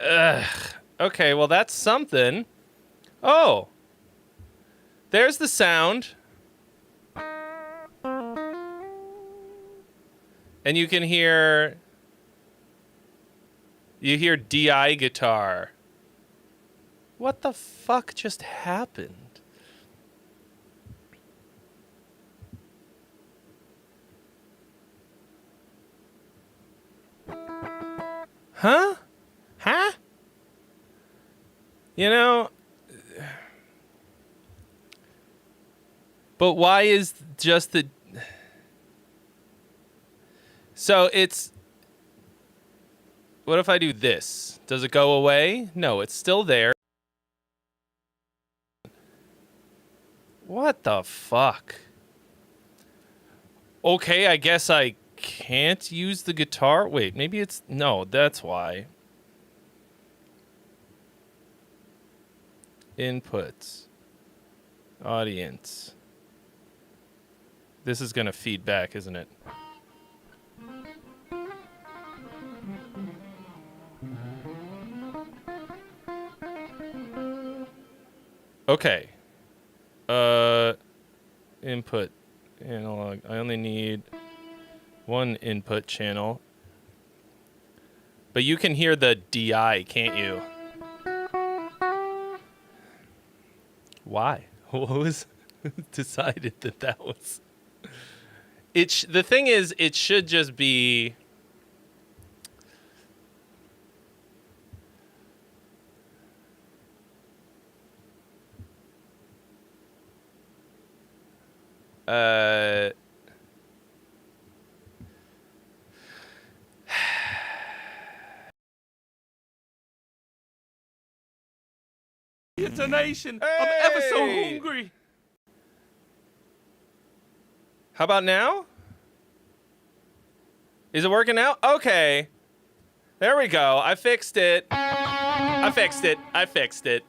Ugh. Okay, well, that's something. Oh. There's the sound. And you can hear... You hear DI guitar. What the fuck just happened? Huh? Huh? You know, but why is just the... So it's... What if I do this? Does it go away? No, it's still there. What the fuck? Okay, I guess I can't use the guitar. Wait, maybe it's... No, that's why. Inputs. Audience. This is gonna feed back, isn't it? Okay. Input. Analog. I only need one input channel. But you can hear the DI, can't you? Why? What was decided that was... The thing is, it should just be... It's a nation. Hey! I'm ever so hungry. How about now? Is it working now? Okay. There we go. I fixed it. I fixed it. I fixed it.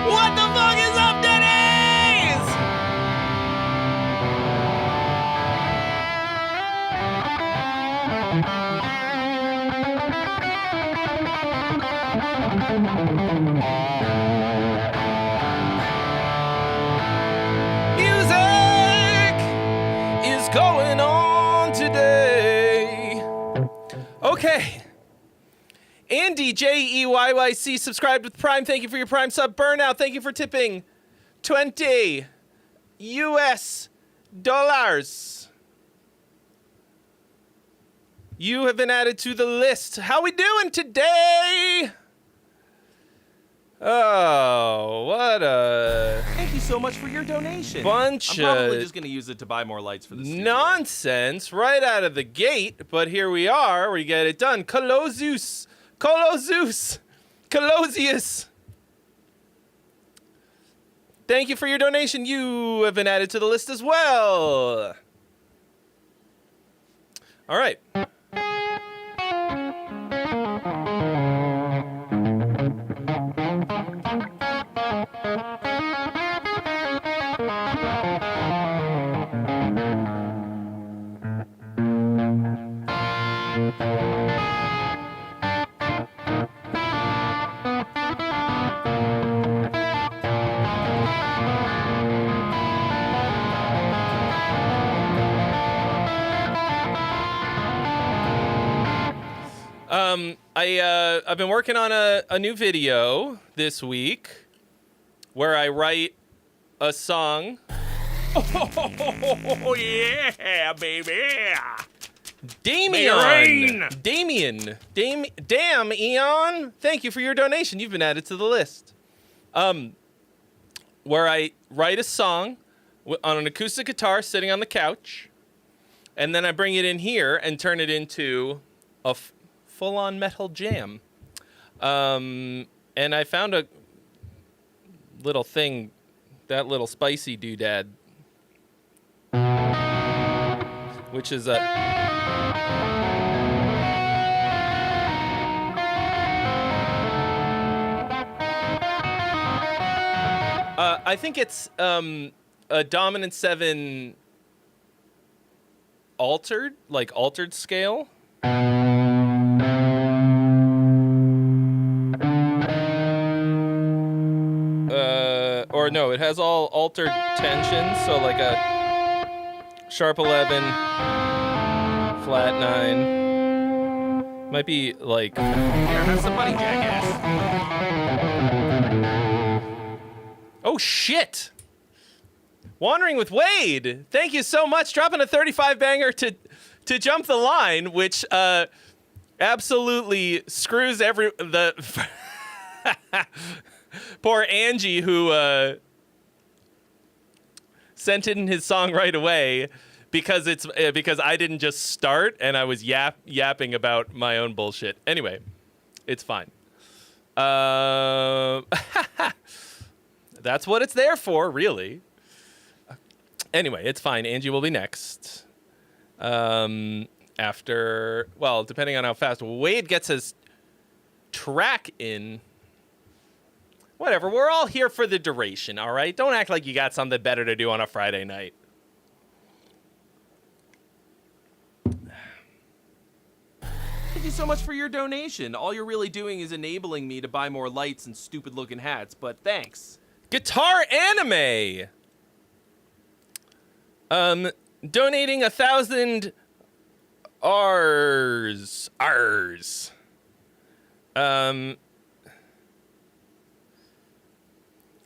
What the fuck is up, Denny's? Music is going on today. Okay. Andy JEYYC subscribed with Prime. Thank you for your Prime sub. Burnout, thank you for tipping 20 US dollars. You have been added to the list. How we doing today? Oh, what a Thank you so much for your donation. bunch I'm probably of just going to use it to buy more lights for the studio. nonsense right out of the gate. But here we are. We get it done. Colosius. Thank you for your donation. You have been added to the list as well. All right. I've been working on a new video this week where I write a song. Oh, yeah, baby. Damn, Eon. Thank you for your donation. You've been added to the list. Where I write a song on an acoustic guitar sitting on the couch, and then I bring it in here and turn it into a full-on metal jam. And I found a little thing, that little spicy doodad, which is a... I think it's a dominant 7 altered scale. Or no, it has all altered tensions, so like a sharp 11, flat 9. Might be like... Here, have some money, jackass. shit. Wandering with Wade. Thank you so much. Dropping a 35 banger to jump the line, which absolutely screws the poor Angie who sent in his song right away because I didn't just start and I was yapping about my own bullshit. Anyway, it's fine. That's what it's there for, really. Anyway, it's fine. Angie will be next. After, well, depending on how fast Wade gets his track in. Whatever, we're all here for the duration, all right? Don't act like you got something better to do on a Friday night. Thank you so much for your donation. All you're really doing is enabling me to buy more lights and stupid-looking hats, but thanks. Guitar Anime. Donating 1,000 R's. I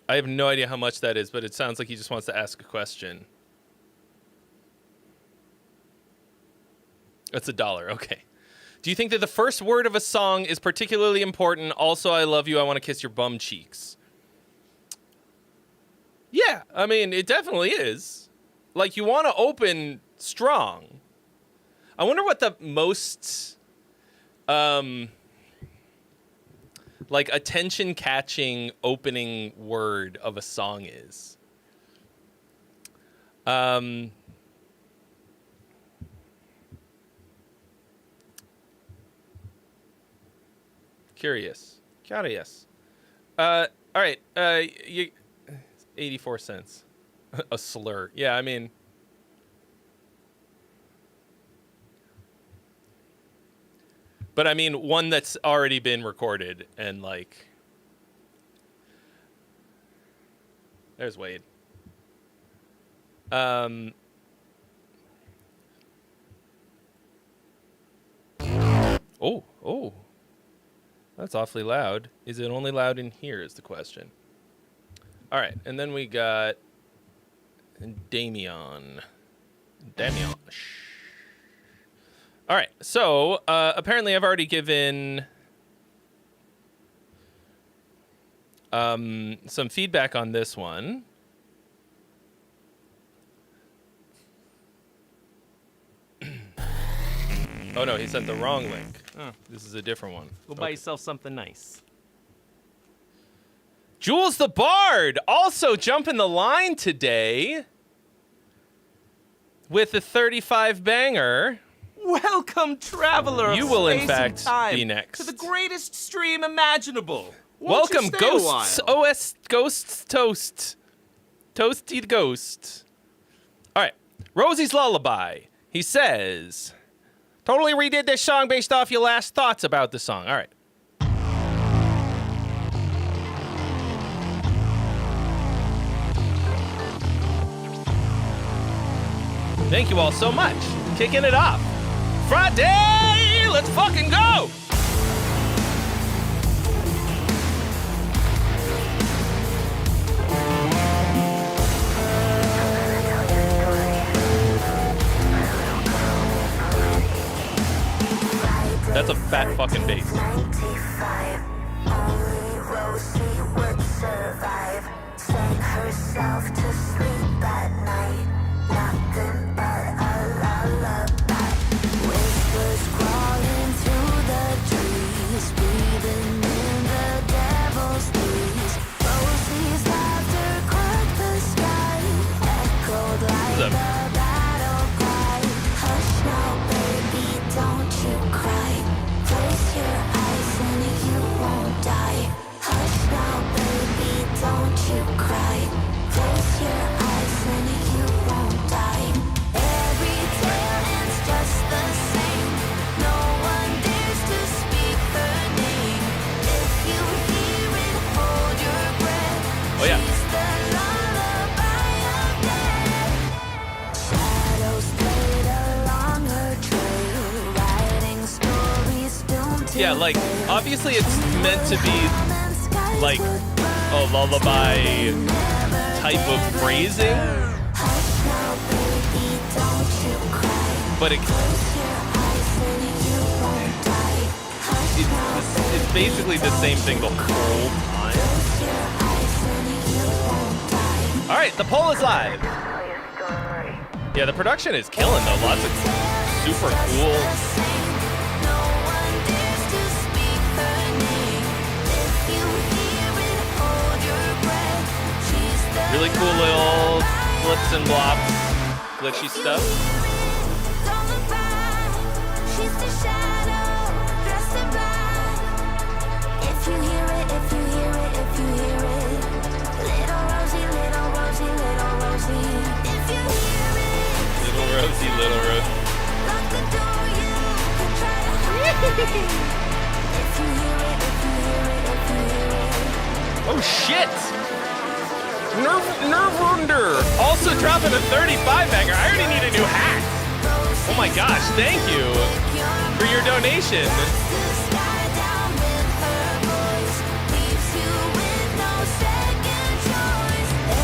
have no idea how much that is, but it sounds like he just wants to ask a question. That's $1. Okay. Do you think that the first word of a song is particularly important? Also, I love you. I want to kiss your bum cheeks. Yeah, I mean, it definitely is. Like, you want to open strong. I wonder what the most, like, attention-catching opening word of a song is. Curious. All right. 84 cents. A slur. Yeah, I mean. But I mean, one that's already been recorded and like. There's Wade. Oh. That's awfully loud. Is it only loud in here is the question. All right, and then we got Damien. All right, so apparently I've already given some feedback on this one. Oh no, he sent the wrong link. Oh, this is a different one. Go buy yourself something nice. Jules the Bard also jumping the line today with a 35 banger. Welcome, traveler. You of will, in space fact, and time, be next. to the greatest stream imaginable. Won't Welcome, you stay Ghosts a while? OS Ghosts Toast. Toasty the Ghost. All right, Rosie's Lullaby. He says, totally redid this song based off your last thoughts about the song. All right. Thank you all so much. Kicking it off. Friday! Let's fucking go! That's a fat fucking bass. 95, only Rosie would survive. Sang herself to sleep at night. Nothing but a lullaby. Whispers crawling through the trees, breathing in the devil's knees. Rosie's laughter cracked the sky, echoed like a battle cry. Hush now, baby, don't you cry. Close your eyes and you won't die. Hush now, baby, don't you cry. Close your eyes and you won't die. Every tale ends just the same. No one dares to speak her name. If you hear it, hold your breath. Oh, yeah. She's the lullaby of death. Shadows played along her trail, writing stories doomed to Yeah, like, fail. obviously it's meant to be like a lullaby type of phrasing, but it's basically the same thing the whole time. All right, the poll is live. Yeah, the production is killing though. Lots of super cool. Really cool little flips and blops, glitchy stuff. If you hear it, if you hear it, if you hear it, little Rosie, little Rosie, little Rosie. If you hear it, Little Rosie, little Rosie. lock the door, you can try to hide it. If you hear it, if you hear it, if you hear it. Oh shit! Nervunder also dropping a 35 bagger. I already need a new hat. Oh my gosh, thank you for your donation.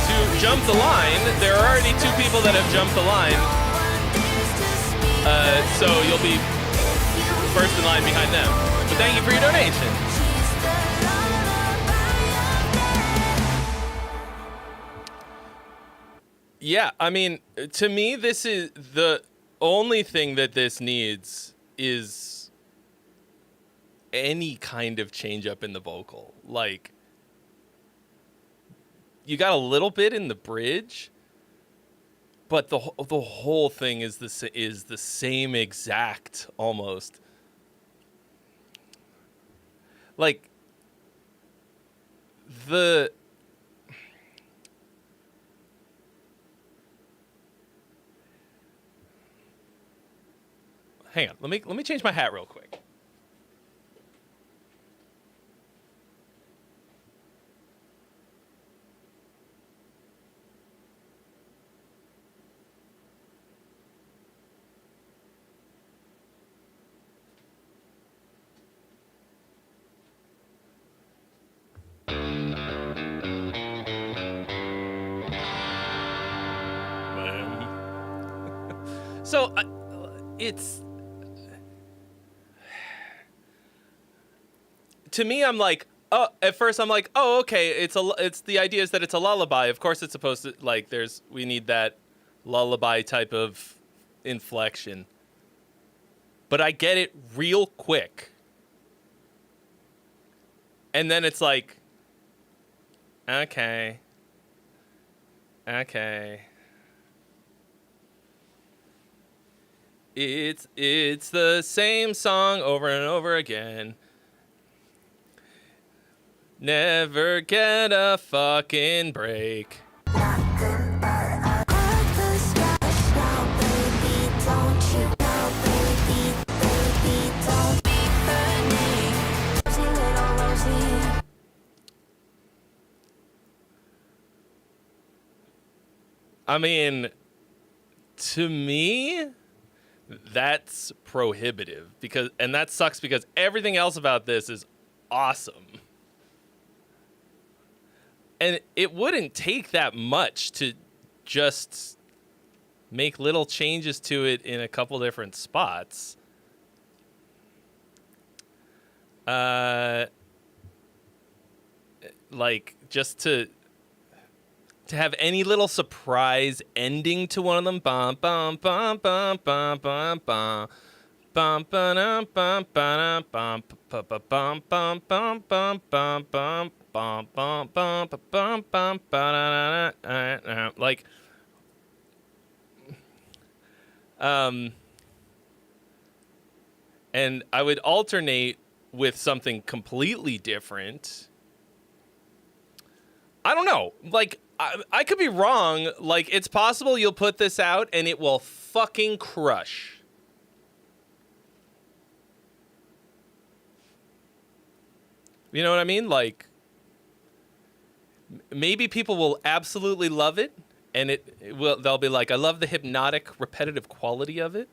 To jump the line, there are already 2 people that have jumped the line. So you'll be first in line behind them. But thank you for your donation. Yeah, I mean, to me, this is the only thing that this needs is any kind of change up in the vocal. Like, you got a little bit in the bridge, but the whole thing is the same exact almost. Like the. Hang on, let me change my hat real quick. So it's. To me, I'm like, oh. At first, I'm like, oh, okay. It's the idea is that it's a lullaby. Of course, it's supposed to like. We need that lullaby type of inflection. But I get it real quick, and then it's like, okay. It's the same song over and over again. Never get a fucking break. Nothing but a the scratch now, baby. Don't you know, baby, baby, don't be burning. Rosie, little Rosie. I mean, to me, that's prohibitive and that sucks because everything else about this is awesome. And it wouldn't take that much to just make little changes to it in a couple different spots. Like just to have any little surprise ending to one of them. Bum bum bum bum bum bum bum. Bum ba bum ba bum bum bum bum bum bum bum bum. Bum bum bum bum bum bum like and I would alternate with something completely different. I don't know. Like I could be wrong. Like it's possible you'll put this out and it will fucking crush. You know what I mean? Like maybe people will absolutely love it, and they'll be like, I love the hypnotic, repetitive quality of it.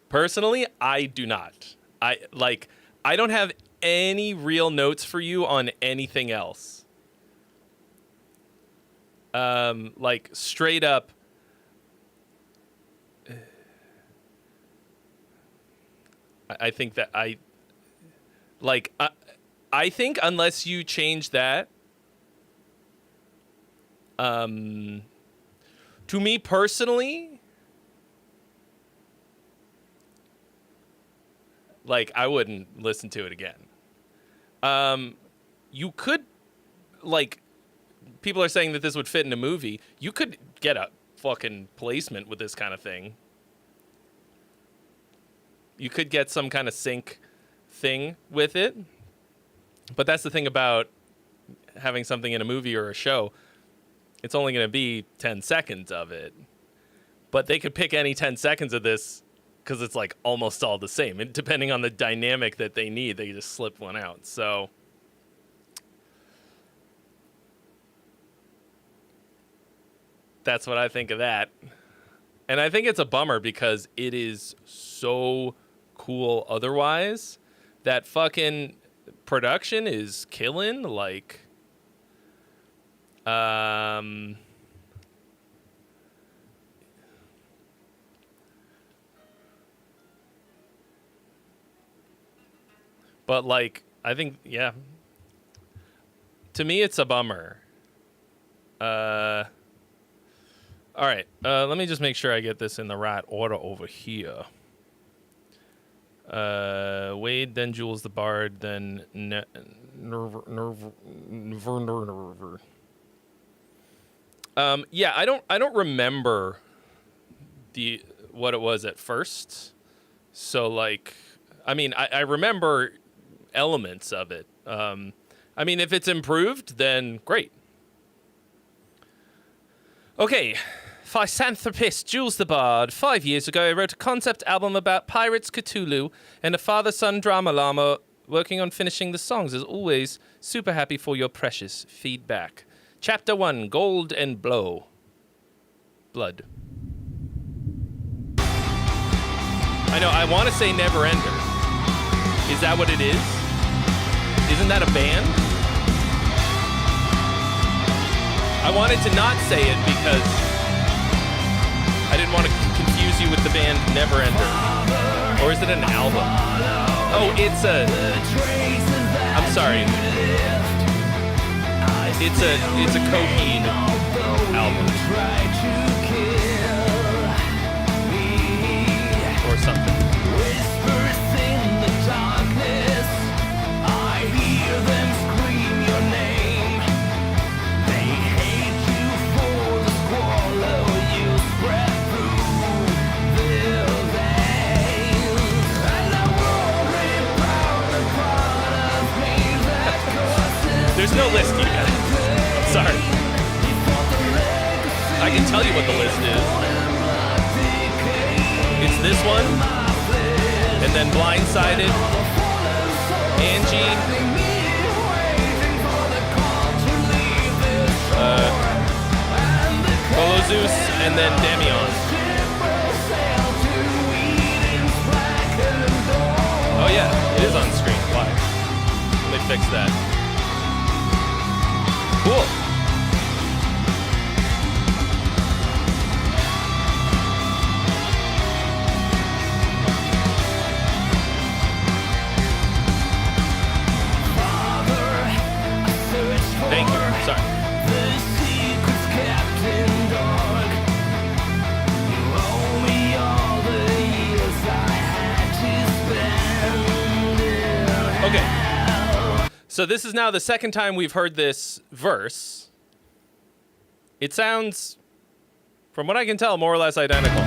Personally, I do not. I don't have any real notes for you on anything else. like straight up. I think that I think unless you change that, to me personally, like I wouldn't listen to it again. You could, like, people are saying that this would fit in a movie. You could get a fucking placement with this kind of thing. You could get some kind of sync thing with it. But that's the thing about having something in a movie or a show. It's only going to be 10 seconds of it. But they could pick any 10 seconds of this because it's like almost all the same. And depending on the dynamic that they need, they just slip one out. So that's what I think of that. And I think it's a bummer because it is so cool otherwise. That fucking production is killing. Like, but like, I think, yeah. To me, it's a bummer. All right, let me just make sure I get this in the right order over here. Wade, then Jules the Bard, then yeah, I don't remember what it was at first. So like, I mean, I remember elements of it. I mean, if it's improved, then great. Okay, Physanthropist Jules the Bard. 5 years ago, I wrote a concept album about pirates, Cthulhu, and a father-son drama llama working on finishing the songs. As always, super happy for your precious feedback. Chapter 1, Gold and Blow. Blood. I know, I want to say Never Ender. Is that what it is? Isn't that a band? I wanted to not say it because I didn't want to confuse you with the band Never Ender. Or is it an album? Oh, it's a... I'm sorry. It's a Coheed album. Or something. There's no list, you guys. I'm sorry. I can tell you what the list is. It's this one, and then Blindsided, Angie, Bolo Zeus, and then Damian. Oh yeah, it is on screen. Why? Let me fix that. Cool. Thank you. Sorry. Okay. So this is now the second time we've heard this verse. It sounds, from what I can tell, more or less identical.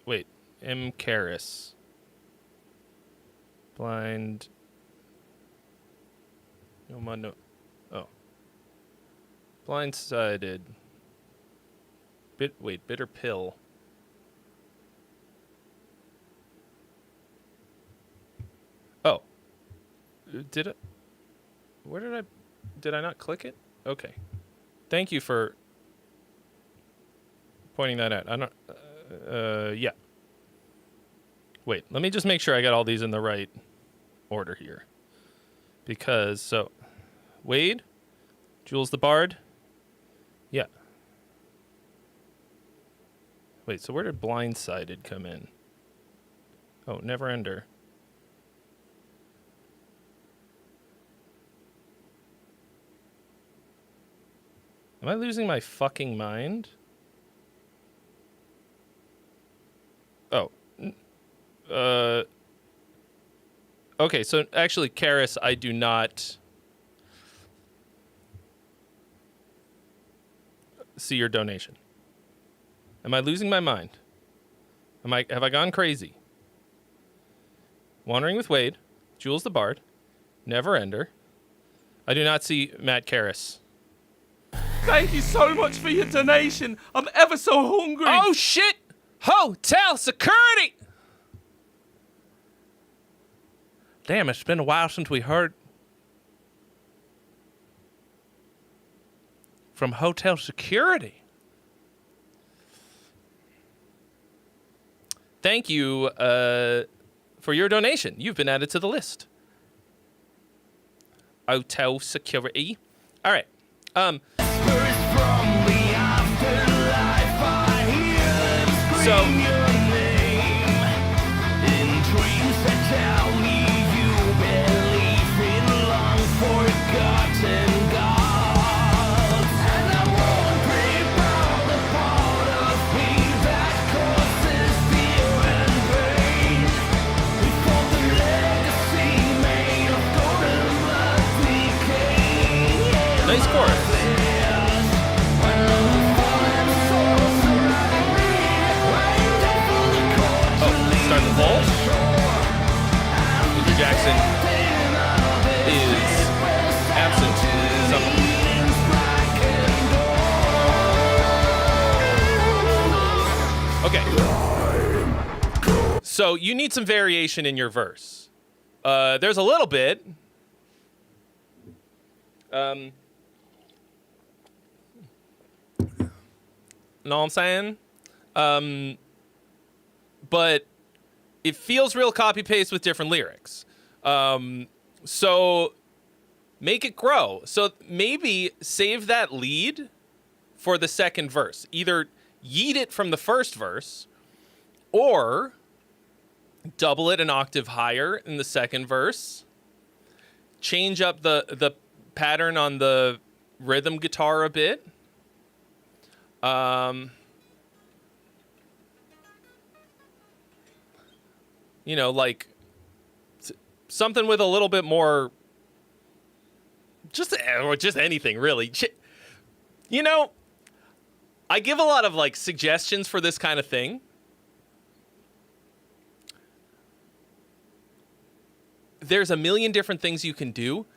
Wait, M. Karras. Blind. No. Oh. Blindsided. Bitter Pill. Oh. Did it? Where did I... Did I not click it? Okay. Thank you for pointing that out. I don't... yeah. Wait, let me just make sure I got all these in the right order here. Because, so... Wade? Jules the Bard? Yeah. Wait, so where did Blindsided come in? Oh, Neverender. Am I losing my fucking mind? Oh. Okay, so actually, Karras, I do not see your donation. Am I losing my mind? Have I gone crazy? Wandering with Wade, Jules the Bard, Neverender. I do not see Matt Karras. Thank you so much for your donation. I'm ever so hungry. Oh shit! Hotel security! Damn, it's been a while since we heard from hotel security. Thank you for your donation. You've been added to the list. Hotel security. All right. So. Nice chorus. Start the ball. Andrew Jackson is absent. Okay. So you need some variation in your verse. There's a little bit. Know what I'm saying? But it feels real copy-paste with different lyrics. So make it grow. So maybe save that lead for the second verse. Either yeet it from the first verse or double it an octave higher in the second verse. Change up the pattern on the rhythm guitar a bit. You know, like something with a little bit more, just anything really. You know, I give a lot of like suggestions for this kind of thing. There's a million different things you can do.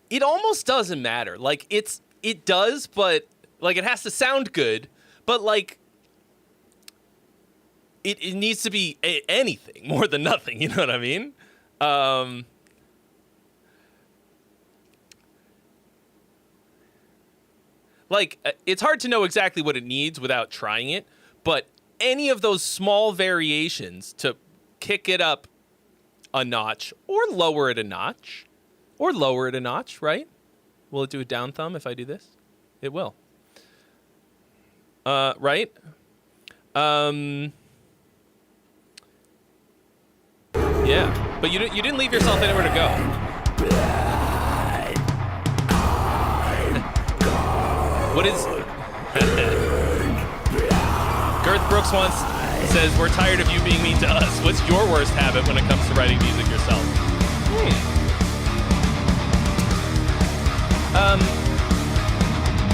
It almost doesn't matter. Like it does, but like it has to sound good, but like it needs to be anything more than nothing. You know what I mean? Like it's hard to know exactly what it needs without trying it, but any of those small variations to kick it up a notch or lower it a notch, right? Will it do a down thumb if I do this? It will. Right? Yeah, but you didn't leave yourself anywhere to go. What is... Girth Brooks once says, we're tired of you being mean to us. What's your worst habit when it comes to writing music yourself?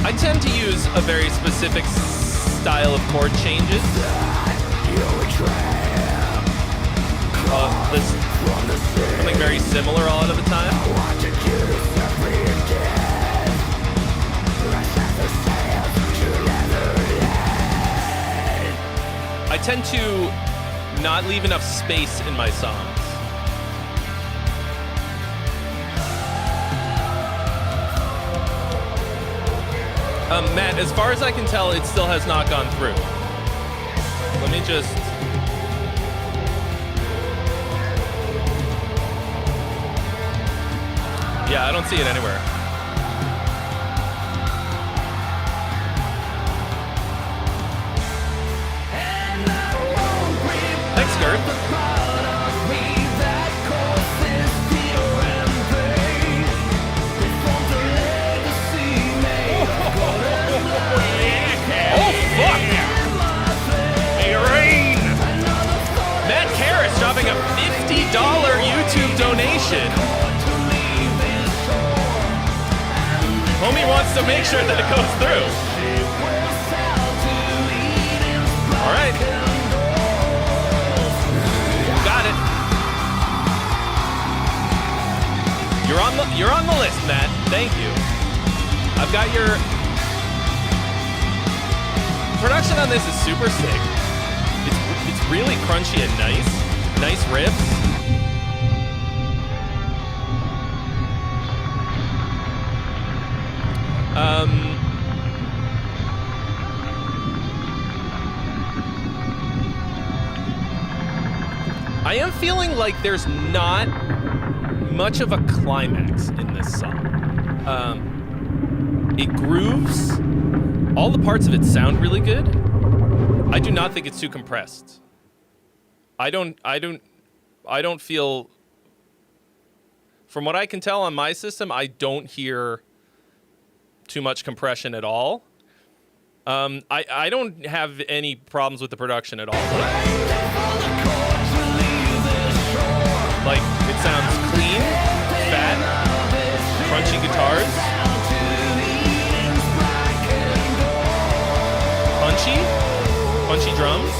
I tend to use a very specific style of chord changes. just something very similar a lot of the time. I tend to not leave enough space in my songs. Matt, as far as I can tell, it still has not gone through. Let me just... Yeah, I don't see it anywhere. Thanks, Gert. Oh, fuck! Hey, rain! Matt Karras dropping a $50 YouTube donation. Homie wants to make sure that it goes through. All right. You got it. You're on the list, Matt. Thank you. I've got your... Production on this is super sick. It's really crunchy and nice. Nice riffs. I am feeling like there's not much of a climax in this song. It grooves. All the parts of it sound really good. I do not think it's too compressed. I don't feel, from what I can tell on my system, I don't hear too much compression at all. I don't have any problems with the production at all. Like, it sounds clean, fat, crunchy guitars, punchy drums.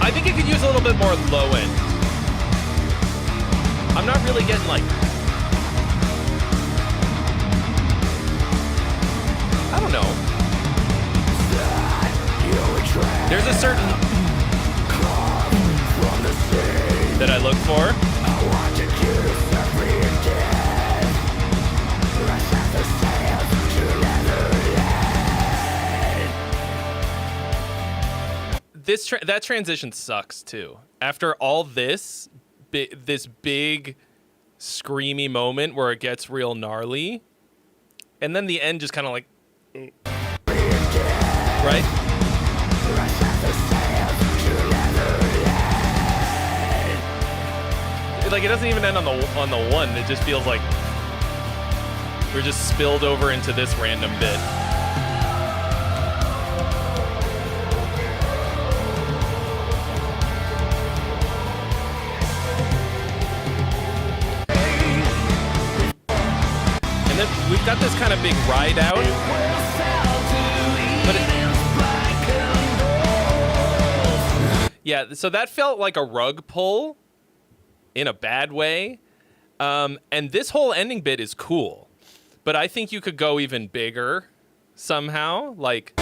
I think it could use a little bit more low end. I'm not really getting like... I don't know. There's a certain... that I look for. That transition sucks too. After all this big screamy moment where it gets real gnarly, and then the end just kind of like, right? Like, it doesn't even end on the one. It just feels like we're just spilled over into this random bit. And then we've got this kind of big ride out. But yeah, so that felt like a rug pull in a bad way. And this whole ending bit is cool. But I think you could go even bigger somehow. Like...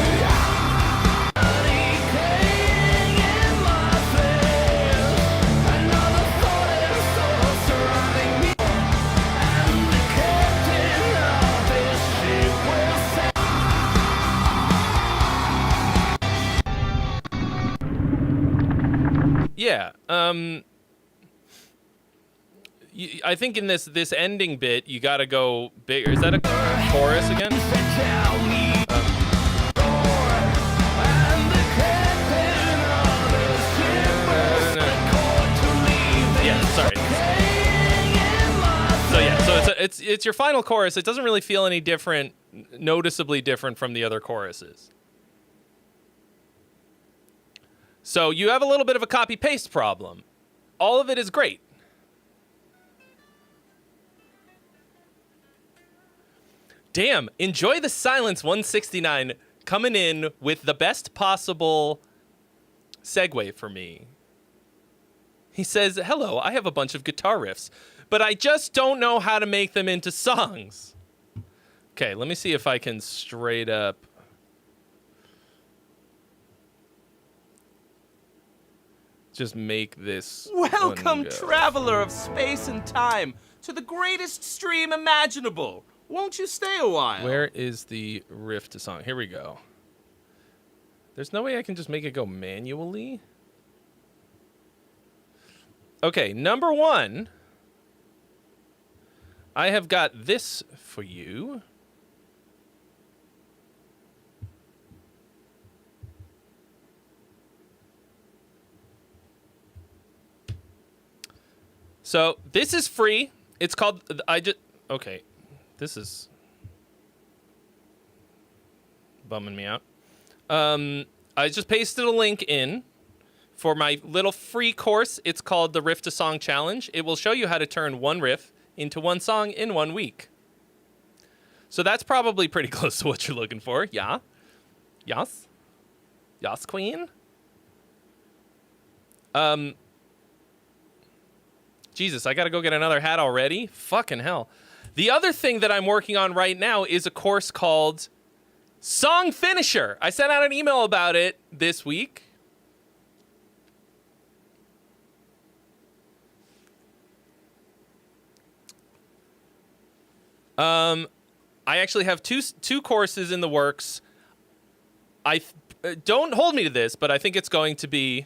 Yeah, I think in this ending bit, you gotta go bigger. Is that a chorus again? Yeah, sorry. So yeah, so it's your final chorus. It doesn't really feel any different, noticeably different from the other choruses. So you have a little bit of a copy-paste problem. all of it is great. Damn, Enjoy the Silence 169 coming in with the best possible segue for me. He says, hello, I have a bunch of guitar riffs, but I just don't know how to make them into songs. Okay, let me see if I can straight up. Just make this. Welcome, one go. traveler of space and time, to the greatest stream imaginable. Won't you stay a while? Where is the riff to song? Here we go. There's no way I can just make it go manually. Okay, number one. I have got this for you. So this is free. It's called, okay. This is bumming me out. I just pasted a link in for my little free course. It's called the Riff to Song Challenge. It will show you how to turn one riff into one song in 1 week. So that's probably pretty close to what you're looking for. Yeah? Yes? Yes, queen? Jesus, I gotta go get another hat already? Fucking hell. The other thing that I'm working on right now is a course called Song Finisher. I sent out an email about it this week. I actually have two courses in the works. Don't hold me to this, but I think it's going to be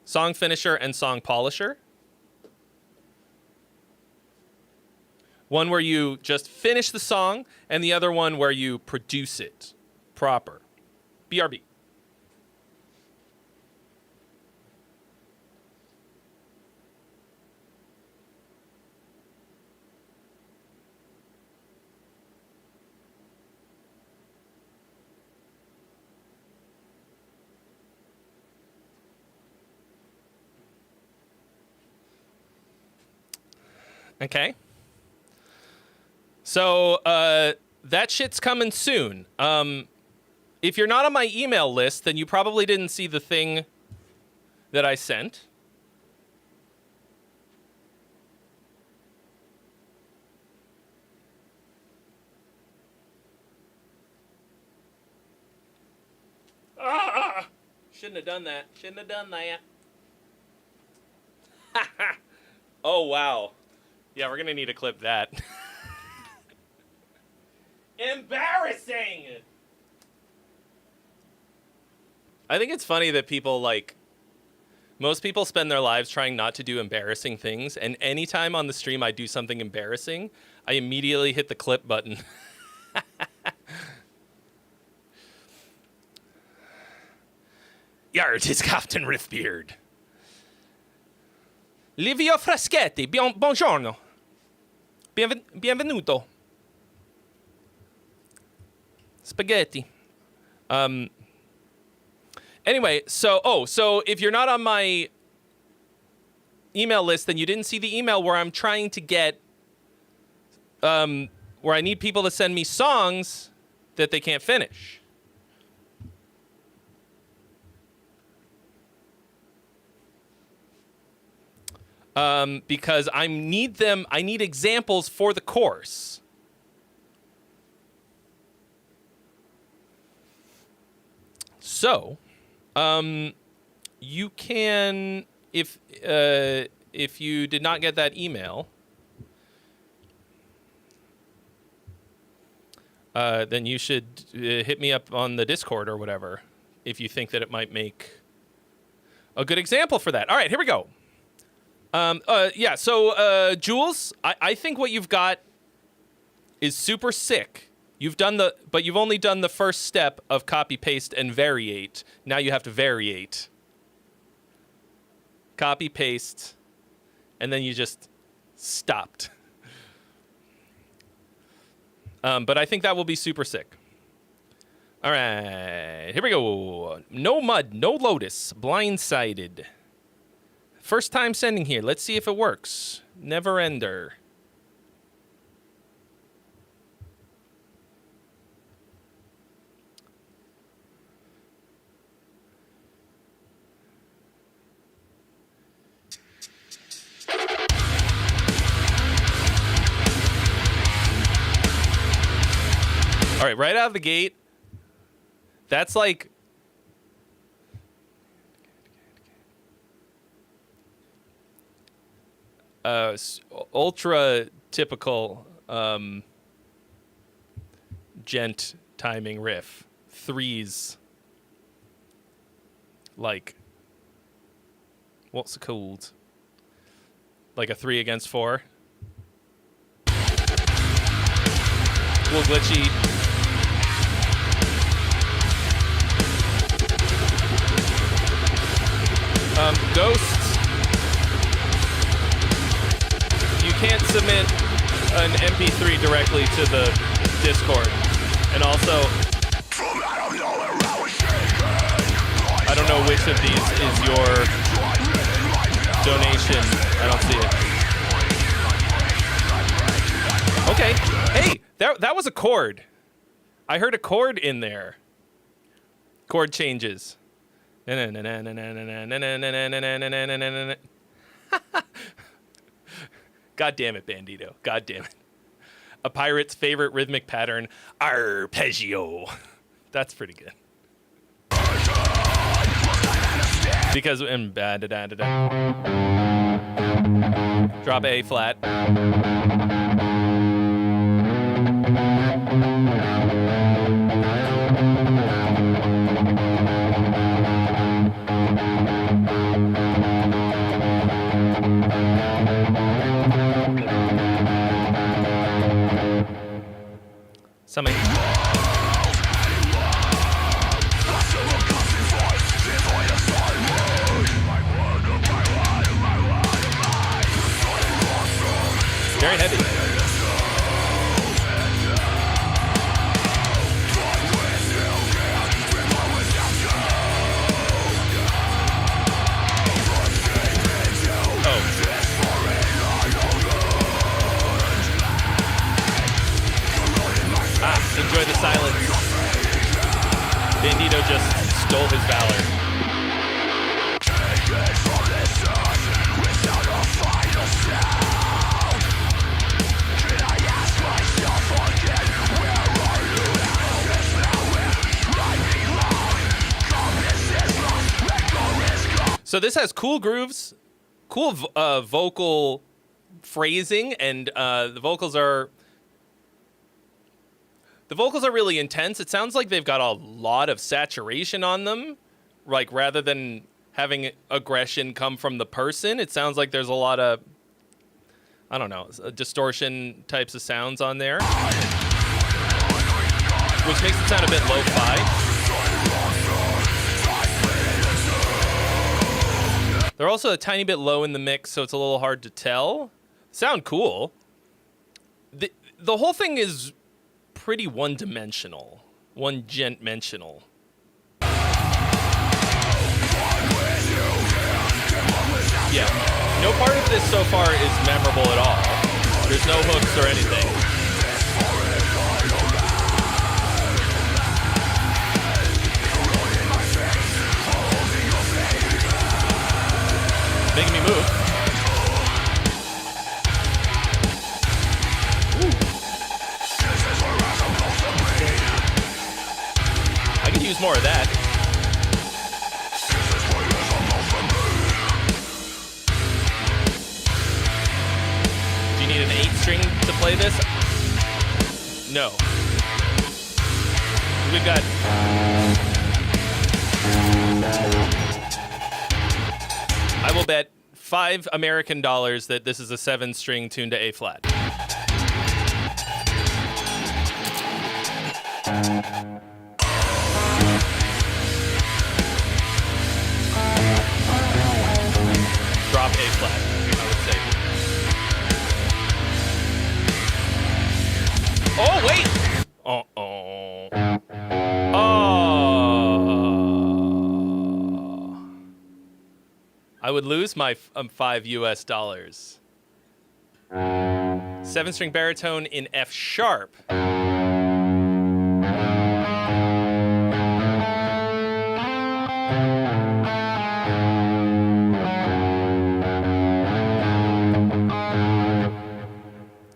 Song Finisher and Song Polisher. One where you just finish the song, and the other one where you produce it proper. BRB. Okay. So that shit's coming soon. If you're not on my email list, then you probably didn't see the thing that I sent. Shouldn't have done that. Shouldn't have done that. Oh, wow. Yeah, we're going to need to clip that. Embarrassing! I think it's funny that people, like, most people spend their lives trying not to do embarrassing things, and anytime on the stream I do something embarrassing, I immediately hit the clip button. Yar, 'tis Captain Riffbeard. Livio Fraschetti, buongiorno. Benvenuto. Spaghetti. Anyway, so if you're not on my email list, then you didn't see the email where I'm trying to get, where I need people to send me songs that they can't finish. Because I need examples for the course. So, you can, if you did not get that email, then you should hit me up on the Discord or whatever, if you think that it might make a good example for that. All right, here we go. Yeah, so, Jules, I think what you've got is super sick. But you've only done the first step of copy, paste, and variate. Now you have to variate. Copy, paste, and then you just stopped. But I think that will be super sick. All right, here we go. No mud, no lotus, blindsided. First time sending here. Let's see if it works. Never ender. All right, right out of the gate, that's like ultra typical gent timing riff. Threes. Like, what's it called? Like a 3 against 4. A little glitchy. Ghosts. You can't submit an MP3 directly to the Discord. And also, I don't know which of these is your donation. I don't see it. Okay. Hey, that was a chord. I heard a chord in there. Chord changes. God damn it, Bandito. God damn it. A pirate's favorite rhythmic pattern, arpeggio. That's pretty good. Because drop A flat. Something. Very heavy. Enjoy the silence. Bandito just stole his valor. So this has cool grooves, cool vocal phrasing, and the vocals are really intense. It sounds like they've got a lot of saturation on them. Like, rather than having aggression come from the person, it sounds like there's a lot of, I don't know, distortion types of sounds on there, which makes it sound a bit lo-fi. They're also a tiny bit low in the mix, so it's a little hard to tell. Sound cool. The whole thing is pretty one-dimensional, one-gent-mentional. Yeah, no part of this so far is memorable at all. There's no hooks or anything. Making me move. I could use more of that. Do you need an 8-string to play this? No. We've got... I will bet $5 American that this is a 7-string tuned to A flat. Drop A flat, I would say. Oh, wait! Uh-oh. Oh. I would lose my $5. 7-string baritone in F sharp.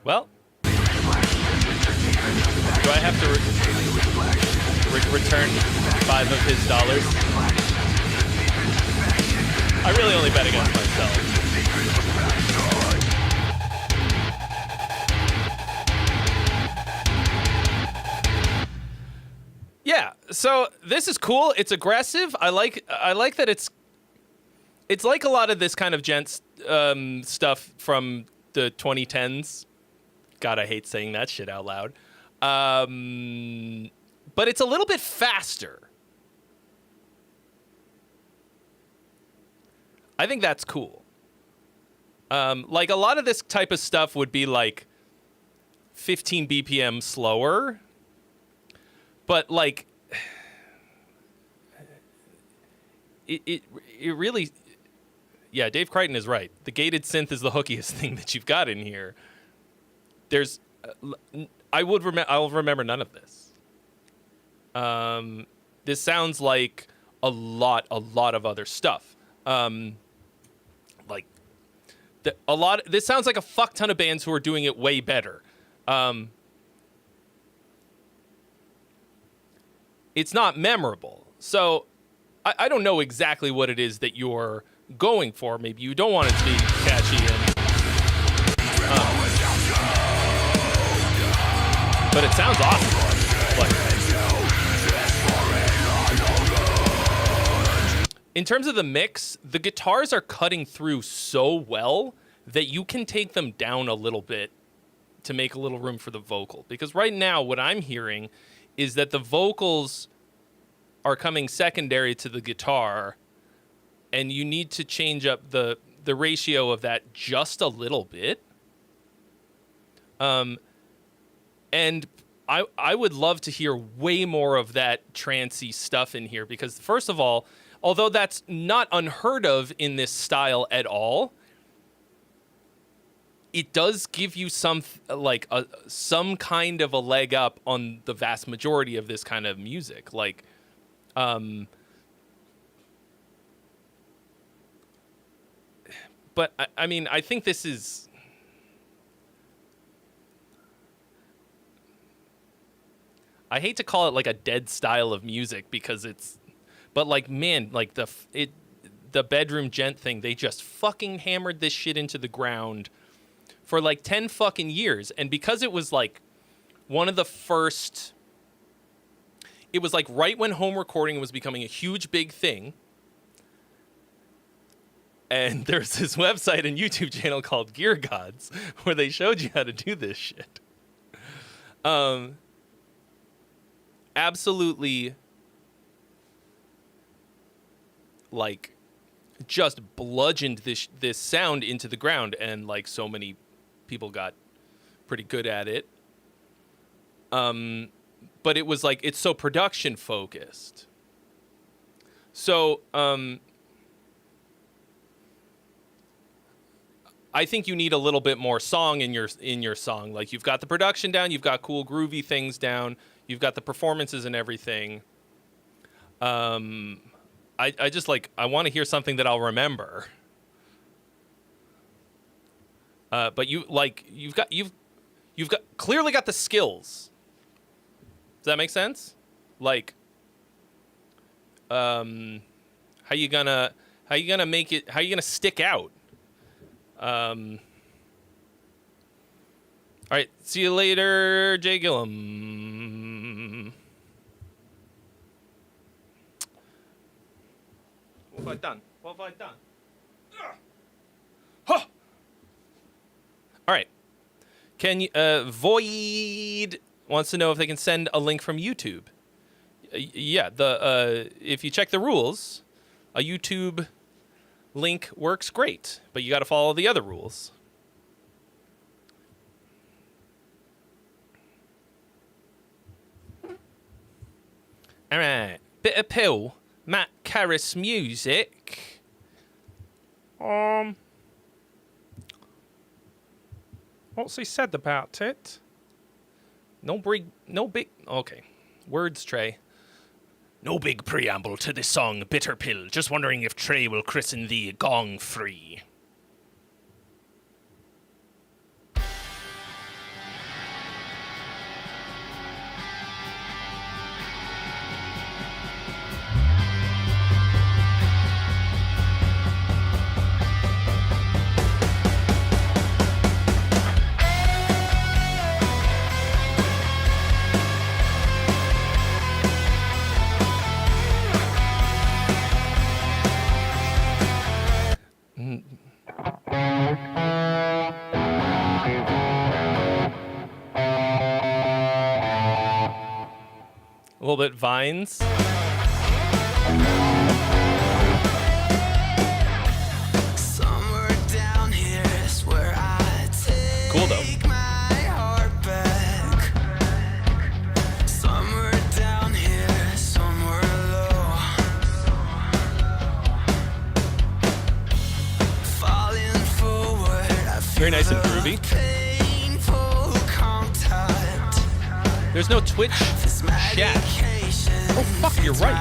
Well, do I have to return 5 of his dollars? I really only bet against myself. Yeah, so this is cool. It's aggressive. I like that it's like a lot of this kind of gent stuff from the 2010s. God, I hate saying that shit out loud. But it's a little bit faster. I think that's cool. Like a lot of this type of stuff would be like 15 BPM slower. But like it really, yeah, Dave Crichton is right. The gated synth is the hookiest thing that you've got in here. There's, I'll remember none of this. This sounds like a lot of other stuff. Like, this sounds like a fuck ton of bands who are doing it way better. It's not memorable. So, I don't know exactly what it is that you're going for. Maybe you don't want it to be catchy and but it sounds awesome. Like, in terms of the mix, the guitars are cutting through so well that you can take them down a little bit to make a little room for the vocal. Because right now, what I'm hearing is that the vocals are coming secondary to the guitar, and you need to change up the ratio of that just a little bit. And I would love to hear way more of that trancey stuff in here because, first of all, although that's not unheard of in this style at all, it does give you some kind of a leg up on the vast majority of this kind of music. Like, but I mean, I think this is. I hate to call it like a dead style of music because it's, but like, man, like the bedroom gent thing, they just fucking hammered this shit into the ground for like 10 fucking years. And because it was like one of the first, it was like right when home recording was becoming a huge big thing. And there's this website and YouTube channel called Gear Gods where they showed you how to do this shit. Absolutely, like, just bludgeoned this sound into the ground, and like so many people got pretty good at it. But it was like, it's so production focused. So I think you need a little bit more song in your song. Like, you've got the production down, you've got cool groovy things down, you've got the performances and everything. I just like, I want to hear something that I'll remember. But you've clearly got the skills. Does that make sense? Like, how you gonna make it? How you gonna stick out? All right, see you later, Jay Gillum. What have I done? What have I done? Huh. All right. Can you, Void wants to know if they can send a link from YouTube. Yeah, if you check the rules, a YouTube link works great, but you got to follow the other rules. All right, bit of pill, Matt Karras music. What's he said about it? No big. Okay, words, Trey. No big preamble to this song, Bitter Pill. Just wondering if Trey will christen thee Gong Free. A little bit Vines. Somewhere down here is where I take Cool though. my heart back. Somewhere down here, somewhere low. Falling forward, I feel Very nice and the groovy. painful contact. There's no Twitch chat. Oh fuck, you're right.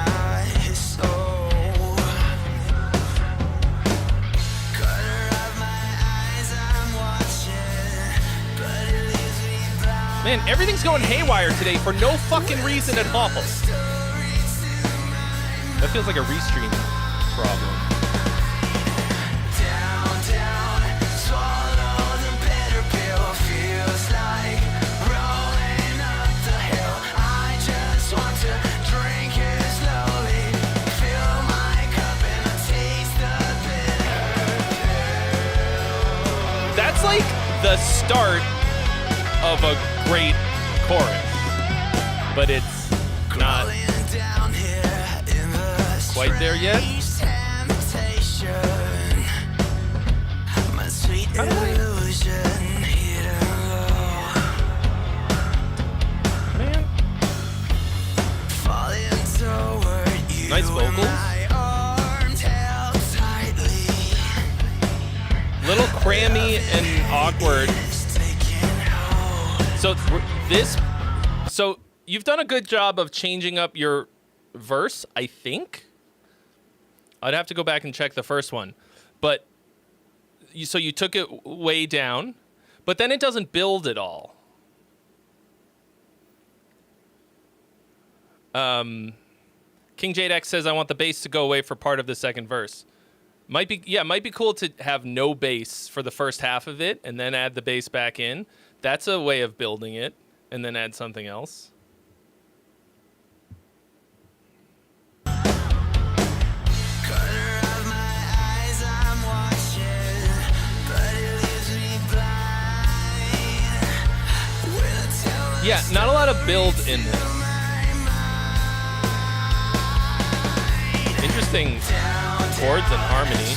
Man, everything's going haywire today for no fucking reason at all. That feels like a restream problem. That's like the start of a great chorus, but it's not quite there yet. How do I... Man. Nice vocals. Little crammy and awkward. So you've done a good job of changing up your verse, I think. I'd have to go back and check the first one. But so you took it way down, but then it doesn't build at all. King Jade X says, I want the bass to go away for part of the second verse. Might be cool to have no bass for the first half of it and then add the bass back in. That's a way of building it, and then add something else. Yeah, not a lot of build in this. Interesting chords and harmony.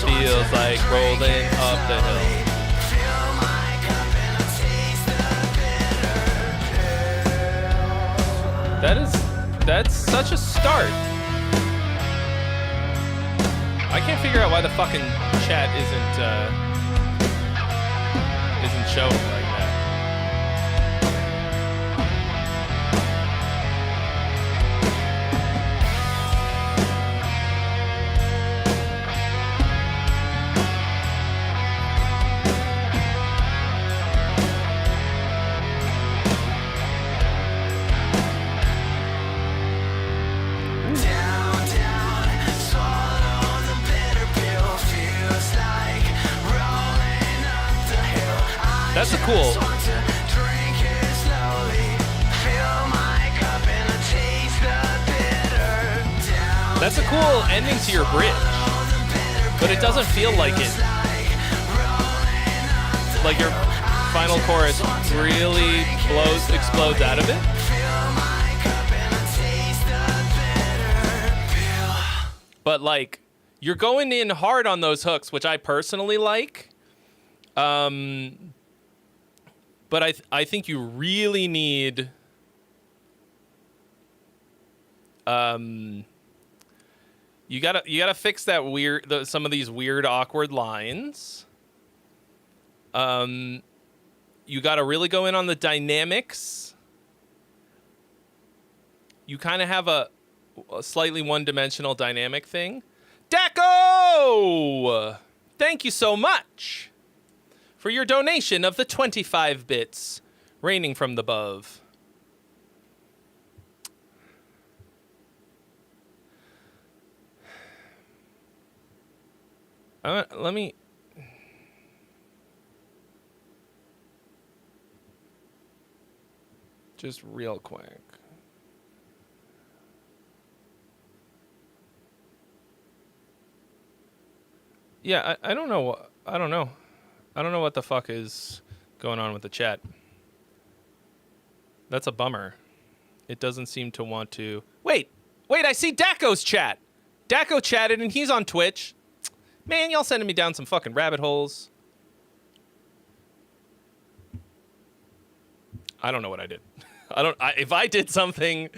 Feels like rolling up the hill. That's such a start. I can't figure out why the fucking chat isn't showing like that. That's a cool. That's a cool ending to your bridge, but it doesn't feel like it. Like your final chorus really explodes out of it. But like, you're going in hard on those hooks, which I personally like. But I think you really need You gotta fix that some of these weird, awkward lines. You gotta really go in on the dynamics. You kind of have a slightly one-dimensional dynamic thing. Deco! Thank you so much for your donation of the 25 bits raining from the above. Let me... Just real quick. Yeah, I don't know. I don't know. I don't know what the fuck is going on with the chat. That's a bummer. It doesn't seem to want to... Wait, I see Daco's chat. Daco chatted and he's on Twitch. Man, y'all sending me down some fucking rabbit holes. I don't know what I did. If I did something,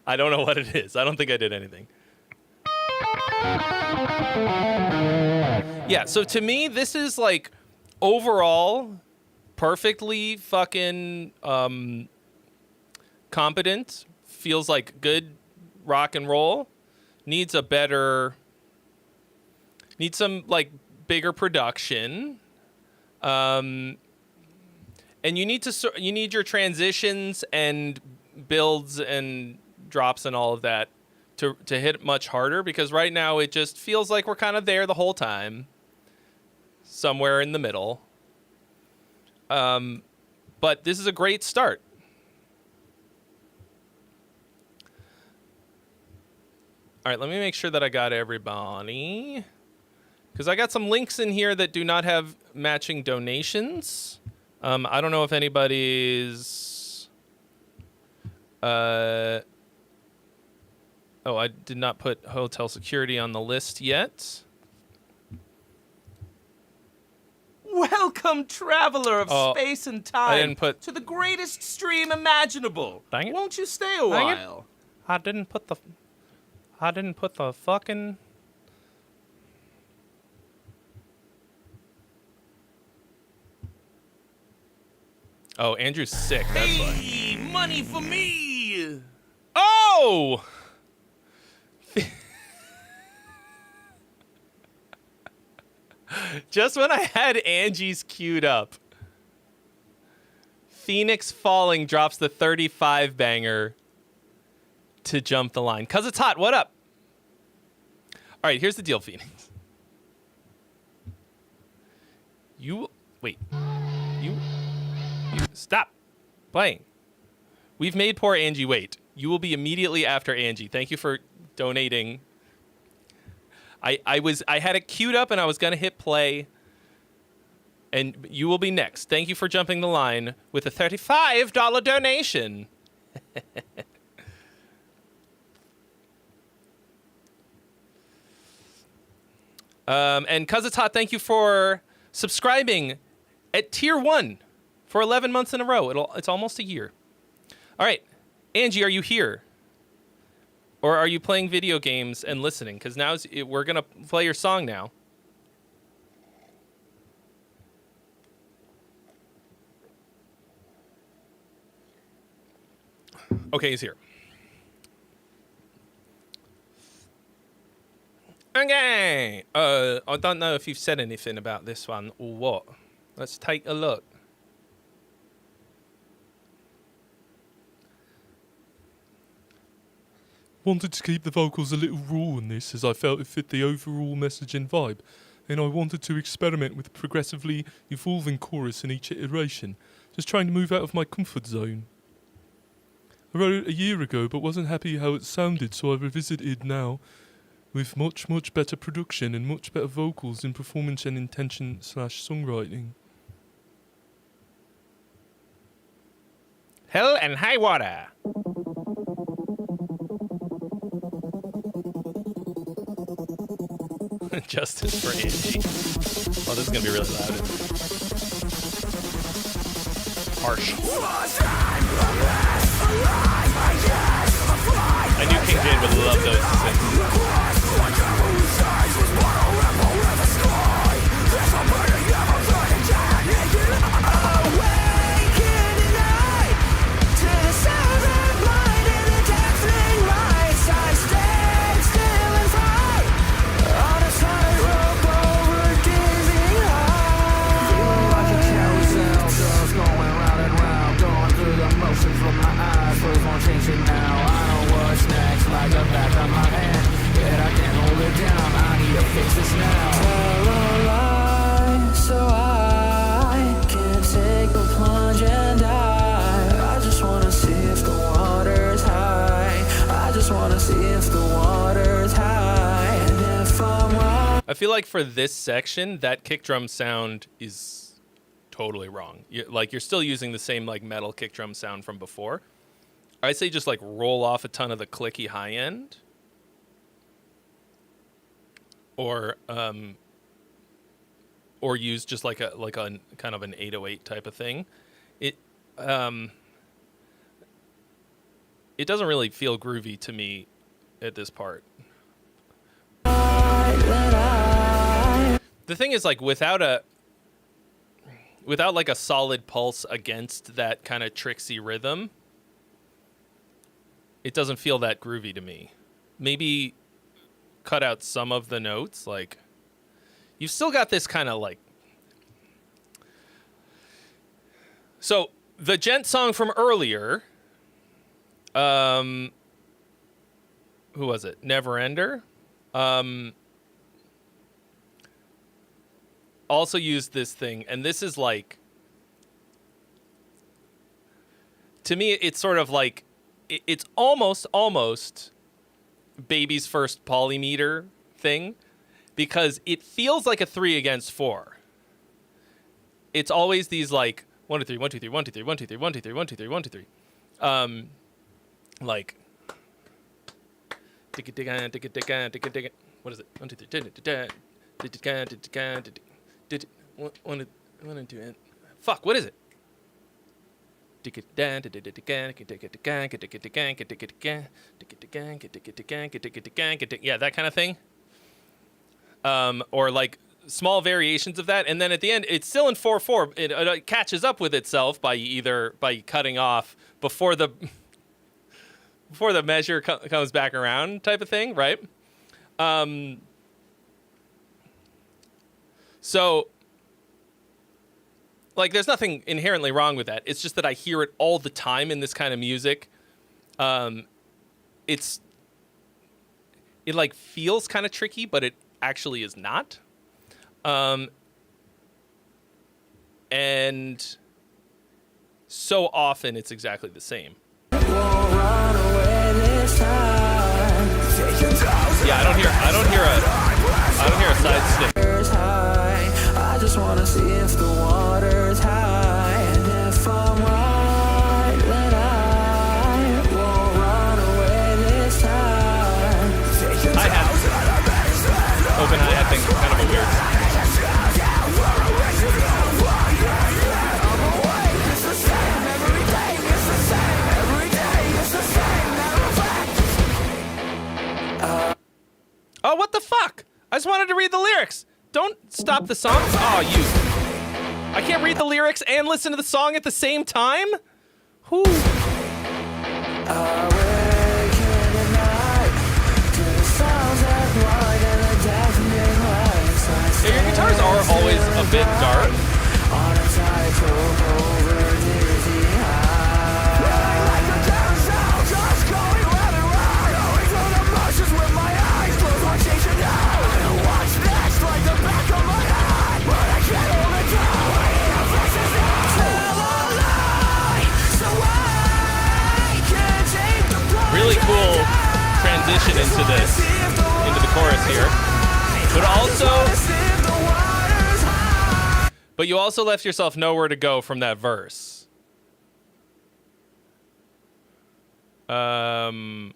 I don't know what it is. I don't think I did anything. Yeah, so to me, this is like overall perfectly fucking competent. Feels like good rock and roll. Needs some like bigger production. And you need your transitions and builds and drops and all of that to hit much harder, because right now it just feels like we're kind of there the whole time, somewhere in the middle. But this is a great start. All right, let me make sure that I got everybody, because I got some links in here that do not have matching donations. I don't know if anybody's... Oh, I did not put hotel security on the list yet. Welcome, traveler of space and time, I didn't put... to the greatest stream imaginable. Dang it. Won't you stay a Dang while? I didn't put the fucking... Oh, Andrew's sick, that's why. Hey, money for me! Oh! Just when I had Angie's queued up, Phoenix Falling drops the 35 banger to jump the line. 'Cause it's hot, what up? All right, here's the deal, Phoenix. Wait. Stop playing. We've made poor Angie wait. You will be immediately after Angie. Thank you for donating. I had it queued up and I was gonna hit play, and you will be next. Thank you for jumping the line with a $35 donation. And 'Cause It's Hot, thank you for subscribing at tier 1 for 11 months in a row. It's almost a year. All right, Angie, are you here? Or are you playing video games and listening? Because now we're going to play your song now. Okay, he's here. Okay. I don't know if you've said anything about this one or what. Let's take a look. Wanted to keep the vocals a little raw in this, as I felt it fit the overall message and vibe, and I wanted to experiment with a progressively evolving chorus in each iteration, just trying to move out of my comfort zone. I wrote it a year ago but wasn't happy how it sounded, so I revisited now with much, much better production and much better vocals in performance and intention/songwriting. Hell and high water. Justice for Angie. Oh, this is gonna be really loud. Harsh. I knew King love those synths. I feel like for this section, that kick drum sound is totally wrong. You're still using the same like metal kick drum sound from before. I say just like roll off a ton of the clicky high end, or use just like a kind of an 808 type of thing. It doesn't really feel groovy to me at this part. The thing is, like, without like a solid pulse against that kind of tricksy rhythm, it doesn't feel that groovy to me. Maybe cut out some of the notes. Like, you've still got this kind of like. So the Gent song from earlier, who was it? Neverender. Also used this thing, and this is like, to me, it's sort of like, it's almost Baby's first polymeter thing, because it feels like a 3 against 4. It's always these like 1 2 3 1 2 3 1 2 3 1 2 3 1 2 3 1 2 3 1 2 3, like, what is it? 1 2 3. Fuck, what is it? Yeah, that kind of thing. Or like small variations of that, and then at the end, it's still in 4/4. It catches up with itself by cutting off before the measure comes back around, type of thing, right? So, like, there's nothing inherently wrong with that. It's just that I hear it all the time in this kind of music. It like feels kind of tricky, but it actually is not. And so often it's exactly the same. Yeah, I don't hear a side stick. I just wanna see if the water's high, and if I'm right, then I won't run away this time. Hi-hat. Open hi-hat thing, kind of a weird. Oh, what the fuck? I just wanted to read the lyrics. Don't stop the song. Oh, you. I can't read the lyrics and listen to the song at the same time? Whew. Yeah, your guitars are always a bit dark. Really cool transition into the chorus here. But you also left yourself nowhere to go from that verse. Right?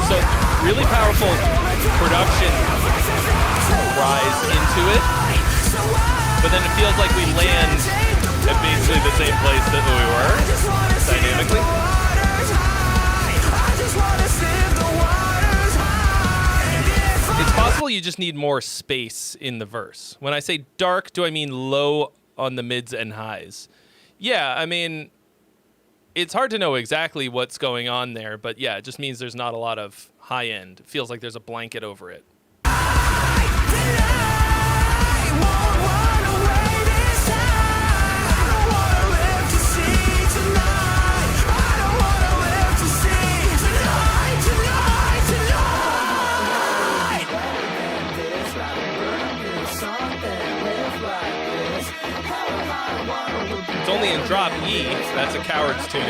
So really powerful production rise into it, but then it feels like we land at basically the same place that we were. dynamically. It's possible you just need more space in the verse. When I say dark, do I mean low on the mids and highs? Yeah, I mean, it's hard to know exactly what's going on there, but yeah, it just means there's not a lot of high end. It feels like there's a blanket over it. It's only in drop E. That's a coward's tuning.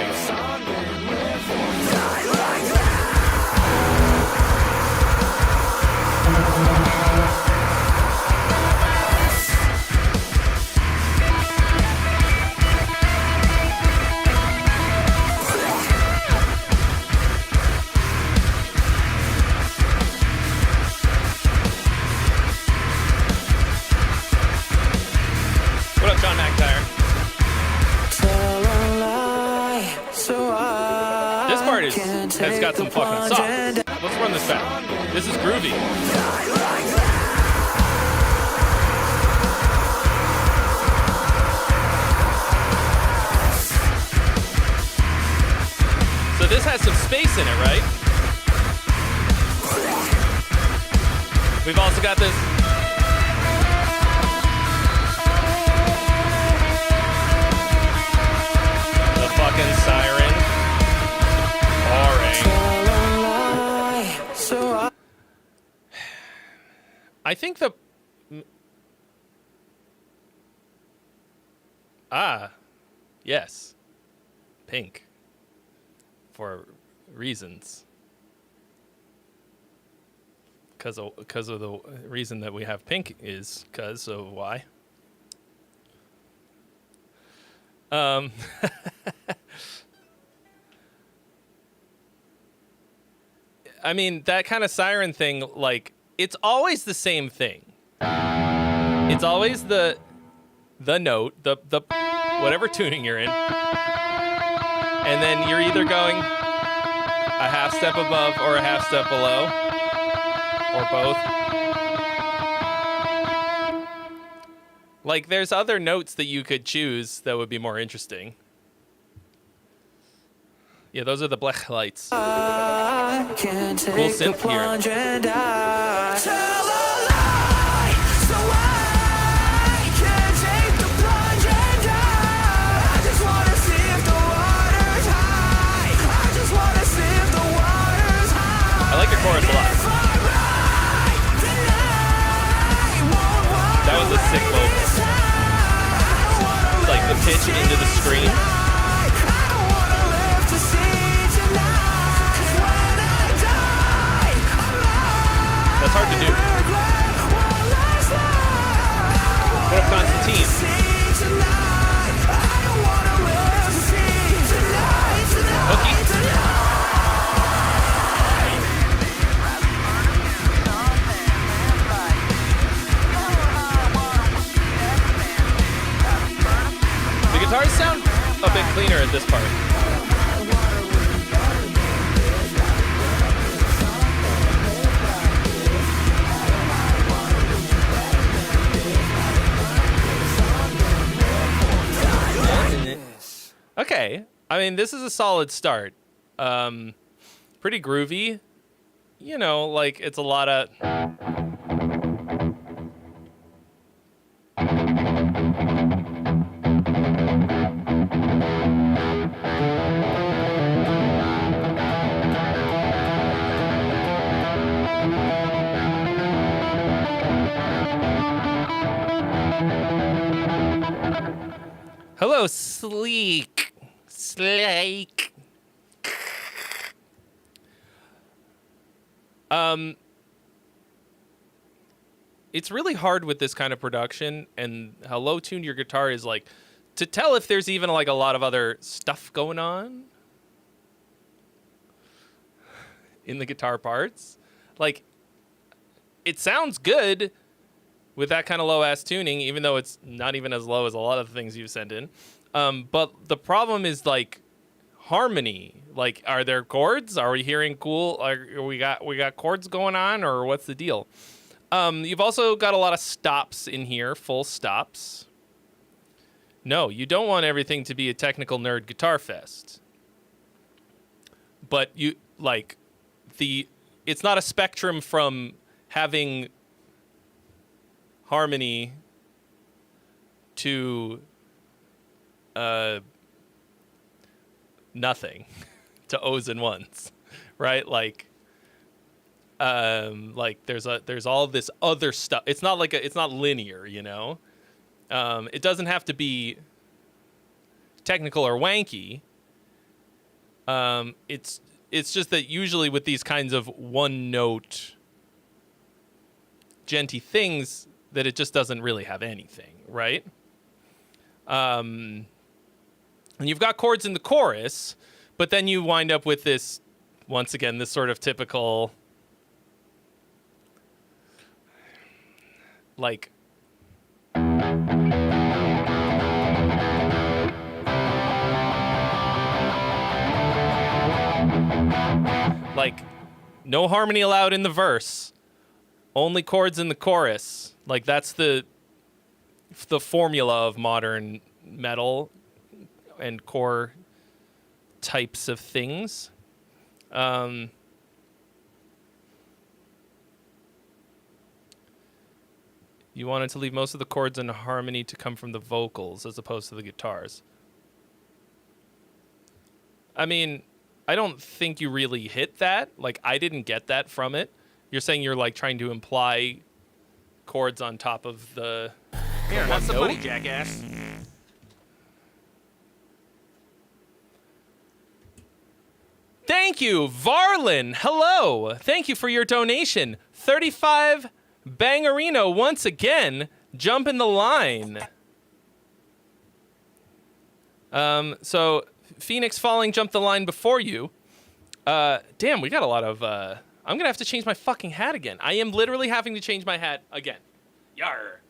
What up, John McIntyre? This part has got some fucking sauce. Let's run this back. This is groovy. So this has some space in it, right? We've also got this. The fucking siren. Boring. I think the... Yes. Pink. For reasons. Because of the reason that we have pink is because of why. I mean, that kind of siren thing, like, it's always the same thing. It's always the note, the whatever tuning you're in. And then you're either going a half step above or a half step below. Or both. Like, there's other notes that you could choose that would be more interesting. Yeah, those are the Blech lights. Cool synth here. I like your chorus a lot. That was a sick vocal. Like the pitch into the scream. That's hard to do. What up, Constantine? Hookie. The guitars sound a bit cleaner at this part. Okay. I mean, this is a solid start. Pretty groovy. You know, like, it's a lot of... Hello, Sleek. Slake. It's really hard with this kind of production and how low tuned your guitar is, like, to tell if there's even like a lot of other stuff going on in the guitar parts. Like, it sounds good with that kind of low ass tuning, even though it's not even as low as a lot of the things you've sent in. But the problem is, like, harmony? Like, are there chords? Are we hearing cool? We got chords going on, or what's the deal? You've also got a lot of stops in here, full stops. No, you don't want everything to be a technical nerd guitar fest. But you like it's not a spectrum from having harmony to nothing, to O's and ones, right? Like there's all this other stuff. It's not linear, you know. It doesn't have to be technical or wanky. It's just that usually with these kinds of one note genty things that it just doesn't really have anything, right? And you've got chords in the chorus, but then you wind up with this, once again, this sort of typical, like, no harmony allowed in the verse, only chords in the chorus. Like, that's the formula of modern metal and core types of things. You wanted to leave most of the chords in harmony to come from the vocals as opposed to the guitars. I mean, I don't think you really hit that. Like, I didn't get that from it. You're saying you're, like, trying to imply chords on top of the Here, one have some note? money, jackass. Thank you, Varlin. Hello. Thank you for your donation. 35 Bangarino once again. Jump in the line. So Phoenix Falling jumped the line before you. Damn, we got a lot of... I'm gonna have to change my fucking hat again. I am literally having to change my hat again. Yar.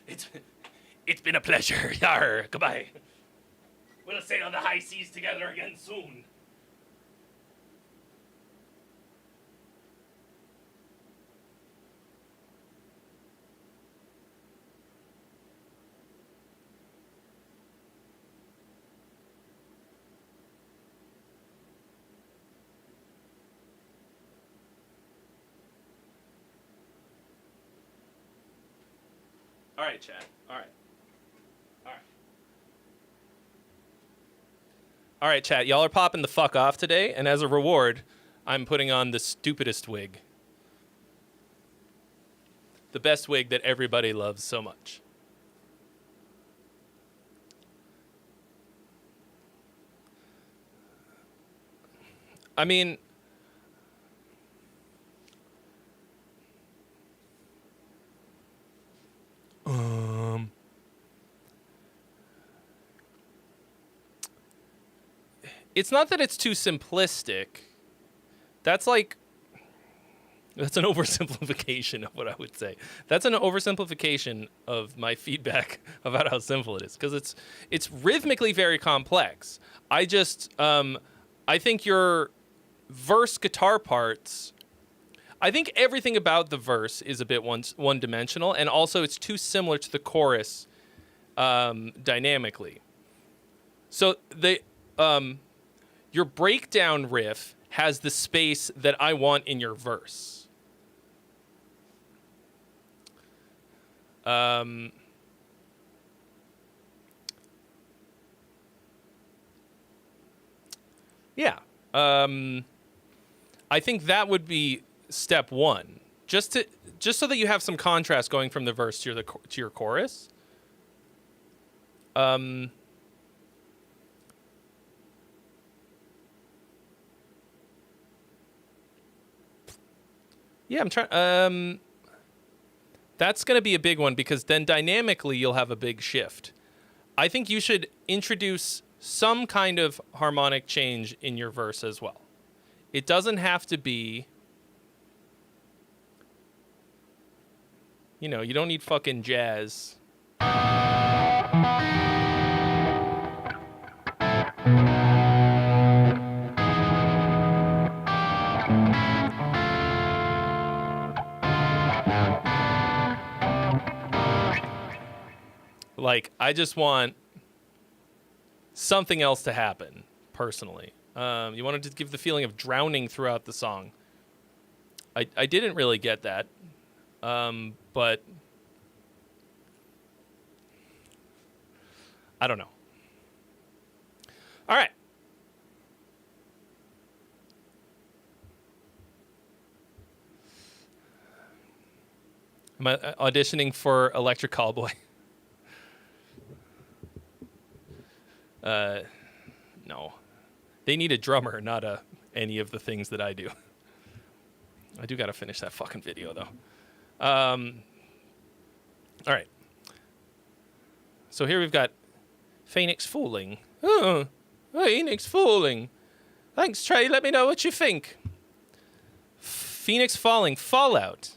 It's been a pleasure. Yar. Goodbye. We'll sail on the high seas together again soon. All right, chat. All right. All right, chat. Y'all are popping the fuck off today, and as a reward, I'm putting on the stupidest wig. The best wig that everybody loves so much. I mean... It's not that it's too simplistic. That's an oversimplification of what I would say. That's an oversimplification of my feedback about how simple it is, because it's rhythmically very complex. I think your verse guitar parts, I think everything about the verse is a bit one-dimensional, and also it's too similar to the chorus dynamically. So your breakdown riff has the space that I want in your verse. Yeah. I think that would be step one. Just so that you have some contrast going from the verse to your chorus. Yeah, I'm trying. That's going to be a big one, because then dynamically you'll have a big shift. I think you should introduce some kind of harmonic change in your verse as well. It doesn't have to be, you don't need fucking jazz. Like, I just want something else to happen, personally. You wanted to give the feeling of drowning throughout the song. I didn't really get that. But I don't know. All right. Am I auditioning for Electric Callboy? No. They need a drummer, not any of the things that I do. I do got to finish that fucking video, though. All right. So here we've got Phoenix Falling. Oh, Phoenix Falling. Thanks, Trey. Let me know what you think. Phoenix Falling, Fallout.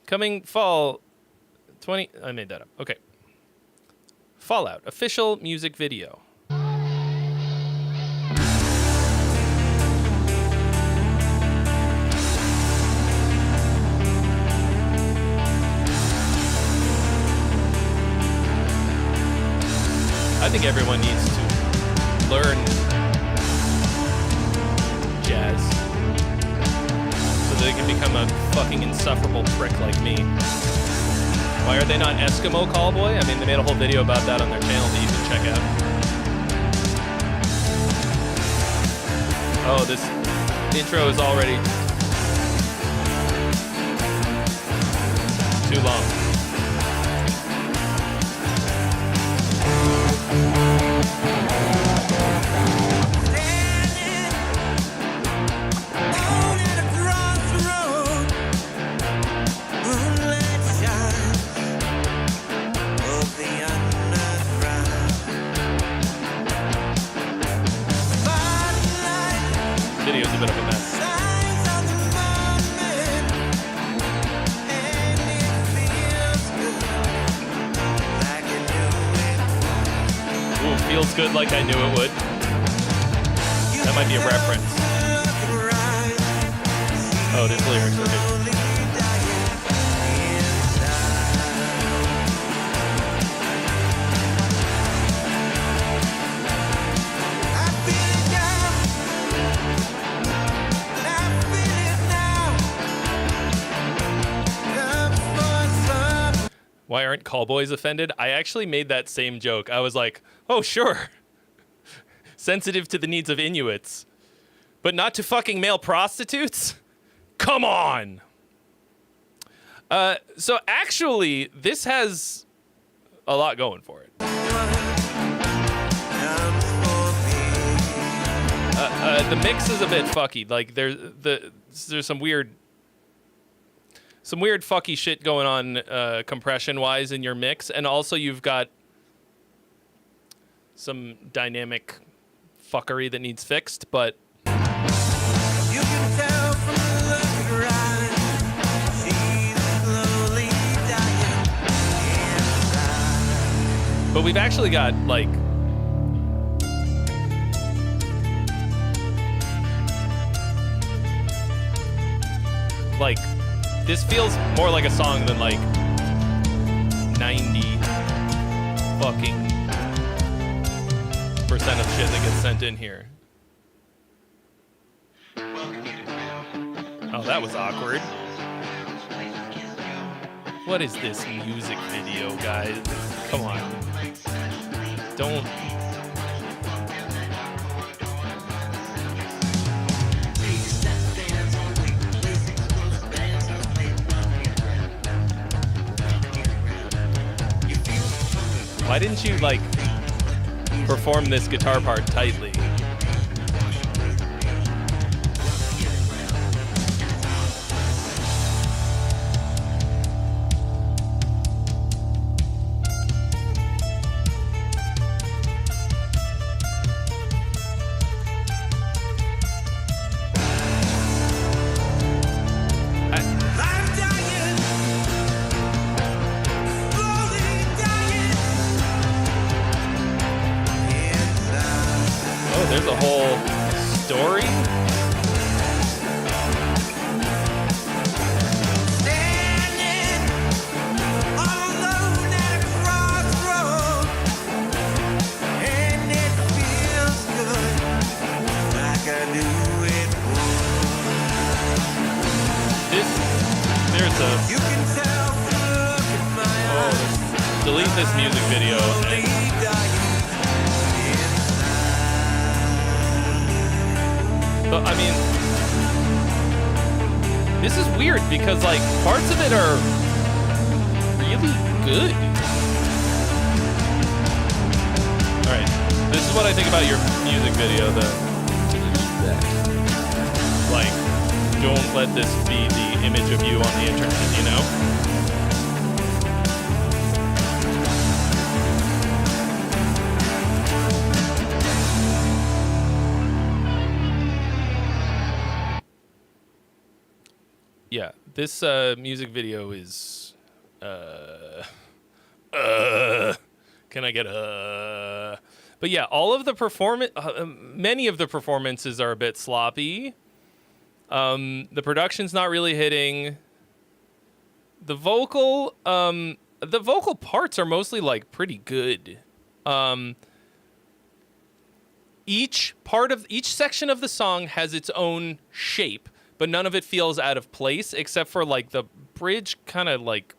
Coming fall 20... I made that up. Okay. Fallout, official music video. I think everyone needs to learn jazz so that they can become a fucking insufferable prick like me. Why are they not Eskimo Callboy? I mean, they made a whole video about that on their channel that you can check out. Oh, this intro is already too long. Video's a bit of a mess. Ooh, feels good like I knew it would. That might be a reference. Oh, this lyrics are good. Why aren't callboys offended? I actually made that same joke. I was like, oh, sure. Sensitive to the needs of Inuits. But not to fucking male prostitutes? Come on! So actually, this has a lot going for it. The mix is a bit fucky. Like, there's some weird fucky shit going on compression-wise in your mix, and also you've got some dynamic fuckery that needs fixed, but You can tell from the look in her eyes, she's slowly dying inside. we've actually got, like this feels more like a song than 90 fucking % of shit that gets sent in here. Oh, that was awkward. What is this music video, guys? Come on. Don't... Why didn't you, perform this guitar part tightly? There's a whole story? Standing all alone at a crossroads. this music video. But I mean, this is weird because like parts of it are really good. All right, this is what I think about your music video, though. Like, don't let this be the image of you on the internet, you know? Yeah, this music video is can I get but yeah, all of the many of the performances are a bit sloppy. The production's not really hitting. The vocal parts are mostly like pretty good. Each section of the song has its own shape, but none of it feels out of place except for like the bridge kind of like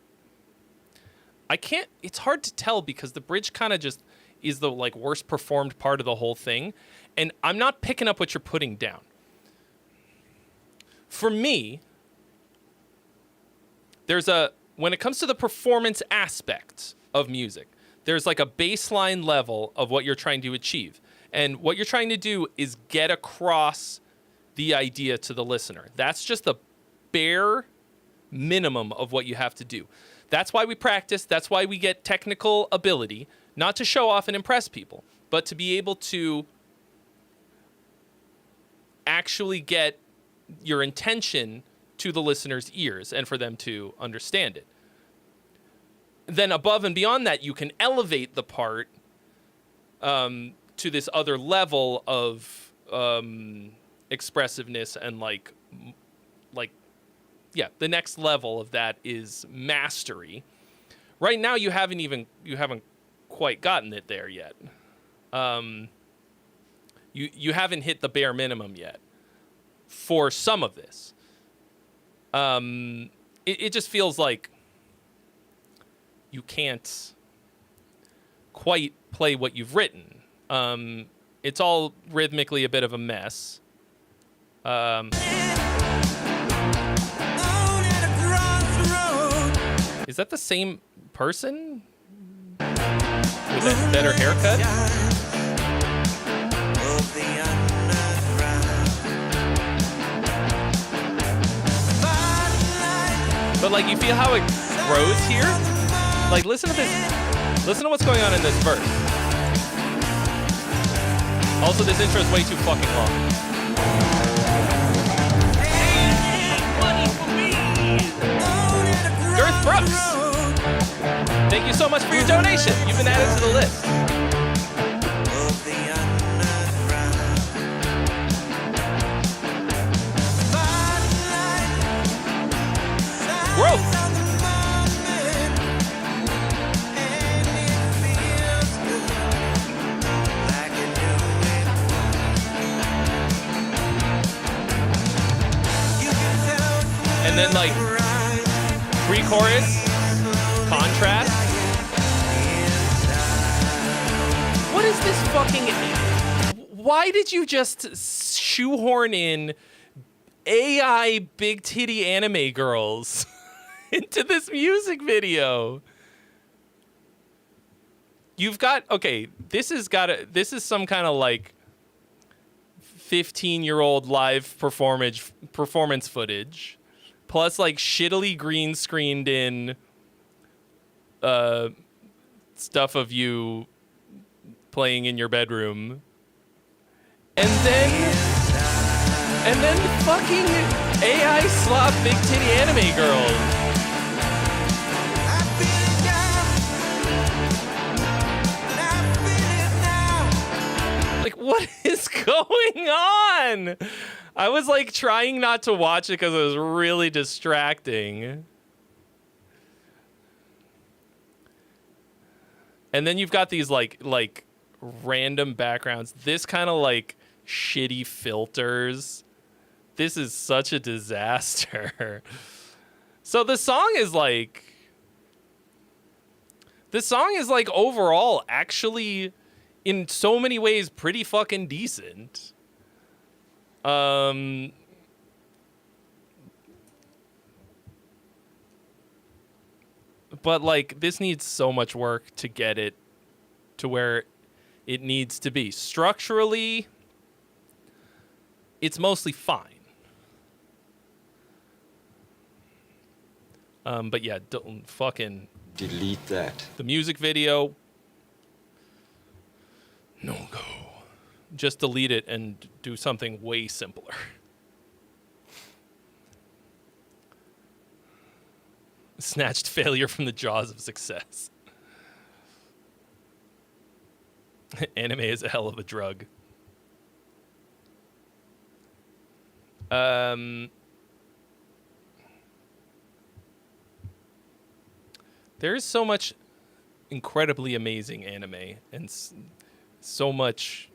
it's hard to tell because the bridge kind of just is the like worst performed part of the whole thing, and I'm not picking up what you're putting down. For me, when it comes to the performance aspect of music, there's like a baseline level of what you're trying to achieve. And what you're trying to do is get across the idea to the listener. That's just the bare minimum of what you have to do. That's why we practice. That's why we get technical ability, not to show off and impress people, but to be able to actually get your intention to the listener's ears and for them to understand it. Then above and beyond that, you can elevate the part to this other level of expressiveness and the next level of that is mastery. Right now, you haven't quite gotten it there yet. You haven't hit the bare minimum yet for some of this. It just feels like you can't quite play what you've written. It's all rhythmically a bit of a mess. Is that the same person with a better haircut? But like, you feel how it grows here? Like, listen to this. Listen to what's going on in this verse. Also, this intro is way too fucking long. Girth Brooks, thank you so much for your donation. You've been added to the list. Growth. And then like pre-chorus, contrast. What is this fucking... Why did you just shoehorn in AI big titty anime girls into this music video? You've got... Okay, this is some kind of like 15-year-old live performance footage. Plus, like, shittily green screened in stuff of you playing in your bedroom. And then fucking AI slop big titty anime girls. Like, what is going on? I was like trying not to watch it because it was really distracting. And then you've got these like random backgrounds. This kind of like shitty filters. This is such a disaster. So the song is like... This song is like overall actually in so many ways pretty fucking decent. But like this needs so much work to get it to where it needs to be. Structurally, it's mostly fine. But yeah, don't fucking delete that. the music video. No go. Just delete it and do something way simpler. Snatched failure from the jaws of success. Anime is a hell of a drug. There is so much incredibly amazing anime and so much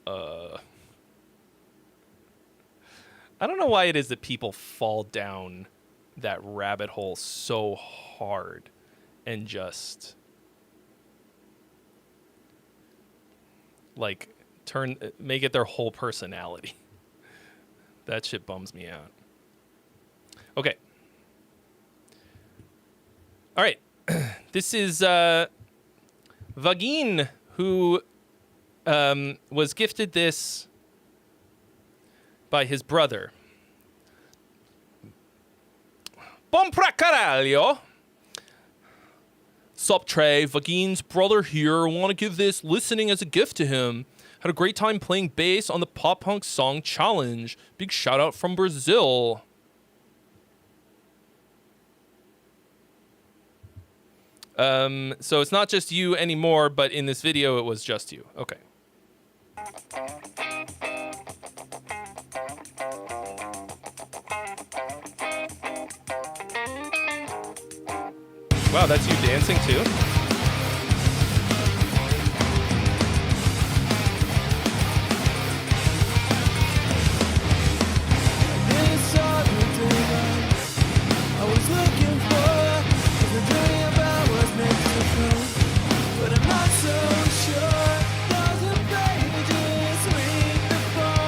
I don't know why it is that people fall down that rabbit hole so hard and just like make it their whole personality. That shit bums me out. Okay. All right. This is Vagin, who was gifted this by his brother. Bon caralho. Sup, Trey. Vagin's brother here. Want to give this listening as a gift to him. Had a great time playing bass on the pop punk song challenge. Big shout out from Brazil. So it's not just you anymore, but in this video it was just you. Okay. Wow, that's you dancing too?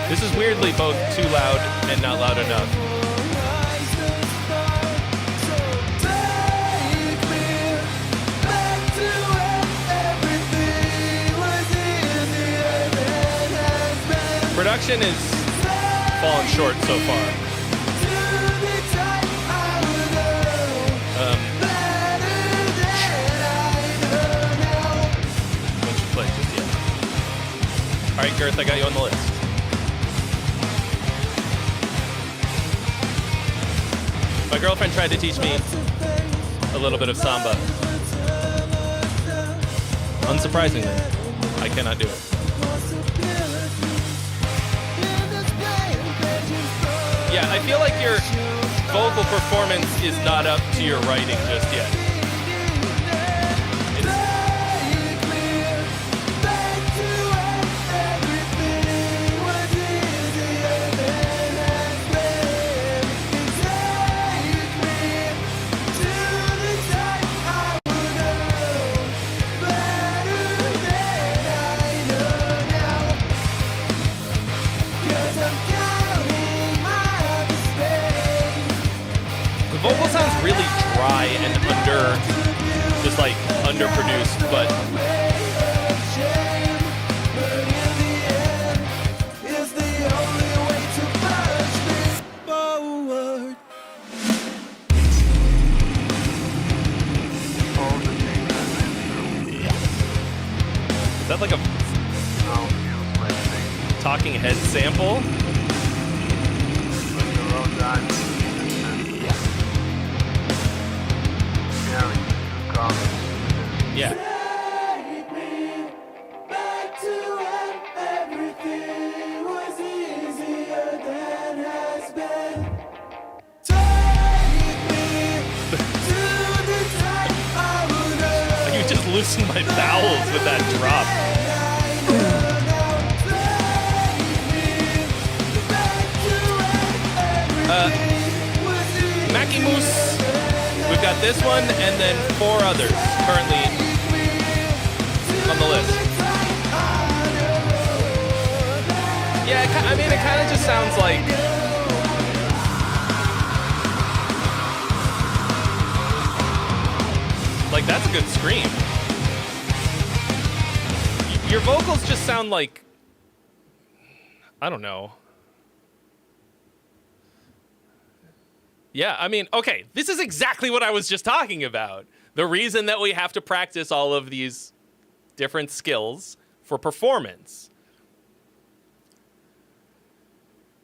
This is weirdly both too loud and not loud enough. Production is fallen short so far. Don't you play just yet. All right, Girth, I got you on the list. My girlfriend tried to teach me a little bit of samba. Unsurprisingly, I cannot do it. Yeah, I feel like your vocal performance is not up to your writing just yet. The vocal sounds really dry and just like underproduced, but is that like a Talking Head sample? Yeah. You just loosened my bowels with that drop. Mackie Moose. We've got got this one and then 4 others currently on the list. Yeah, I mean, it kind of just sounds like... Like, that's a good scream. Your vocals just sound like... I don't know. Yeah, I mean, okay, this is exactly what I was just talking about. The reason that we have to practice all of these different skills for performance.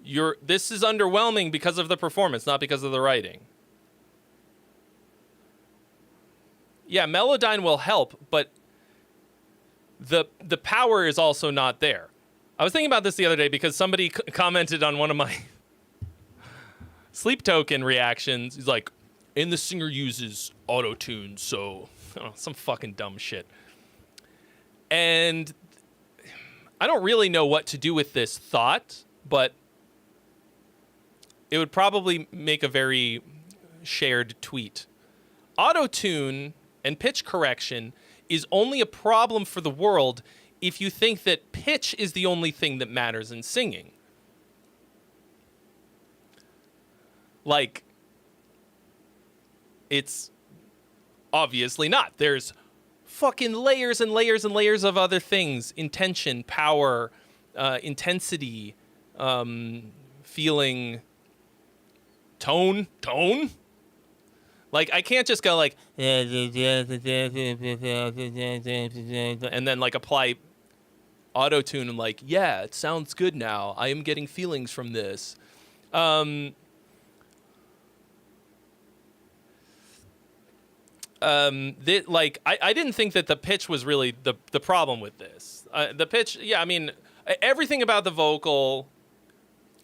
This is underwhelming because of the performance, not because of the writing. Yeah, Melodyne will help, but the power is also not there. I was thinking about this the other day because somebody commented on one of my Sleep Token reactions. He's like, and the singer uses auto-tune, so I don't know, some fucking dumb shit. And I don't really know what to do with this thought, but it would probably make a very shared tweet. Auto-tune and pitch correction is only a problem for the world if you think that pitch is the only thing that matters in singing. Like, it's obviously not. There's fucking layers and layers and layers of other things. Intention, power, intensity, feeling, tone. Like, I can't just go like, and then like apply auto-tune and like, yeah, it sounds good now. I am getting feelings from this. I didn't think that the pitch was really the problem with this. The pitch, yeah, I mean, everything about the vocal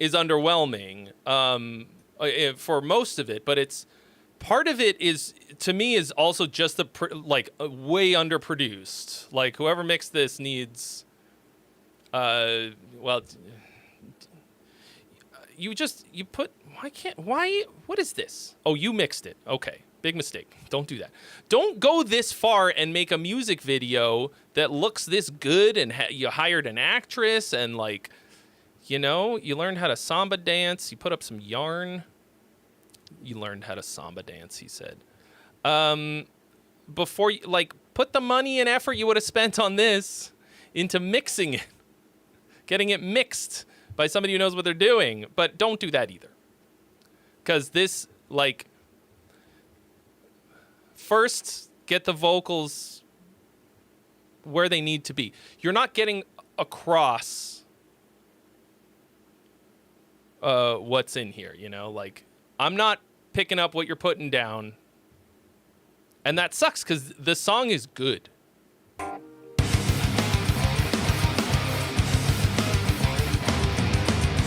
is underwhelming for most of it, but it's part of it is, to me, is also just way underproduced. Like, whoever mixed this needs, what is this? Oh, you mixed it. Okay. Big mistake. Don't do that. Don't go this far and make a music video that looks this good and you hired an actress and, like, you know, you learned how to samba dance. You put up some yarn. You learned how to samba dance, he said. Before you, like, put the money and effort you would have spent on this into mixing it. Getting it mixed by somebody who knows what they're doing. But don't do that either. Because this, like... First, get the vocals where they need to be. You're not getting across what's in here, you know? Like, I'm not picking up what you're putting down. And that sucks, because the song is good.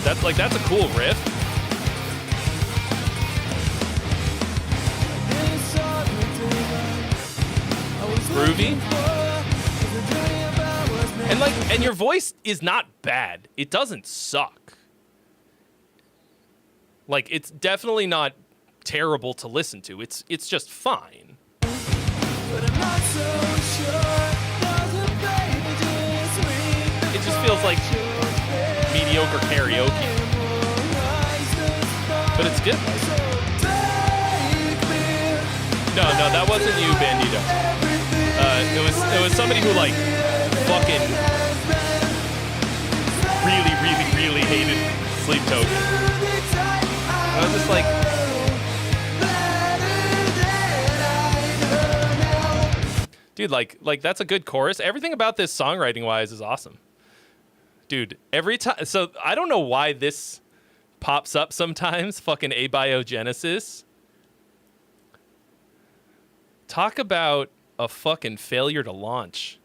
That's a cool riff. Groovy. And your voice is not bad. It doesn't suck. Like, it's definitely not terrible to listen to. It's just fine. It just feels like mediocre karaoke. But it's good. No, that wasn't you, Bandito. It was somebody who, like, fucking really hated Sleep Token. I was just like, dude, like that's a good chorus. Everything about this songwriting wise is awesome. Dude, every time, so I don't know why this pops up sometimes, fucking abiogenesis. Talk about a fucking failure to launch.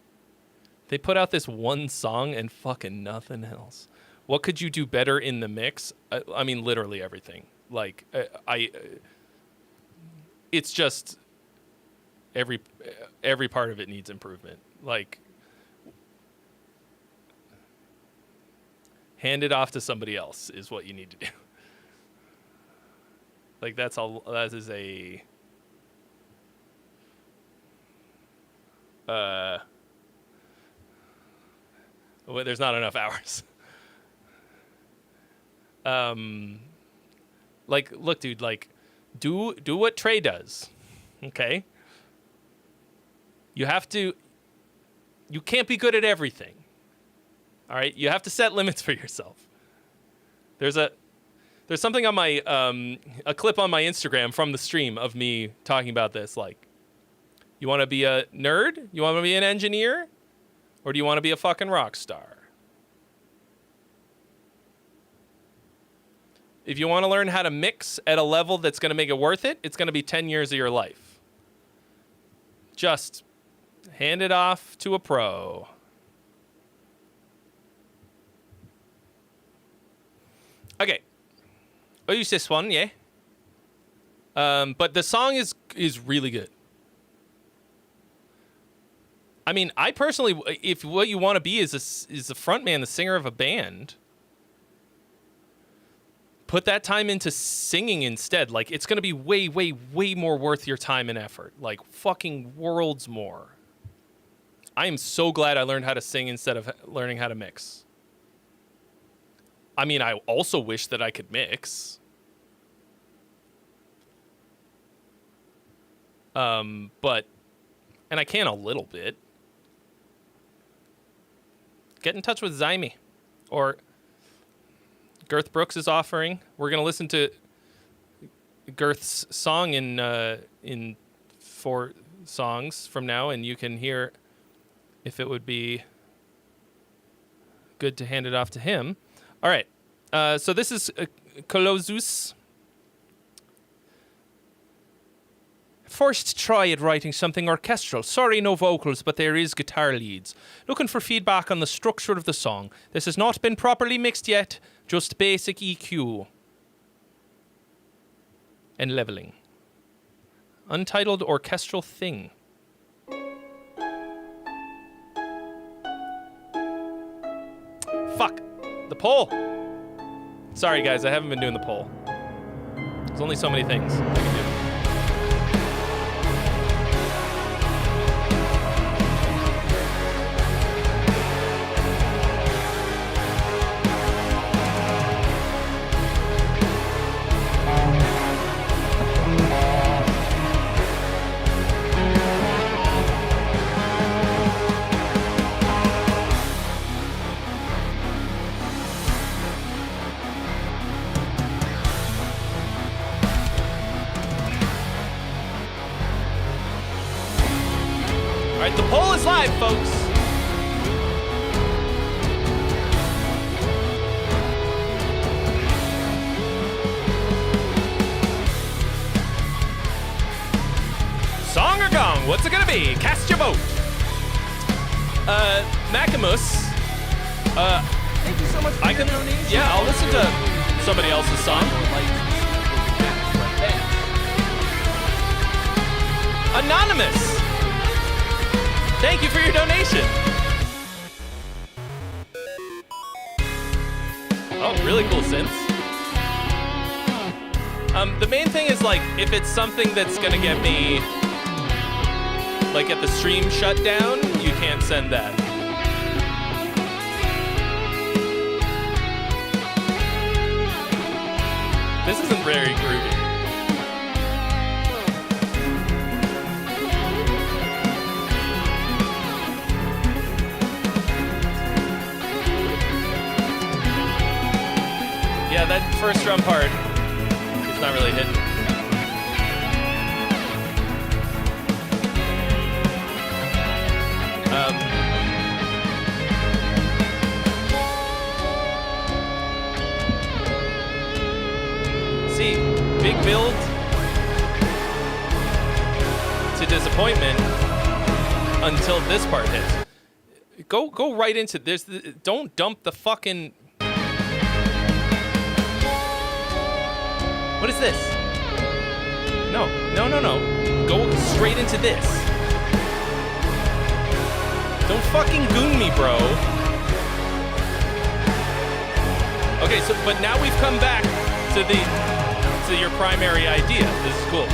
They put out this one song and fucking nothing else. What could you do better in the mix? I mean, literally everything. Like, it's just every part of it needs improvement. Like, hand it off to somebody else is what you need to do. Like, that's all. That is a Well, there's not enough hours. Like, look, dude, like, do what Trey does, okay? You can't be good at everything, all right? You have to set limits for yourself. There's something on my, a clip on my Instagram from the stream of me talking about this, like, you want to be a nerd? You want to be an engineer? Or do you want to be a fucking rock star? If you want to learn how to mix at a level that's going to make it worth it, it's going to be 10 years of your life. Just hand it off to a pro. Okay. I'll use this one, yeah. But the song is really good. I mean, I personally, if what you want to be is the front man, the singer of a band, put that time into singing instead. Like, it's going to be way, way, way more worth your time and effort. Like, fucking worlds more. I am so glad I learned how to sing instead of learning how to mix. I mean, I also wish that I could mix. But, and I can a little bit. Get in touch with Zyme, or Girth Brooks is offering. We're gonna listen to Girth's song in 4 songs from now, and you can hear if it would be good to hand it off to him. All right. So this is Colossus. First try at writing something orchestral. Sorry, no vocals, but there is guitar leads. Looking for feedback on the structure of the song. This has not been properly mixed yet, just basic EQ. And leveling. Untitled orchestral thing. Fuck. The poll. Sorry, guys, I haven't been doing the poll. There's only so many things I can do. The poll is live, folks. Song or gong? What's it gonna be? Cast your vote. Macamus. Thank you so much for your donation. Yeah, I'll listen to somebody else's song. Anonymous. Thank you for your donation. Oh, really cool synths. The main thing is, like, if it's something that's gonna get me, like, at the stream shut down, you can't send that. This isn't very groovy. Yeah, that first drum part is not really hitting. See, big build to disappointment until this part hits. Go right into this. Don't dump the fucking. What is this? No. Go straight into this. Don't fucking goon me, bro. Okay, so but now we've come back to your primary idea. This is cool.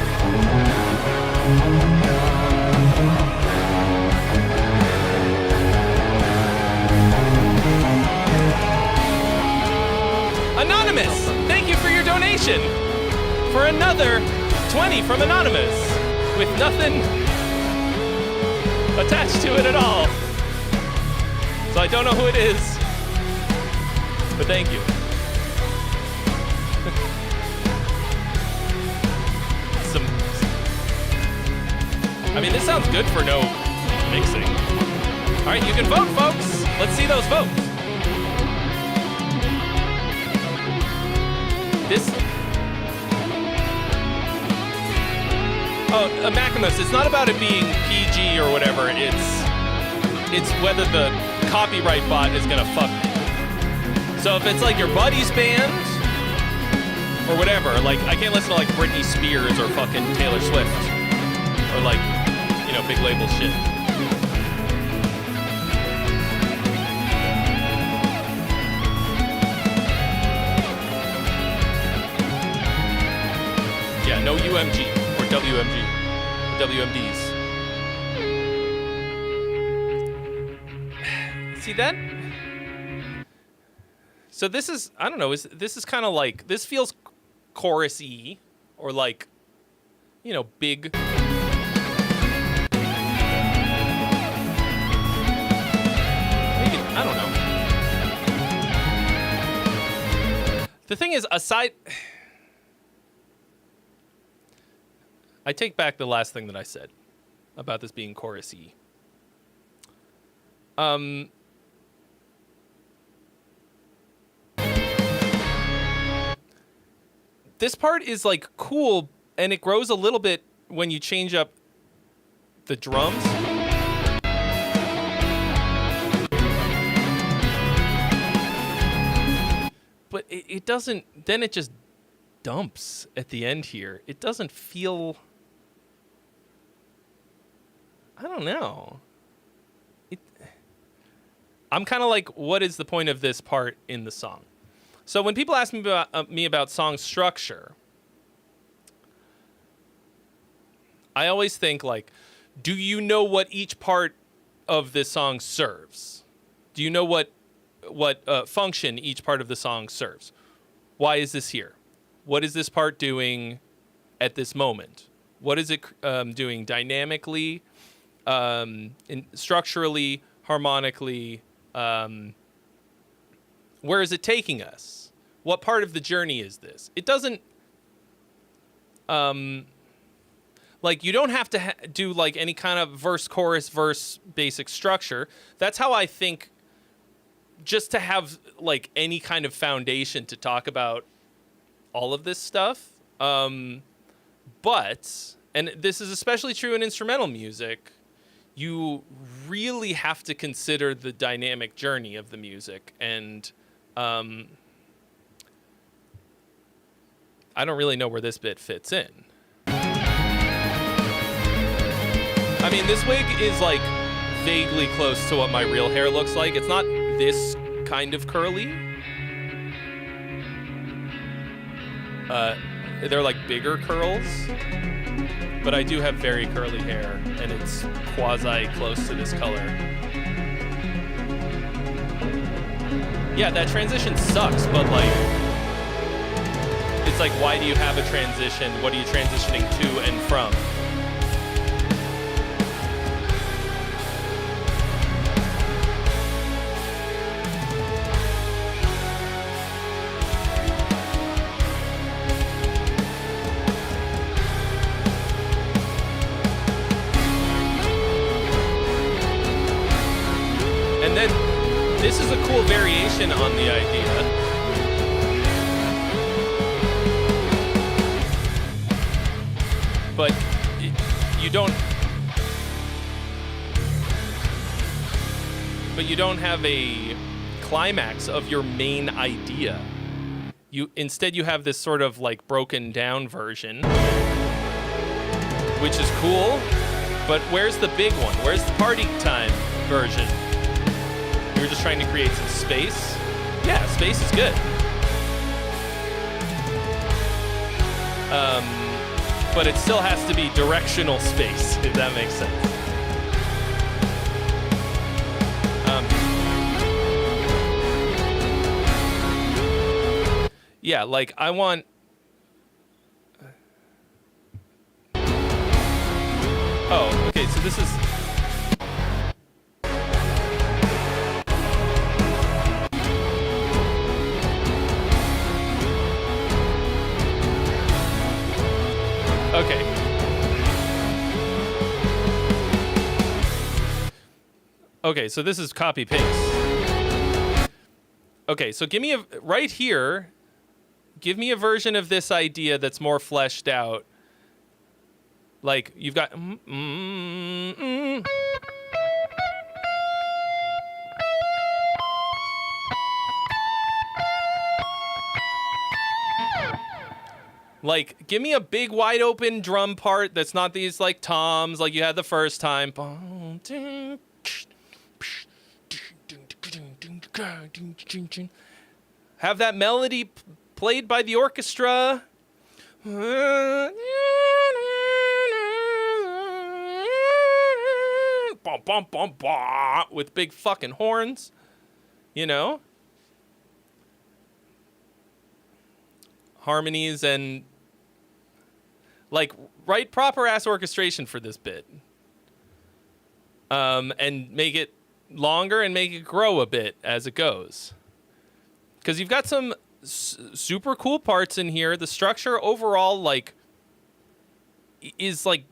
donation for another 20 from Anonymous with nothing attached to it at all. So I don't know who it is, but thank you. I mean, this sounds good for no mixing. All right, you can vote, folks. Let's see those votes. Maximus, it's not about it being PG or whatever. It's whether the copyright bot is gonna fuck me. So if it's like your buddy's band or whatever, like I can't listen to like Britney Spears or fucking Taylor Swift or like, you know, big label shit. Yeah, no UMG or WMG, WMDs. See that? So this is, I don't know, this is kind of like, this feels chorus-y or like, you know, big. I don't know. The thing is, aside... I take back the last thing that I said about this being chorus-y. This part is like cool, and it grows a little bit when you change up the drums. But it doesn't, then it just dumps at the end here. It doesn't feel, I don't know. I'm kind of like, what is the point of this part in the song? So when people ask me about song structure, I always think like, do you know what each part of this song serves? Do you know what function each part of the song serves? Why is this here? What is this part doing at this moment? What is it doing dynamically, structurally, harmonically? Where is it taking us? What part of the journey is this? It doesn't, like, you don't have to do, like, any kind of verse, chorus, verse, basic structure. That's how I think, just to have, like, any kind of foundation to talk about all of this stuff. But, and this is especially true in instrumental music, you really have to consider the dynamic journey of the music. And I don't really know where this bit fits in. I mean, this wig is like vaguely close to what my real hair looks like. It's not this kind of curly. They're like bigger curls. But I do have very curly hair, and it's quasi close to this color. Yeah, that transition sucks, but like, it's like, why do you have a transition? What are you transitioning to and from? And then this is a cool variation on the idea. But you don't have a climax of your main idea. Instead you have this sort of like broken down version, which is cool, but where's the big one? Where's the party time version? You're just trying to create some space. Yeah, space is good. But it still has to be directional space, if that makes sense. Yeah, like I want this is. Okay. Okay, so this is copy paste. Okay, so give me right here, give me a version of this idea that's more fleshed out. Like you've got Like, give me a big, wide open drum part that's not these, like, toms like you had the first time. Have that melody played by the orchestra. With big fucking horns, you know? Harmonies and like write proper ass orchestration for this bit, and make it longer and make it grow a bit as it goes, because you've got some super cool parts in here. The structure overall like is like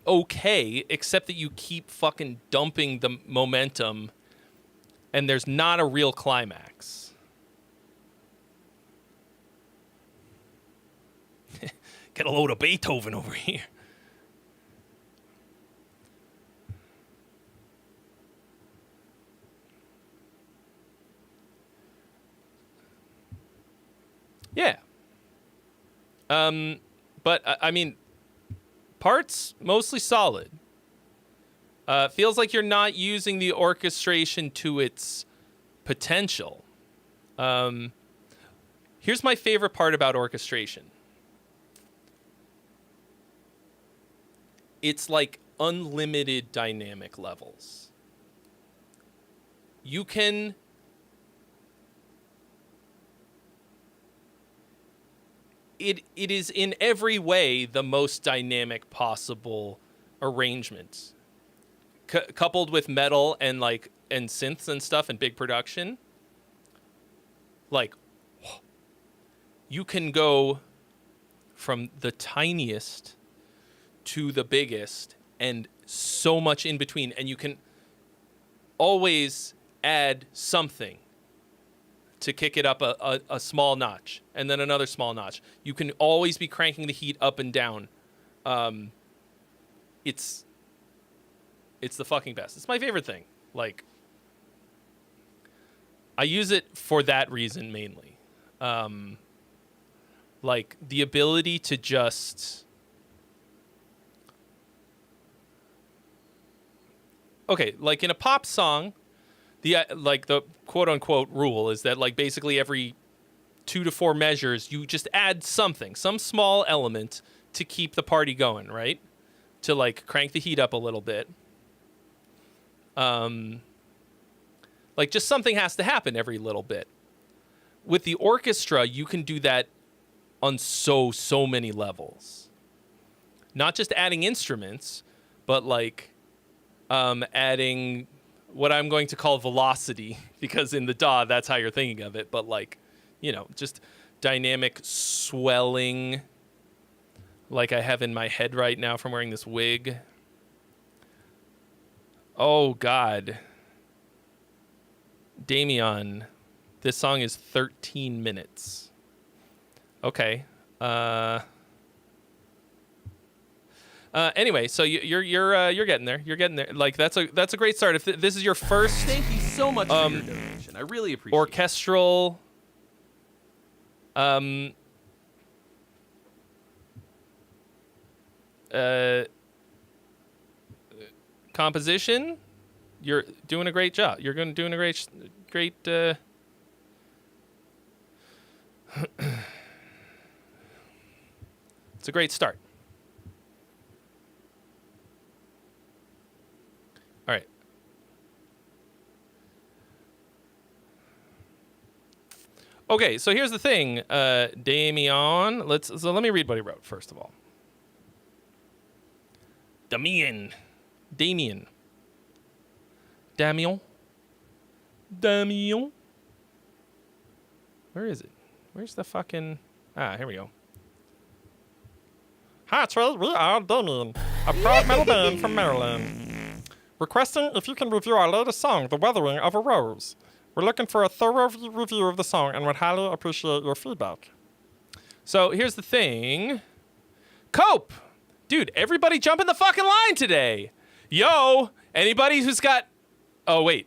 okay, except that you keep fucking dumping the momentum and there's not a real climax. Get a load of Beethoven over here. Yeah. But I mean, parts mostly solid. Feels like you're not using the orchestration to its potential. Here's my favorite part about orchestration. It's like unlimited dynamic levels. You can it is in every way the most dynamic possible arrangement. Coupled with metal and like and synths and stuff and big production. Like you can go from the tiniest to the biggest and so much in between, and you can always add something to kick it up a small notch and then another small notch. You can always be cranking the heat up and down. It's the fucking best. It's my favorite thing. Like I use it for that reason mainly. Like the ability to just okay, like in a pop song, the quote unquote rule is that like basically every 2 to 4 measures you just add something, some small element to keep the party going, right? To like crank the heat up a little bit. Like just something has to happen every little bit. With the orchestra, you can do that on so many levels. Not just adding instruments, but like adding what I'm going to call velocity, because in the DAW, that's how you're thinking of it. But like, you know, just dynamic swelling like I have in my head right now from wearing this wig. Oh, God. Damien, this song is 13 minutes. Okay. Anyway, so you're getting there. You're getting there. Like that's a great start. If this is your first, Thank you so much for your donation. I really appreciate orchestral, composition, you're doing a great job. You're doing a great. It's a great start. All right. Okay, so here's the thing, Damien. Let me read what he wrote first of all. Damien. Damien. Where is it? Where's the fucking... Ah, here we go. Hi, Trey. We are Damien, a proud metal band from Maryland. Requesting if you can review our latest song, The Weathering of a Rose. We're looking for a thorough review of the song and would highly appreciate your feedback. So here's the thing. Cope! Dude, everybody jump in the fucking line today. Yo, anybody who's got... Oh, wait.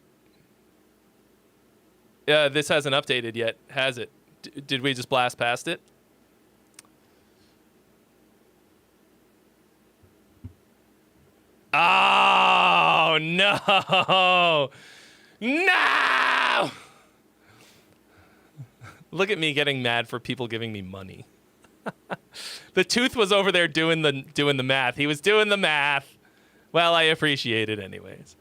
This hasn't updated yet, has it? Did we just blast past it? Oh, no. No! Look at me getting mad for people giving me money. The tooth was over there doing the math. He was doing the math. Well, I appreciate it anyways.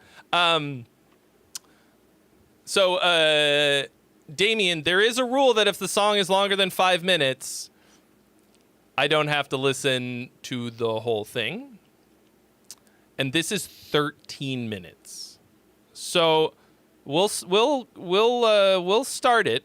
So, Damien, there is a rule that if the song is longer than 5 minutes, I don't have to listen to the whole thing. And this is 13 minutes. So, we'll start it.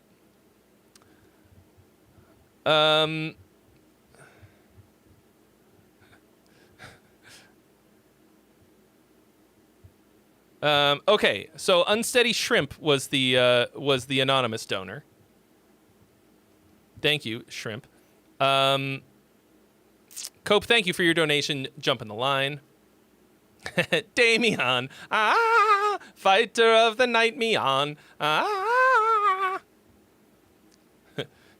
Okay, so Unsteady Shrimp was the anonymous donor. Thank you, Shrimp. Cope, thank you for your donation. Jump in the line. Damien, fighter of the night, Mian.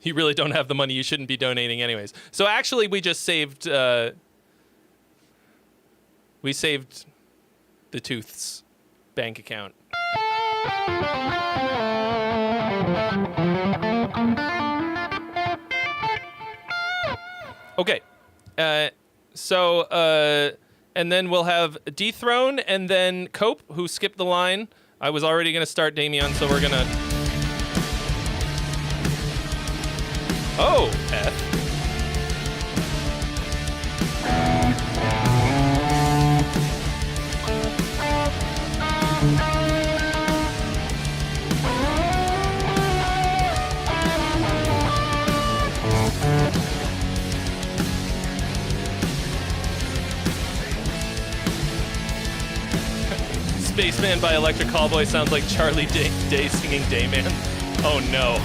You really don't have the money. You shouldn't be donating anyways. So actually, we just saved. We saved the Tooth's bank account. Okay. And then we'll have Dethrone and then Cope, who skipped the line. I was already going to start Damien, so we're going to... Oh, F. Spaceman by Electric Callboy sounds like Charlie Day singing Dayman. Oh no.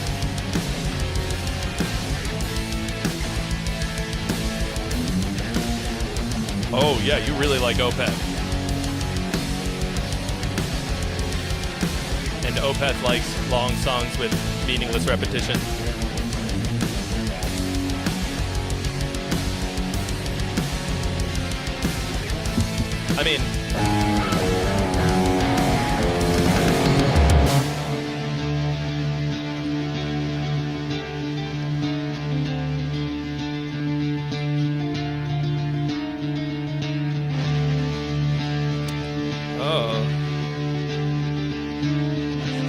Oh yeah, you really like Opeth. And Opeth likes long songs with meaningless repetition. I mean...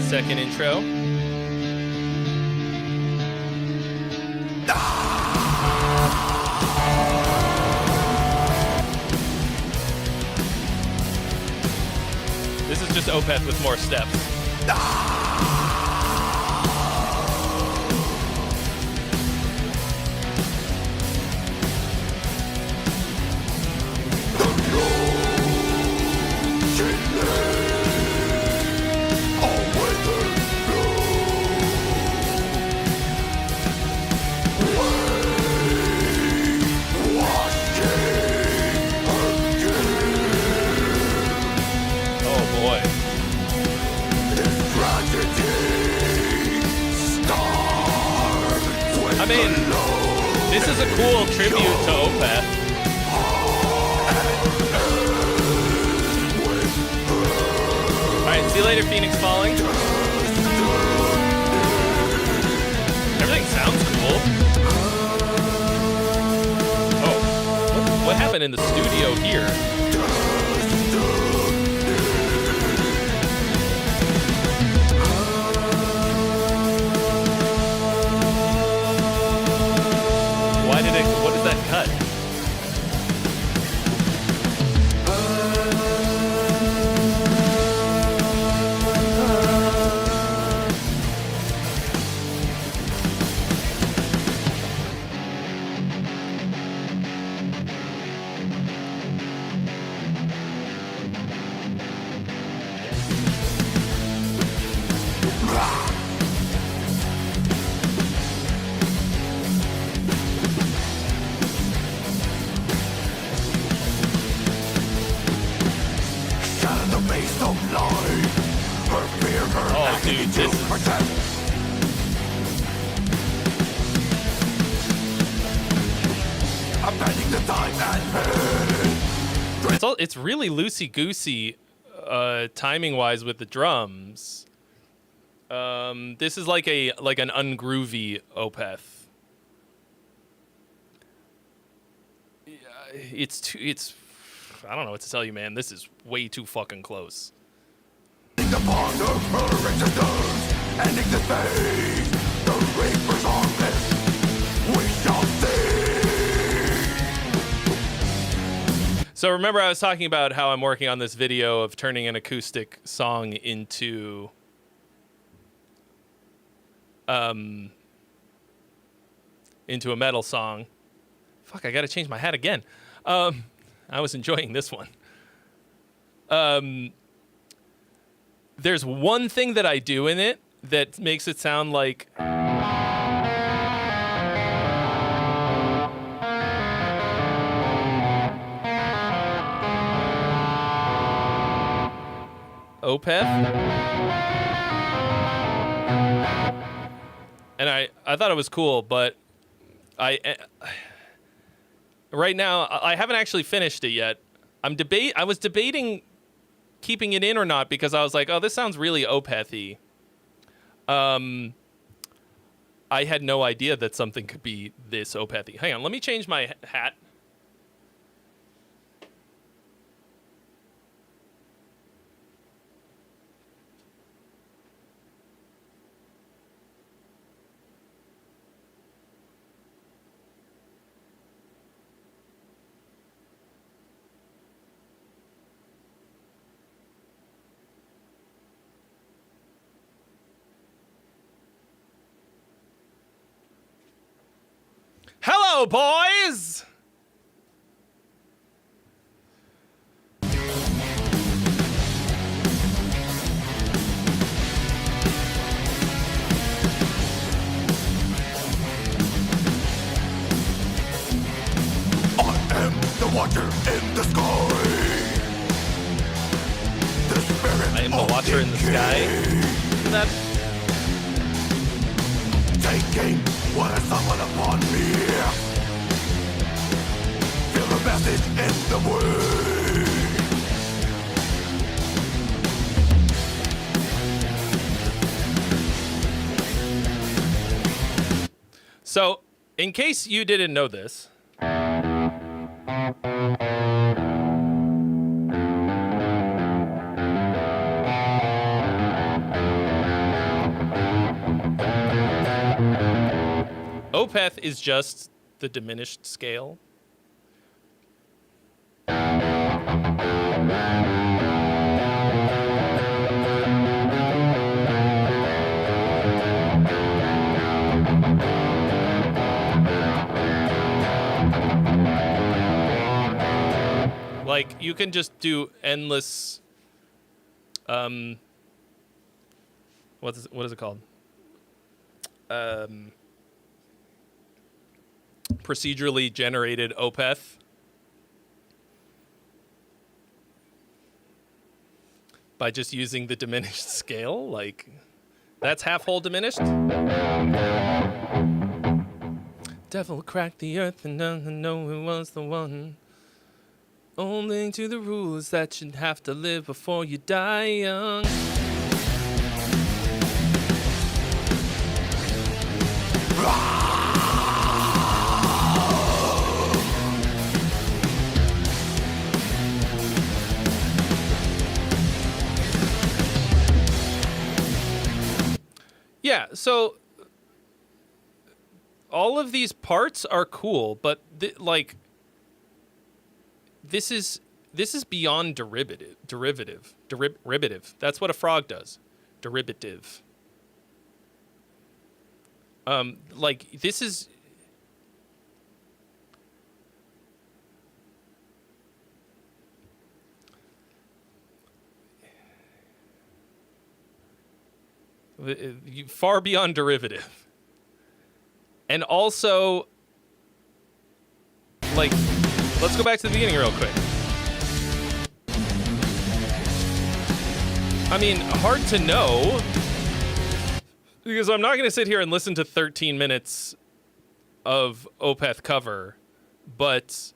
Second intro. This is just Opeth with more steps. I mean, this is a cool tribute to Opeth. Alright, see you later, Phoenix Falling. Everything sounds cool. Oh, what happened in the studio here? What is that cut? Oh, dude, this is... It's really loosey-goosey timing-wise with the drums. This is like an ungroovy Opeth. It's I don't know what to tell you, man. This is way too fucking close. So remember I was talking about how I'm working on this video of turning an acoustic song into a metal song. Fuck, I gotta change my hat again. I was enjoying this one. There's one thing that I do in it that makes it sound like... Opeth. And I thought it was cool, but right now I haven't actually finished it yet. I was debating keeping it in or not because I was like, oh, this sounds really Opeth-y. I had no idea that something could be this Opeth-y. Hang on, let me change my hat. Hello, boys! The watcher in the sky. The spirit I am the watcher in the sky. That taking what has summoned upon me. Feel the message in the way. So, in case you didn't know this, Opeth is just the diminished scale. Like, you can just do endless, what is it called? Procedurally generated Opeth. By just using the diminished scale, like, that's half-whole diminished. Devil cracked the earth and doesn't know it was the one. Only to the rules that you'd have to live before you die young. Yeah, so all of these parts are cool, but this is beyond derivative. That's what a frog does. Derivative. Like, this is... far beyond derivative. And also, like, let's go back to the beginning real quick. I mean, hard to know. Because I'm not going to sit here and listen to 13 minutes of Opeth cover. But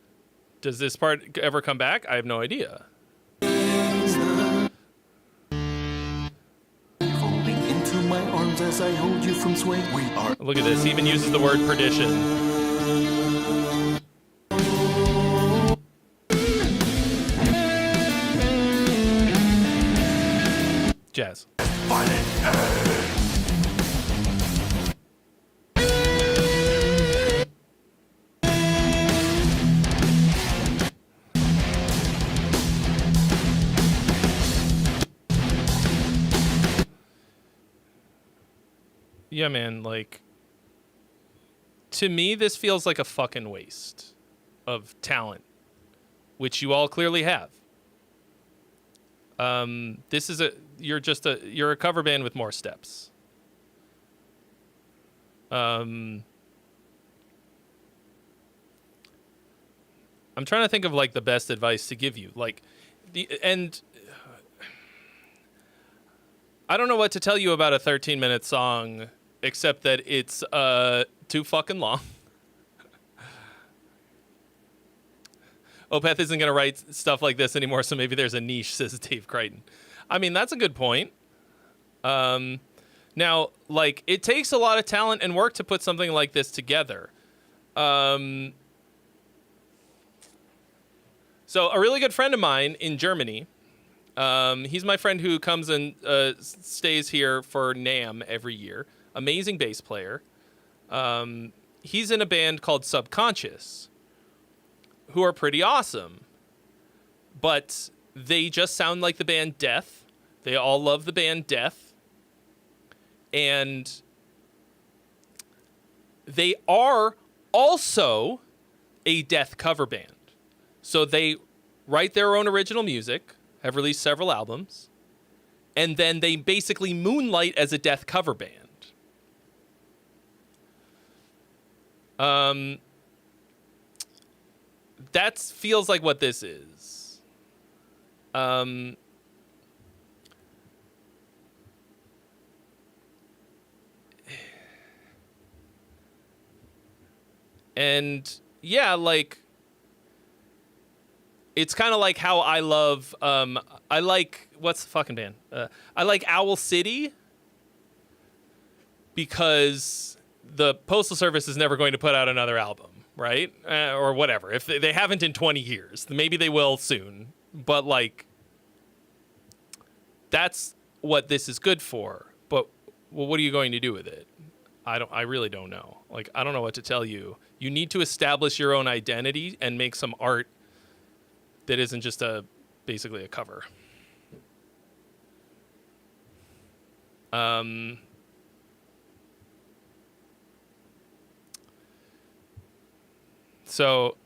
does this part ever come back? I have no idea. Into my arms as I hold you from sway. We are. Look at this. He even uses the word perdition. Jazz. Yeah, man, like, to me, this feels like a fucking waste of talent, which you all clearly have. This is you're a cover band with more steps. I'm trying to think of like the best advice to give you. Like, I don't know what to tell you about a 13-minute song except that it's too fucking long. Opeth isn't going to write stuff like this anymore, so maybe there's a niche, says Dave Crichton. I mean, that's a good point. Now, like, it takes a lot of talent and work to put something like this together. So a really good friend of mine in Germany, he's my friend who comes and stays here for NAMM every year. Amazing bass player. He's in a band called Subconscious, who are pretty awesome. But they just sound like the band Death. They all love the band Death. And they are also a Death cover band. So they write their own original music, have released several albums, and then they basically moonlight as a Death cover band. That feels like what this is. And yeah, like, it's kind of like how I love, I like, what's the fucking band? I like Owl City because the Postal Service is never going to put out another album, right? Or whatever. If they haven't in 20 years, maybe they will soon. But like, that's what this is good for. But well, what are you going to do with it? I really don't know. Like, I don't know what to tell you. You need to establish your own identity and make some art that isn't just basically a cover. So,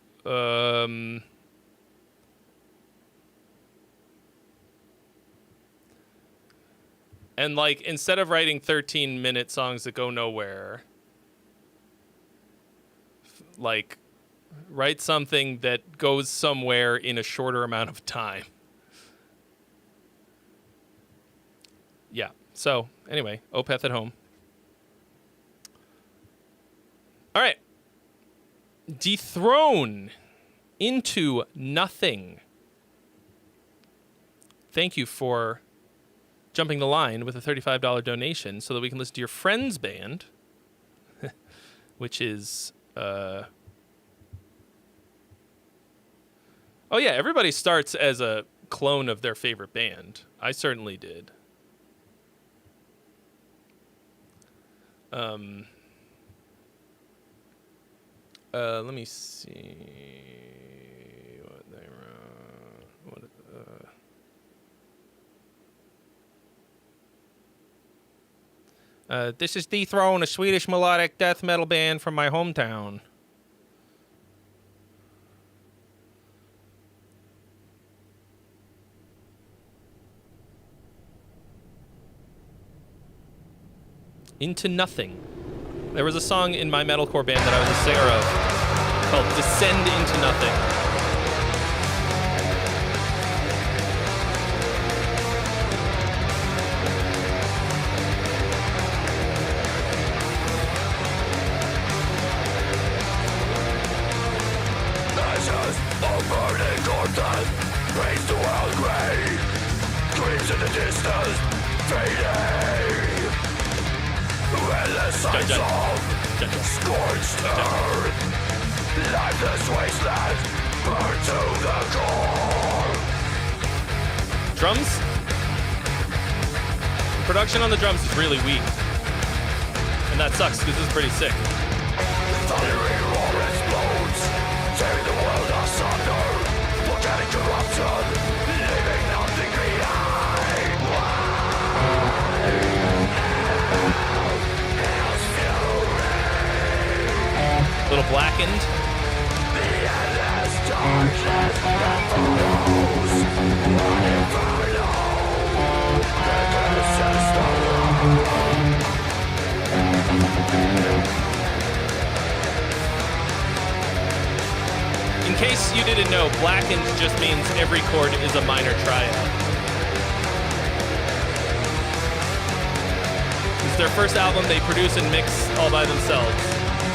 and like, instead of writing 13-minute songs that go nowhere, like, write something that goes somewhere in a shorter amount of time. Yeah. So, anyway, Opeth at home. All right. Dethrone Into Nothing. Thank you for jumping the line with a $35 donation so that we can listen to your friend's band, which is... Oh, yeah, everybody starts as a clone of their favorite band. I certainly did. Let me see what they wrote. This is Dethrone, a Swedish melodic death metal band from my hometown. Into Nothing. There was a song in my metalcore band that I was a singer of called Descend Into Nothing. gentle. Scorched earth, lifeless wasteland, burned to the core. Drums. Production on the drums is really weak, and that sucks because this is pretty sick. Thundering roar explodes, tearing the world asunder. Volcanic eruption, leaving nothing behind. Hell's fury. Little blackened. The endless darkness that follows. One inferno. This is the In case you didn't know, blackened just means every chord is a minor triad. This is their first album they produce and mix all by themselves.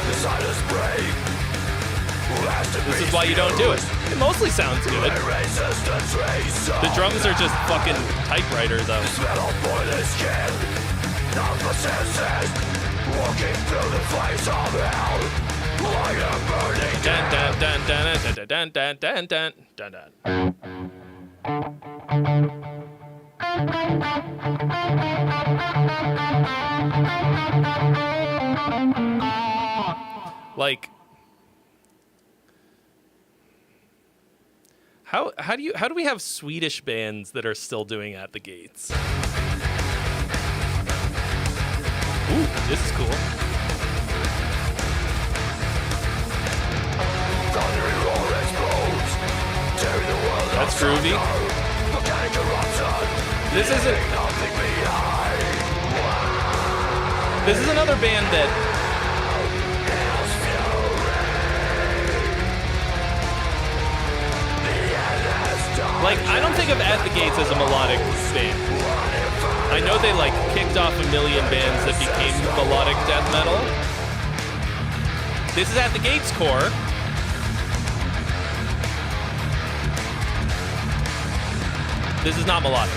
The silence break. This is why you don't do it. It mostly sounds good. The drums are just fucking typewriter though. Smell of boiling skin. Of the senses. Walking through the flames of hell. Like a burning Dun dun dun dun dun dun dun dun dun dun. Like, how do we have Swedish bands that are still doing At the Gates? Ooh, this is cool. thundering roar explodes. Tearing the world That's groovy. Volcanic eruption. This isn't. Nothing behind. This is another band that. Hell's fury. The endless dark. Like, I don't think of At the Gates as a melodic band. I know they, like, kicked off a million bands that became melodic death metal. This is At the Gates core. This is not melodic.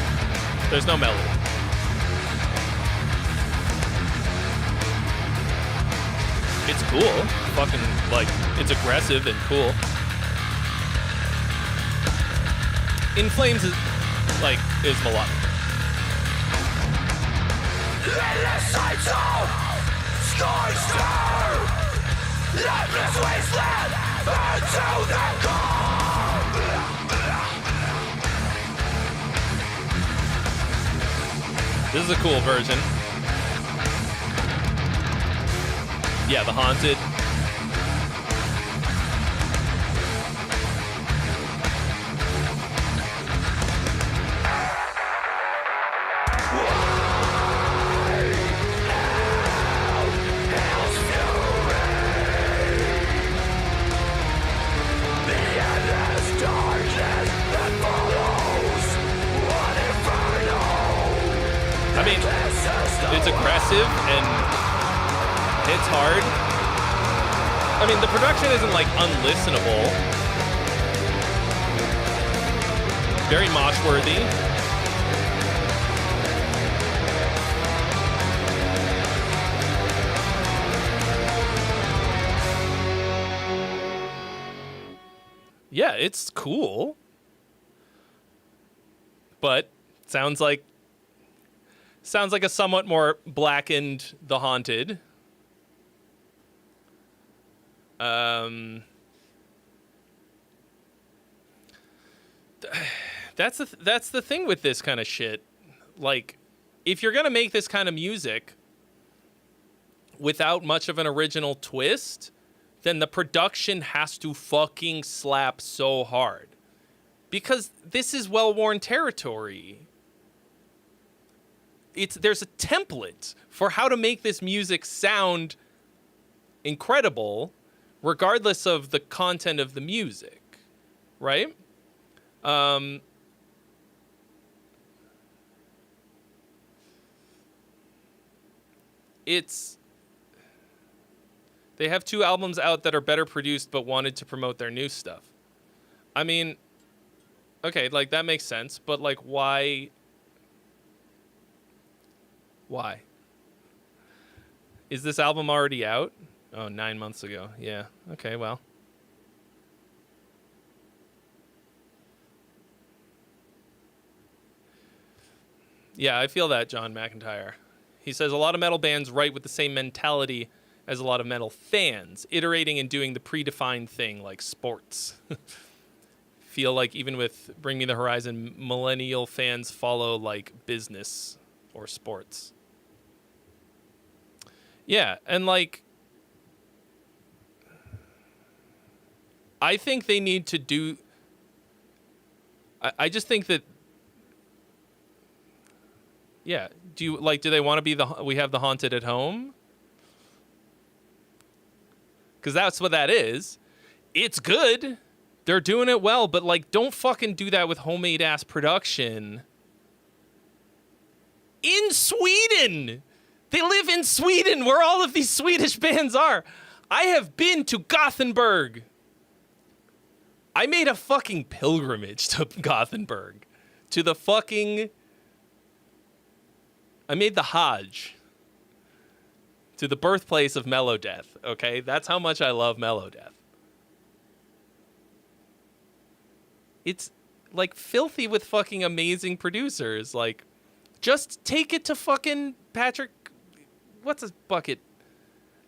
There's no melody. It's cool. Fucking, like, it's aggressive and cool. In Flames is, like, is melodic. Endless sights of scorched earth. Lifeless wasteland. Burned to the core. This is a cool version. Yeah, The Haunted. Hell's fury. The endless darkness that follows. One inferno. I mean, it's aggressive and hits hard. I mean, the production isn't, like, unlistenable. Very mosh-worthy. Yeah, it's cool. But sounds like a somewhat more blackened The Haunted. That's the thing with this kind of shit. Like, if you're gonna make this kind of music without much of an original twist, then the production has to fucking slap so hard. Because this is well-worn territory. There's a template for how to make this music sound incredible, regardless of the content of the music, right? They have 2 albums out that are better produced, but wanted to promote their new stuff. I mean, okay, like, that makes sense, but, like, why? Why? Is this album already out? Oh, 9 months ago. Yeah. Okay, well. Yeah, I feel that, John McIntyre. He says a lot of metal bands write with the same mentality as a lot of metal fans, iterating and doing the predefined thing like sports. Feel like even with Bring Me the Horizon, millennial fans follow like business or sports. Yeah, and like, I think they need to do. I just think that. Yeah. Do they want to be we have the Haunted at Home? Because that's what that is. It's good. They're doing it well, but like, don't fucking do that with homemade ass production. In Sweden! They live in Sweden, where all of these Swedish bands are. I have been to Gothenburg. I made a fucking pilgrimage to Gothenburg. To the fucking... I made the Hajj. To the birthplace of Melodeath, okay? That's how much I love Melodeath. It's, like, filthy with fucking amazing producers. Like, just take it to fucking Patrick... What's his bucket?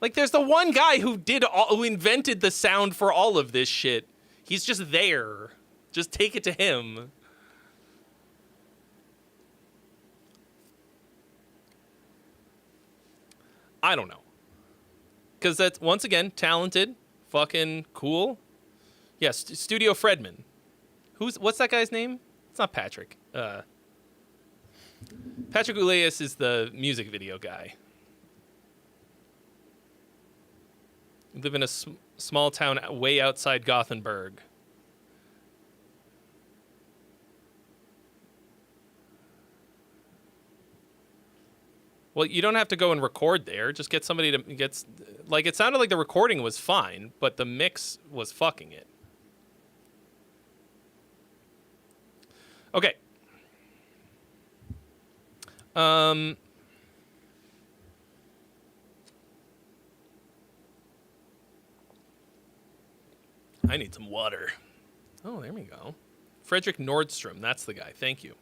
Like, there's the one guy who invented the sound for all of this shit. He's just there. Just take it to him. I don't know. Because that's, once again, talented, fucking cool. Yes, Studio Fredman. What's that guy's name? It's not Patrick. Patrick Uleas is the music video guy. We live in a small town way outside Gothenburg. Well, you don't have to go and record there. Just get somebody to get... Like, it sounded like the recording was fine, but the mix was fucking it. Okay. I need some water. Oh, there we go. Frederick Nordstrom, that's the guy. Thank you.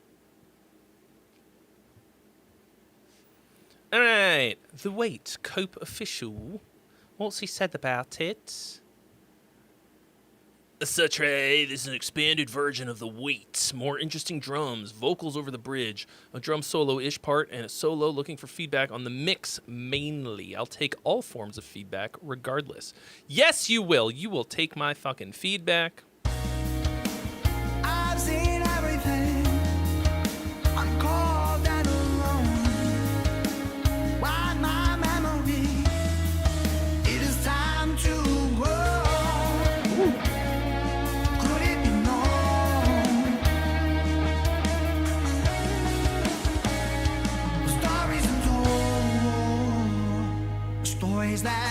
All right. The Wait, Cope official. What's he said about it? Such this is an expanded version of The Wait. More interesting drums, vocals over the bridge, a drum solo-ish part, and a solo. Looking for feedback on the mix mainly. I'll take all forms of feedback regardless. Yes, you will. You will take my fucking feedback. I've seen everything. I'm cold and alone. Why my memory? It is time to grow. Could it be known? Stories untold. Stories that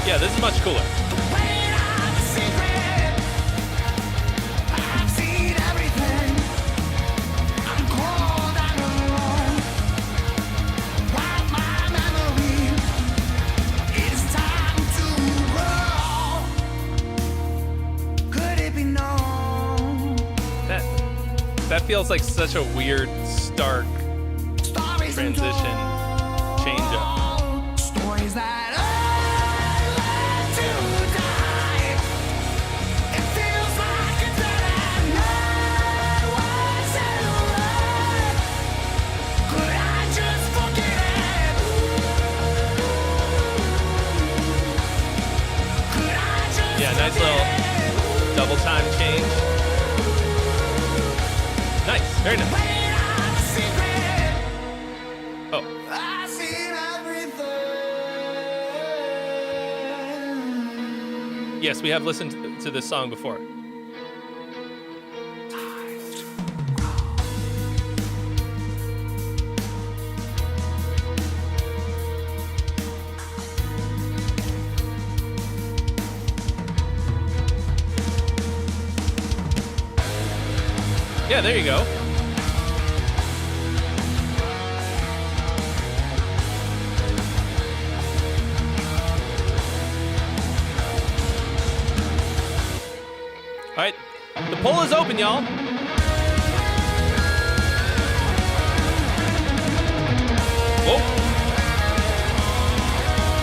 Yeah, this is much cooler. That feels like such a weird, stark transition, change up. Stories that I love to die. It feels like a dead end. Was it right? Could I just forget it? Could I just Yeah, nice little double time change. Nice, very nice. Oh. I've seen everything. Yes, we have listened to this song before. Yeah, there you go. All right, the poll is open, y'all. Whoa.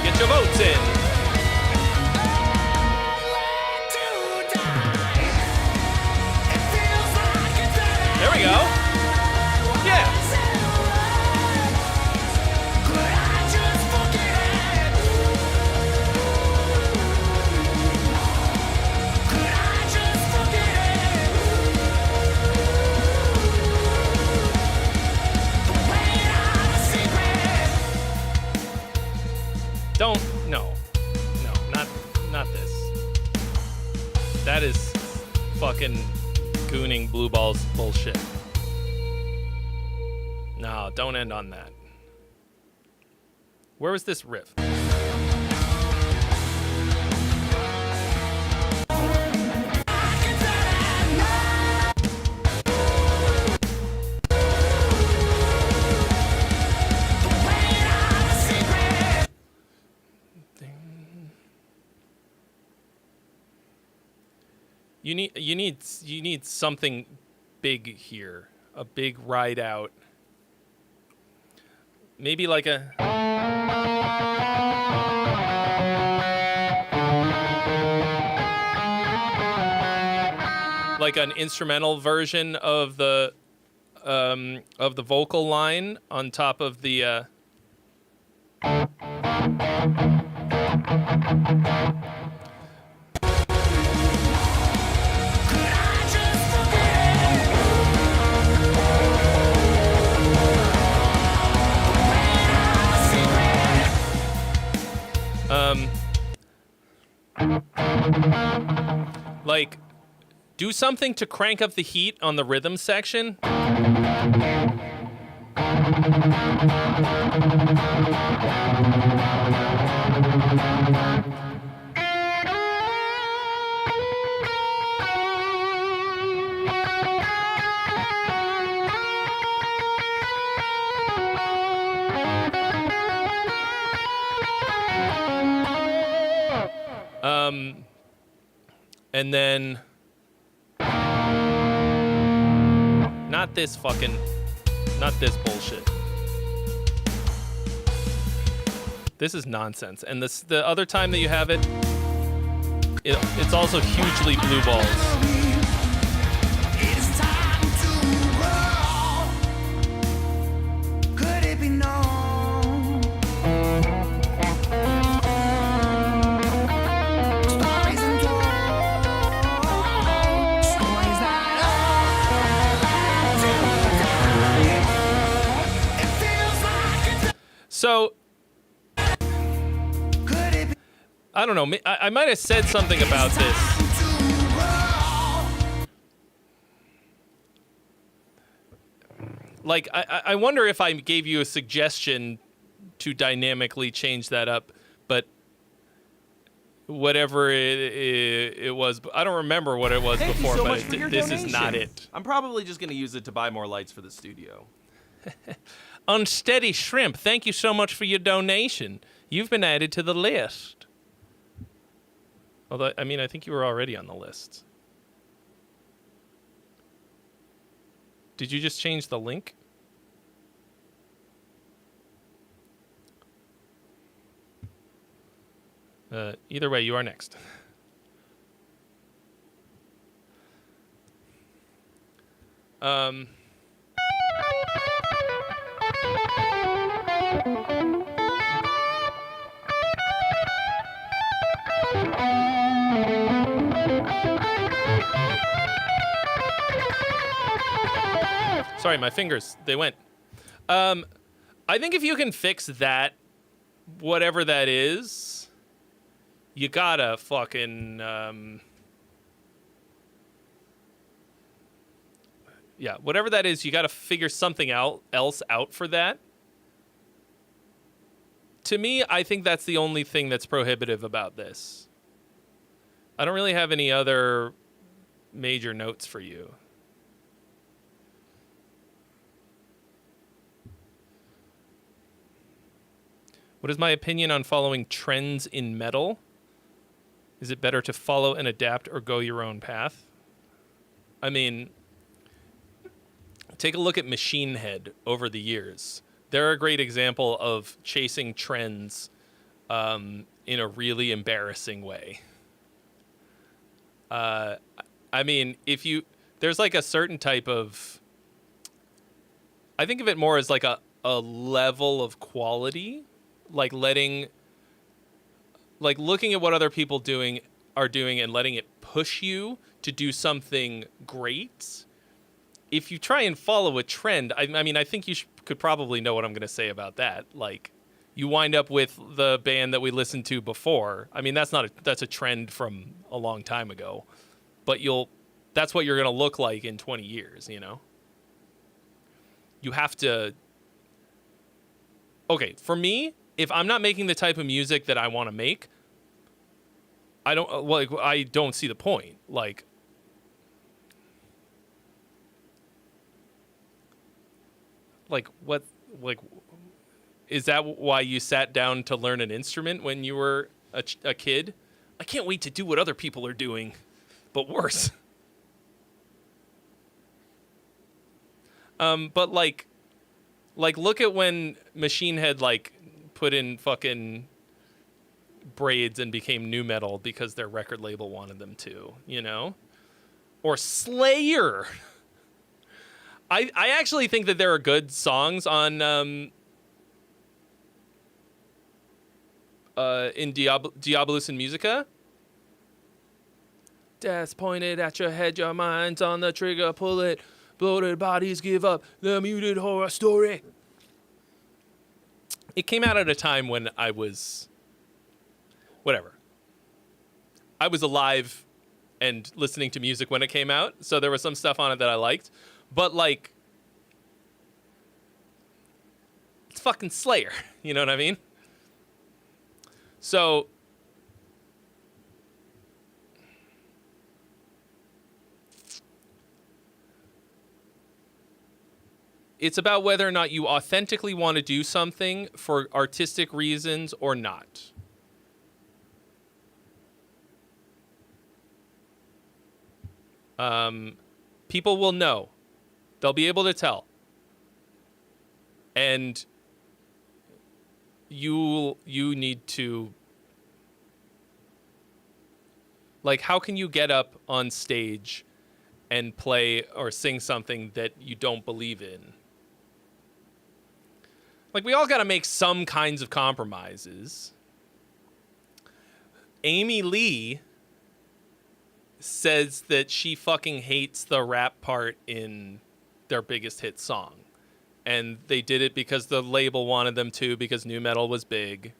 Get your votes in. There we go. Yeah. Don't, no, not this. That is fucking gooning blue balls bullshit. No, don't end on that. Where was this riff? You need something big here. A big ride out. Maybe like a like an instrumental version of the vocal line on top of the like, do something to crank up the heat on the rhythm section. And then not this bullshit. This is nonsense. And the other time that you have it, it's also hugely blue balls. So, I don't know. I might have said something about this. Like, I wonder if I gave you a suggestion to dynamically change that up, but whatever it was, I don't remember what it was Thank before, you so but much for your this donation. is not it. I'm probably just going to use it to buy more lights for the studio. Unsteady Shrimp, thank you so much for your donation. You've been added to the list. Although, I mean, I think you were already on the list. Did you just change the link? Either way, you are next. Sorry, my fingers, they went. I think if you can fix that, whatever that is, you gotta fucking, yeah, whatever that is, you gotta figure something else out for that. To me, I think that's the only thing that's prohibitive about this. I don't really have any other major notes for you. What is my opinion on following trends in metal? Is it better to follow and adapt or go your own path? I mean, take a look at Machine Head over the years. They're a great example of chasing trends in a really embarrassing way. I mean, there's like a certain type of, I think of it more as like a level of quality, like looking at what other people are doing and letting it push you to do something great. If you try and follow a trend, I mean, I think you could probably know what I'm going to say about that. Like, you wind up with the band that we listened to before. I mean, that's a trend from a long time ago, but that's what you're going to look like in 20 years, you know? You have to. Okay, for me, if I'm not making the type of music that I want to make, I don't see the point. Like, what, like, is that why you sat down to learn an instrument when you were a kid? I can't wait to do what other people are doing, but worse. But like look at when Machine Head like put in fucking braids and became nu metal because their record label wanted them to, you know? Or Slayer. I actually think that there are good songs on in Diabolus in Musica. Death's pointed at your head, your mind's on the trigger, pull it. Bloated bodies give up, the muted horror story. It came out at a time when I was alive and listening to music when it came out, so there was some stuff on it that I liked. But, like, it's fucking Slayer, you know what I mean? So, it's about whether or not you authentically want to do something for artistic reasons or not. People will know. They'll be able to tell. And you need to, like, how can you get up on stage and play or sing something that you don't believe in? Like, we all got to make some kinds of compromises. Amy Lee says that she fucking hates the rap part in their biggest hit song. And they did it because the label wanted them to, because nu metal was big.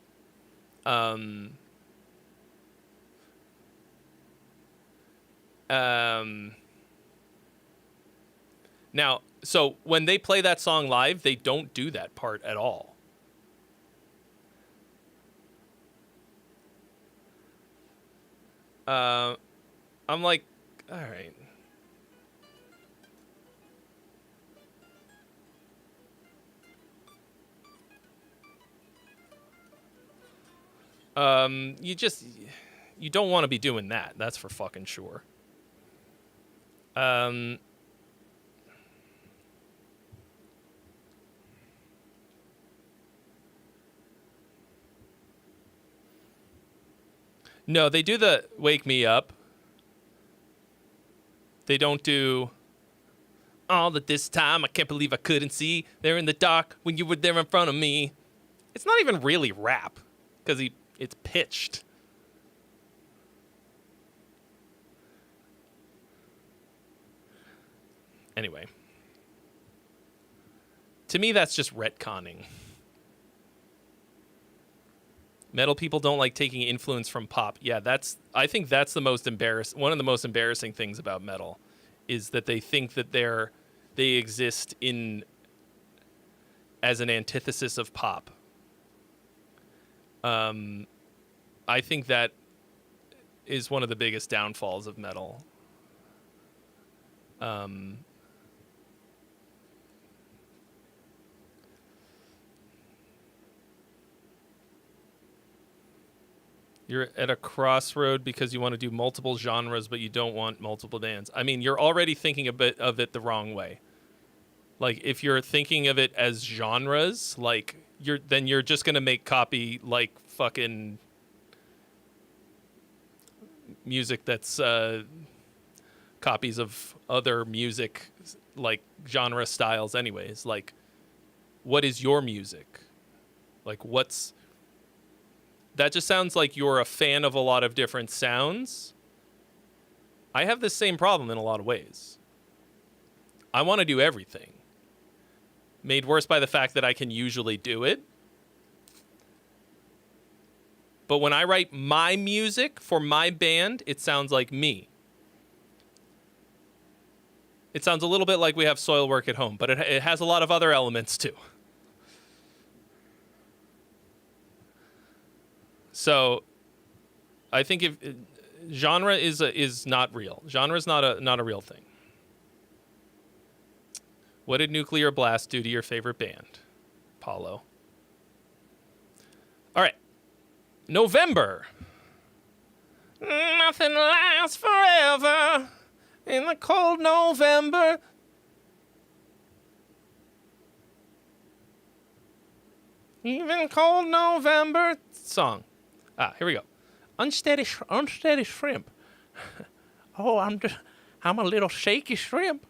Now, so when they play that song live, they don't do that part at all. I'm like, all right. You don't want to be doing that. That's for fucking sure. No, they do the Wake Me Up. They don't do all that this time. I can't believe I couldn't see. They're in the dark when you were there in front of me. It's not even really rap because it's pitched. Anyway. To me, that's just retconning. Metal people don't like taking influence from pop. Yeah, I think that's one of the most embarrassing things about metal is that they think that they exist as an antithesis of pop. I think that is one of the biggest downfalls of metal. You're at a crossroad because you want to do multiple genres, but you don't want multiple bands. I mean, you're already thinking a bit of it the wrong way. Like, if you're thinking of it as genres, like, you're just gonna make copy like fucking music that's copies of other music, like genre styles. Anyways, like, what is your music? Like, that just sounds like you're a fan of a lot of different sounds. I have the same problem in a lot of ways. I want to do everything. Made worse by the fact that I can usually do it. But when I write my music for my band, it sounds like me. It sounds a little bit like we have soil work at home, but it has a lot of other elements too. So, I think if genre is not real. Genre is not a real thing. What did Nuclear Blast do to your favorite band, Paulo? All right, November. Nothing lasts forever in the cold November. Even cold November song. Here we go. Unsteady shrimp. Oh, I'm a little shaky shrimp.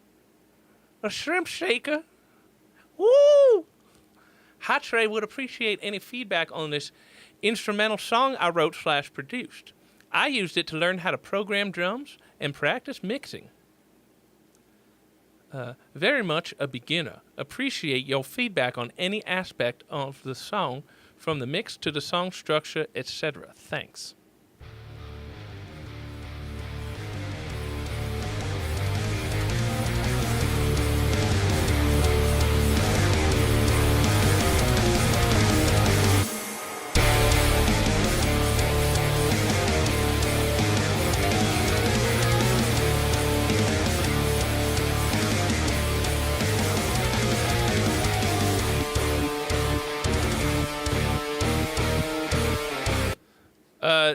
A shrimp shaker. Woo! Hot Tray would appreciate any feedback on this instrumental song I wrote / produced. I used it to learn how to program drums and practice mixing. Very much a beginner. Appreciate your feedback on any aspect of the song, from the mix to the song structure, etc. Thanks.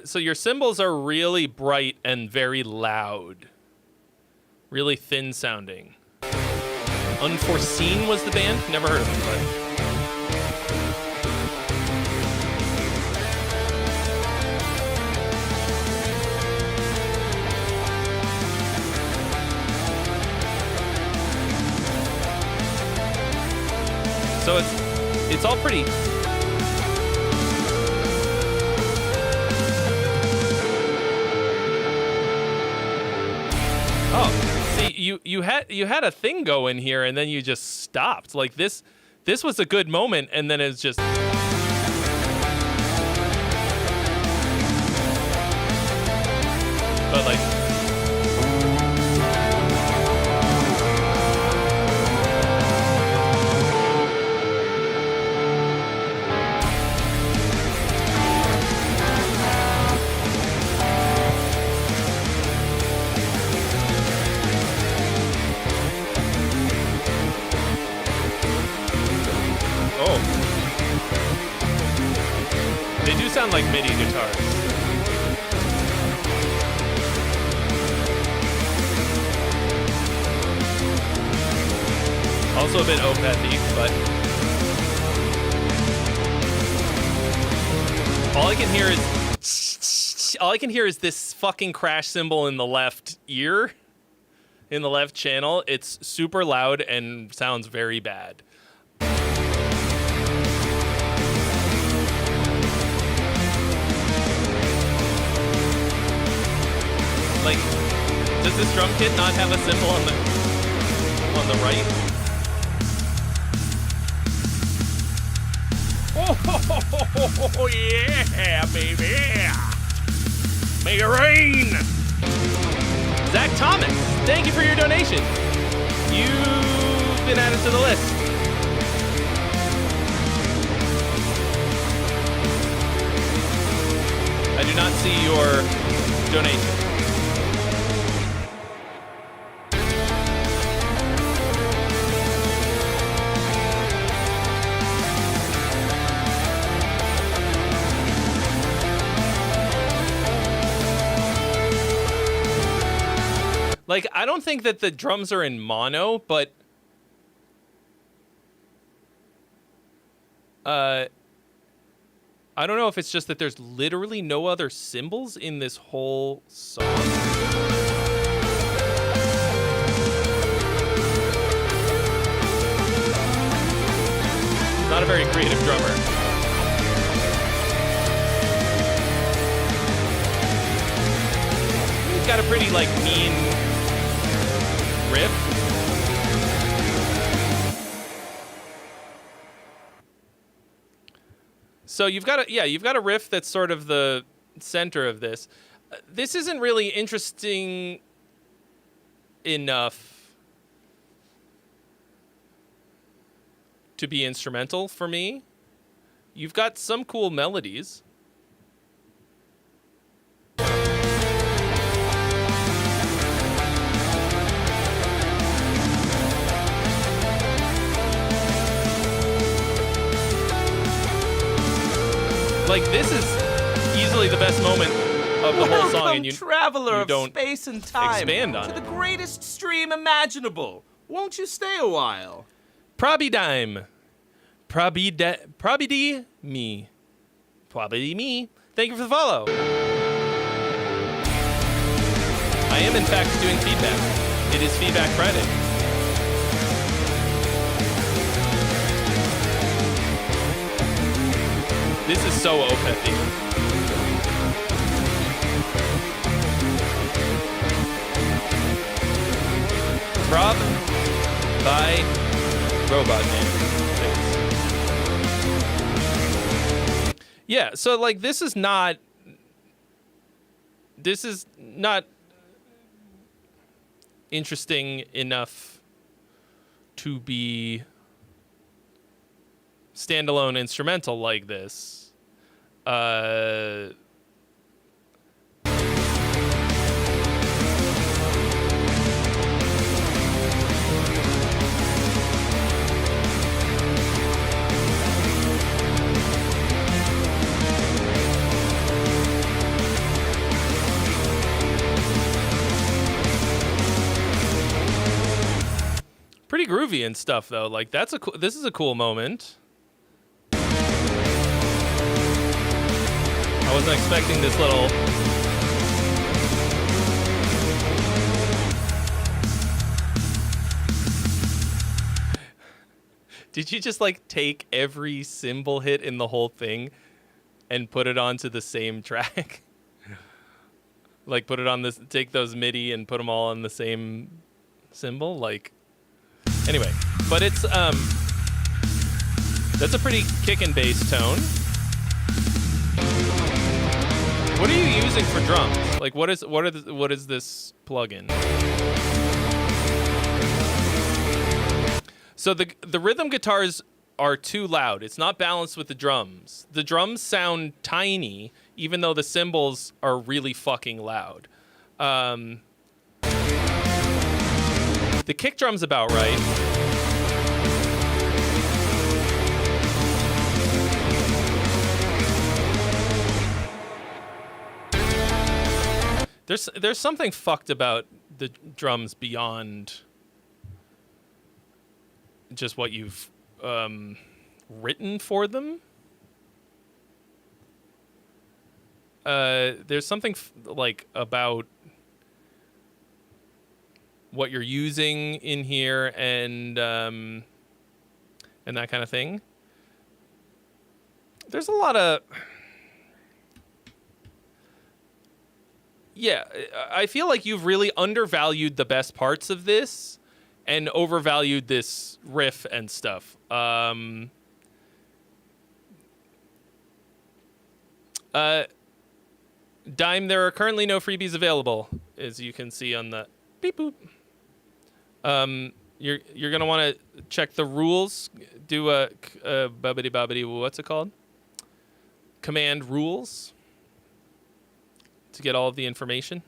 So your cymbals are really bright and very loud. Really thin sounding. Unforeseen was the band? Never heard of them, but... So it's all pretty... Oh, see, you had a thing going here, and then you just stopped. Like this was a good moment, and then it's just. But like. They do sound like MIDI guitars. Also a bit opethy, but all I can hear is this fucking crash cymbal in the left ear, in the left channel. It's super loud and sounds very bad. Like, does this drum kit not have a cymbal on the right? Oh yeah, baby! Make it rain! Zach Thomas, thank you for your donation. You've been added to the list. I do not see your donation. Like, I don't think that the drums are in mono, but I don't know if it's just that there's literally no other cymbals in this whole song. Not a very creative drummer. He's got a pretty, like, mean riff. So you've got a riff that's sort of the center of this. This isn't really interesting enough to be instrumental for me. You've got some cool melodies. Like, this is easily the best moment of the whole song, and you traveler you of don't space and time, expand on to it. the greatest stream imaginable. Won't you stay a while? Probidime. Probidi me. Probidi me. Thank you for the follow. I am, in fact, doing feedback. It is Feedback Friday. This is so Opethy. Prob by Robot Man. Thanks. Yeah, so like this is not interesting enough to be standalone instrumental like this. Pretty groovy and stuff though. Like this is a cool moment. I wasn't expecting this little Did you just like take every cymbal hit in the whole thing and put it onto the same track? Like put it on this, take those MIDI and put them all on the same cymbal? Like, anyway, but it's that's a pretty kick and bass tone. What are you using for drums? Like, what is this plugin? So the rhythm guitars are too loud. It's not balanced with the drums. The drums sound tiny, even though the cymbals are really fucking loud. The kick drum's about right. There's something fucked about the drums beyond just what you've written for them. There's something like about what you're using in here and that kind of thing. There's a lot of yeah, I feel like you've really undervalued the best parts of this and overvalued this riff and stuff. Dime, there are currently no freebies available, as you can see on the beep boop. You're gonna want to check the rules. Do a bubbity bobbity. What's it called? Command rules to get all of the information.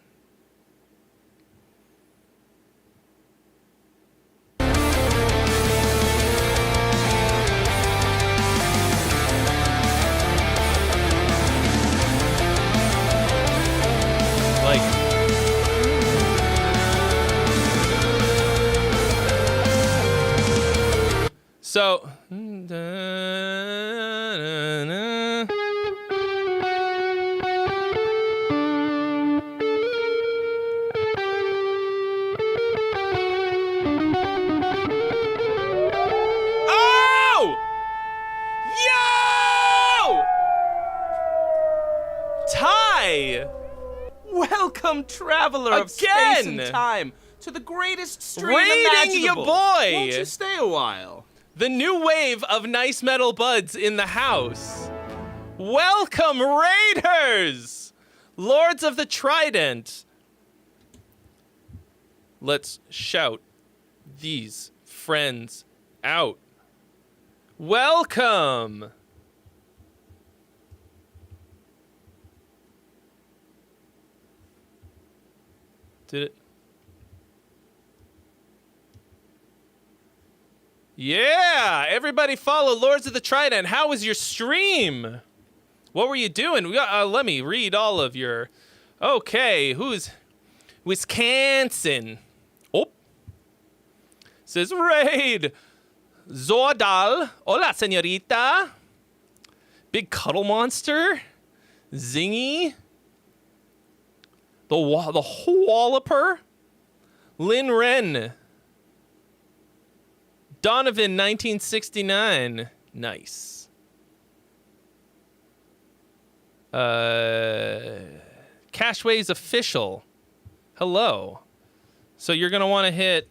Like, So. Oh! Yo! Ty! Welcome, traveler of space Again! and time, to the greatest stream Raiding ya imaginable. boy! Won't you stay a while? The new wave of nice metal buds in the house. Welcome, Raiders! Lords of the Trident. Let's shout these friends out. Welcome! Did it? Yeah! Everybody follow Lords of the Trident. How was your stream? What were you doing? Let me read all of your... Okay, who's... Wisconsin. Oh. Says Raid. Zordal. Hola, señorita. Big Cuddle Monster. Zingy. The Walloper. Lynn Wren. Donovan 1969. Nice. Cashways Official. Hello. So you're going to want to hit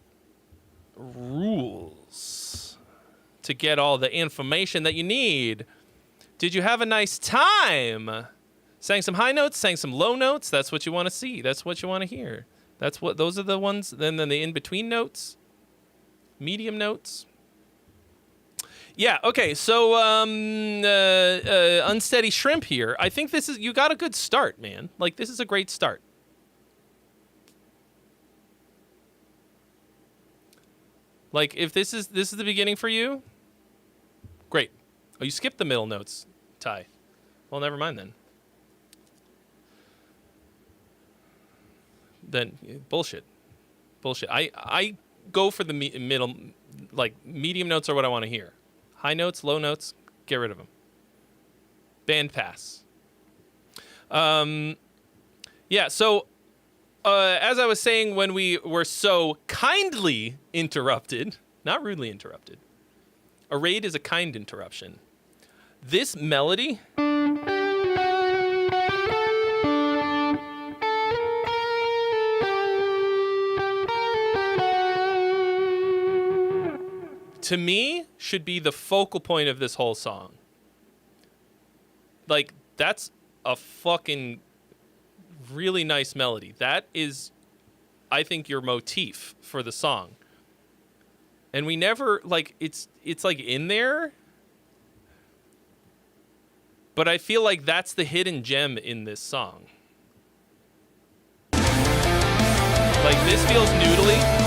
rules to get all the information that you need. Did you have a nice time? Sang some high notes, sang some low notes. That's what you want to see. That's what you want to hear. Those are the ones. Then the in-between notes. Medium notes. Yeah, okay. So Unsteady Shrimp here. I think you got a good start, man. Like, this is a great start. Like, if this is the beginning for you, great. Oh, you skipped the middle notes, Ty. Well, never mind then. Then bullshit. I go for the middle, like, medium notes are what I want to hear. High notes, low notes, get rid of them. Band pass. Yeah, so as I was saying when we were so kindly interrupted, not rudely interrupted. A raid is a kind interruption. This melody... to me, should be the focal point of this whole song. Like, that's a fucking really nice melody. That is, I think, your motif for the song. And we never, like, it's like in there. But I feel like that's the hidden gem in this song. Like, this feels noodly.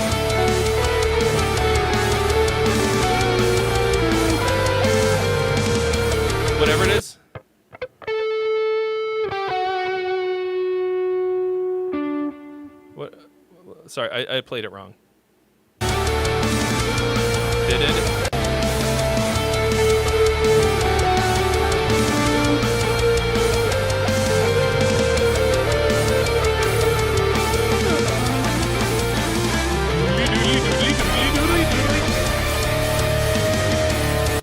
Whatever it is. What? Sorry, I played it wrong. Did it?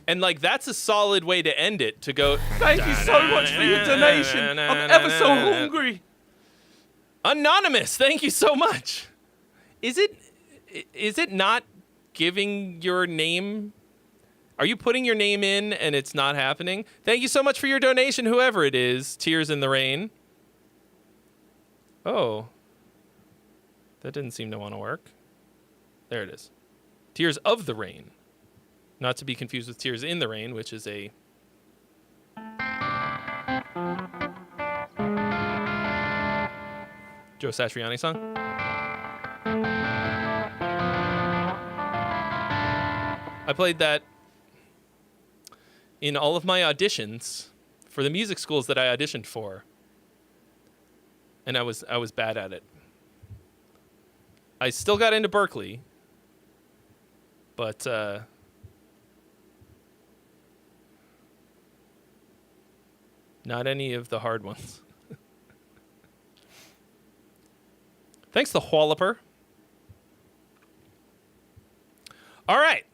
And, like, that's a solid way to end it, to go... Thank you so much for your donation. I'm ever so hungry. Anonymous, thank you so much. Is it not giving your name? Are you putting your name in and it's not happening? Thank you so much for your donation, whoever it is. Tears in the Rain. Oh. That didn't seem to want to work. There it is. Tears of the Rain. Not to be confused with Tears in the Rain, which is a... Joe Satriani song. I played that in all of my auditions for the music schools that I auditioned for. And I was bad at it. I still got into Berkeley, but Not any of the hard ones. Thanks, the Whalloper. All right.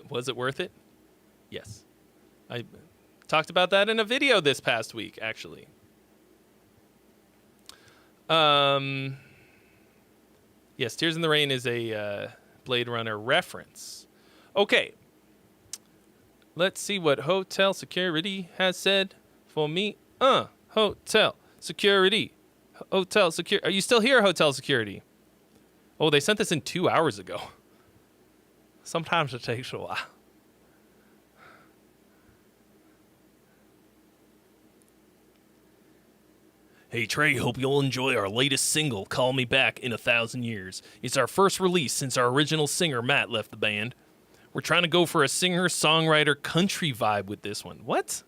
Was it worth it? Yes. I talked about that in a video this past week, actually. Yes, Tears in the Rain is a Blade Runner reference. Okay. Let's see what hotel security has said for me. Hotel security. Hotel security. Are you still here, hotel security? Oh, they sent this in 2 hours ago. Sometimes it takes a while. Hey Trey, hope you'll enjoy our latest single, Call Me Back in 1,000 Years. It's our first release since our original singer, Matt, left the band. We're trying to go for a singer-songwriter country vibe with this one. What?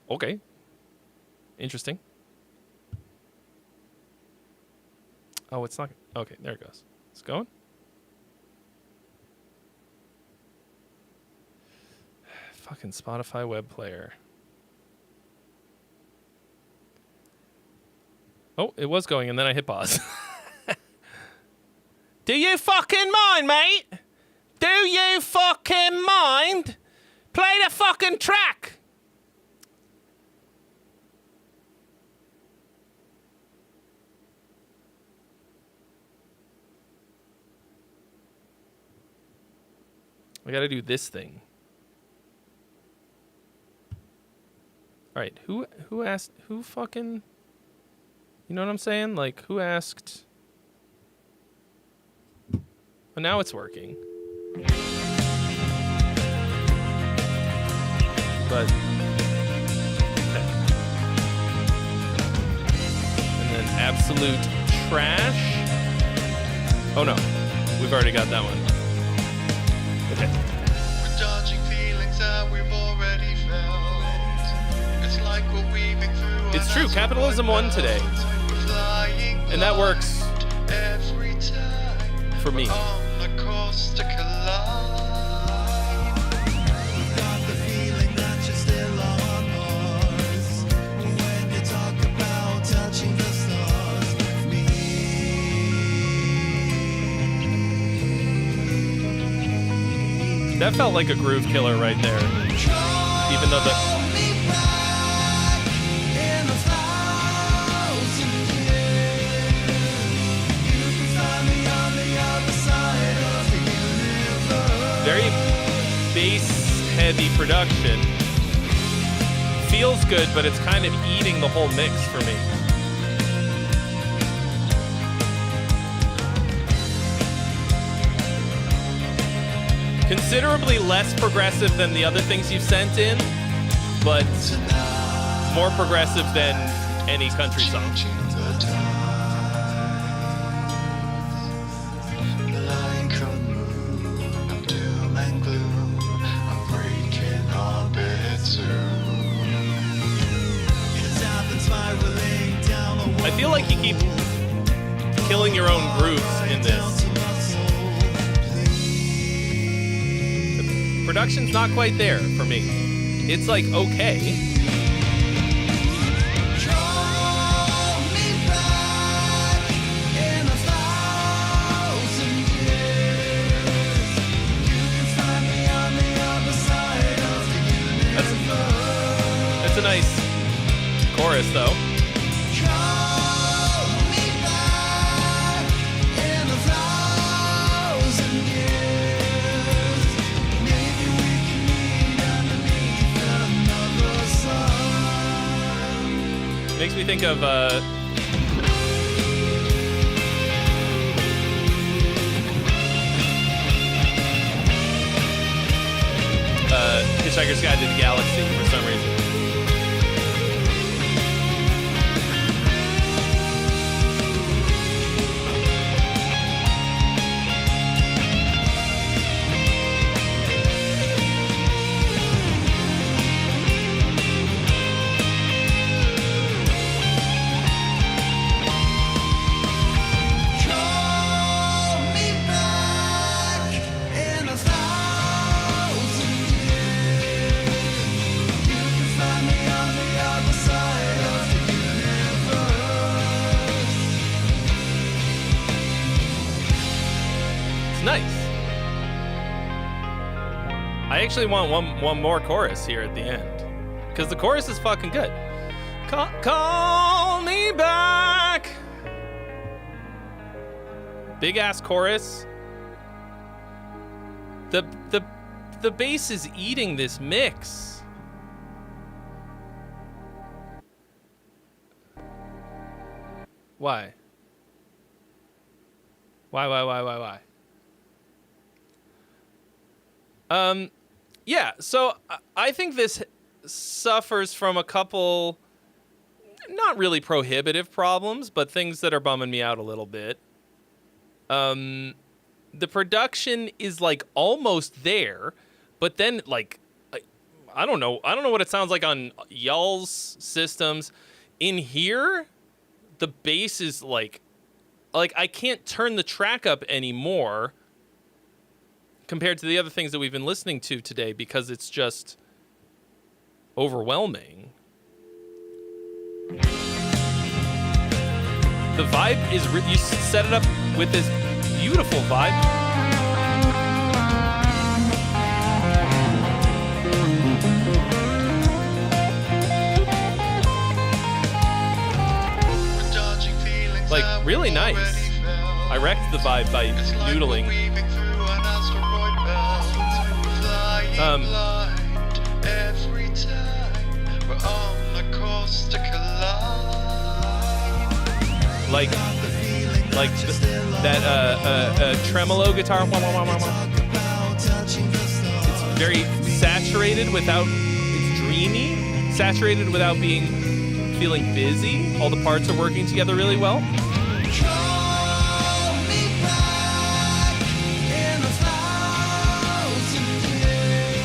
Okay. Interesting. Oh, it's not. Okay, there it goes. It's going. Fucking Spotify web player. Oh, it was going, and then I hit pause. Do you fucking mind, mate? Do you fucking mind? Play the fucking track. I gotta do this thing. All right, who asked, who fucking, you know what I'm saying? Like, who asked? Well, now it's working. But, okay. And then absolute trash. Oh no, we've already got that one. Okay. We're dodging feelings that we've already felt. It's like we're weaving through. It's true, capitalism won today. And that works every time for me. on the course to collide. We've got the feeling that you're still on Mars. When you talk about touching the stars with me. That felt like a groove killer right there. Even though the... Very bass-heavy production. Feels good, but it's kind of eating the whole mix for me. Considerably less progressive than the other things you've sent in, but more progressive than any country song. I feel like you keep killing your own grooves in this. The production's not quite there for me. It's like okay. That's a nice chorus though. Makes me think of Hitchhiker's Guide to the Galaxy for some reason. actually want one more chorus here at the end, because the chorus is fucking good. Call me back. Big ass chorus. The bass is eating this mix. Why? Why? Yeah, so I think this suffers from a couple not really prohibitive problems, but things that are bumming me out a little bit. The production is like almost there, but then like I don't know what it sounds like on y'all's systems. In here, the bass is like I can't turn the track up anymore compared to the other things that we've been listening to today because it's just overwhelming. The vibe is you set it up with this beautiful vibe. Like really nice. I wrecked the vibe by noodling. Every time we're on the course to collide. Like that tremolo guitar. It's very saturated without. It's dreamy. Saturated without feeling busy. All the parts are working together really well.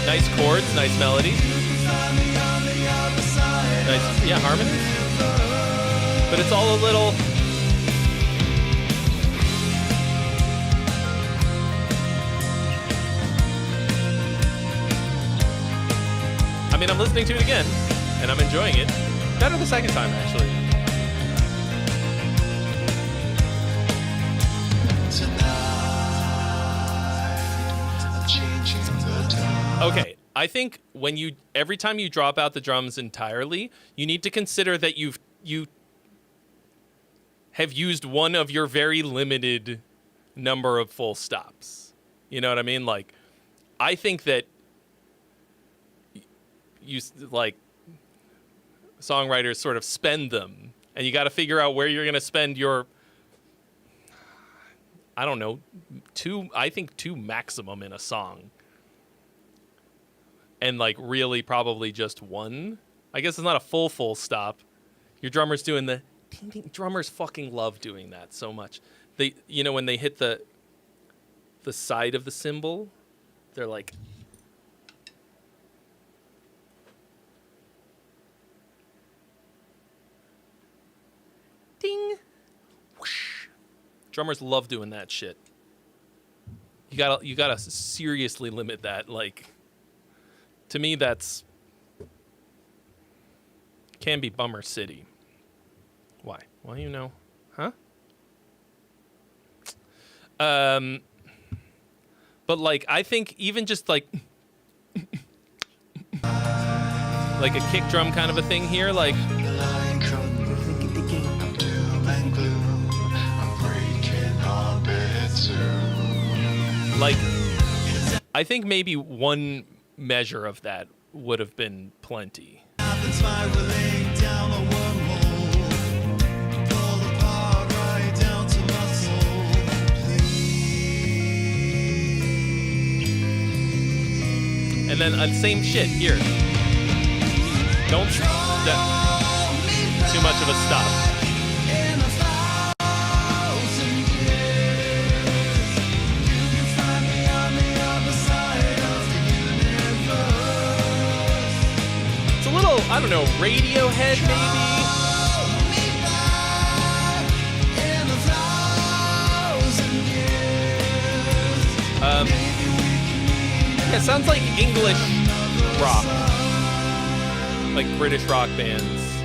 Nice chords, nice melody. Nice, yeah, harmonies. But it's all a little. I mean, I'm listening to it again, and I'm enjoying it. Better the second time, actually. Okay, I think every time you drop out the drums entirely, you need to consider that you have used one of your very limited number of full stops. You know what I mean? Like, I think that you like songwriters sort of spend them, and you got to figure out where you're going to spend your. I don't know, two maximum in a song. And like really probably just one. I guess it's not a full stop. Your drummer's doing the ding ding. Drummers fucking love doing that so much. They, when they hit the side of the cymbal, they're like ding. Whoosh. Drummers love doing that shit. You gotta seriously limit that. Like, to me, that's can be bummer city. Why? Well, huh? But like, I think even just like like a kick drum kind of a thing here, like. Like, I think maybe one measure of that would have been plenty. And then same shit here. Don't too much of a stop. I don't know, Radiohead maybe? Yeah, it sounds like English rock. Like British rock bands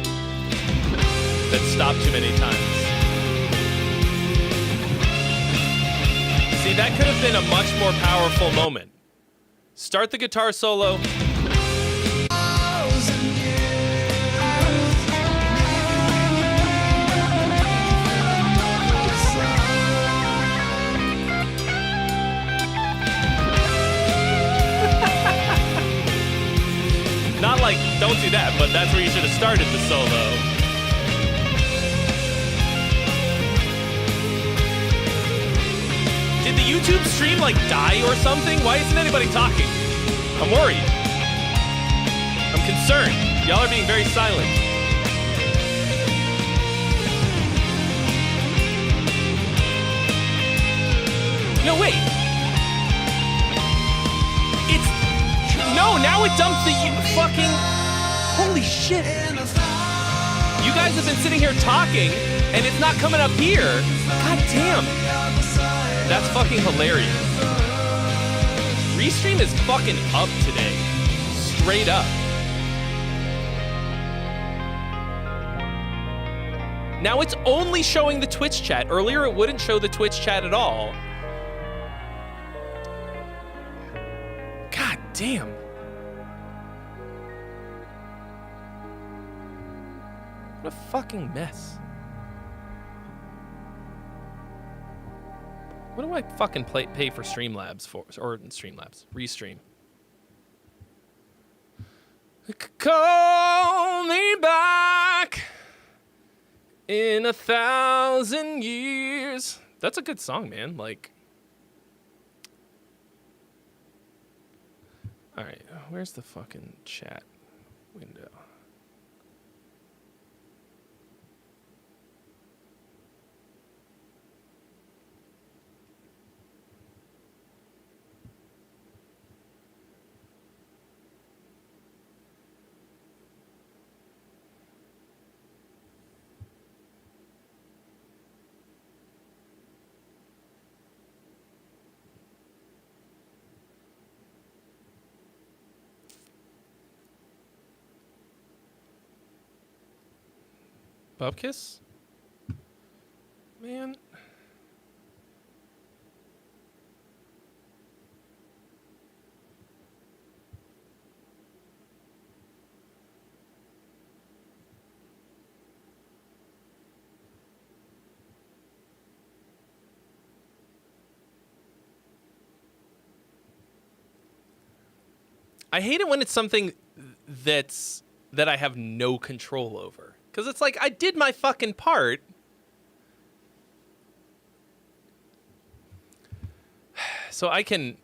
that stop too many times. See, that could have been a much more powerful moment. Start the guitar solo. Not like, don't do that, but that's where you should have started the solo. Did the YouTube stream like die or something? Why isn't anybody talking? I'm worried. I'm concerned. Y'all are being very silent. No, wait. No, now it dumped the fucking... Holy shit. You guys have been sitting here talking, and it's not coming up here. God damn. That's fucking hilarious. Restream is fucking up today. Straight up. Now it's only showing the Twitch chat. Earlier it wouldn't show the Twitch chat at all. God damn. What a fucking mess. What do I fucking pay for Streamlabs for? Or Streamlabs. Restream. Call me back in 1,000 years. That's a good song, man. Like... Alright, where's the fucking chat window? Bubkiss? Man. I hate it when it's something that I have no control over. Because it's like, I did my fucking part. So I can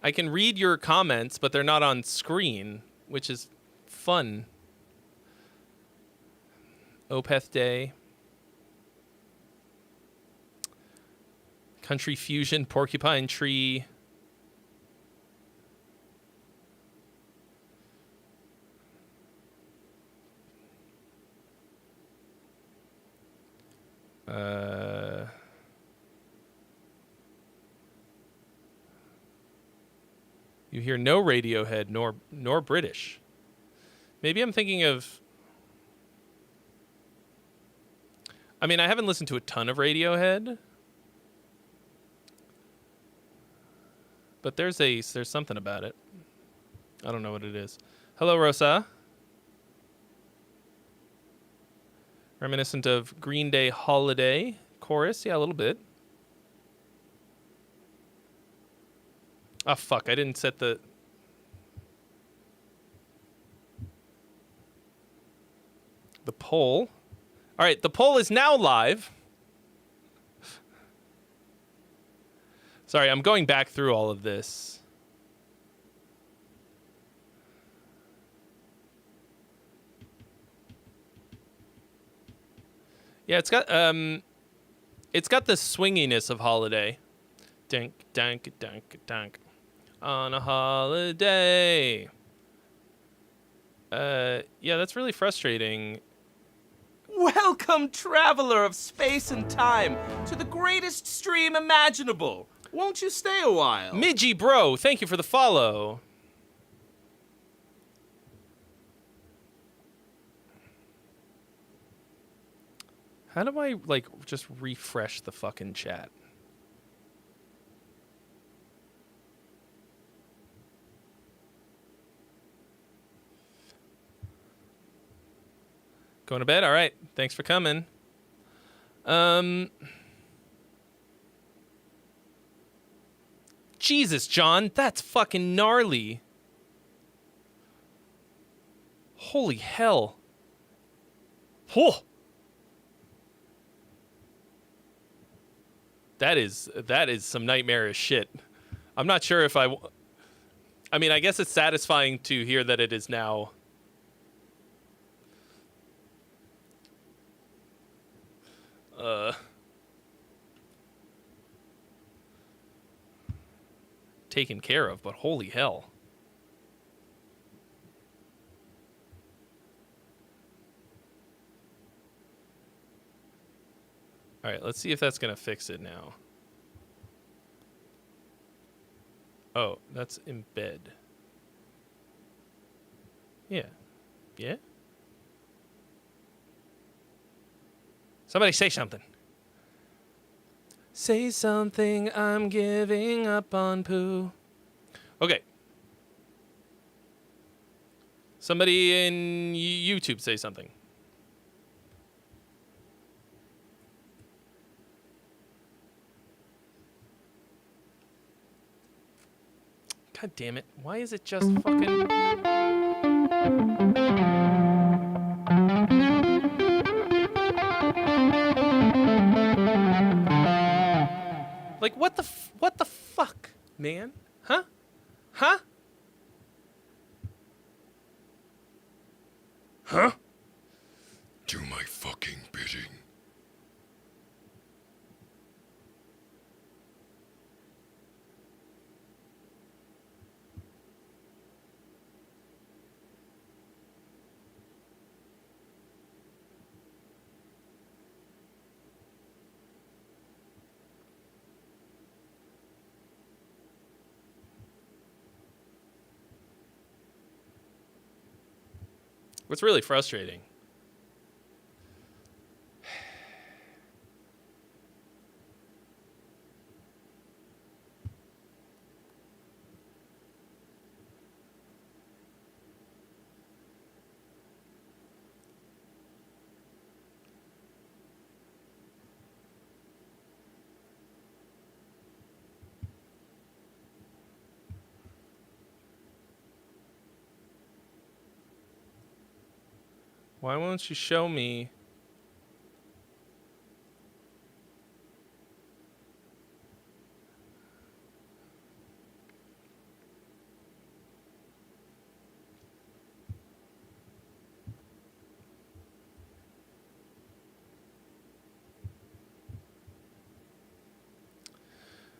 read your comments, but they're not on screen, which is fun. Opeth Day. Country Fusion, Porcupine Tree. You hear no Radiohead nor British. Maybe I'm thinking of... I mean, I haven't listened to a ton of Radiohead. But there's something about it. I don't know what it is. Hello, Rosa. Reminiscent of Green Day Holiday chorus. Yeah, a little bit. Oh, fuck. I didn't set the... the poll. All right, the poll is now live. Sorry, I'm going back through all of this. Yeah, it's got the swinginess of Holiday. Dunk, dunk, dunk, dunk. On a holiday. Yeah, that's really frustrating. Welcome, traveler of space and time, to the greatest stream imaginable. Won't you stay a while? Midgie bro, thank you for the follow. How do I, like, just refresh the fucking chat? Going to bed? All right. Thanks for coming. Jesus, John, that's fucking gnarly. Holy hell. Whew. That is some nightmarish shit. I'm not sure if I mean, I guess it's satisfying to hear that it is now taken care of, but holy hell. All right, let's see if that's going to fix it now. Oh, that's embed. Yeah. Yeah? Somebody say something. Say something, I'm giving up on poo. Okay. Somebody in YouTube say something. God damn it. Why is it just fucking... Like, what the fuck, man? Huh? Huh? Huh? Do my fucking bidding. What's really frustrating? Why won't you show me?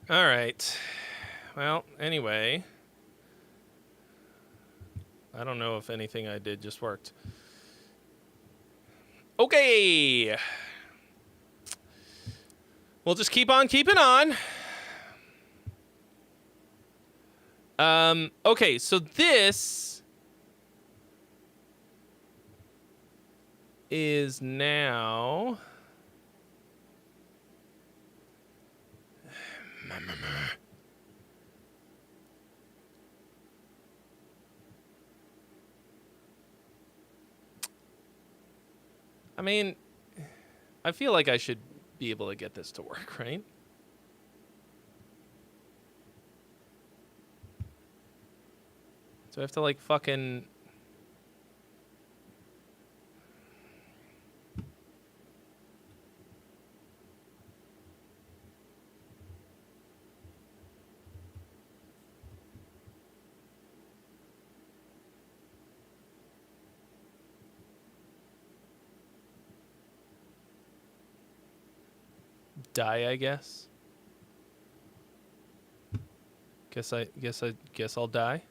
All right. Well, anyway. I don't know if anything I did just worked. Okay. We'll just keep on keeping on. Okay, so this is now... I mean, I feel like I should be able to get this to work, right? So I have to like fucking... die, I guess. Guess I'll die.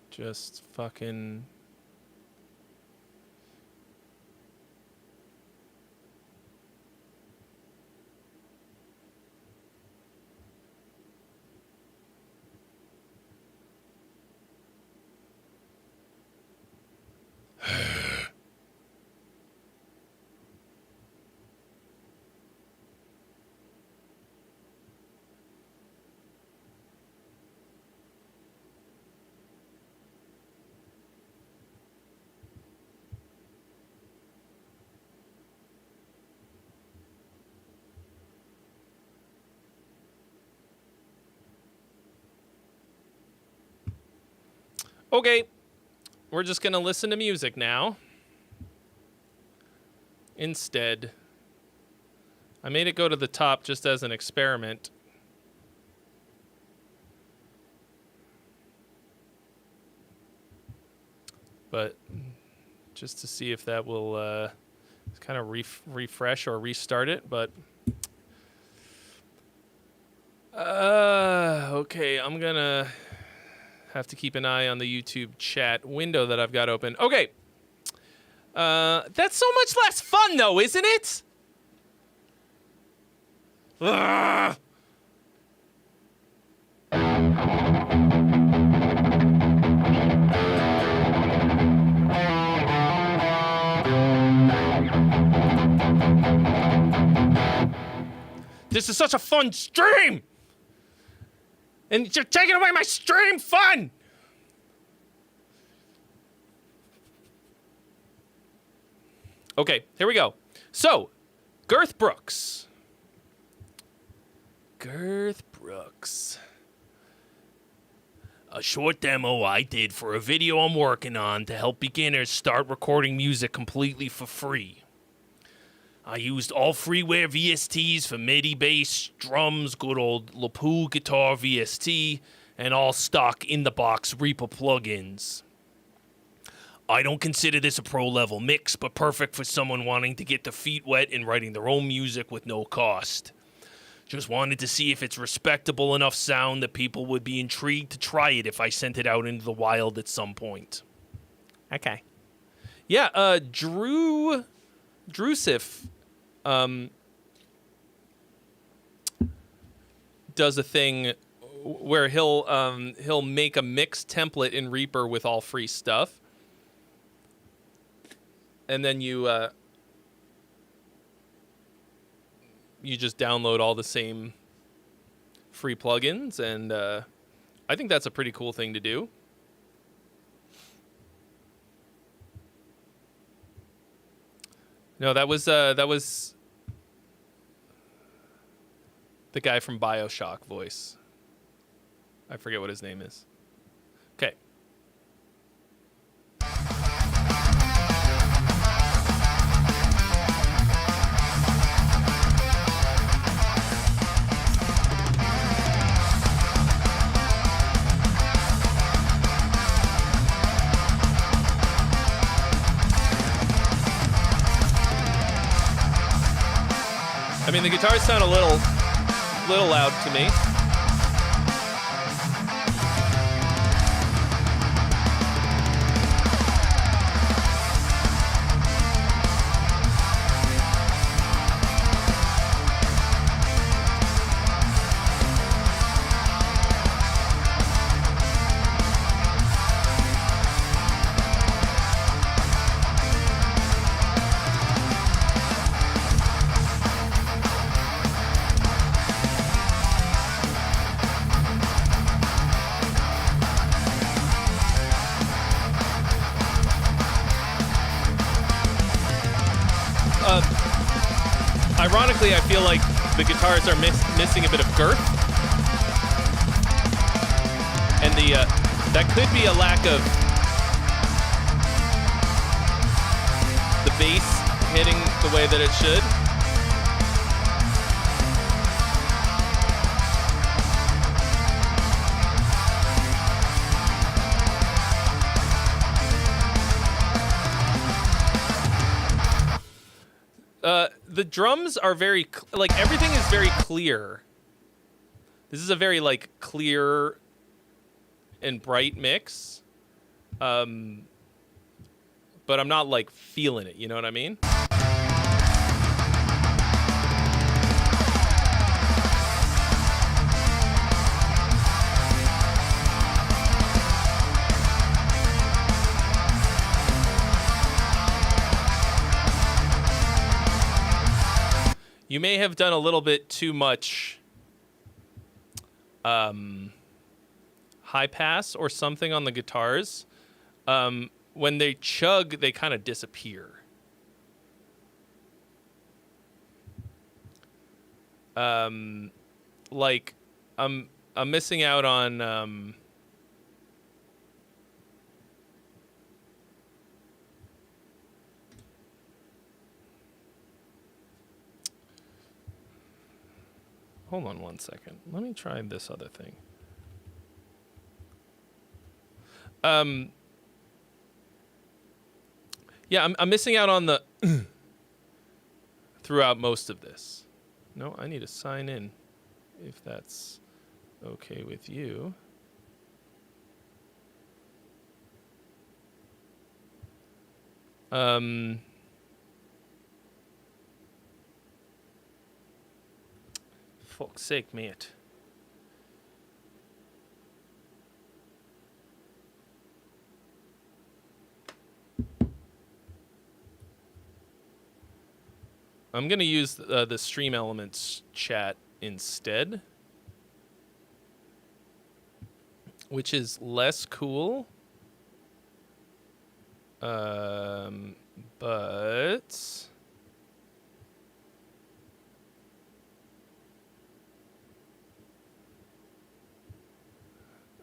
Just fucking... Okay, we're just gonna listen to music now. Instead, I made it go to the top just as an experiment. But just to see if that will kind of refresh or restart it. But okay, I'm gonna have to keep an eye on the YouTube chat window that I've got open. Okay. That's so much less fun, though, isn't it? Ugh. This is such a fun stream! And you're taking away my stream fun! Okay, here we go. So, Girth Brooks. Girth Brooks. A short demo I did for a video I'm working on to help beginners start recording music completely for free. I used all freeware VSTs for MIDI bass, drums, good old Lapoo guitar VST, and all stock in-the-box Reaper plugins. I don't consider this a pro-level mix, but perfect for someone wanting to get their feet wet in writing their own music with no cost. Just wanted to see if it's respectable enough sound that people would be intrigued to try it if I sent it out into the wild at some point. Okay. Yeah, Drusif does a thing where he'll make a mix template in Reaper with all free stuff. And then you just download all the same free plugins, and I think that's a pretty cool thing to do. No, that was the guy from BioShock voice. I forget what his name is. Okay. I mean, the guitars sound a little loud to me. Ironically, I feel like the guitars are missing a bit of girth, and that could be a lack of the bass hitting the way that it should. The drums are very, like, everything is very clear. This is a very, like, clear and bright mix. But I'm not, like, feeling it, you know what I mean? You may have done a little bit too much high pass or something on the guitars. When they chug, they kind of disappear. Like I'm missing out on Hold on 1 second. Let me try this other thing. Yeah, I'm missing out on the throughout most of this. No, I need to sign in if that's okay with you. Fuck's sake, mate. I'm going to use the Stream Elements chat instead, which is less cool. But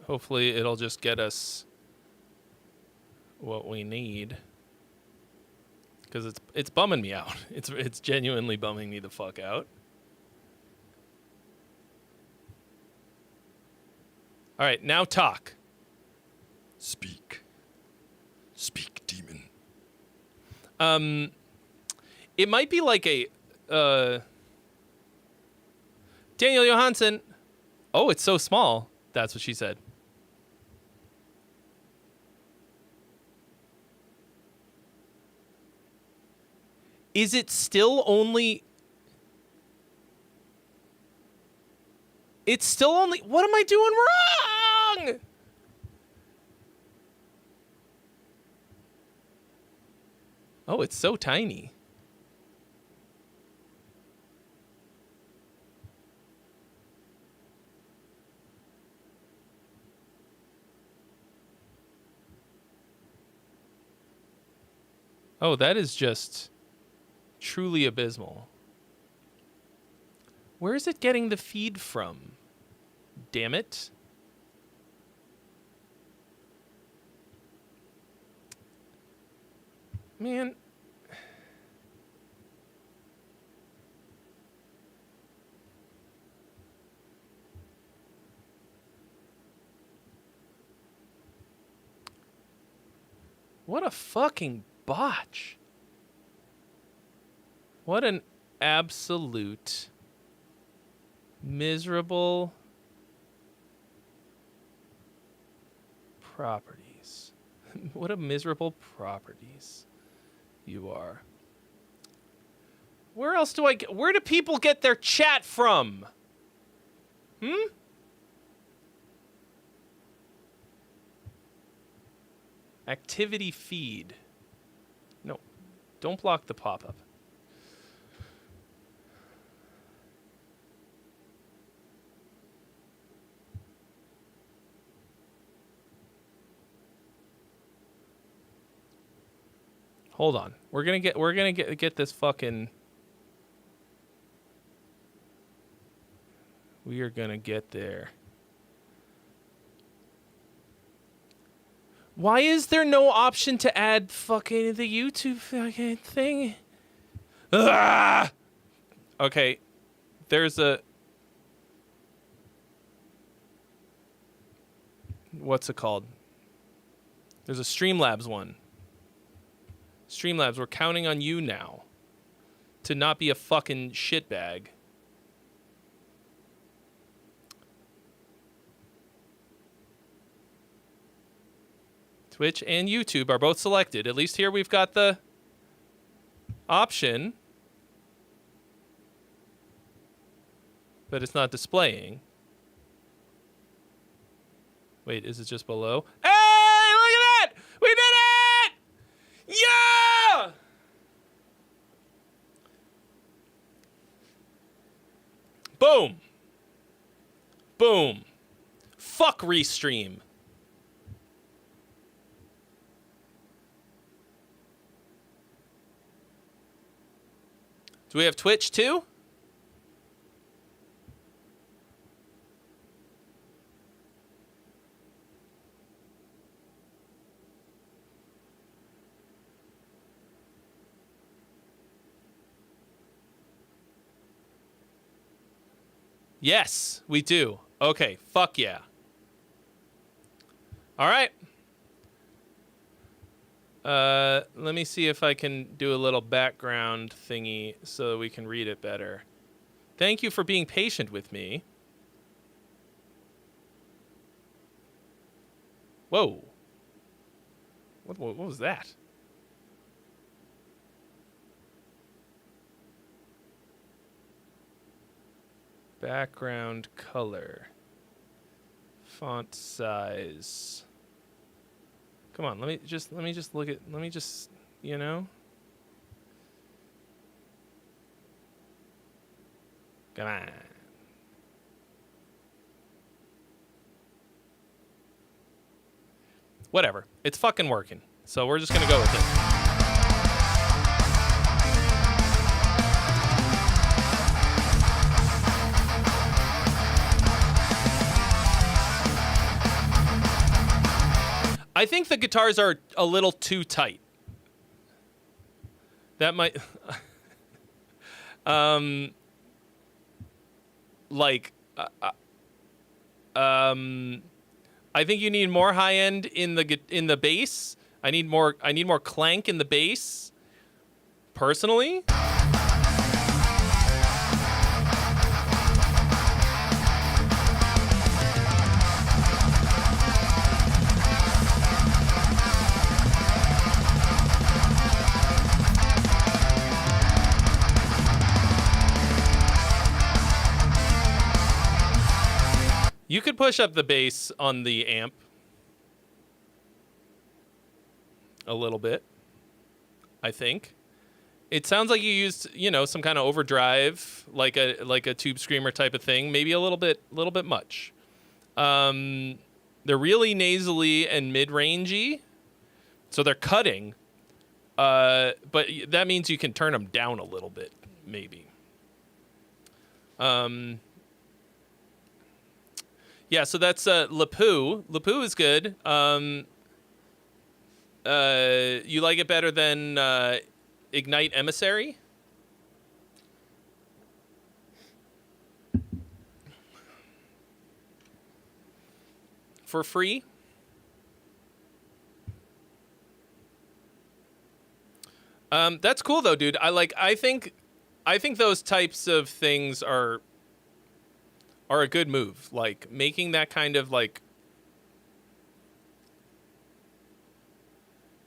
hopefully it'll just get us what we need. Because it's bumming me out. It's genuinely bumming me the fuck out. All right, now talk. Speak. Speak, demon. It might be like a Daniel Johansson. Oh, it's so small. That's what she said. Is it still only... It's still only... What am I doing wrong? Oh, it's so tiny. Oh, that is just... truly abysmal. Where is it getting the feed from? Damn it. Man. What a fucking botch. What an absolute miserable properties. What a miserable properties you are. Where else do I get? Where do people get their chat from? Activity feed. No, don't block the pop-up. Hold on. We're gonna get this fucking... We are gonna get there. Why is there no option to add fucking the YouTube fucking thing? Ah! Okay. There's a... What's it called? There's a Streamlabs one. Streamlabs, we're counting on you now to not be a fucking shitbag. Twitch and YouTube are both selected. At least here we've got the option, but it's not displaying. Wait, is it just below? Hey, look at that! We did it! Yeah! Boom. Boom. Fuck Restream. Do we have Twitch too? Yes, we do. Okay, fuck yeah. All right. Let me see if I can do a little background thingy so that we can read it better. Thank you for being patient with me. Whoa. What was that? Background color. Font size. Come on, let me just look at, you know? Come on. Whatever. It's fucking working. So we're just gonna go with it. I think the guitars are a little too tight. That might I think you need more high end in the bass. I need more clank in the bass. Personally. You could push up the bass on the amp a little bit, I think. It sounds like you used, some kind of overdrive, like a tube screamer type of thing, maybe a little bit much. They're really nasally and mid-rangey, so they're cutting. But that means you can turn them down a little bit, maybe. Yeah, so that's Lapoo. Lapoo is good. You like it better than Ignite Emissary? For free? That's cool though, dude. I think those types of things are a good move. Like making that kind of like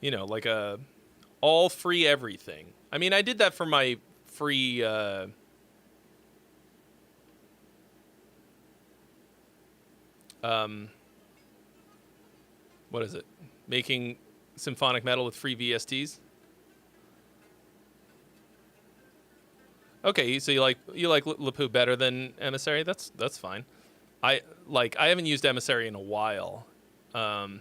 like a all free everything. I mean, I did that for my free what is it? Making symphonic metal with free VSTs. Okay, so you like Lapoo better than Emissary? That's fine. I haven't used Emissary in a while. Oh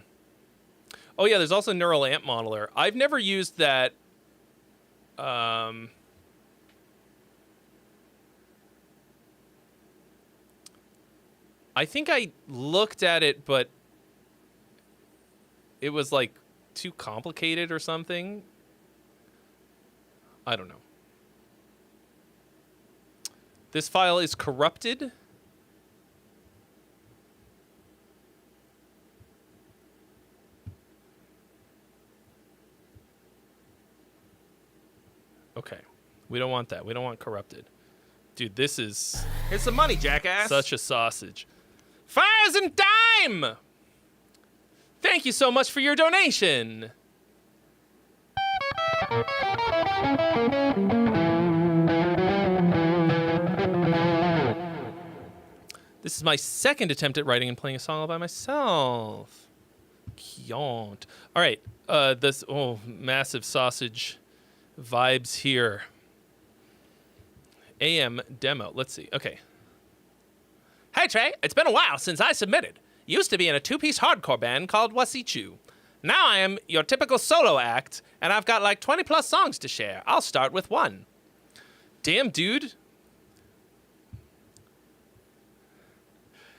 yeah, there's also Neural Amp Modeler. I've never used that. I think I looked at it, but it was like too complicated or something. I don't know. This file is corrupted. Okay. We don't want that. We don't want corrupted. Dude, this is Here's some money, jackass. such a sausage. Fires and Dime! Thank you so much for your donation. This is my second attempt at writing and playing a song all by myself. Cute. All right. This massive sausage vibes here. AM demo. Let's see. Okay. Hey Trey, it's been a while since I submitted. Used to be in a two-piece hardcore band called Wasichu. Now I am your typical solo act, and I've got like 20 plus songs to share. I'll start with one. Damn, dude.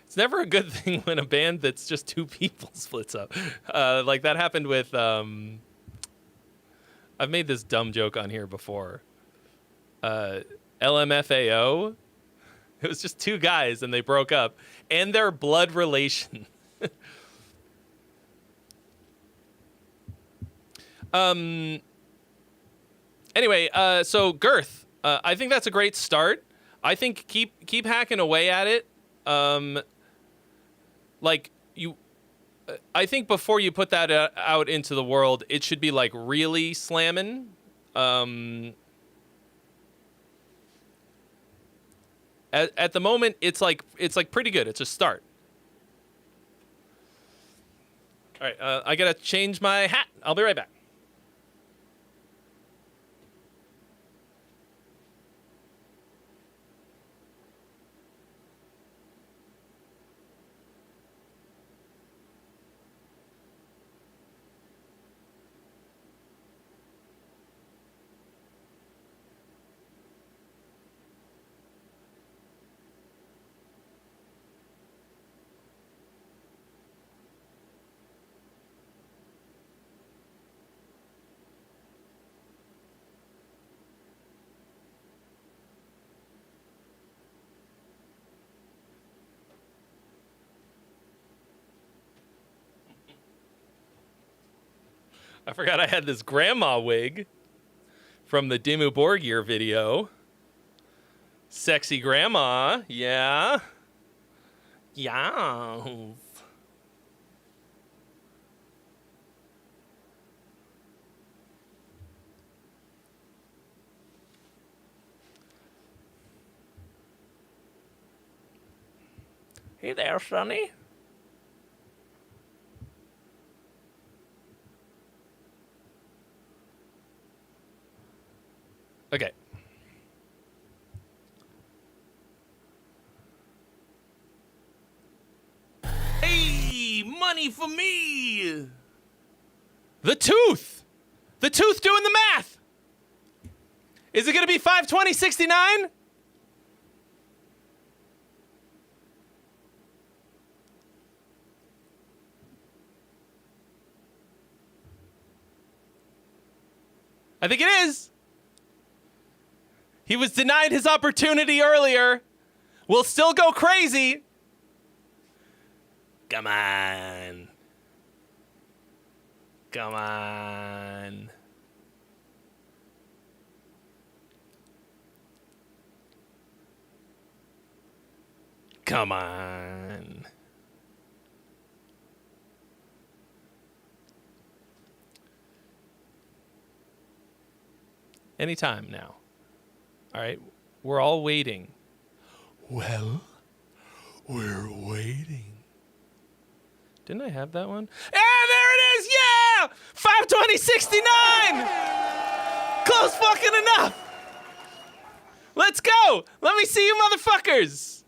It's never a good thing when a band that's just two people splits up. Like that happened with, I've made this dumb joke on here before. LMFAO. It was just two guys, and they broke up, and their blood relation. Anyway, so Girth, I think that's a great start. I think keep hacking away at it. I think before you put that out into the world, it should be like really slamming. At the moment, it's like pretty good. It's a start. All right, I gotta change my hat. I'll be right back. I forgot I had this grandma wig from the Dimmu Borgir video. Sexy grandma, yeah. Yeah. Hey there, Sonny. Okay. Hey, money for me! The tooth! The tooth doing the math! Is it gonna be 520.69? I think it is. He was denied his opportunity earlier. We'll still go crazy. Come on. Come on. Come on. Anytime now. All right, we're all waiting. Well, we're waiting. Didn't I have that one? Ah, there it is! Yeah! 520.69! Close fucking enough! Let's go! Let me see you motherfuckers!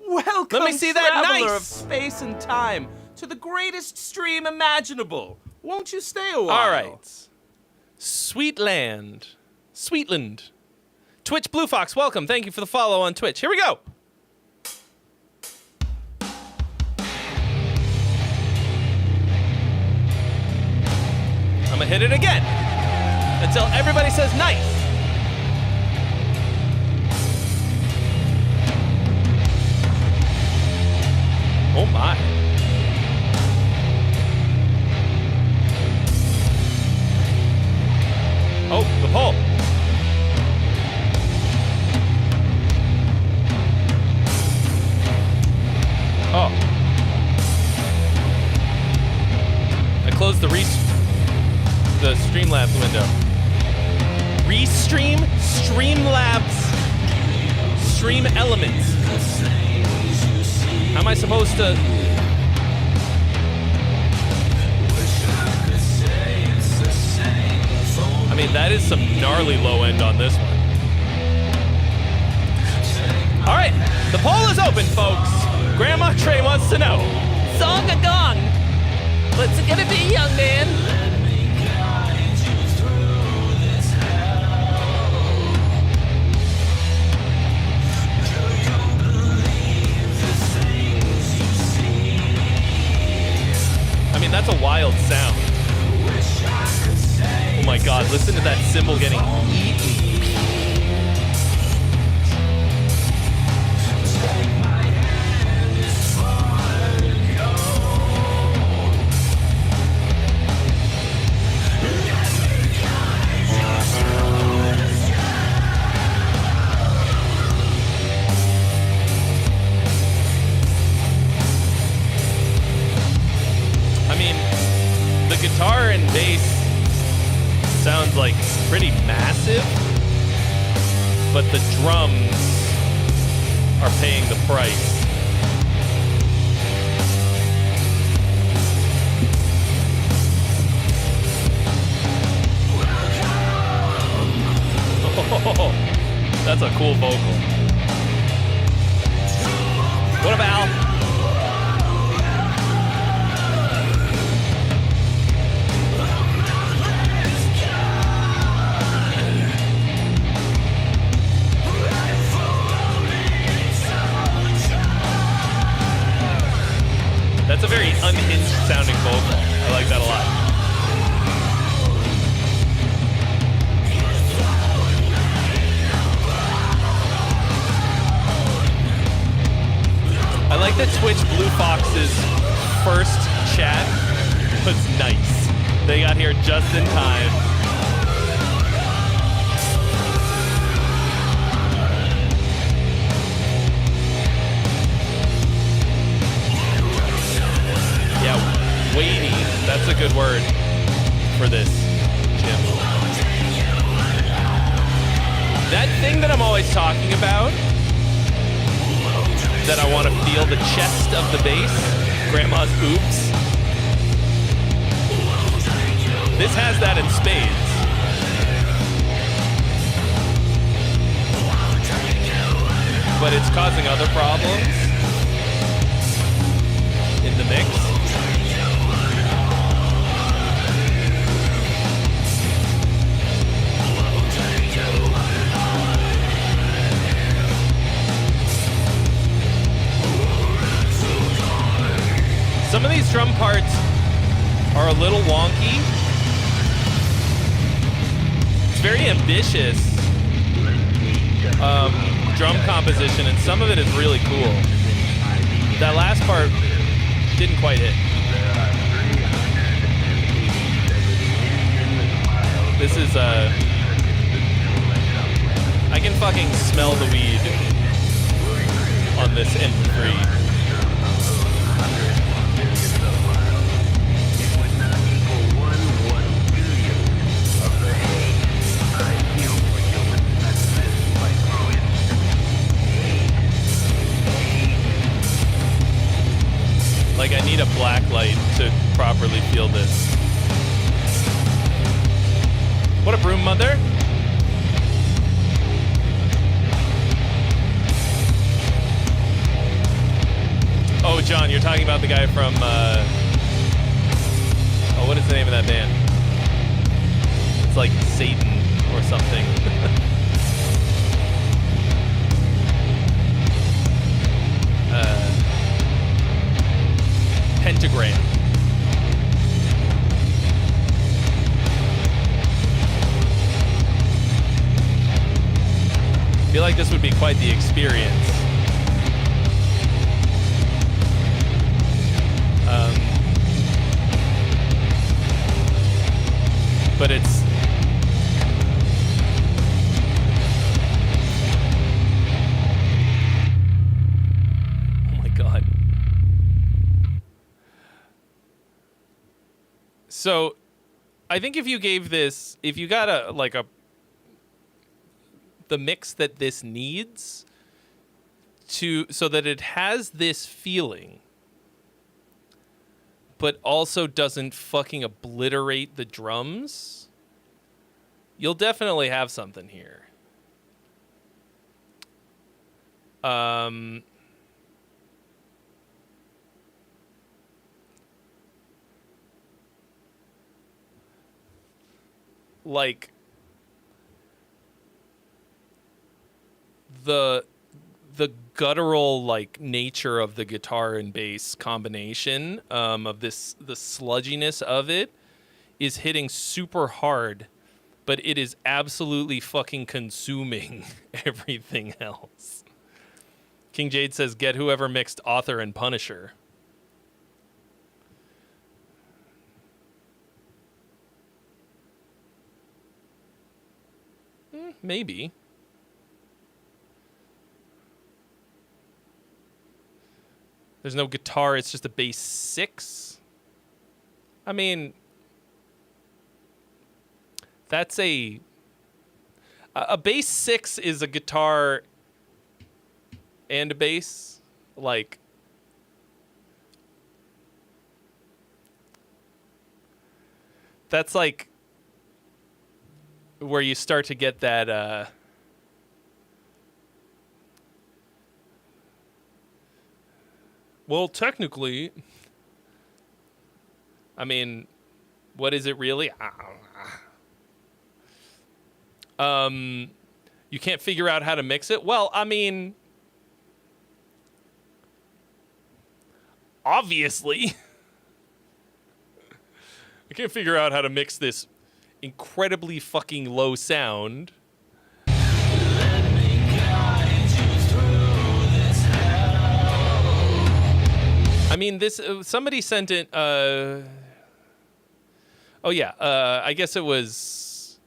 Welcome, Let me see that traveler nice. of space and time, to the greatest stream imaginable. Won't you stay a while? All right. Sweetland. Twitch Blue Fox, welcome. Thank you for the follow on Twitch. Here we go. I'm gonna hit it again until everybody says nice. Oh my. Oh, the pole. Oh. I closed the Streamlabs window. Restream, Streamlabs, Stream Elements. How am I supposed to... I mean, that is some gnarly low end on this one. All right, the poll is open, folks. Grandma Trey wants to know. Song a gong. What's it gonna be, young man? I mean, that's a wild sound. Oh my god, listen to that cymbal getting eaten. massive, but the drums are paying the price. Oh, that's a cool vocal. What up, Al? That's a very unhinged sounding vocal. I like that a lot. I like that Twitch Blue Fox's first chat was nice. They got here just in time. Yeah, weighty. That's a good word for this, Jim. That thing that I'm always talking about, that I want to feel the chest of the bass, Grandma's Oops. This has that in spades. But it's causing other problems in the mix. Some of these drum parts are a little wonky. It's very ambitious drum composition, and some of it is really cool. That last part didn't quite hit. This is I can fucking smell the weed on this MP3. Like, I need a black light to properly feel this. What a broom, mother? Oh, John, you're talking about the guy from, oh, what is the name of that band? It's like Satan or something. Pentagram. I feel like this would be quite the experience. But it's oh my god. So, I think if you gave this, if you got the mix that this needs so that it has this feeling, but also doesn't fucking obliterate the drums, you'll definitely have something here. Like the guttural like nature of the guitar and bass combination of this, the sludginess of it is hitting super hard, but it is absolutely fucking consuming everything else. King Jade says, get whoever mixed Author and Punisher. Maybe. There's no guitar, it's just a bass 6. I mean, that's a A bass 6 is a guitar and a bass. Like, that's like where you start to get that well, technically, I mean, what is it really? You can't figure out how to mix it? Well, I mean, obviously. I can't figure out how to mix this incredibly fucking low sound. I mean, this somebody sent in. Oh yeah, I guess it was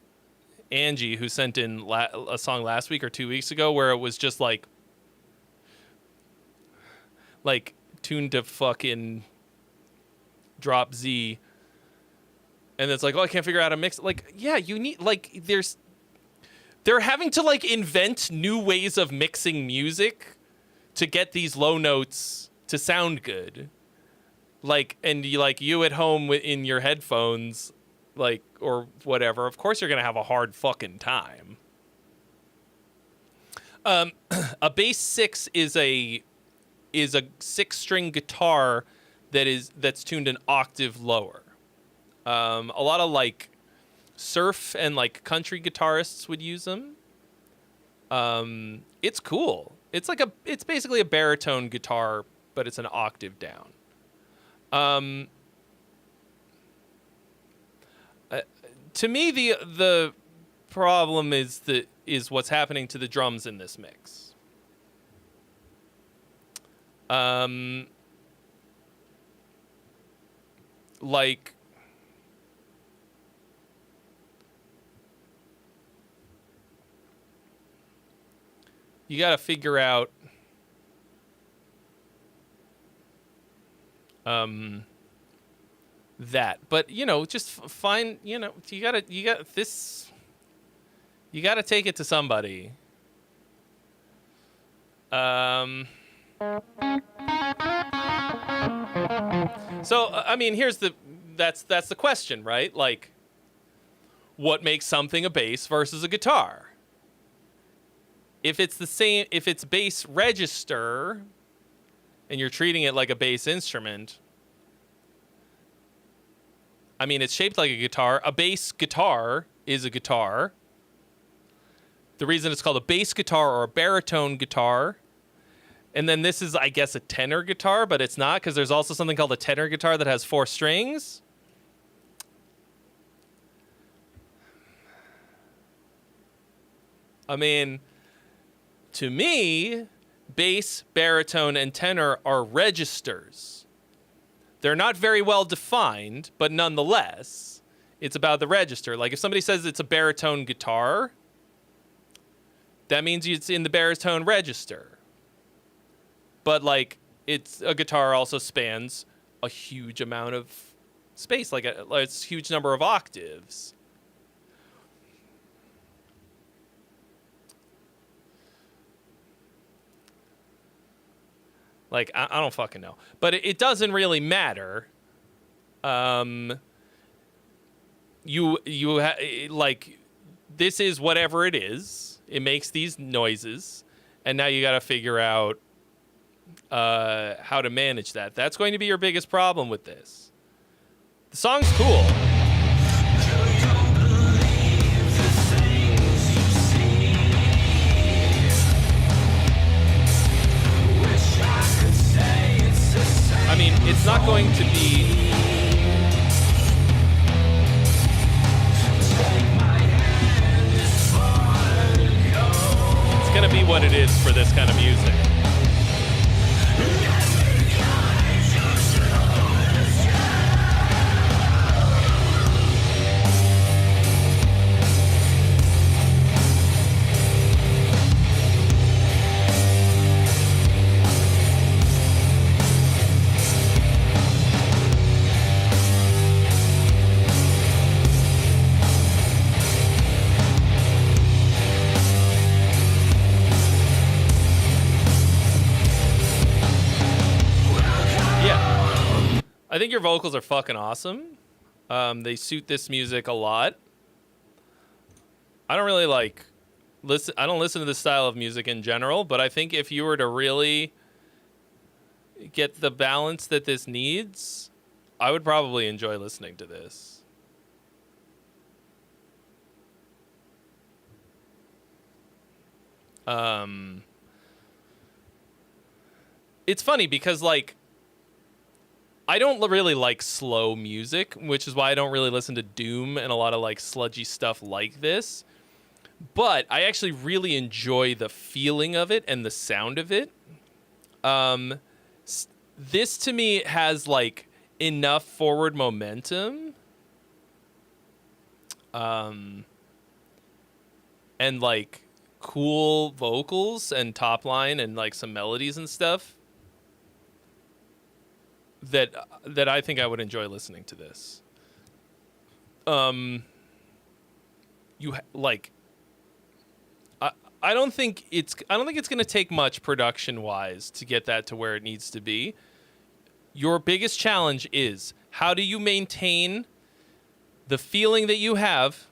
Angie who sent in a song last week or 2 weeks ago where it was just like tuned to fucking drop Z, and it's like, oh, I can't figure out how to mix it. Like, yeah, you need like they're having to like invent new ways of mixing music to get these low notes to sound good. Like, and you at home in your headphones, like, or whatever, of course you're gonna have a hard fucking time. A bass 6 is a 6-string guitar that's tuned an octave lower. A lot of like surf and like country guitarists would use them. It's cool. It's basically a baritone guitar, but it's an octave down. To me, the problem is what's happening to the drums in this mix. Like, you got to figure out that, but just find, you got this, you got to take it to somebody. So I mean, that's the question, right? Like, what makes something a bass versus a guitar? If it's bass register and you're treating it like a bass instrument, I mean, it's shaped like a guitar. A bass guitar is a guitar. The reason it's called a bass guitar or a baritone guitar, and then this is, I guess, a tenor guitar, but it's not, because there's also something called a tenor guitar that has 4 strings. I mean, to me, bass, baritone, and tenor are registers. They're not very well defined, but nonetheless, it's about the register. Like, if somebody says it's a baritone guitar, that means it's in the baritone register. But, like, it's a guitar also spans a huge amount of space, like it's a huge number of octaves. Like, I don't fucking know. But it doesn't really matter. Like, this is whatever it is. It makes these noises. And now you got to figure out how to manage that. That's going to be your biggest problem with this. The song's cool. I mean, it's not going to be... It's going to be what it is for this kind of music. I think your vocals are fucking awesome. They suit this music a lot. I don't really listen. I don't listen to this style of music in general, but I think if you were to really get the balance that this needs, I would probably enjoy listening to this. It's funny because like I don't really like slow music, which is why I don't really listen to doom and a lot of like sludgy stuff like this. But I actually really enjoy the feeling of it and the sound of it. This to me has like enough forward momentum. And like cool vocals and top line and like some melodies and stuff that I think I would enjoy listening to this. I don't think it's going to take much production wise to get that to where it needs to be. Your biggest challenge is how do you maintain the feeling that you have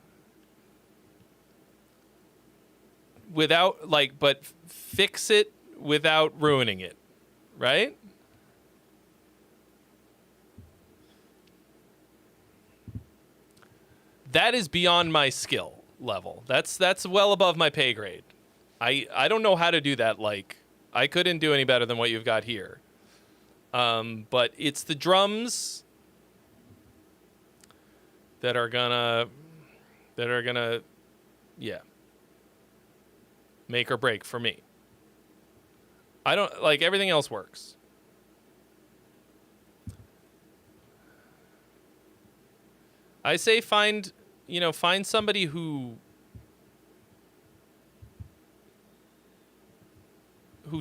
without but fix it without ruining it, right? That is beyond my skill level. That's well above my pay grade. I don't know how to do that. Like, I couldn't do any better than what you've got here. But it's the drums that are gonna yeah, make or break for me. I don't like everything else works. I say find somebody who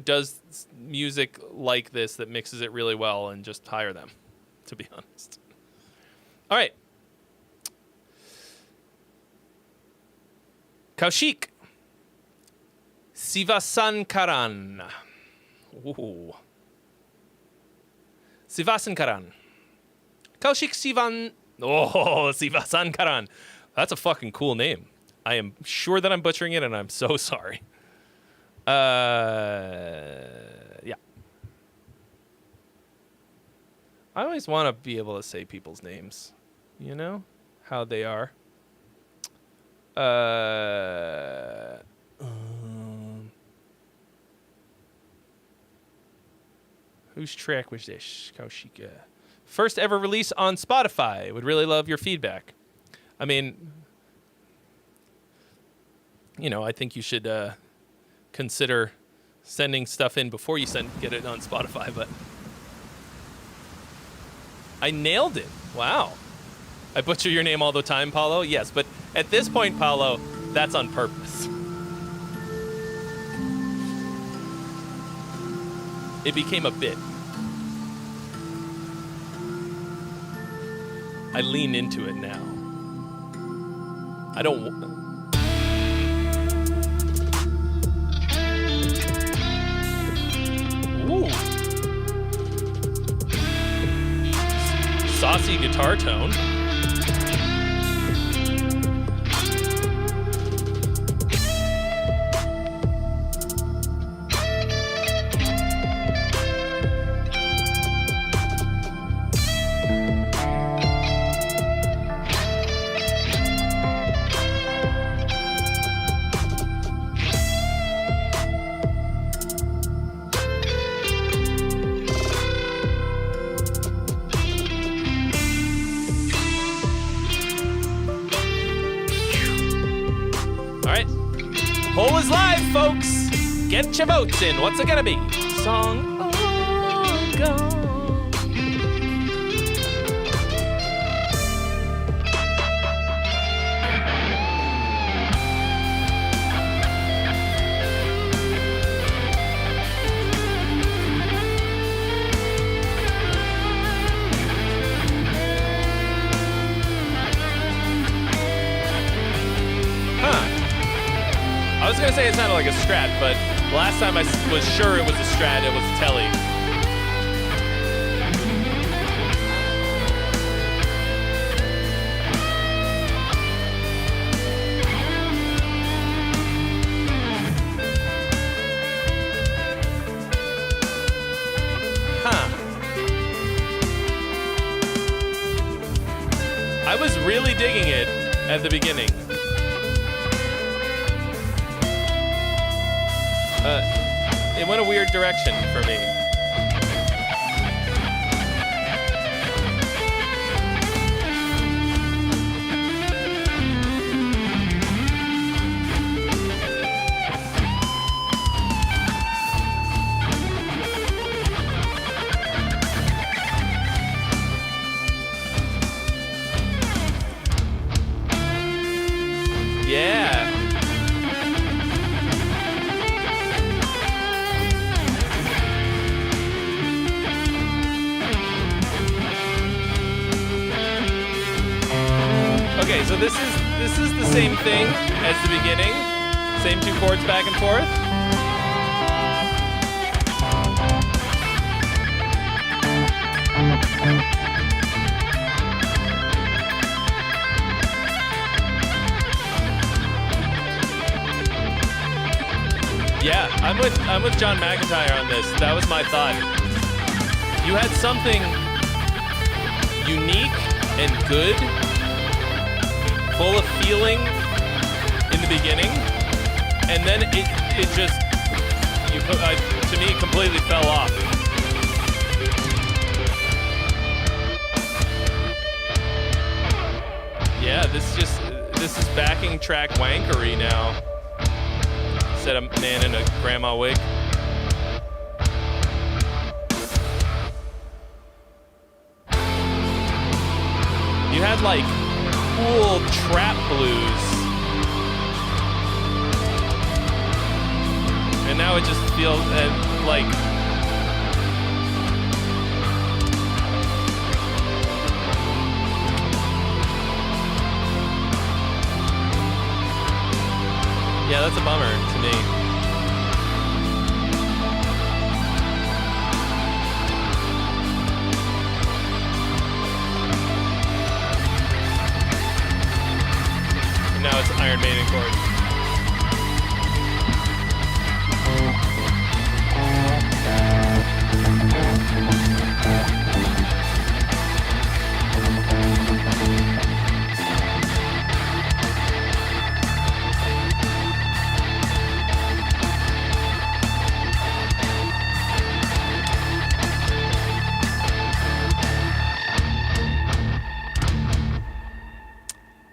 does music like this that mixes it really well and just hire them, to be honest. All right. Kaushik. Sivasankaran. Ooh. Sivasankaran. Kaushik Sivan. Oh, Sivasankaran. That's a fucking cool name. I am sure that I'm butchering it, and I'm so sorry. Yeah. I always want to be able to say people's names. You know? How they are. Whose track was this? Kaushika. First ever release on Spotify. Would really love your feedback. I mean, I think you should consider sending stuff in before you get it on Spotify, but I nailed it. Wow. I butcher your name all the time, Paulo? Yes, but at this point, Paulo, that's on purpose. It became a bit. I lean into it now. I don't... Ooh. Saucy guitar tone. Poll is live, folks. Get your votes in. What's it gonna be? Song all gone. I was gonna say it sounded like a Strat, but last time I was sure it was a Strat, it was a Telly. really digging it at the beginning. It went a weird direction for me. Yeah. Okay, so this is the same thing as the beginning. Same two chords back and forth. Yeah, I'm with John McIntyre on this. That was my thought. You had something unique and good, full of feeling in the beginning, and then it just to me completely fell off. Yeah, this is backing track wankery now. Said a man in a grandma wig. You had like cool trap blues, and now it just feels like yeah, that's a bummer to me. And now it's Iron Maiden chords.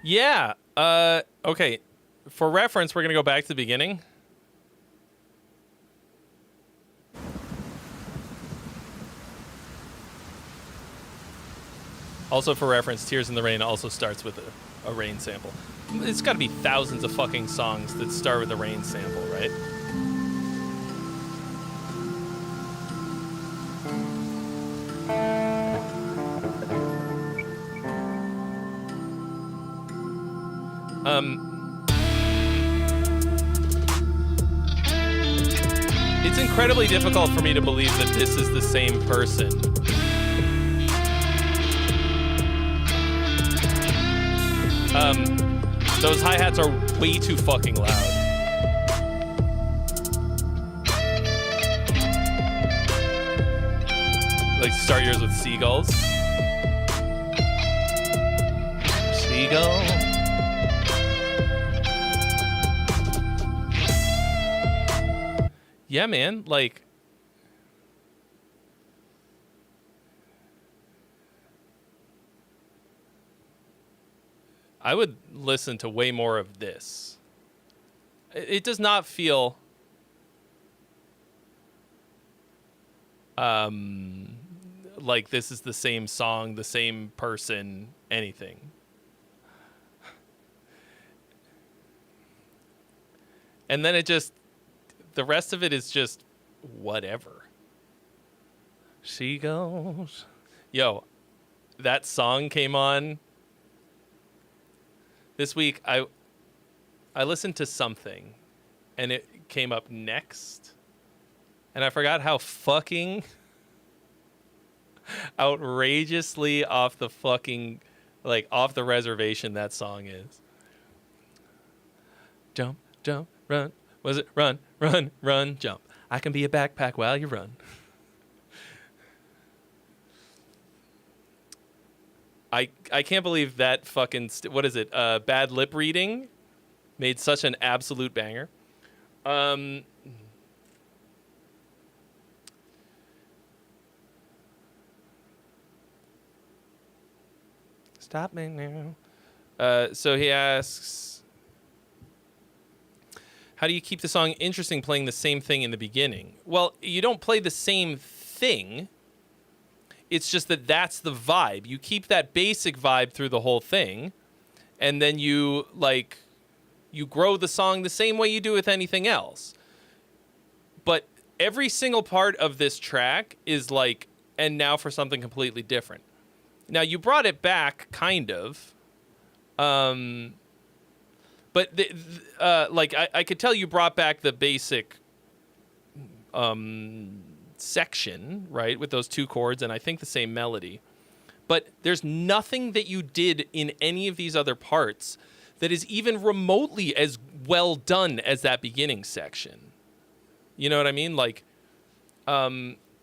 Yeah. Okay. For reference, we're going to go back to the beginning. Also, for reference, Tears in the Rain also starts with a rain sample. It's got to be thousands of fucking songs that start with a rain sample, right? It's incredibly difficult for me to believe that this is the same person. Those hi-hats are way too fucking loud. Like, start yours with seagulls. Seagull. Yeah, man, like, I would listen to way more of this. It does not feel like this is the same song, the same person, anything. And then the rest of it is just whatever. She goes. Yo, that song came on this week. I listened to something, and it came up next, and I forgot how fucking outrageously off the reservation that song is. Jump, jump, run. Was it run, run, run, jump? I can be a backpack while you run. I can't believe that fucking what is it? Bad lip reading made such an absolute banger. Stop me now. So he asks, how do you keep the song interesting playing the same thing in the beginning? Well, you don't play the same thing. It's just that that's the vibe. You keep that basic vibe through the whole thing, and then you grow the song the same way you do with anything else. But every single part of this track is like, and now for something completely different. Now, you brought it back, kind of. But, I could tell you brought back the basic section, right, with those two chords, and I think the same melody. But there's nothing that you did in any of these other parts that is even remotely as well done as that beginning section. You know what I mean? Like,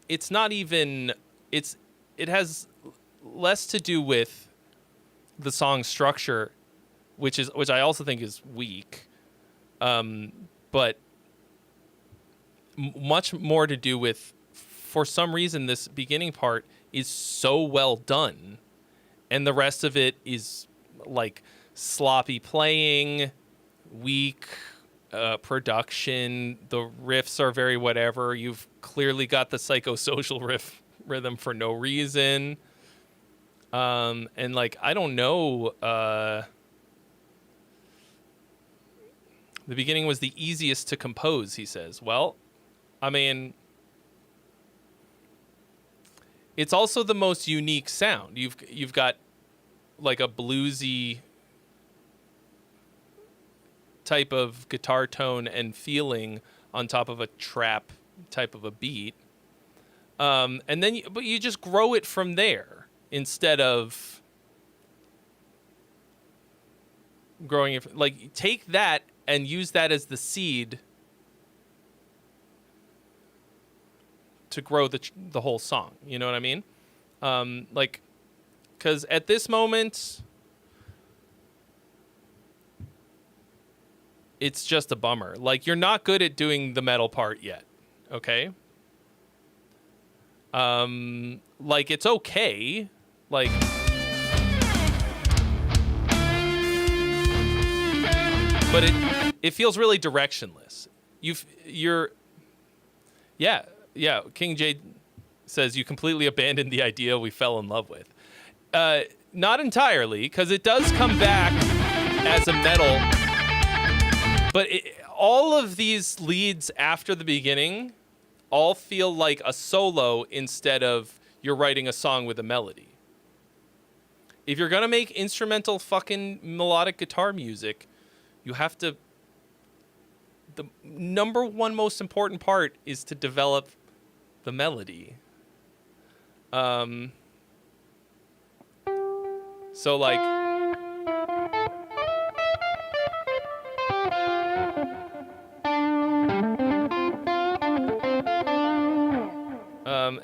it's not even... It has less to do with the song structure, which I also think is weak, but much more to do with, for some reason, this beginning part is so well done, and the rest of it is like sloppy playing, weak production. The riffs are very whatever. You've clearly got the psychosocial rhythm for no reason. And like, I don't know, the beginning was the easiest to compose, he says. Well, I mean, it's also the most unique sound. You've got like a bluesy type of guitar tone and feeling on top of a trap type of a beat. And then but you just grow it from there. Instead of growing it, like, take that and use that as the seed to grow the whole song. You know what I mean? Like, because at this moment, it's just a bummer. Like, you're not good at doing the metal part yet. Okay? Like, it's okay. Like, but it feels really directionless. Yeah. King Jade says you completely abandoned the idea we fell in love with. Not entirely, because it does come back as a metal. But all of these leads after the beginning all feel like a solo instead of you're writing a song with a melody. If you're going to make instrumental fucking melodic guitar music, you have to... The number one most important part is to develop the melody. So, like...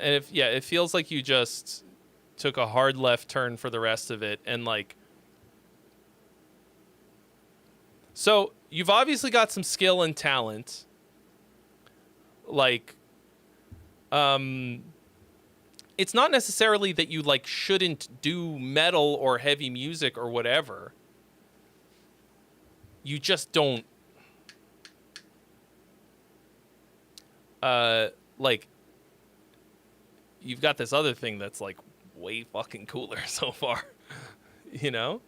And it feels like you just took a hard left turn for the rest of it, and like, so you've obviously got some skill and talent. Like, it's not necessarily that you like shouldn't do metal or heavy music or whatever. You just don't, like, you've got this other thing that's like way fucking cooler so far, you know?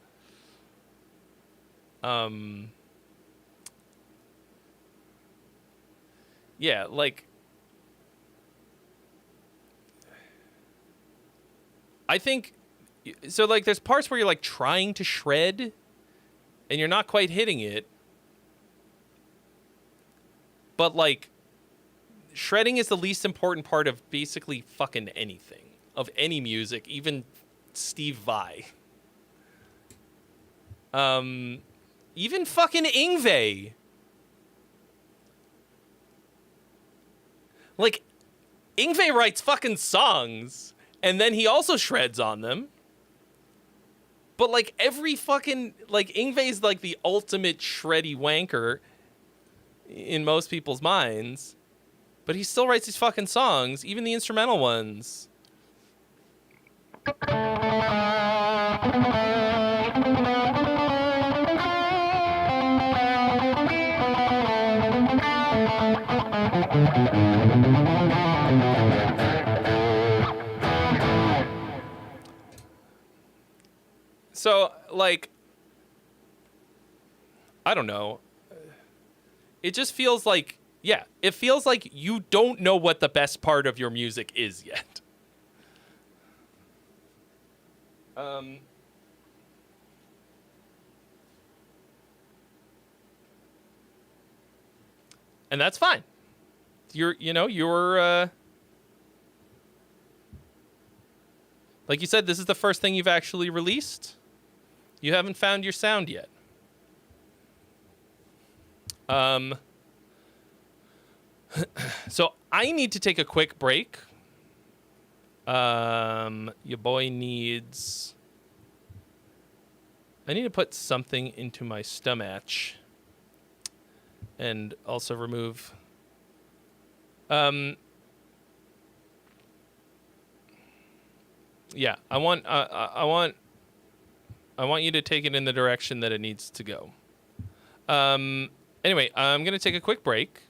Yeah, like, I think, so like there's parts where you're like trying to shred and you're not quite hitting it, but like, shredding is the least important part of basically fucking anything, of any music, even Steve Vai. Even fucking Yngwie. Like, Yngwie writes fucking songs, and then he also shreds on them. But like every fucking like Yngwie's like the ultimate shreddy wanker in most people's minds, but he still writes these fucking songs, even the instrumental ones. So, like, I don't know. It just feels like, yeah, it feels like you don't know what the best part of your music is yet. And that's fine. You're like you said, this is the first thing you've actually released. You haven't found your sound yet. So I need to take a quick break. Your boy needs... I need to put something into my stomach. And also remove... yeah, I want you to take it in the direction that it needs to go. Anyway, I'm going to take a quick break.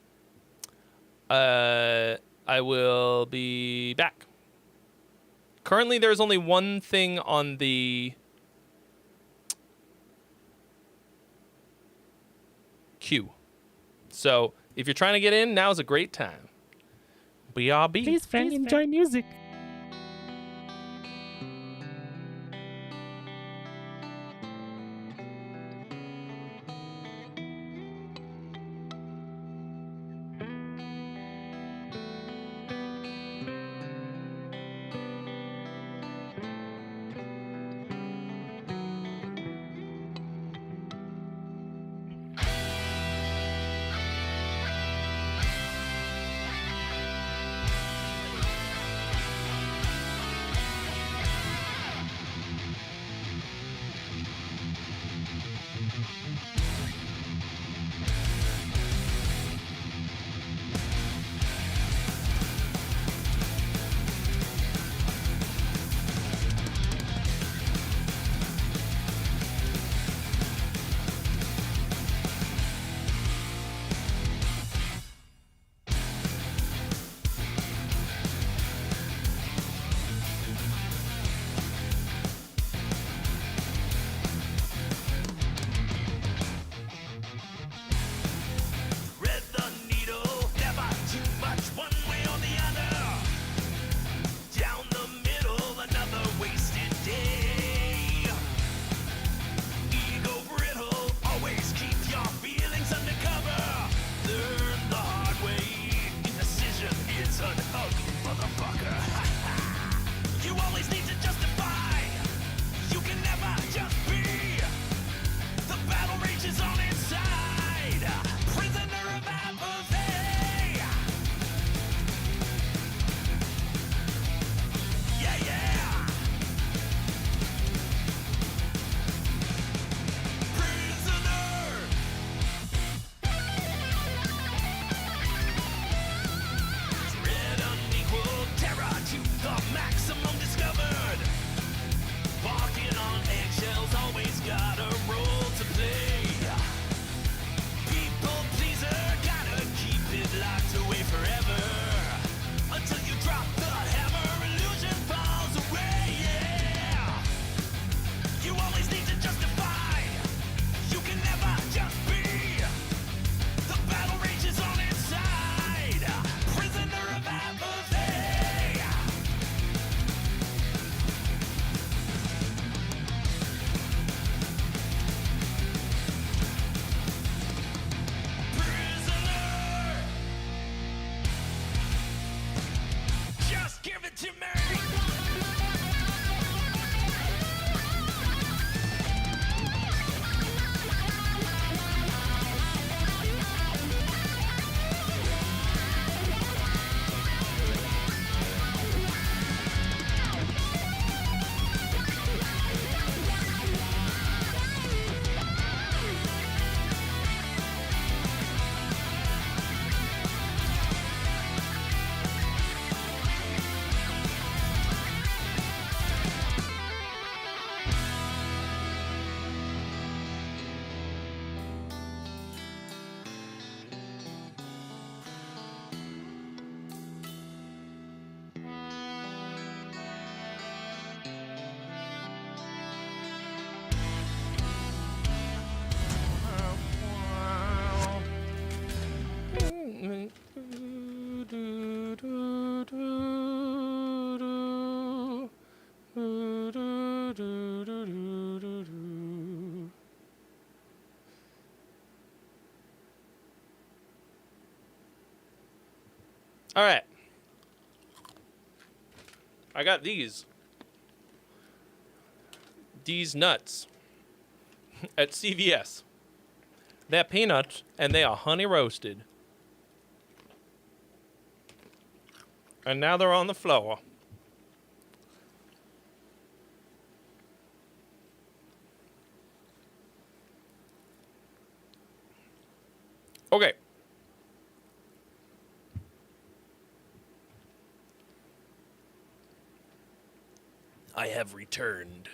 I will be back. Currently, there's only one thing on the queue. So, if you're trying to get in, now's a great time. BRB. Please, friend, enjoy music. All right. I got these. These nuts at CVS. They're peanuts and they are honey roasted. And now they're on the floor. Okay. I have returned.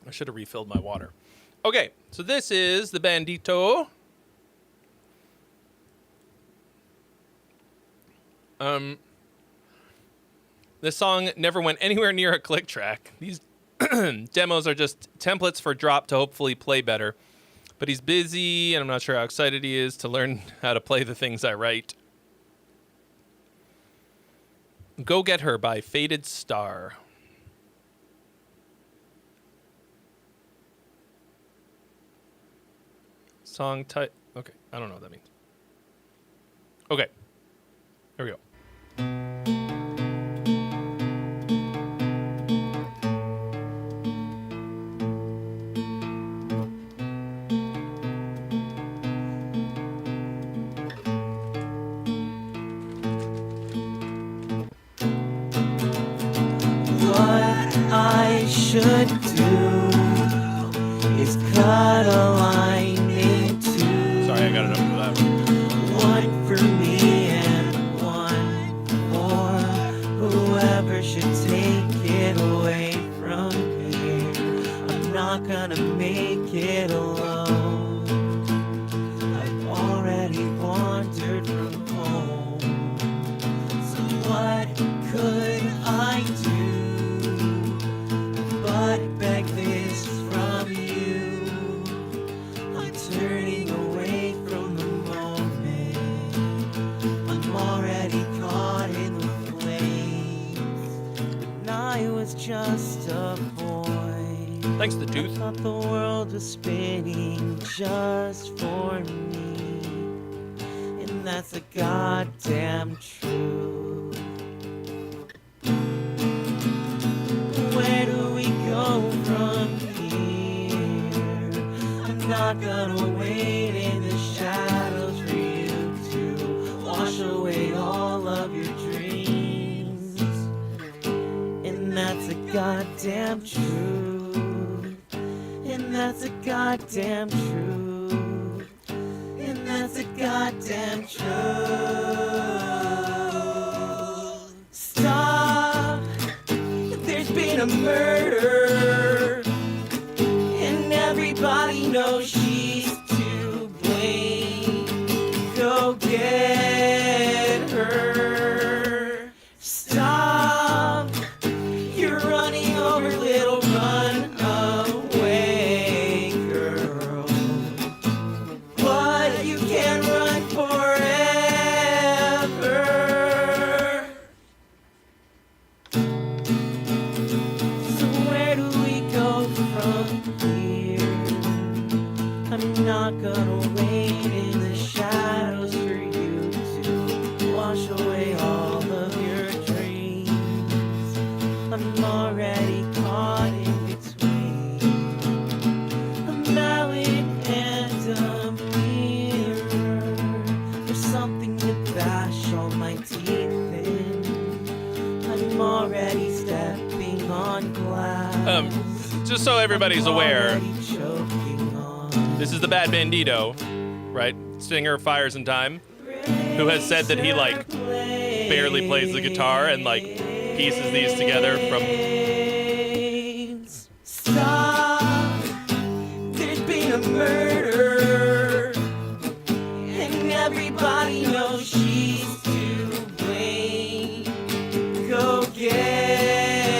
I should have refilled my water. Okay, so this is the Bandito. This song never went anywhere near a click track. These demos are just templates for Drop to hopefully play better. But he's busy, and I'm not sure how excited he is to learn how to play the things I write. Go Get Her by Faded Star. Song type. Okay, I don't know what that means. Okay, here we go. I should do is cut a line into Sorry, I got enough for that. one for me and one for whoever should take it away from here. I'm not gonna make it alone. I've already wandered from home. So what could I do? But beg this from you. I'm turning away from the moment. I'm already caught in the flames. When I was just a boy, Thanks, the I tooth. thought the world was spinning just for me. And that's the goddamn truth. Where do we go from here? I'm not gonna wait in the shadows for you to wash away all of your dreams. And that's a goddamn truth. And that's a goddamn truth. And that's a goddamn truth. Stop. There's been a murder, and everybody knows she's to blame. Go get her. Stop. You're running over, little run away, girl. But you can't run forever. So where do we go from here? I'm not gonna wait in the shadows for you to wash away all of your dreams. I'm already caught in between a mountain and a mirror. There's something to bash all my teeth in. I'm already stepping on glass. Just so everybody's aware, Already choking on this is the Bad Bandito, right? Singer Fires in Time, who has said that he like barely plays the guitar and like pieces these together from. flames. Stop. There's been a murder, and everybody knows she's to blame. Go get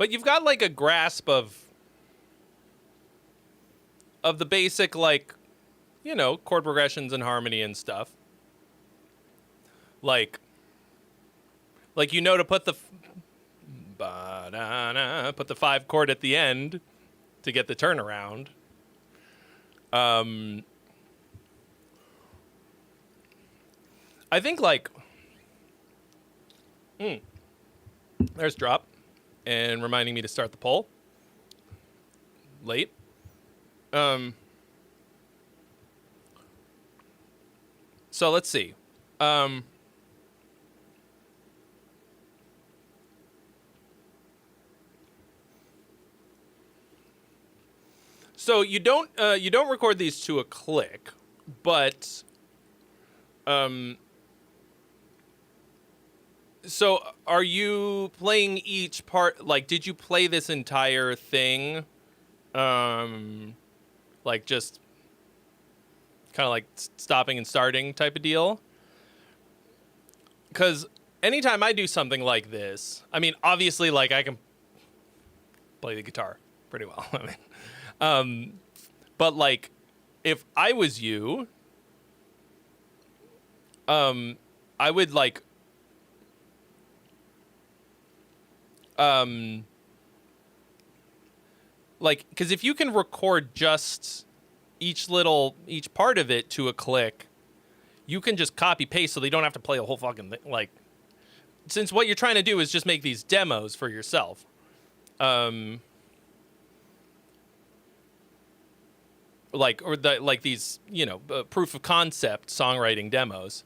but you've got like a grasp of the basic, like, you know, chord progressions and harmony and stuff. Like you know to put the put the 5 chord at the end to get the turnaround. I think like there's drop and reminding me to start the poll late. So let's see. So you don't record these to a click, but so are you playing each part? Like, did you play this entire thing? Like just kind of like stopping and starting type of deal? Because anytime I do something like this, I mean, obviously, like I can play the guitar pretty well. I mean, but like, if I was you, I would like, because if you can record just each part of it to a click, you can just copy paste so they don't have to play a whole fucking thing. Like, since what you're trying to do is just make these demos for yourself. Like these, you know, proof of concept songwriting demos.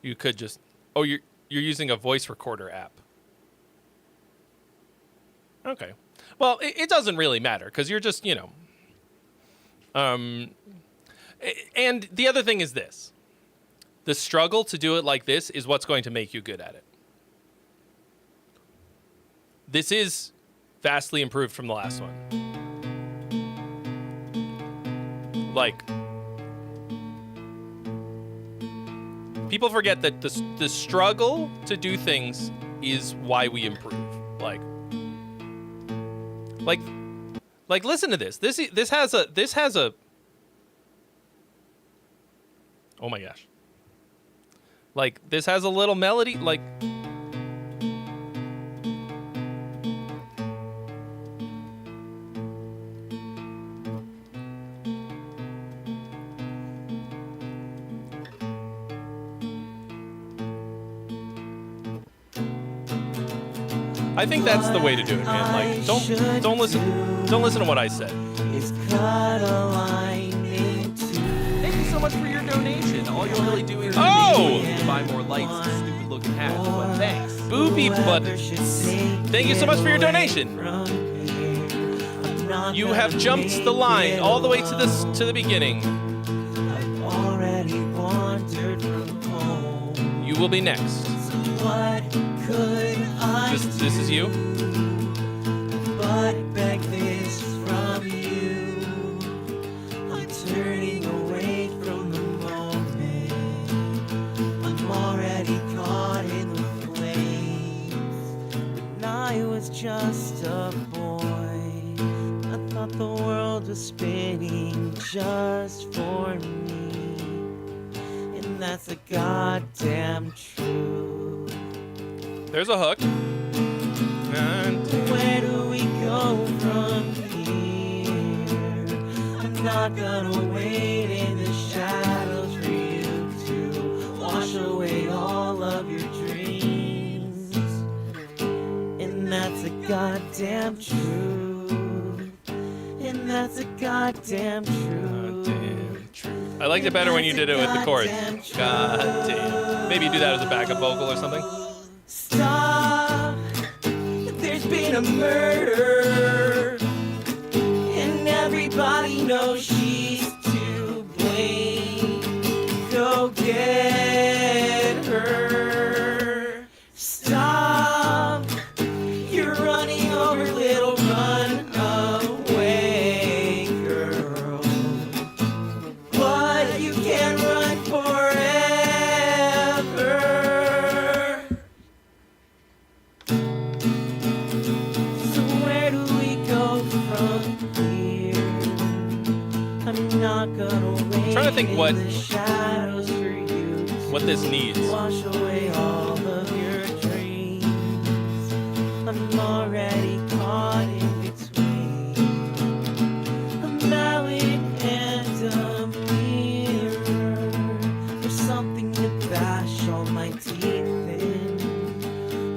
You could just, you're using a voice recorder app. Okay. Well, it doesn't really matter because you're just, you know. And the other thing is this. The struggle to do it like this is what's going to make you good at it. This is vastly improved from the last one. Like, people forget that the struggle to do things is why we improve. Like listen to this. This has a oh my gosh. Like, this has a little melody, like, I think that's the way to do it, man. Like, don't listen to what I said. Thank you so much for your donation. All you're really doing is to buy more lights and stupid-looking hats. But thanks. Booby butt. Thank you so much for your donation. You have jumped the line all the way to the beginning. You will be next. This is you? But beg this from you. I'm turning away from the moment. I'm already caught in the flames. When I was just a boy, I thought the world was spinning just for me. And that's the goddamn truth. There's a hook. Where do we go from here? I'm not gonna wait in the shadows for you to wash away all of your dreams. And that's a goddamn truth. And that's a goddamn truth. I liked it better when you did it with the chords. God damn. Maybe do that as a backup vocal or something. Stop. There's been a murder, and everybody knows she's to blame. Go get her. Stop. You're running over, little, run away, girl. But you can't run forever. think what the shadows for you to what this needs. wash away all of your dreams. I'm already caught in between a mallet and a mirror. There's something to bash all my teeth in.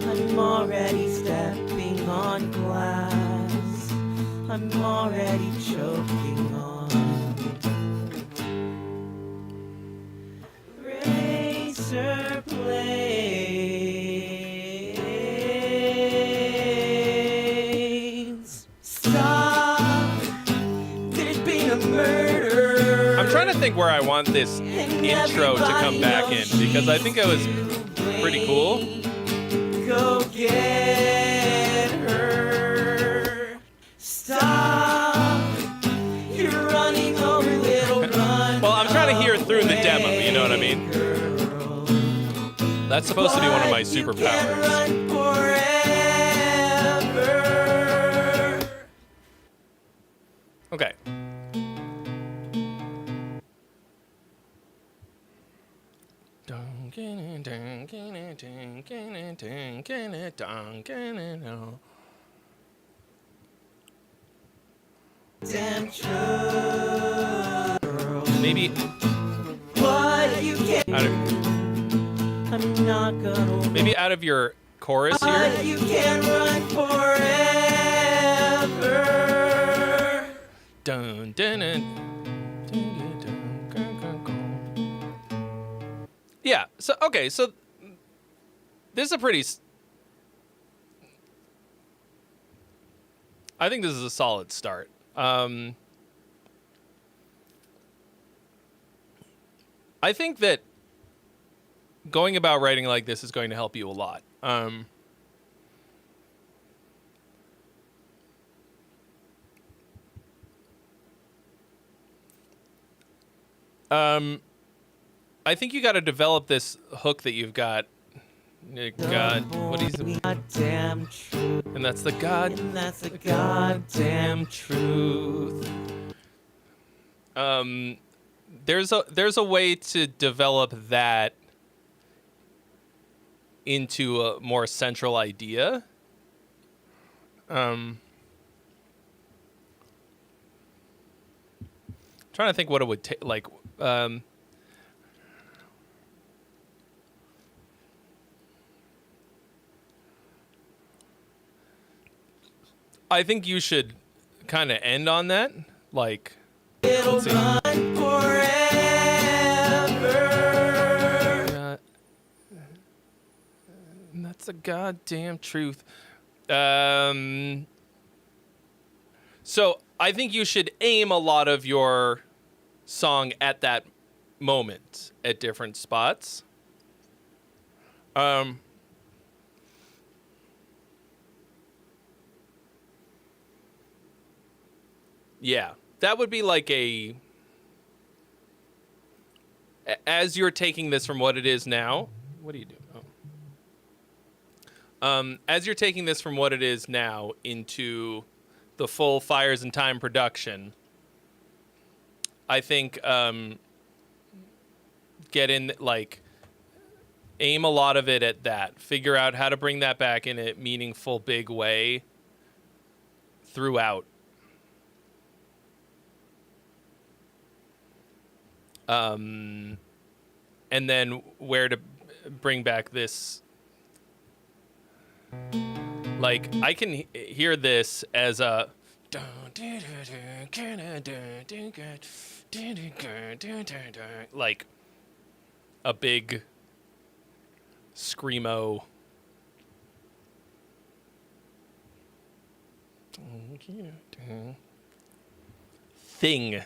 I'm already stepping on glass. I'm already choking on razor blades. Stop! There's been a murder. I'm trying to think where I want this intro to come back in because I think it was pretty cool. Go get her. Stop! You're running over little run. Well, I'm trying to hear through the demo, you know what I mean? That's supposed to be one of my superpowers. Run forever. Okay. Damn true. Maybe What you can't. out of, I'm not gonna. maybe out of your chorus But here. you can run forever. Dun, dun, dun. Yeah. So okay. So this is a pretty. I think this is a solid start. I think that going about writing like this is going to help you a lot. I think you got to develop this hook that you've got. God, what is it? Goddamn truth. And that's the God. And that's the goddamn Truth. There's a way to develop that into a more central idea. Trying to think what it would take. Like, I think you should kind of end on that. Like, let's see. run forever. That's a goddamn truth. So I think you should aim a lot of your song at that moment at different spots. Yeah, that would be like as you're taking this from what it is now. What do you do? As you're taking this from what it is now into the full Fires and Time production, I think get in, like, aim a lot of it at that. Figure out how to bring that back in a meaningful, big way throughout. And then where to bring back this. Like, I can hear this as a like a big screamo thing.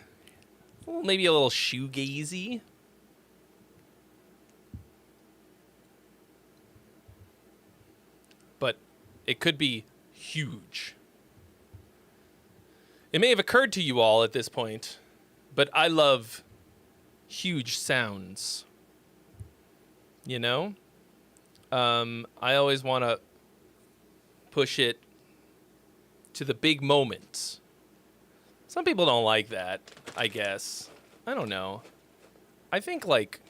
Maybe a little shoegazy. But it could be huge. It may have occurred to you all at this point, but I love huge sounds. You know? I always want to push it to the big moments. Some people don't like that, I guess. I don't know. I think like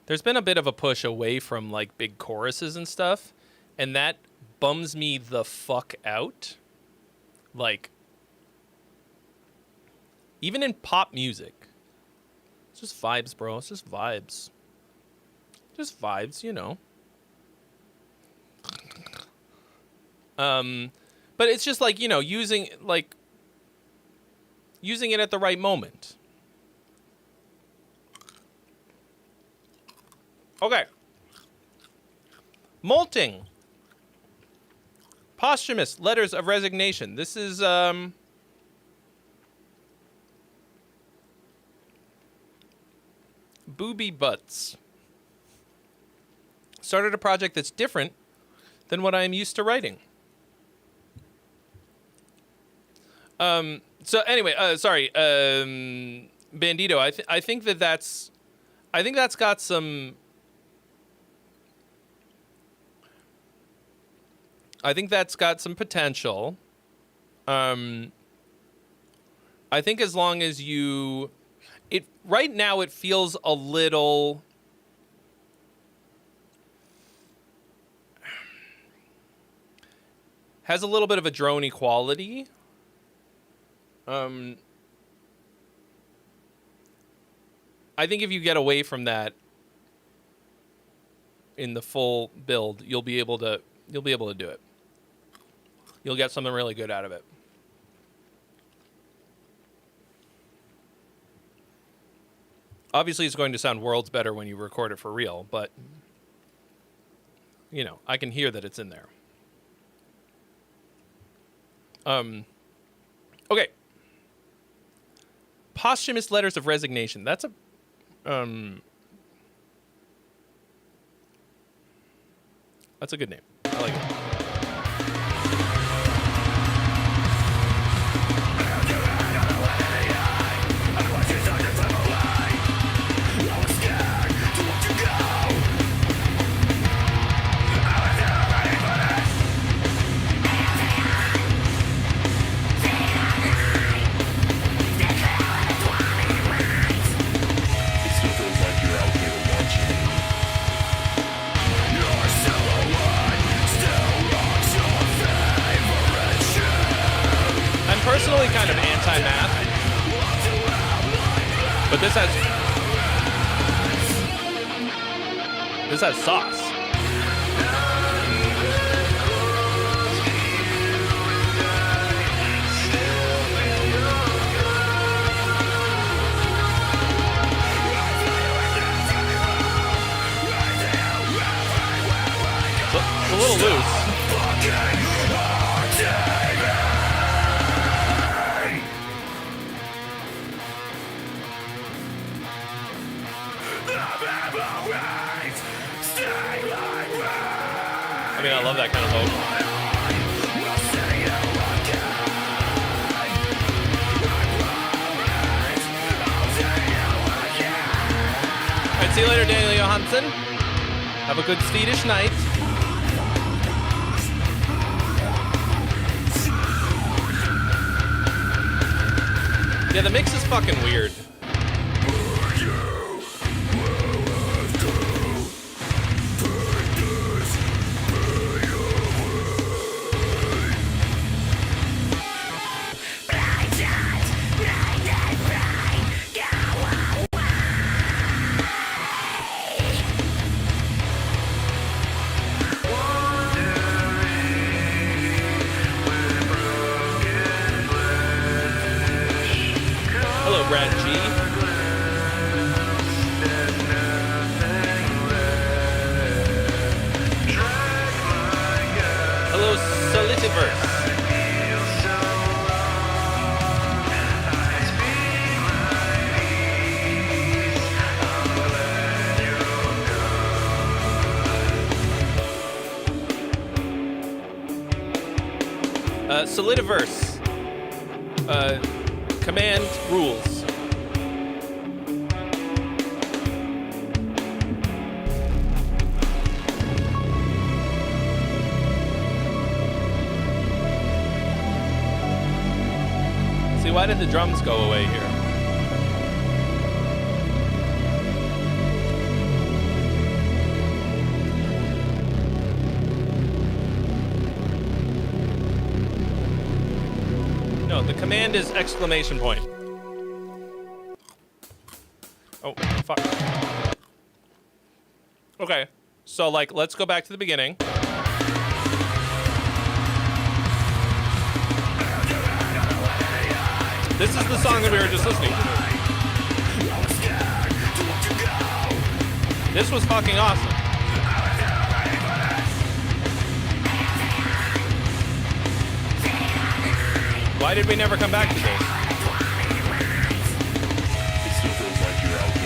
there's been a bit of a push away from like big choruses and stuff, and that bums me the fuck out. Like, even in pop music, it's just vibes, bro. It's just vibes. Just vibes, you know. But it's just like, you know, using it at the right moment. Okay. Molting. Posthumous letters of resignation. This is Booby Butts. Started a project that's different than what I'm used to writing. So anyway, sorry, Bandito. I think that's got some. I think that's got some potential. I think as long as right now it feels a little. Has a little bit of a droney quality. I think if you get away from that in the full build, you'll be able to do it. You'll get something really good out of it. Obviously, it's going to sound worlds better when you record it for real, but you know, I can hear that it's in there. Okay. Posthumous letters of resignation. That's a good name. I like it. Personally kind of anti-math, but this has sauce. It's a little loose. I mean, I love that kind of vocal. All right, see you later, Daniel Johansson. Have a good Swedish night. Yeah, the mix is fucking weird. Brad G. Hello, Solitiverse. Solitiverse. Command rules. why did the drums go away here? No, the command is exclamation point. Oh, fuck. Okay, so like, let's go back to the beginning. This is the song that we were just listening to. This was fucking awesome. Why did we never come back to this?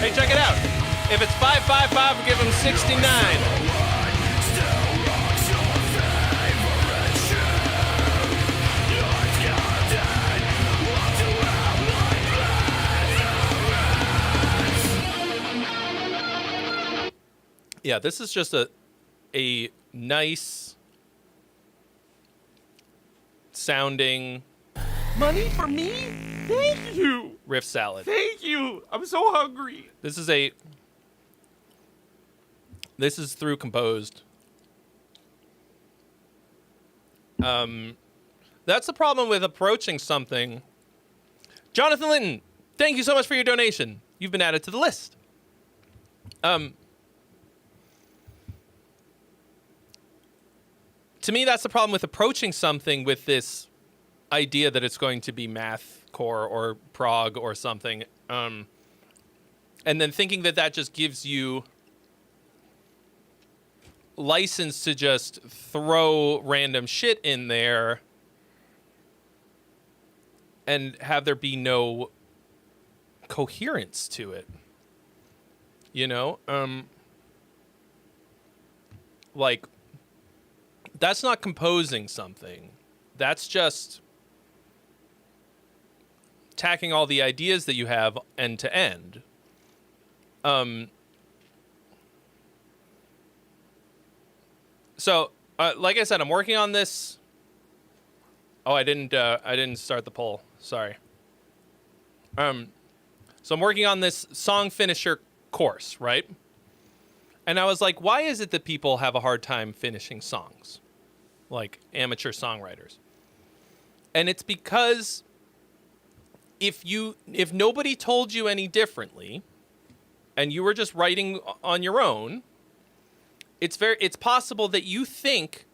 Hey, check it out. If it's 555, we'll give him 69. Yeah, this is just a nice sounding Money for me? Thank you. riff salad. Thank you. I'm so hungry. This is through composed. That's the problem with approaching something. Jonathan Linton, thank you so much for your donation. You've been added to the list. To me, that's the problem with approaching something with this idea that it's going to be math core or prog or something, and then thinking that that just gives you license to just throw random shit in there and have there be no coherence to it. You know? Like, that's not composing something. That's just tacking all the ideas that you have end to end. So, like I said, I'm working on this. Oh, I didn't start the poll. Sorry. So I'm working on this song finisher course, right? And I was like, why is it that people have a hard time finishing songs? Like amateur songwriters. And it's because if nobody told you any differently and you were just writing on your own, it's possible that you think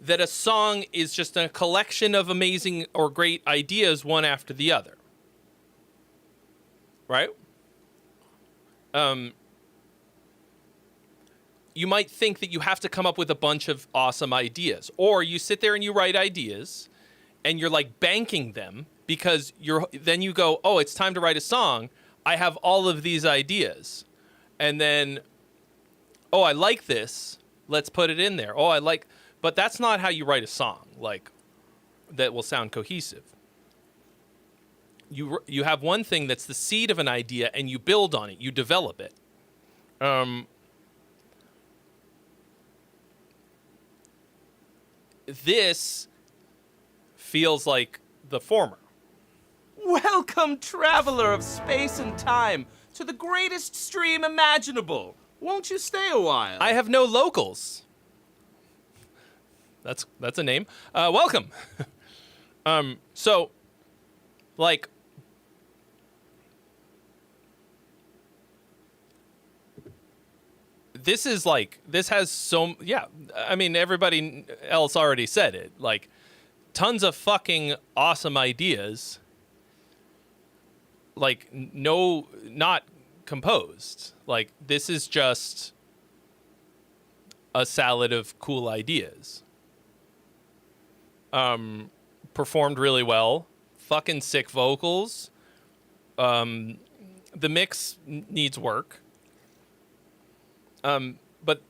that a song is just a collection of amazing or great ideas one after the other. Right? You might think that you have to come up with a bunch of awesome ideas, or you sit there and you write ideas and you're like banking them because then you go, oh, it's time to write a song. I have all of these ideas. And then, oh, I like this. Let's put it in there. But that's not how you write a song, like, that will sound cohesive. You have one thing that's the seed of an idea and you build on it. You develop it. This feels like the former. Welcome, traveler of space and time, to the greatest stream imaginable. Won't you stay a while? I have no locals. That's a name. Welcome. So, like, this has so, yeah, I mean, everybody else already said it. Like, tons of fucking awesome ideas. Like, no, not composed. Like, this is just a salad of cool ideas. Performed really well. Fucking sick vocals. The mix needs work. But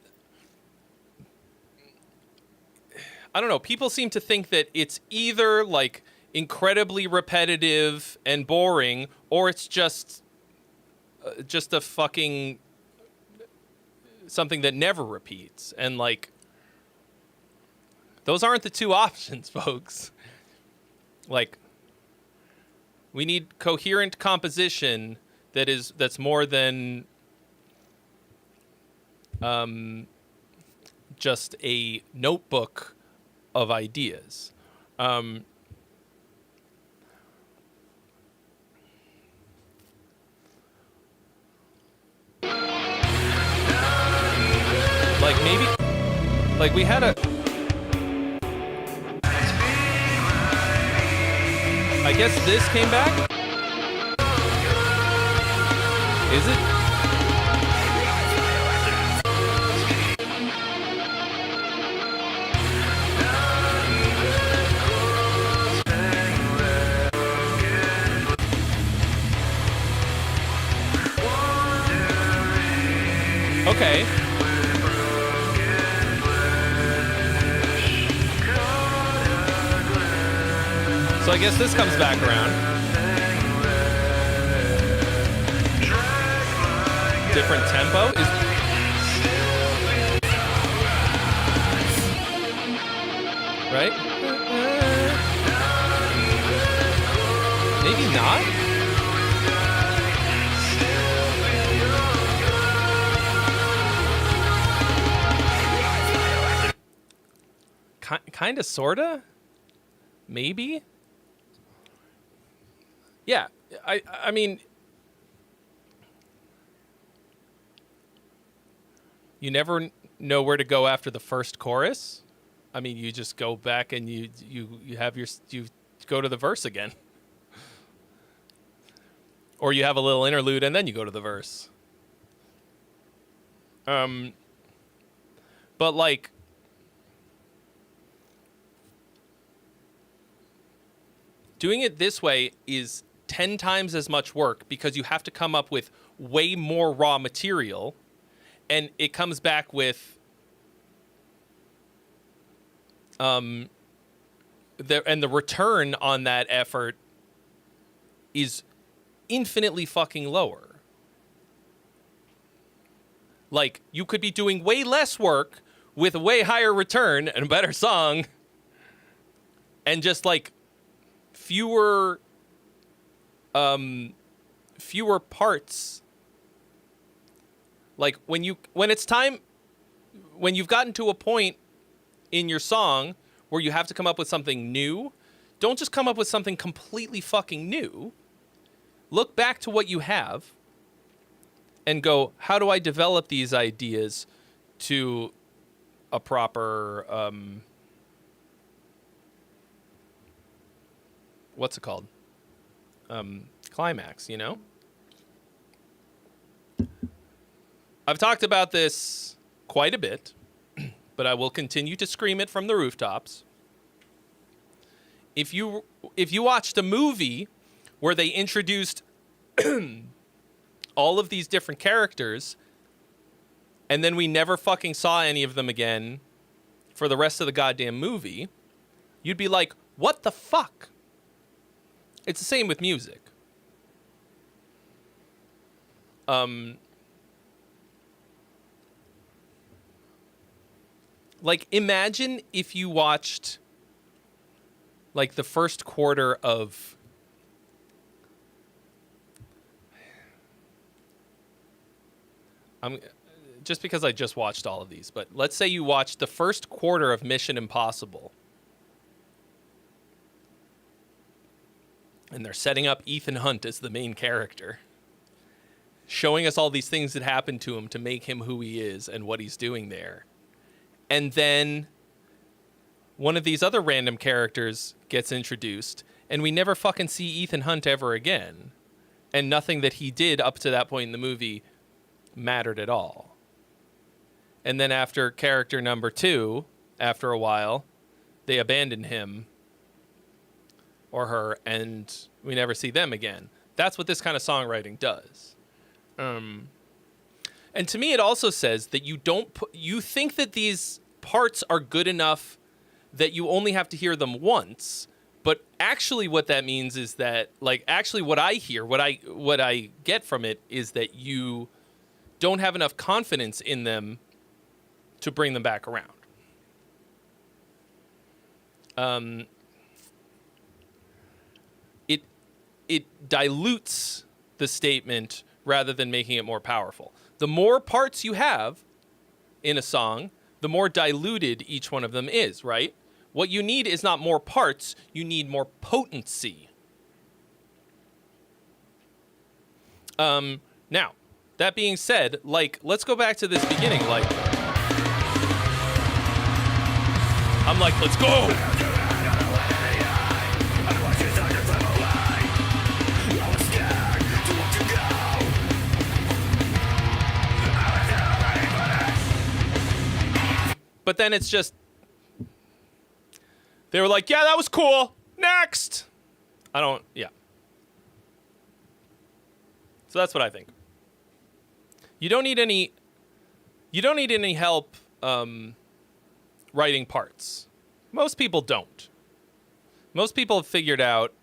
I don't know. People seem to think that it's either like incredibly repetitive and boring, or it's just a fucking something that never repeats. And like, those aren't the two options, folks. Like, We need coherent composition that's more than just a notebook of ideas. Like maybe, like we had a. I guess this came back? Is it? Okay. So I guess this comes back around. Different tempo is. Right? Maybe not? Kinda, sorta? Maybe? Yeah, I mean, you never know where to go after the first chorus. I mean, you just go back and you go to the verse again, or you have a little interlude and then you go to the verse. But like, doing it this way is 10 times as much work because you have to come up with way more raw material, and it comes back with the return on that effort is infinitely fucking lower. Like, you could be doing way less work with a way higher return and a better song, and just like fewer parts. Like when you've gotten to a point in your song where you have to come up with something new, don't just come up with something completely fucking new. Look back to what you have and go, how do I develop these ideas to a proper what's it called? Climax, you know? I've talked about this quite a bit, but I will continue to scream it from the rooftops. If you watched a movie where they introduced all of these different characters and then we never fucking saw any of them again for the rest of the goddamn movie, you'd be like, what the fuck? It's the same with music. Like, imagine if you watched, like, the first quarter of... just because I just watched all of these, but let's say you watched the first quarter of Mission Impossible. And they're setting up Ethan Hunt as the main character, showing us all these things that happened to him to make him who he is and what he's doing there. And then one of these other random characters gets introduced, and we never fucking see Ethan Hunt ever again. And nothing that he did up to that point in the movie mattered at all. And then after character number 2, after a while, they abandon him or her, and we never see them again. That's what this kind of songwriting does. And to me, it also says that you think that these parts are good enough that you only have to hear them once, but actually what that means is that, like, actually what I hear, what I get from it is that you don't have enough confidence in them to bring them back around. it dilutes the statement rather than making it more powerful. The more parts you have in a song, the more diluted each one of them is, right? What you need is not more parts, you need more potency. Now, that being said, like, let's go back to this beginning. Like, I'm like, let's go! But then it's just, they were like, yeah, that was cool. Next. Yeah. So that's what I think. You don't need any help writing parts. Most people don't. Most people have figured out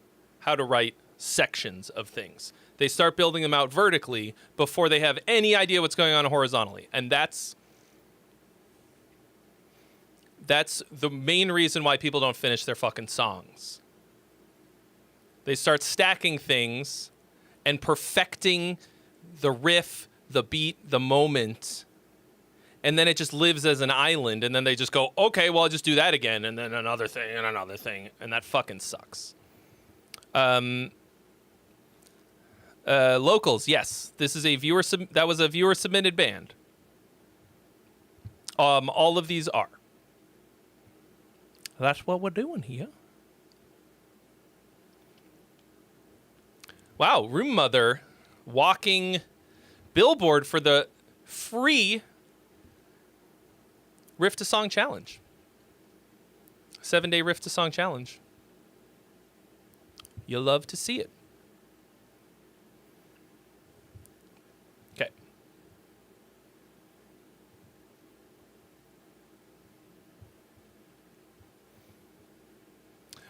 how to write sections of things. They start building them out vertically before they have any idea what's going on horizontally. And that's the main reason why people don't finish their fucking songs. They start stacking things and perfecting the riff, the beat, the moment, and then it just lives as an island, and then they just go, okay, well, I'll just do that again, and then another thing, and that fucking sucks. Locals, yes. This is that was a viewer-submitted band. All of these are. That's what we're doing here. Wow, Room Mother walking billboard for the free Riff to Song Challenge. 7-day Riff to Song Challenge. You'll love to see it. Okay.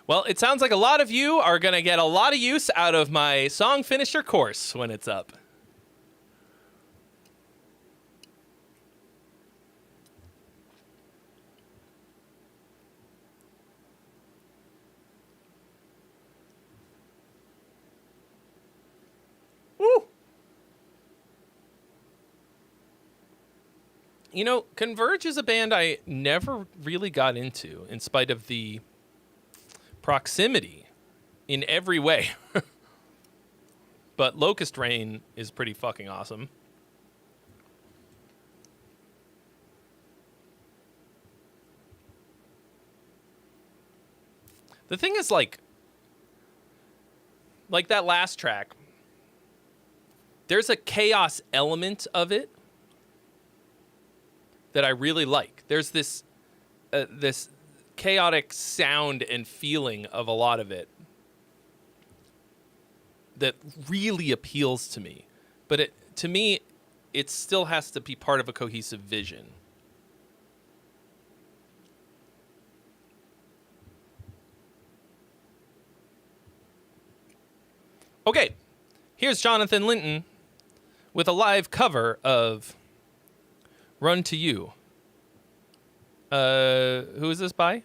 Well, it sounds like a lot of you are going to get a lot of use out of my song finisher course when it's up. Woo! You know, Converge is a band I never really got into, in spite of the proximity in every way. But Locust Rain is pretty fucking awesome. The thing is, like that last track, there's a chaos element of it that I really like. There's this chaotic sound and feeling of a lot of it that really appeals to me. But to me, it still has to be part of a cohesive vision. Okay, here's Jonathan Linton with a live cover of Run to You. Who is this by?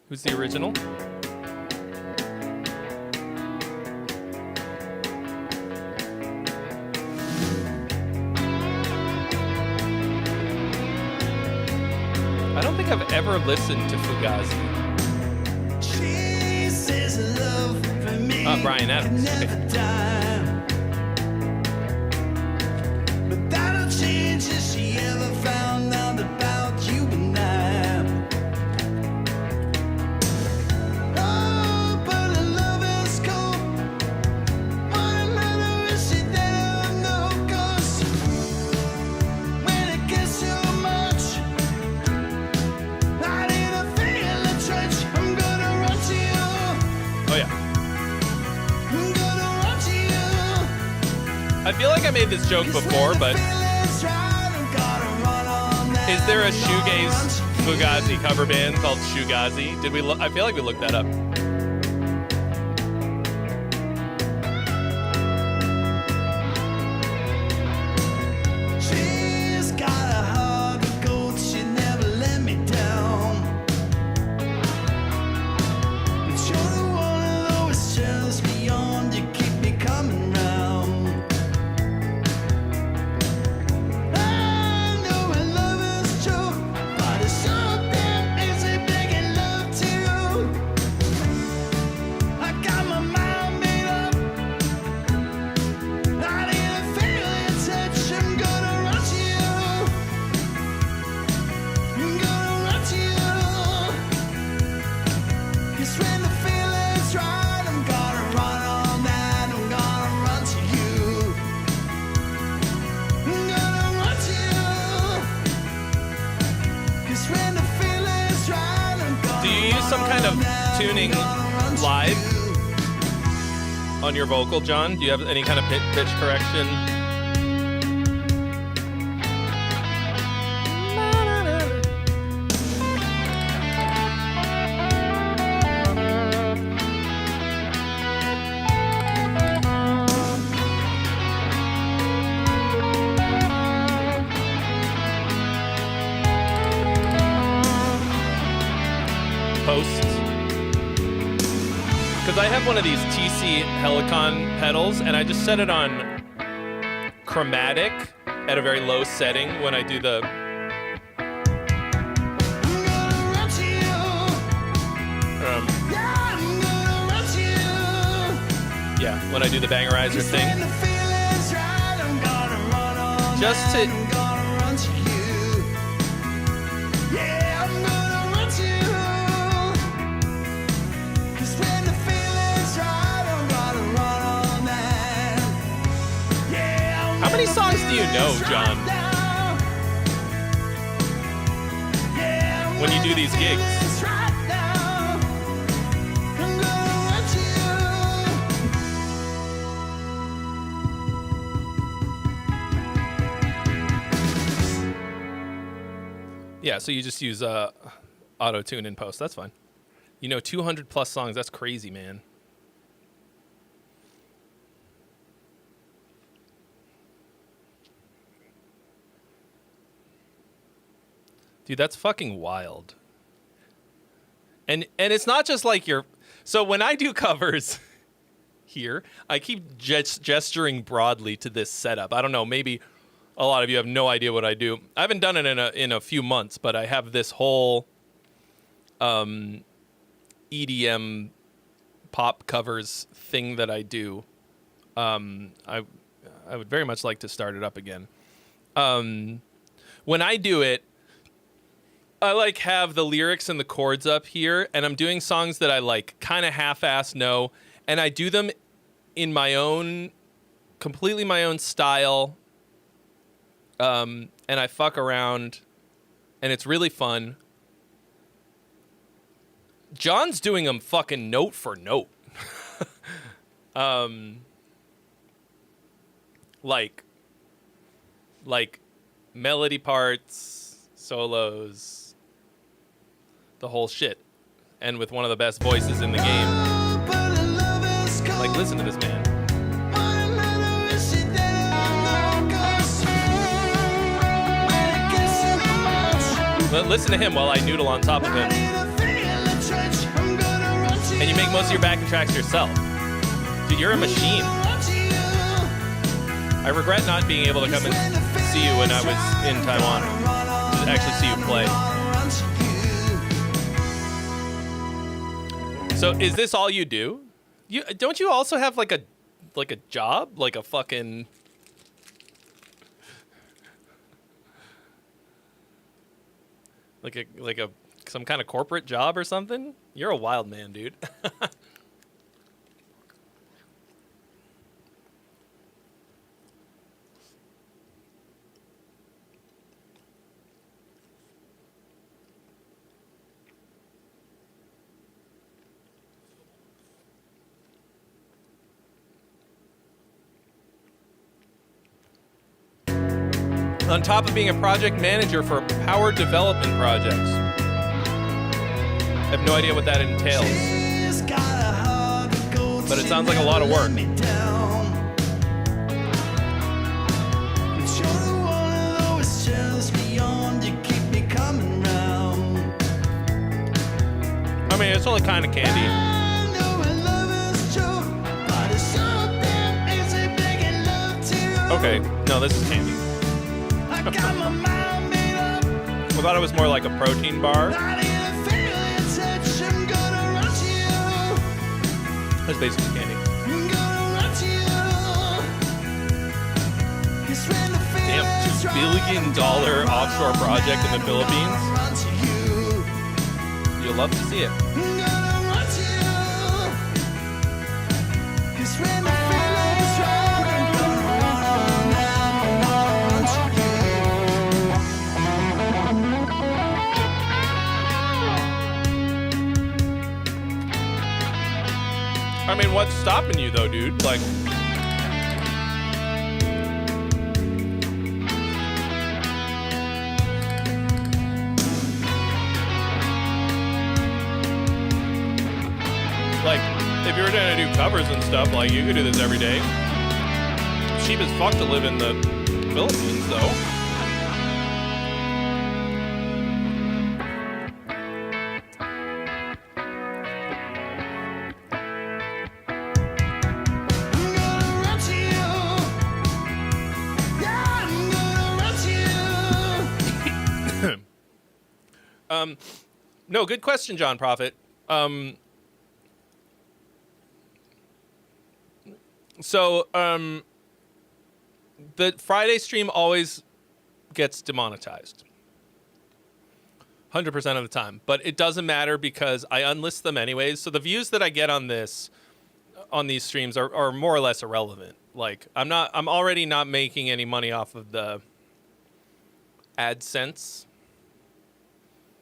Who's the original? I don't think I've ever listened to Fugazi. Brian Adams. Okay. But that'll change if she ever found out about you and I. Oh, but the love is cold. What another is she that I know? 'Cause when it gets too much, I need to feel the trench. I'm gonna run to you. Oh yeah. I'm gonna run to you. I feel like I made this joke before, but is there a shoegaze Fugazi cover band called Shoegazi? Did we? I feel like we looked that up. She's got a heart of gold. She never let me down. 'Cause when the feeling's right, I'm gonna run on that. I'm gonna run to you. I'm gonna run to you. 'Cause when the feeling's right, I'm gonna Do you use some kind of tuning live on your vocal, John? Do you have any kind of pitch correction? Posts. Because I have one of these TC Helicon pedals, and I just set it on chromatic at a very low setting when I do the. Yeah, when I do the bangerizer thing. Just to. How many songs do you know, John? When you do these gigs? Yeah, so you just use auto-tune in post. That's fine. You know 200 plus songs. That's crazy, man. Dude, that's fucking wild. And it's not just like you're... So when I do covers here, I keep gesturing broadly to this setup. I don't know, maybe a lot of you have no idea what I do. I haven't done it in a few months, but I have this whole EDM pop covers thing that I do. I would very much like to start it up again. When I do it, I like have the lyrics and the chords up here, and I'm doing songs that I like kind of half-ass know, and I do them in my own, completely my own style, and I fuck around, and it's really fun. John's doing them fucking note for note. Like melody parts, solos, the whole shit, and with one of the best voices in the game. Like, listen to this man. Listen to him while I noodle on top of him. And you make most of your backing tracks yourself. Dude, you're a machine. I regret not being able to come and see you when I was in Taiwan, to actually see you play. So is this all you do? Don't you also have like a job, like a fucking like a some kind of corporate job or something? You're a wild man, dude. On top of being a project manager for power development projects. I have no idea what that entails. But it sounds like a lot of work. I mean, it's only kind of candy. Okay, no, this is candy. I thought it was more like a protein bar. That's basically candy. Damn, $2 billion offshore project in the Philippines. You'll love to see it. I mean, what's stopping you though, dude? Like, if you were gonna do covers and stuff, like, you could do this every day. It's cheap as fuck to live in the Philippines, though. No, good question, John Prophet. So, the Friday stream always gets demonetized. 100% of the time. But it doesn't matter because I unlist them anyways. So the views that I get on these streams are more or less irrelevant. Like, I'm already not making any money off of the AdSense.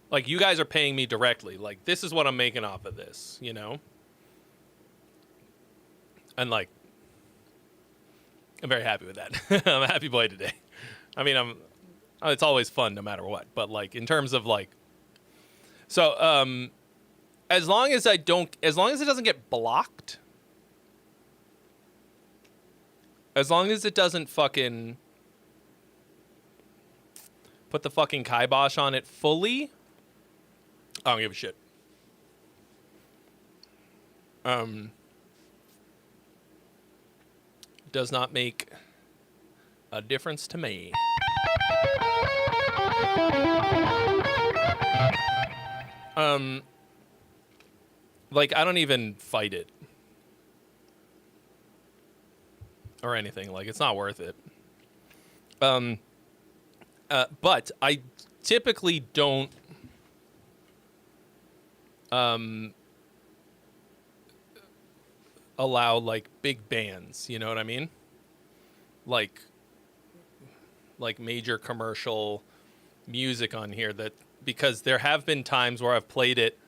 Like, you guys are paying me directly. Like, this is what I'm making off of this, you know? And, like, I'm very happy with that. I'm a happy boy today. I mean, it's always fun no matter what. But, like, in terms of, like... So, as long as it doesn't get blocked... As long as it doesn't fucking... put the fucking kibosh on it fully... I don't give a shit. Does not make a difference to me. Like, I don't even fight it. Or anything. Like, it's not worth it. But I typically don't allow, like, big bands, you know what I mean? Like major commercial music on here, that because there have been times where I've played it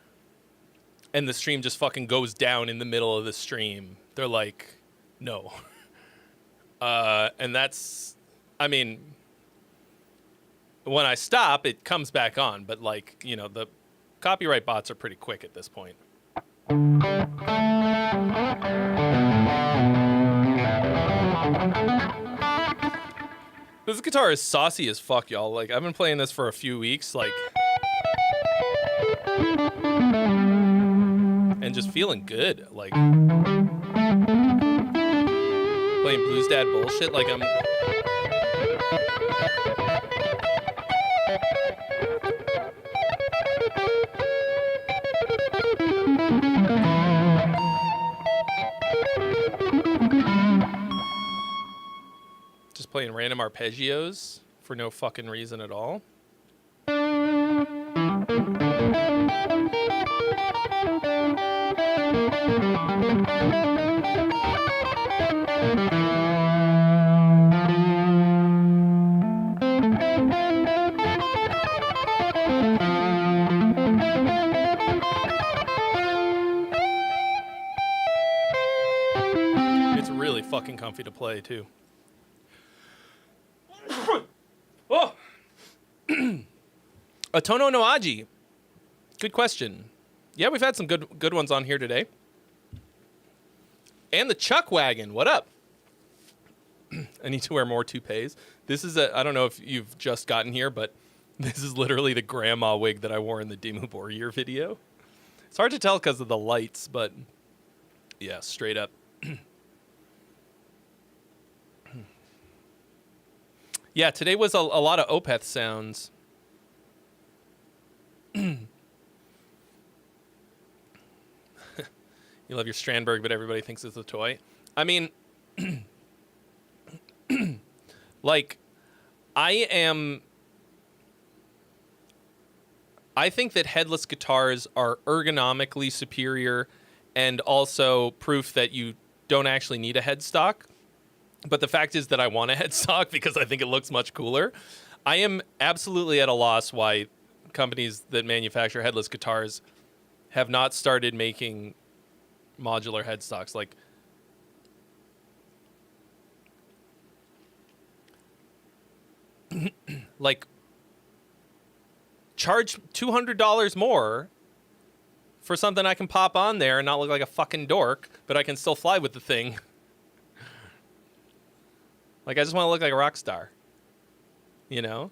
and the stream just fucking goes down in the middle of the stream. They're like, no. And that's, I mean, when I stop, it comes back on, but, like, you know, the copyright bots are pretty quick at this point. This guitar is saucy as fuck, y'all. Like, I've been playing this for a few weeks, like, and just feeling good. Like, playing Blues Dad bullshit, like I'm... Just playing random arpeggios for no fucking reason at all. It's really fucking comfy to play too. Oh, Atono Noaji. Good question. Yeah, we've had some good ones on here today. And the Chuck Wagon. What up? I need to wear more toupees. This is I don't know if you've just gotten here, but this is literally the grandma wig that I wore in the Dimmu Borgir video. It's hard to tell because of the lights, but yeah, straight up. Yeah, today was a lot of Opeth sounds. You love your Strandberg, but everybody thinks it's a toy. I mean, like, I think that headless guitars are ergonomically superior and also proof that you don't actually need a headstock. But the fact is that I want a headstock because I think it looks much cooler. I am absolutely at a loss why companies that manufacture headless guitars have not started making modular headstocks. Like charge $200 more for something I can pop on there and not look like a fucking dork, but I can still fly with the thing. Like, I just want to look like a rock star. You know?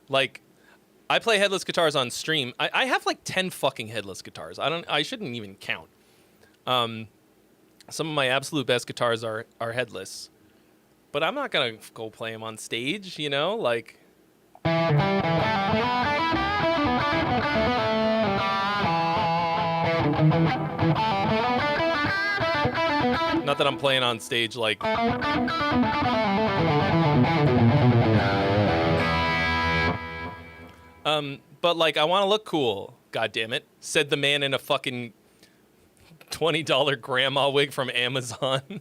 Like, I play headless guitars on stream. I have like 10 fucking headless guitars. I shouldn't even count. Some of my absolute best guitars are headless. But I'm not going to go play them on stage, you know? Like... Not that I'm playing on stage like... But like, I want to look cool, God damn it, said the man in a fucking $20 grandma wig from Amazon. You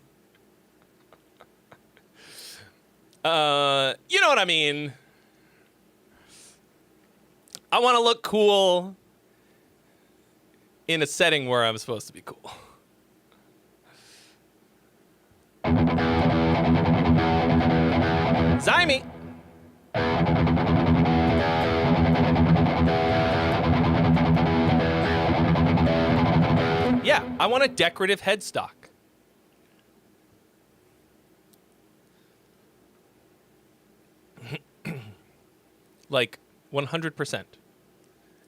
know what I mean? I want to look cool in a setting where I'm supposed to be cool. Zyme! Yeah, I want a decorative headstock. Like, 100%.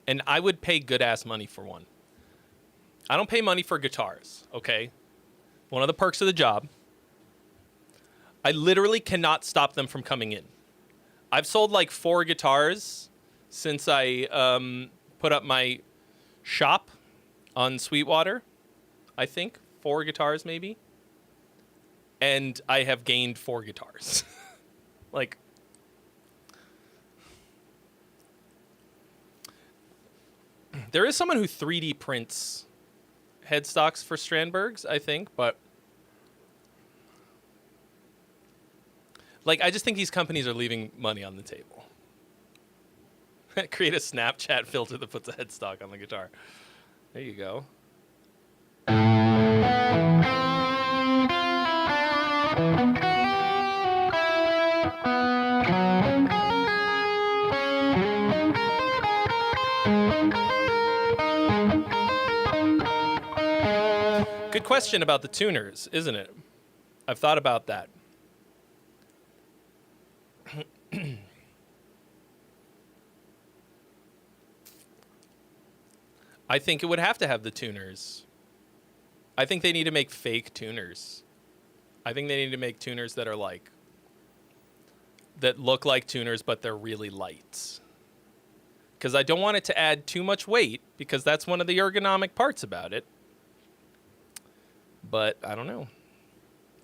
And I would pay good-ass money for one. I don't pay money for guitars, okay? One of the perks of the job. I literally cannot stop them from coming in. I've sold like 4 guitars since I put up my shop on Sweetwater, I think. 4 guitars, maybe. And I have gained 4 guitars. Like... There is someone who 3D prints headstocks for Strandbergs, I think, but... Like, I just think these companies are leaving money on the table. Create a Snapchat filter that puts a headstock on the guitar. There you go. Good question about the tuners, isn't it? I've thought about that. I think it would have to have the tuners. I think they need to make fake tuners. I think they need to make tuners that are like... that look like tuners, but they're really light. Because I don't want it to add too much weight, because that's one of the ergonomic parts about it. But I don't know.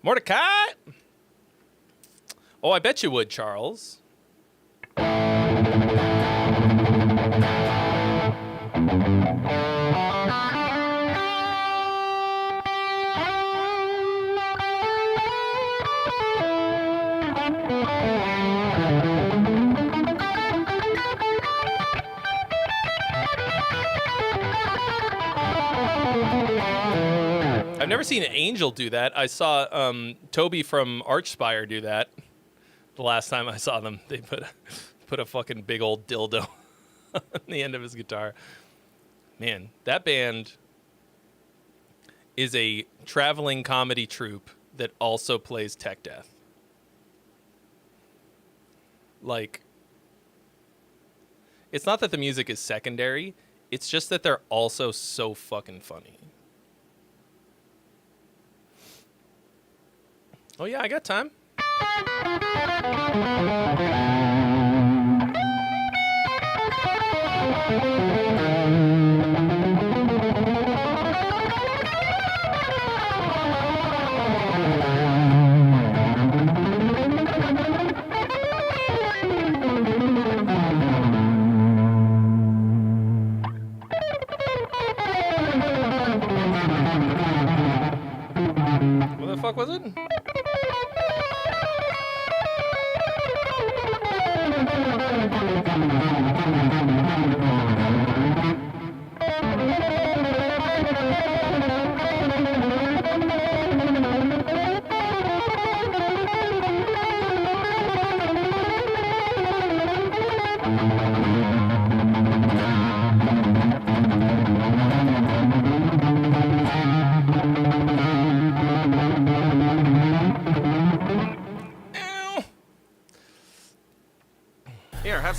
Mordecai! Oh, I bet you would, Charles. I've never seen Angel do that. I saw Toby from Archspire do that. The last time I saw them, they put a fucking big old dildo on the end of his guitar. Man, that band is a traveling comedy troupe that also plays tech death. Like, it's not that the music is secondary, it's just that they're also so fucking funny. Oh yeah, I got time. What the fuck was it?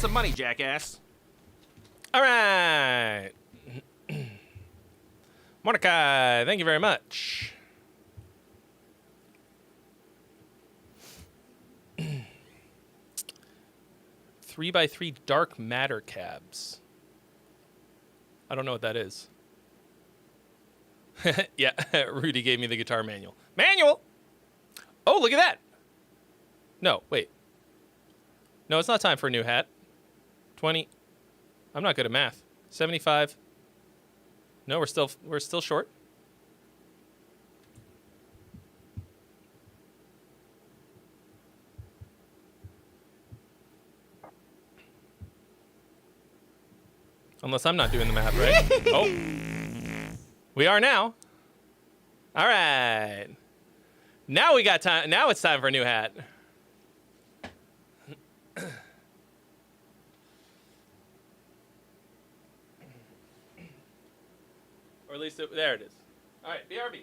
some money, jackass. All right. Mordecai, thank you very much. Three by 3 dark matter cabs. I don't know what that is. Yeah, Rudy gave me the guitar manual. Manual! Oh, look at that! No, wait. No, it's not time for a new hat. 20. I'm not good at math. 75. No, we're still short. Unless I'm not doing the math right. Oh. We are now. All right. Now we got time. Now it's time for a new hat. Or at least there it is. All right, BRB.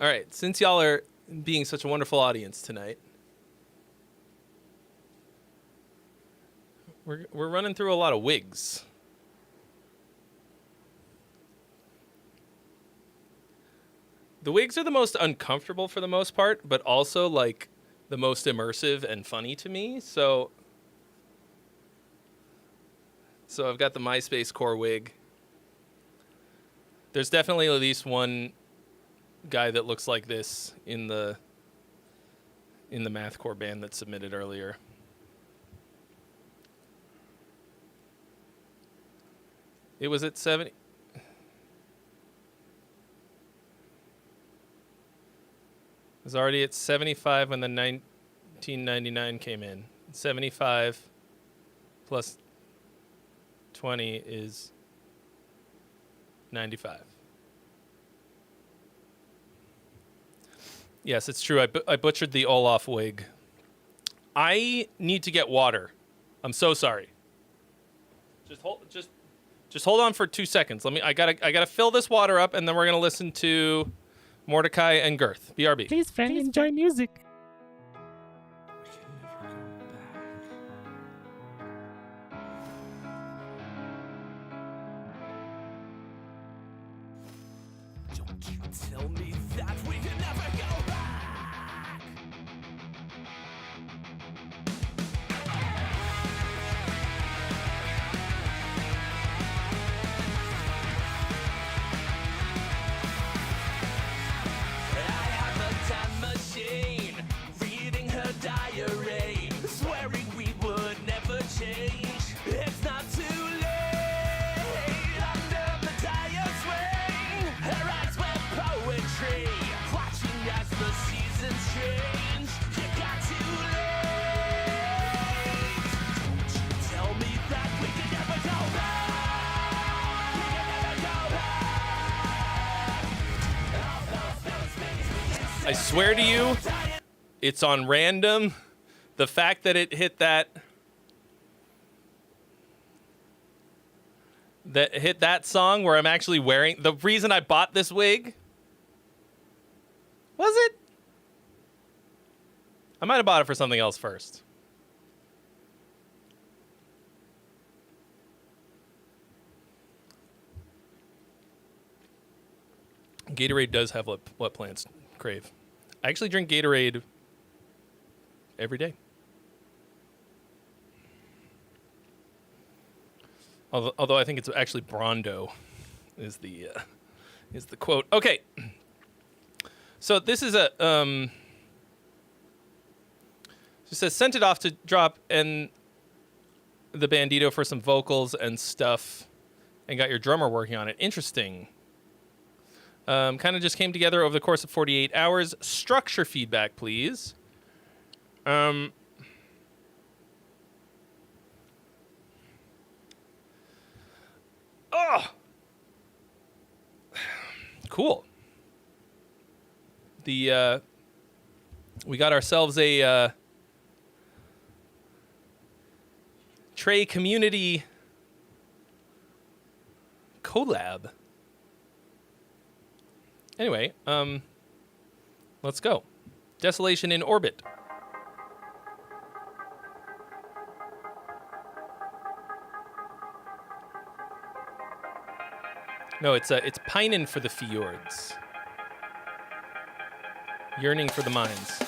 All right, since y'all are being such a wonderful audience tonight, we're running through a lot of wigs. The wigs are the most uncomfortable for the most part, but also like the most immersive and funny to me. So I've got the MySpace core wig. There's definitely at least one guy that looks like this in the mathcore band that submitted earlier. It was at 70. It was already at 75 when the 1999 came in. 75 plus 20 is 95. Yes, it's true. I butchered the Olaf wig. I need to get water. I'm so sorry. Just hold on for 2 seconds. I gotta fill this water up, and then we're gonna listen to Mordecai and Girth. BRB. Please, friend, enjoy music. Don't you tell me that we can never go back. I have a time machine, reading her diary, swearing we would never change. It's not too late. Under the tire swing, her eyes were poetry, watching as the seasons change. You got too late. Don't you tell me that we can never go back. We can never go back. All those things we can I swear to you, it's on random. The fact that it hit that song where I'm actually wearing the reason I bought this wig. Was it? I might have bought it for something else first. Gatorade does have what plants crave. I actually drink Gatorade every day. Although I think it's actually Brondo is the quote. Okay. So this is a it says sent it off to drop and the Bandito for some vocals and stuff and got your drummer working on it. Interesting. Kind of just came together over the course of 48 hours. Structure feedback, please. Oh. Cool. We got ourselves a Trey community collab. Anyway, let's go. Desolation in Orbit. No, it's pinin' for the fjords. Yearning for the mines.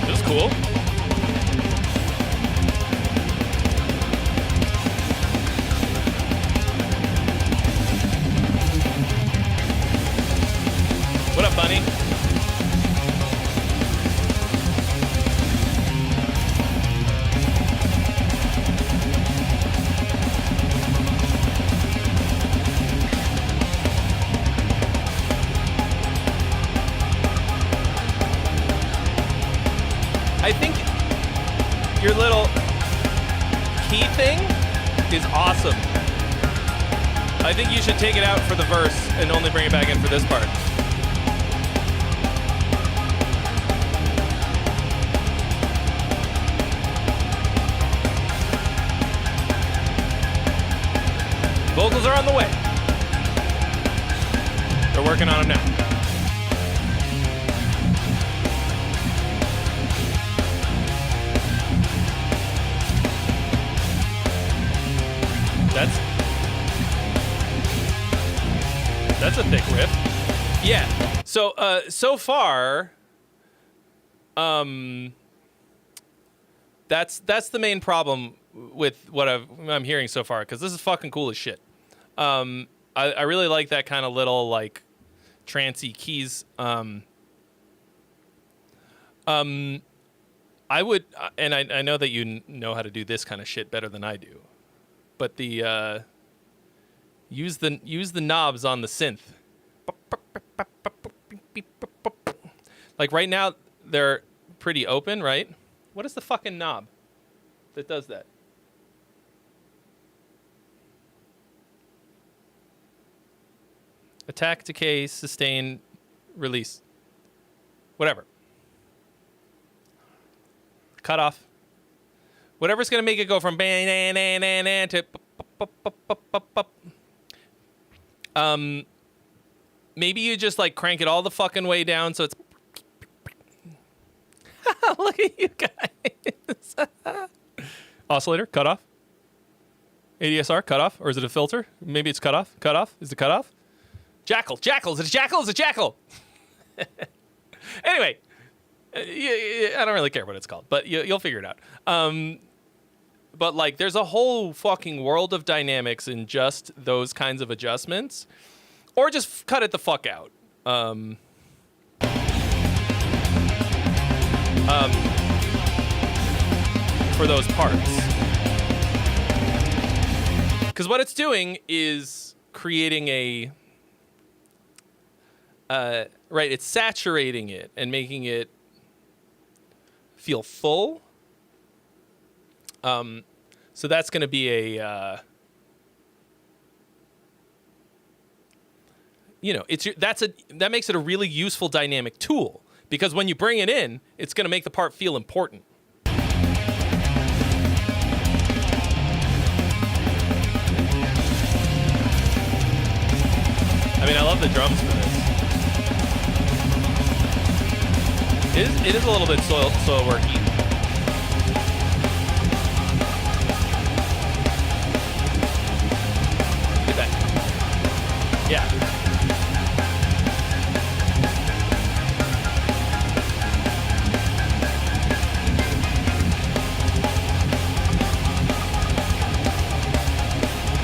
This is cool. What up, Bunny? I think your little key thing is awesome. I think you should take it out for the verse and only bring it back in for this part. Vocals are on the way. They're working on them now. That's a thick riff. Yeah. So so far, that's the main problem with what I'm hearing so far, because this is fucking cool as shit. I really like that kind of little like trancey keys. I would, and I know that you know how to do this kind of shit better than I do, but the use the knobs on the synth. Like right now they're pretty open, right? What is the fucking knob that does that? Attack, decay, sustain, release. Whatever. Cut off. Whatever's gonna make it go from bang to maybe you just like crank it all the fucking way down so it's look at you guys. Oscillator, cut off. ADSR, cut off. Or is it a filter? Maybe it's cut off. Cut off. Is it cut off? Jackal. Is it a jackal? Is it jackal? Anyway, I don't really care what it's called, but you'll figure it out. But like, there's a whole fucking world of dynamics in just those kinds of adjustments, or just cut it the fuck out. For those parts, because what it's doing is creating a right. It's saturating it and making it feel full. So that's going to be a, that makes it a really useful dynamic tool, because when you bring it in, it's going to make the part feel important. I mean, I love the drums for this. It is a little bit soil worky. Yeah.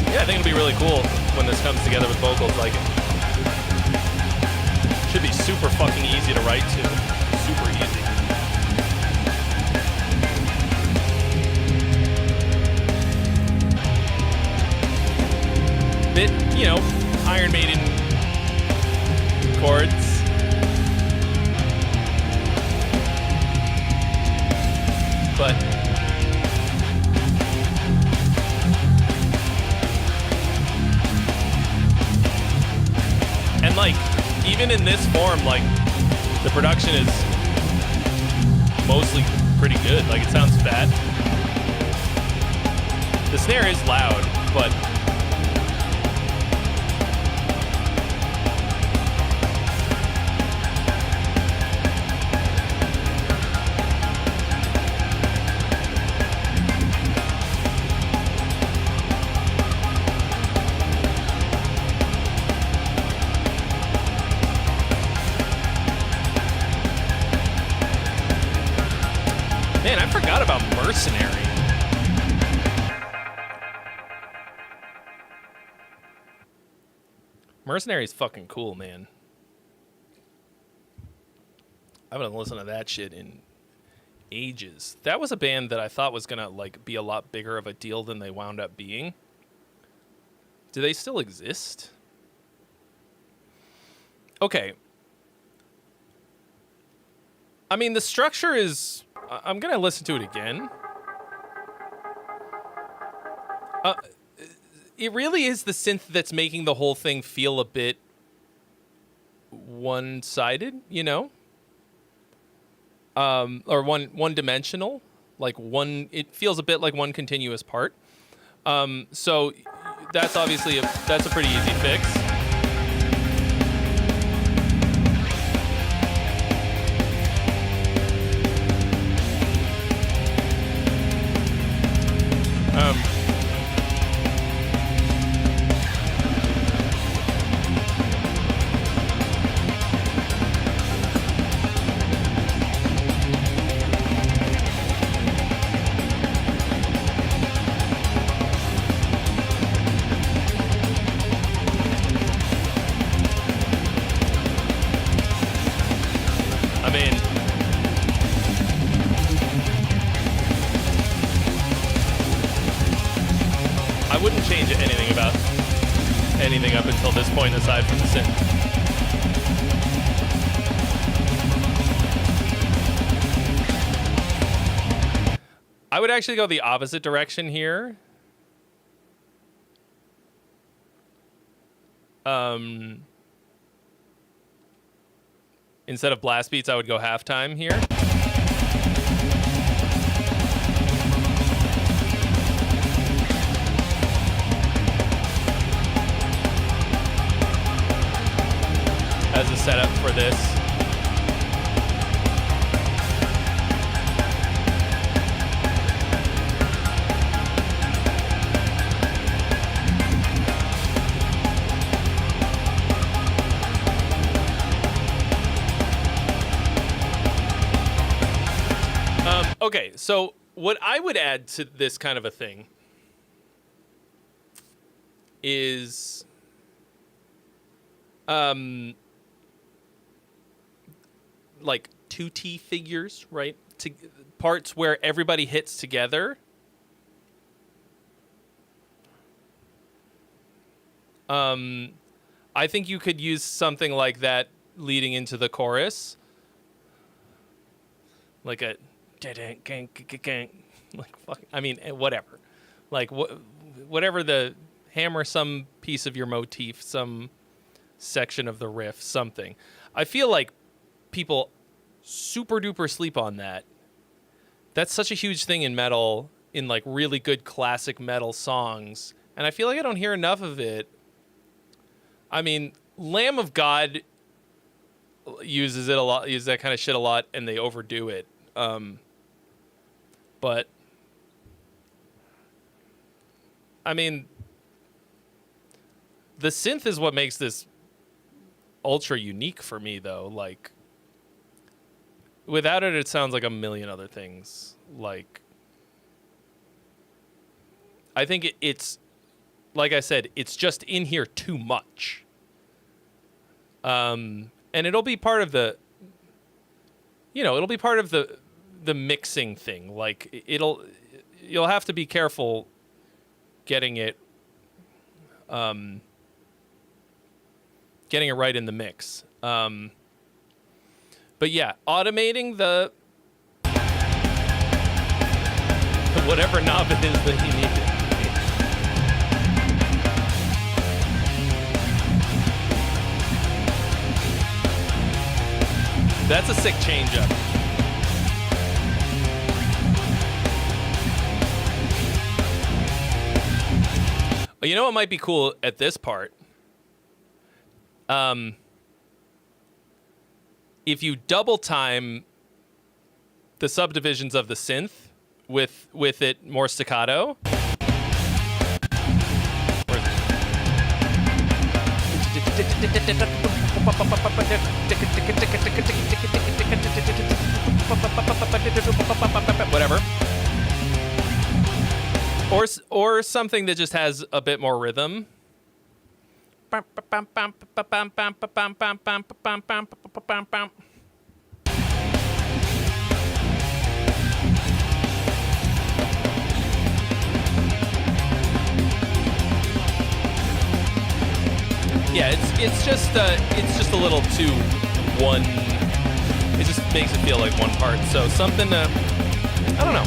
Yeah, I think it'll be really cool. when this comes together with vocals. Like, it should be super fucking easy to write to. Super easy. Bit, you know, Iron Maiden chords. But and like, even in this form, like, the production is mostly pretty good. Like, it sounds fat. The snare is loud, but man, I forgot about Mercenary. Mercenary's fucking cool, man. I haven't listened to that shit in ages. That was a band that I thought was gonna like be a lot bigger of a deal than they wound up being. Do they still exist? Okay. I mean, the structure is... I'm gonna listen to it again. It really is the synth that's making the whole thing feel a bit one-sided, you know? Or one-dimensional. Like it feels a bit like one continuous part. So that's obviously that's a pretty easy fix. I wouldn't change anything up until this point aside from the synth. I would actually go the opposite direction here. Instead of blast beats, I would go halftime here. As a setup for this. Okay, so what I would add to this kind of a thing is like 2T figures, right? Parts where everybody hits together. I think you could use something like that leading into the chorus. Like a like fuck, I mean, whatever. Like whatever the hammer some piece of your motif, some section of the riff, something. I feel like people super duper sleep on that. That's such a huge thing in metal, in like really good classic metal songs, and I feel like I don't hear enough of it. I mean, Lamb of God uses it a lot, uses that kind of shit a lot, and they overdo it. But I mean, the synth is what makes this ultra unique for me, though. Like, without it, it sounds like a million other things. Like, I think it's like I said, it's just in here too much. And it'll be part of the, it'll be part of the mixing thing. Like you'll have to be careful getting it right in the mix. But yeah, automating the whatever knob it is that you need. That's a sick change-up. You know what might be cool at this part? If you double time the subdivisions of the synth with it more staccato. Whatever. Or something that just has a bit more rhythm. Yeah, it's just a little too one. It just makes it feel like one part. So something I don't know.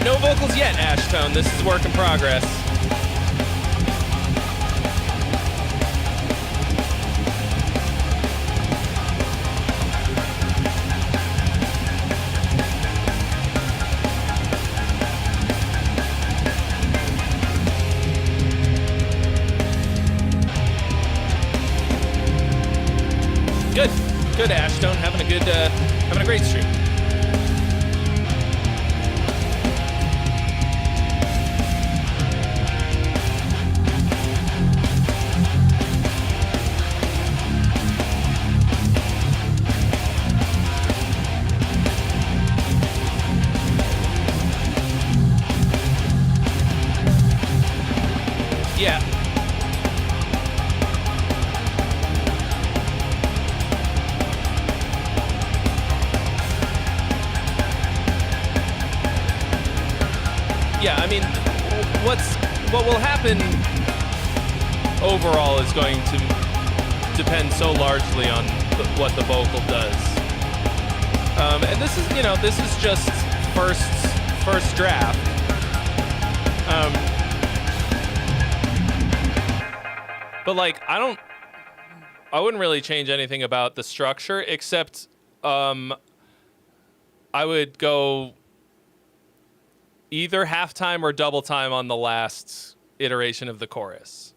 No vocals yet, Ashtone. This is work in progress. Good, Ashtone. Having a great stream. Yeah. Yeah, I mean, what will happen overall is going to depend so largely on what the vocal does. And this is just first draft. But like, I wouldn't really change anything about the structure, except I would go either halftime or double time on the last iteration of the chorus.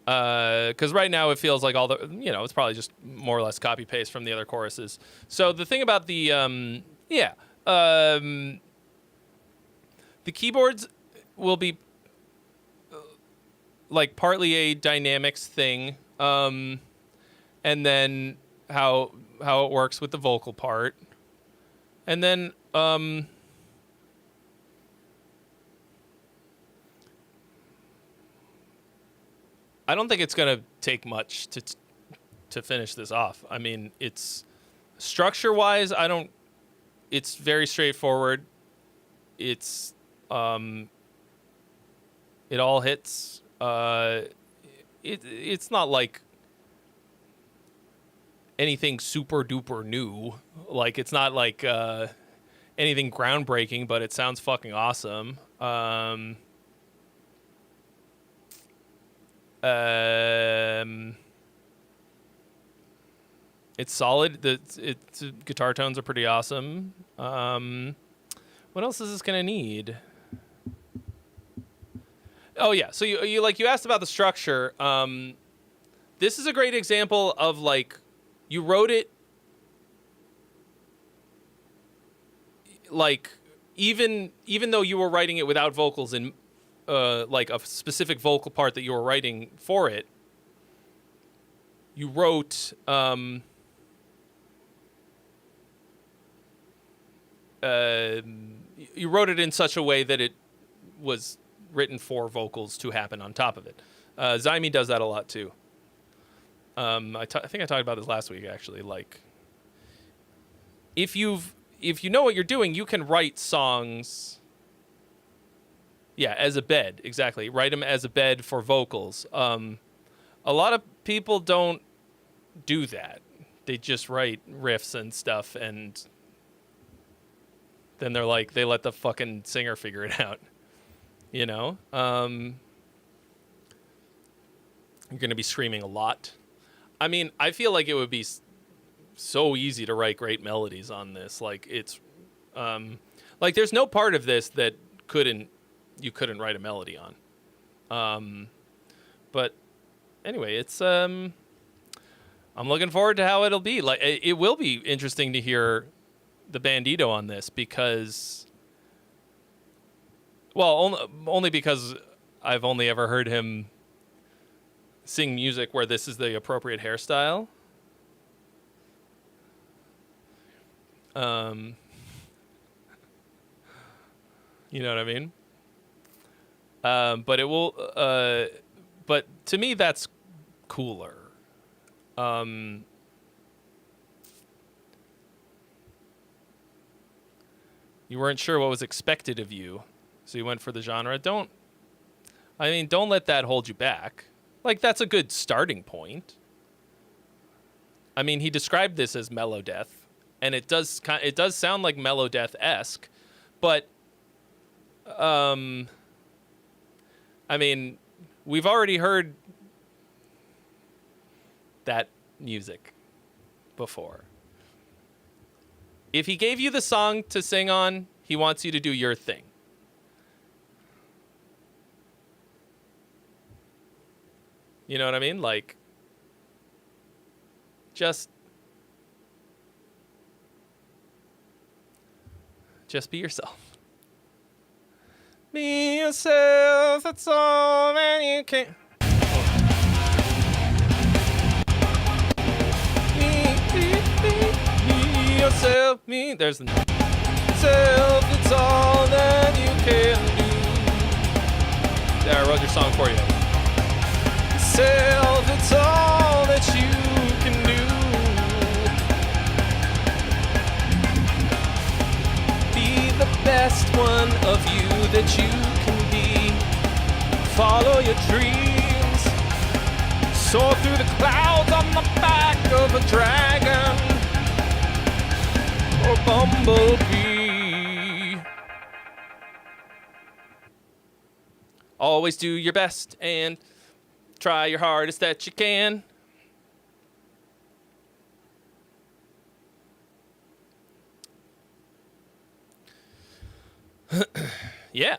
Because right now it feels like all the, it's probably just more or less copy paste from the other choruses. So the thing about the keyboards will be like partly a dynamics thing, and then how it works with the vocal part, and then I don't think it's gonna take much to finish this off. I mean, it's structure-wise, it's very straightforward. It's it all hits. It's not like anything super duper new. Like, it's not like anything groundbreaking, but it sounds fucking awesome. It's solid. Its guitar tones are pretty awesome. What else is this gonna need? Oh yeah, so you asked about the structure. This is a great example of like you wrote it like even though you were writing it without vocals in like a specific vocal part that you were writing for it, you wrote you wrote it in such a way that it was written for vocals to happen on top of it. Zyme does that a lot too. I think I talked about this last week actually. Like, if you know what you're doing, you can write songs. Yeah, as a bed, exactly. Write them as a bed for vocals. A lot of people don't do that. They just write riffs and stuff, and then they're like, they let the fucking singer figure it out. You know? You're going to be screaming a lot. I mean, I feel like it would be so easy to write great melodies on this. Like, it's like there's no part of this that you couldn't write a melody on. But anyway, it's I'm looking forward to how it'll be. Like, it will be interesting to hear the Bandito on this because, well, only because I've only ever heard him sing music where this is the appropriate hairstyle. You know what I mean? But it will. But to me, that's cooler. You weren't sure what was expected of you, so you went for the genre. Don't let that hold you back. Like, that's a good starting point. I mean, he described this as melodeath, and it does sound like melodeath-esque, but I mean, we've already heard that music before. If he gave you the song to sing on, he wants you to do your thing. You know what I mean? Like, just be yourself. Be yourself, that's all that you can. Be yourself, there's the note. Self, it's all that you can do. There, I wrote your song for you. Self, it's all that you can do. Be the best one of you that you can be. Follow your dreams. Soar through the clouds on the back of a dragon or bumblebee. Always do your best and try your hardest that you can. Yeah.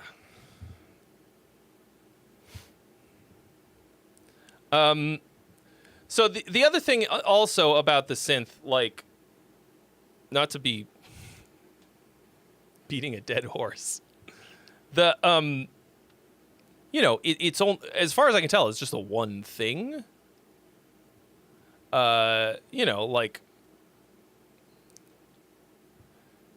So the other thing also about the synth, like, not to be beating a dead horse, the you know, it's only, as far as I can tell, it's just a one thing. You know, like,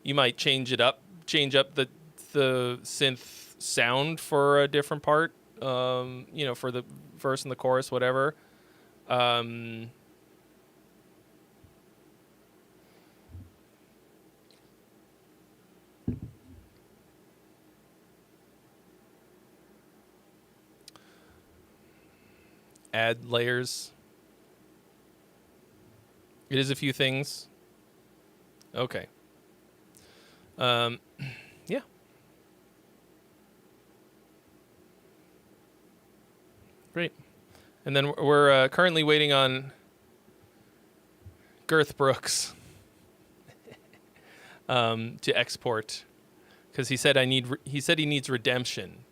you might change up the synth sound for a different part, you know, for the verse and the chorus, whatever. Add layers. It is a few things. Okay. Yeah. Great. And then we're currently waiting on Girth Brooks to export, because he said he needs redemption,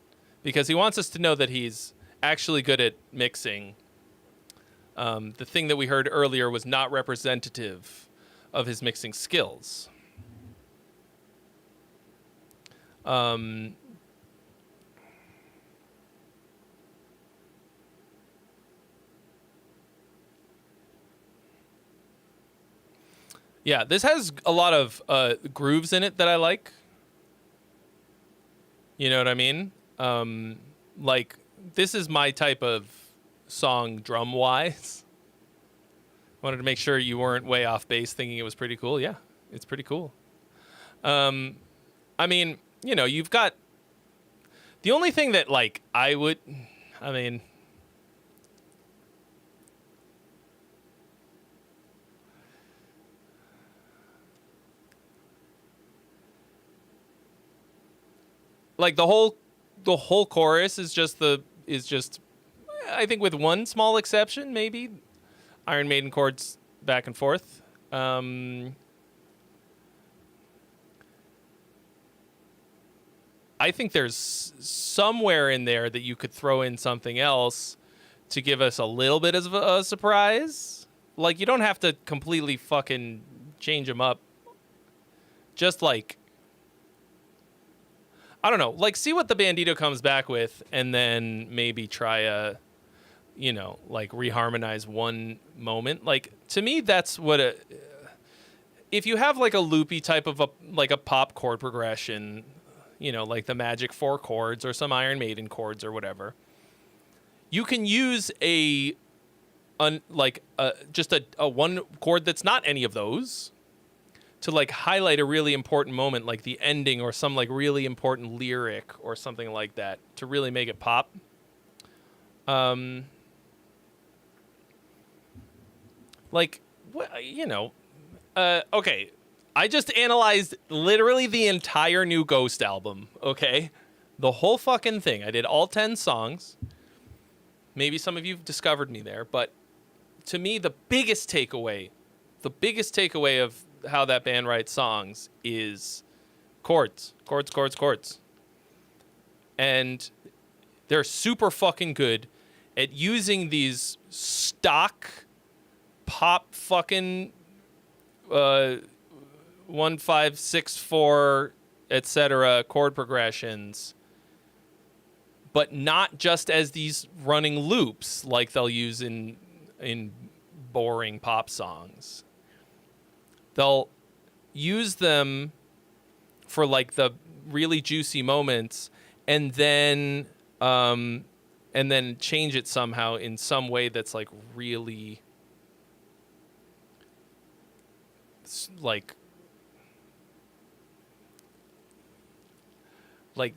because he wants us to know that he's actually good at mixing. The thing that we heard earlier was not representative of his mixing skills. Yeah, this has a lot of grooves in it that I like. You know what I mean? Like, this is my type of song drum-wise. Wanted to make sure you weren't way off base thinking it was pretty cool. Yeah, it's pretty cool. I mean, you know, you've got... The only thing that, like, I mean... Like the whole chorus is just I think with one small exception maybe Iron Maiden chords back and forth. I think there's somewhere in there that you could throw in something else to give us a little bit of a surprise. Like, you don't have to completely fucking change them up. Just like, I don't know, like, see what the Bandito comes back with, and then maybe try you know, like, reharmonize one moment. Like, to me, that's what if you have, like, a loopy type of a pop chord progression, you know, like the Magic 4 chords or some Iron Maiden chords or whatever, you can use just a one chord that's not any of those to, like, highlight a really important moment, like the ending or some, like, really important lyric or something like that, to really make it pop. Like, you know, okay, I just analyzed literally the entire new Ghost album, okay? The whole fucking thing. I did all 10 songs. Maybe some of you have discovered me there, but to me, the biggest takeaway of how that band writes songs is chords. And they're super fucking good at using these stock pop fucking 1, 5, 6, 4, etc. chord progressions, but not just as these running loops like they'll use in boring pop songs. They'll use them for, like, the really juicy moments, and then change it somehow in some way that's, like, really, like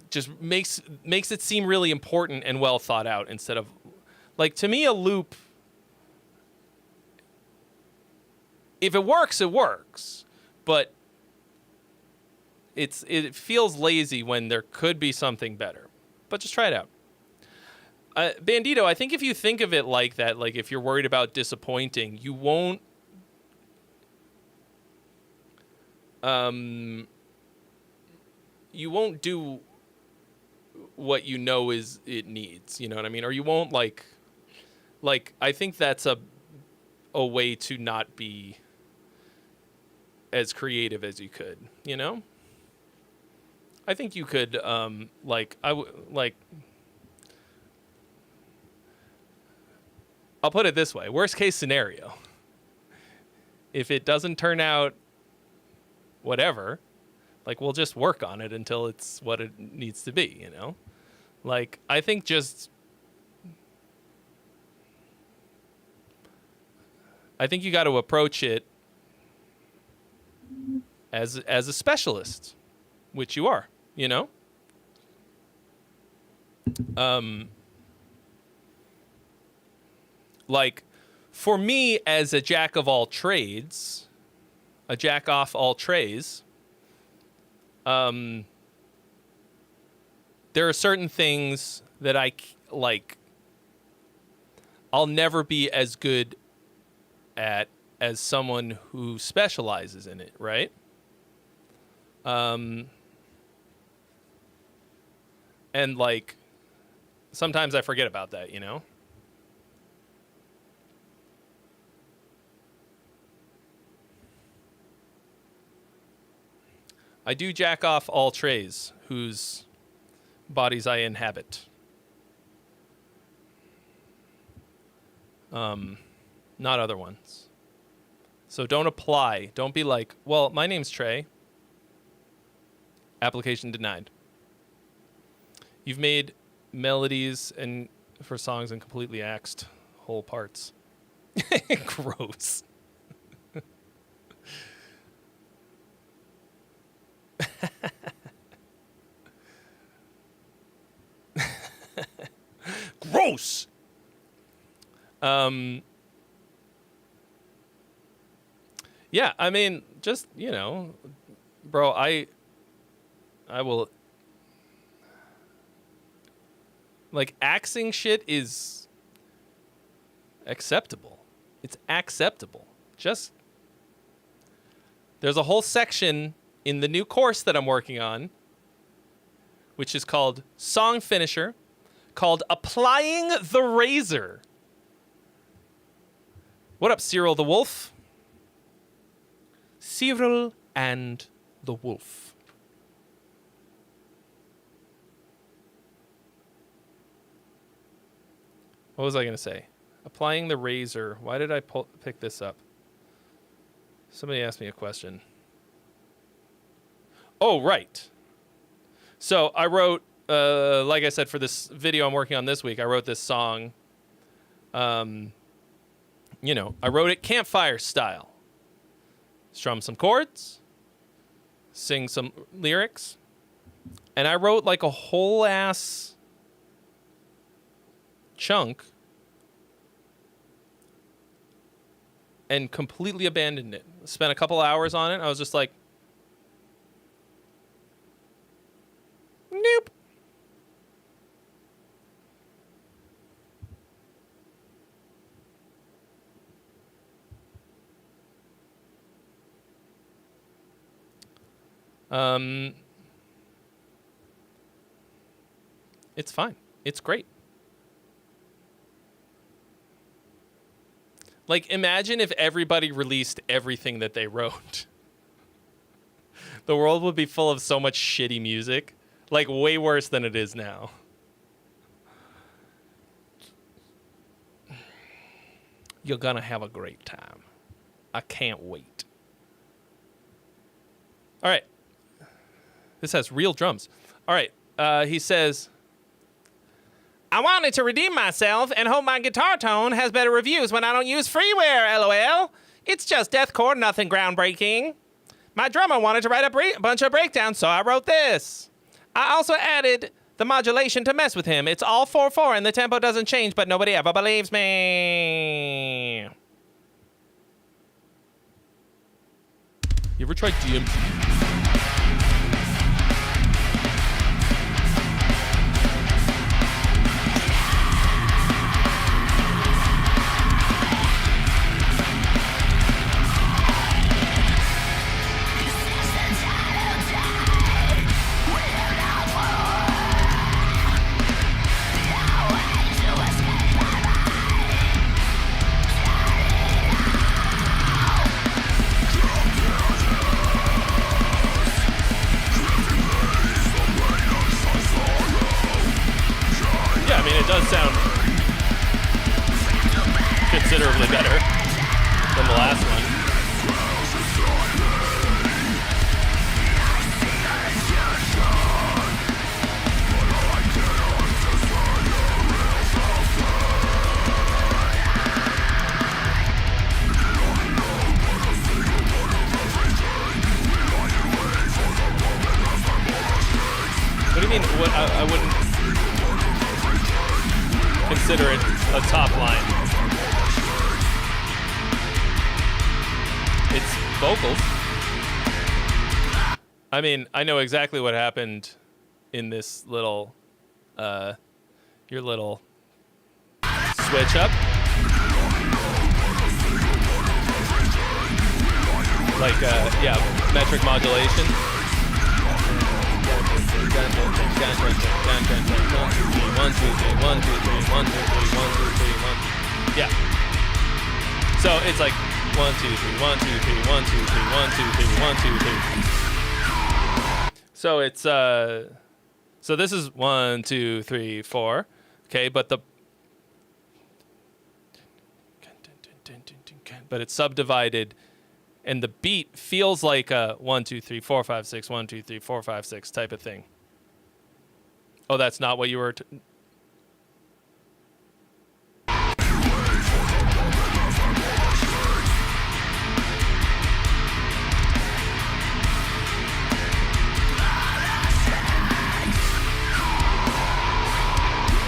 just makes it seem really important and well thought out, instead of, like, to me, a loop, if it works, but it feels lazy when there could be something better. But just try it out. Bandito, I think if you think of it like that, like, if you're worried about disappointing, you won't do what you know it needs, you know what I mean? Or you won't, like I think that's a way to not be as creative as you could, you know? I think you could, I'll put it this way. Worst case scenario. If it doesn't turn out whatever, like, we'll just work on it until it's what it needs to be, you know? Like, I think you got to approach it as a specialist, which you are, you know? Like, for me, as a jack of all trades, a jack off all trays, there are certain things that I'll never be as good at as someone who specializes in it, right? And, like, sometimes I forget about that, you know? I do jack off all Treys whose bodies I inhabit. Not other ones. So don't apply. Don't be like, well, my name's Trey. Application denied. You've made melodies and for songs and completely axed whole parts. Gross. Gross. Yeah, I mean, just, you know, bro, I will, like, axing shit is acceptable. It's acceptable. Just, there's a whole section in the new course that I'm working on, which is called Song Finisher, called Applying the Razor. What up, Cyril the Wolf? Cyril and the Wolf. What was I going to say? Applying the razor. Why did I pick this up? Somebody asked me a question. Oh, right. So I wrote, like I said, for this video I'm working on this week, I wrote this song. You know, I wrote it campfire style. Strum some chords, sing some lyrics, and I wrote like a whole ass chunk and completely abandoned it. Spent a couple hours on it. I was just like, nope. It's fine. It's great. Like, imagine if everybody released everything that they wrote. The world would be full of so much shitty music. Like, way worse than it is now. You're gonna have a great time. I can't wait. All right. This has real drums. All right. He says, I wanted to redeem myself and hope my guitar tone has better reviews when I don't use freeware, LOL. It's just deathcore, nothing groundbreaking. My drummer wanted to write a bunch of breakdowns, so I wrote this. I also added the modulation to mess with him. It's all 4/4 and the tempo doesn't change, but nobody ever believes me. You ever tried DMT? It does sound considerably better than the last one. What do you mean? What I wouldn't consider it a top line. It's vocals. I mean, I know exactly what happened in this little, your little switch up. Like, yeah, metric modulation. Yeah. So it's like 1, 2, 3, 1, 2, 3, 1, 2, 3, 1, 2, 3, 1, 2, 3. So it's so this is 1, 2, 3, 4. Okay, but it's subdivided, and the beat feels like a 1, 2, 3, 4, 5, 6, 1, 2, 3, 4, 5, 6 type of thing. Oh, that's not what you were.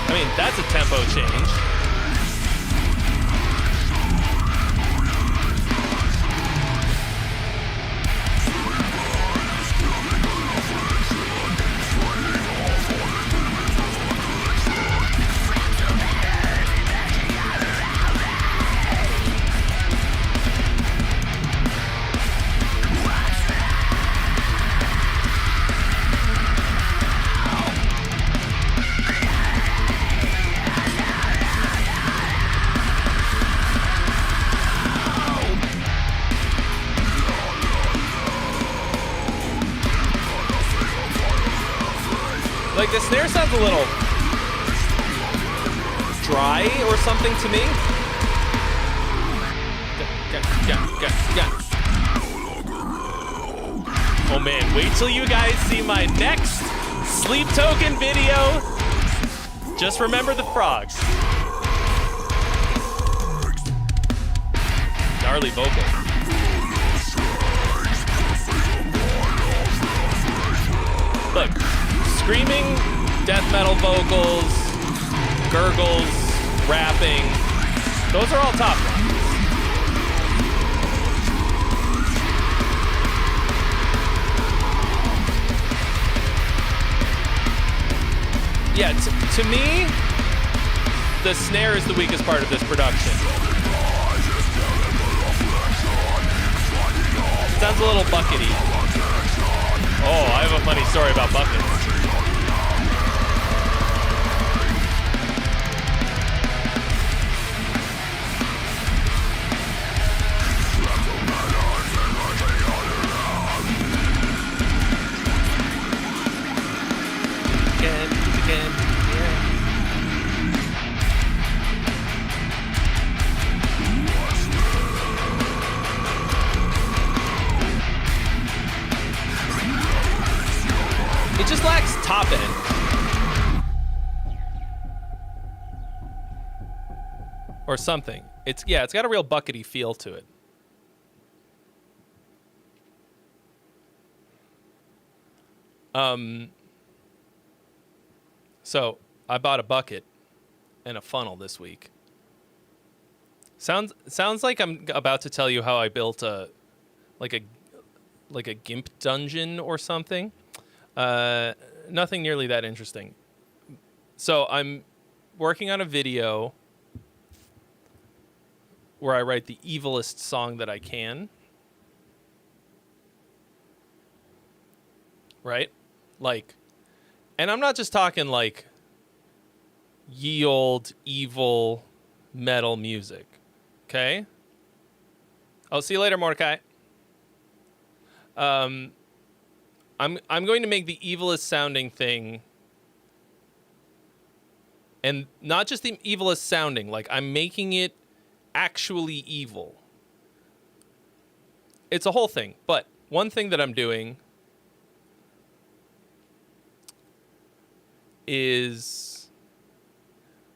I mean, that's a tempo change. Like, the snare sounds a little dry or something to me. Oh man, wait till you guys see my next Sleep Token video. Just remember the frogs. Gnarly vocal. Look. Screaming, death metal vocals, gurgles, rapping. Those are all top lines. Yeah, to me, the snare is the weakest part of this production. It sounds a little buckety. Oh, I have a funny story about buckets. It just lacks top end. Or something. It's got a real buckety feel to it. So I bought a bucket and a funnel this week. Sounds like I'm about to tell you how I built a GIMP dungeon or something. Nothing nearly that interesting. So I'm working on a video where I write the evilest song that I can. Right? Like, and I'm not just talking like ye old evil metal music. Okay? I'll see you later, Mordecai. I'm going to make the evilest sounding thing, and not just the evilest sounding, like I'm making it actually evil. It's a whole thing, but one thing that I'm doing is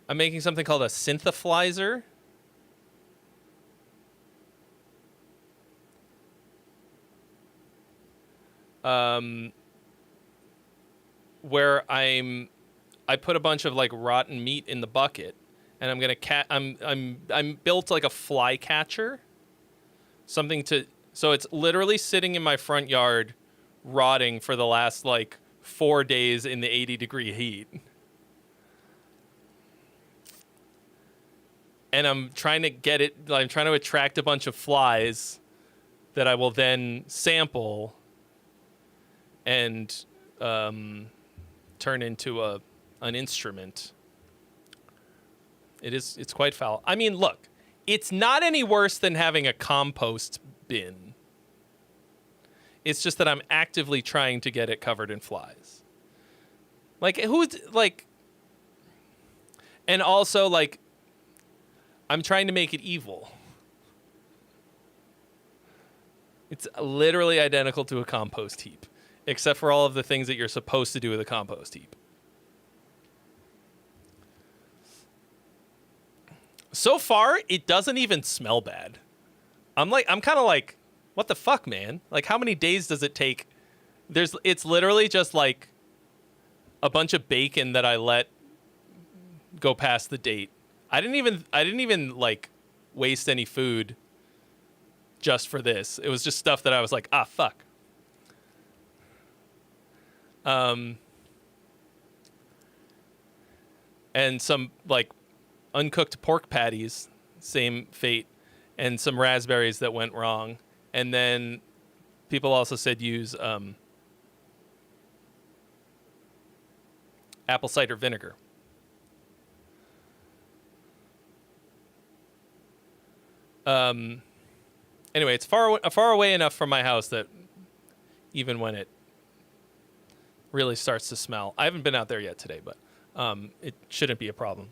I'm making something called a synthesizer. Where I put a bunch of like rotten meat in the bucket, and I'm gonna I'm built like a fly catcher, something to, so it's literally sitting in my front yard, rotting for the last like 4 days in the 80-degree heat. And I'm trying to attract a bunch of flies that I will then sample and turn into an instrument. It's quite foul. I mean, look, it's not any worse than having a compost bin. It's just that I'm actively trying to get it covered in flies. Like, who's, like... And also, like, I'm trying to make it evil. It's literally identical to a compost heap, except for all of the things that you're supposed to do with a compost heap. So far, it doesn't even smell bad. I'm kind of like, what the fuck, man? Like, how many days does it take? It's literally just like a bunch of bacon that I let go past the date. I didn't even like waste any food just for this. It was just stuff that I was like, fuck. And some like uncooked pork patties, same fate, and some raspberries that went wrong. And then people also said use apple cider vinegar. Anyway, it's far away enough from my house that even when it really starts to smell, I haven't been out there yet today, but it shouldn't be a problem.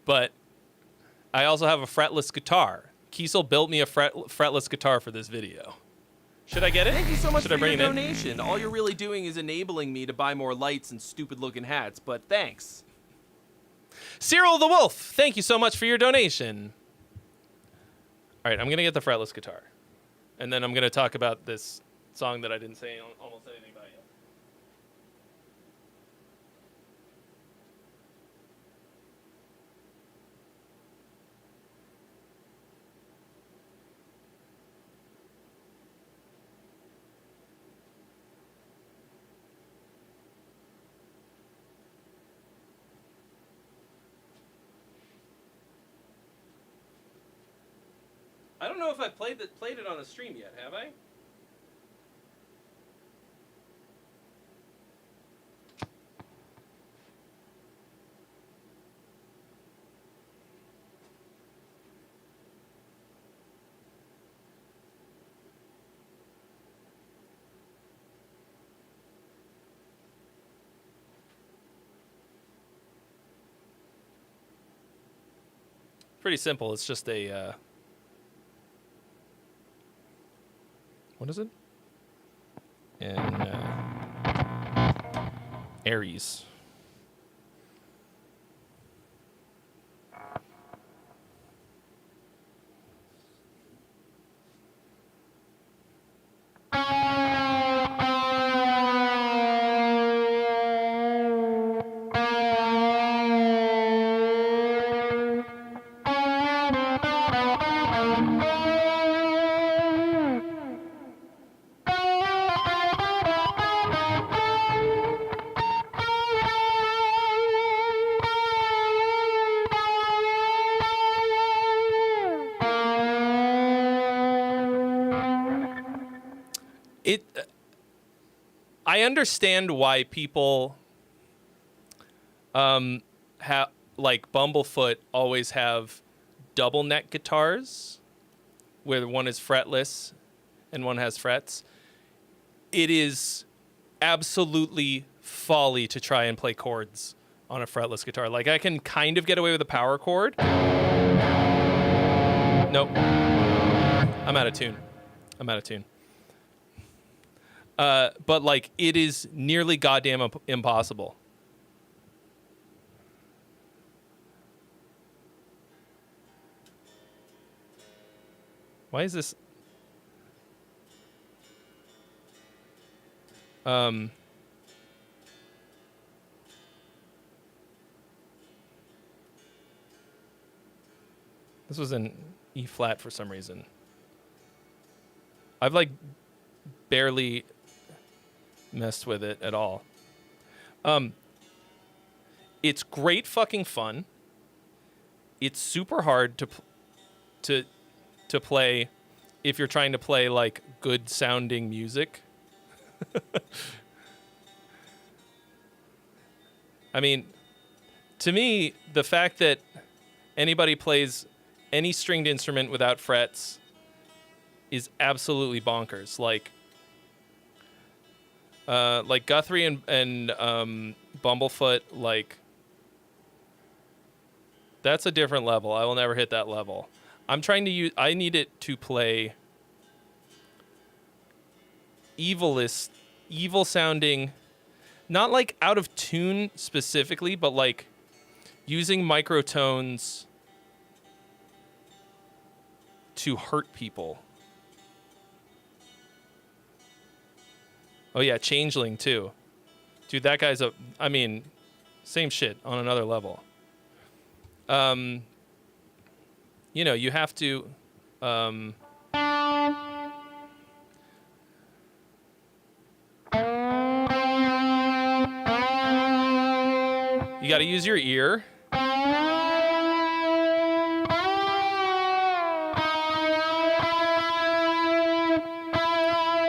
But I also have a fretless guitar. Kiesel built me a fretless guitar for this video. Should I get it? Thank you so much Should for I bring your it in? donation. All you're really doing is enabling me to buy more lights and stupid-looking hats, but thanks. Cyril the Wolf, thank you so much for your donation. All right, I'm going to get the fretless guitar. And then I'm going to talk about this song that I didn't say almost anything about yet. I don't know if I played it on a stream yet, have I? Pretty simple. It's just a what is it? Aries. I understand why people like Bumblefoot always have double neck guitars where one is fretless and one has frets. It is absolutely folly to try and play chords on a fretless guitar. Like, I can kind of get away with a power chord. Nope. I'm out of tune. But like, it is nearly goddamn impossible. Why is this? This was in E flat for some reason. I've like barely messed with it at all. It's great fucking fun. It's super hard to play if you're trying to play like good sounding music. I mean, to me, the fact that anybody plays any stringed instrument without frets is absolutely bonkers. Like Guthrie and Bumblefoot, like that's a different level. I will never hit that level. I'm trying to use. I need it to play evil sounding, not like out of tune specifically, but like using microtones to hurt people. Oh yeah, Changeling too. Dude, that guy's I mean, same shit on another level. You know, you have to you got to use your ear.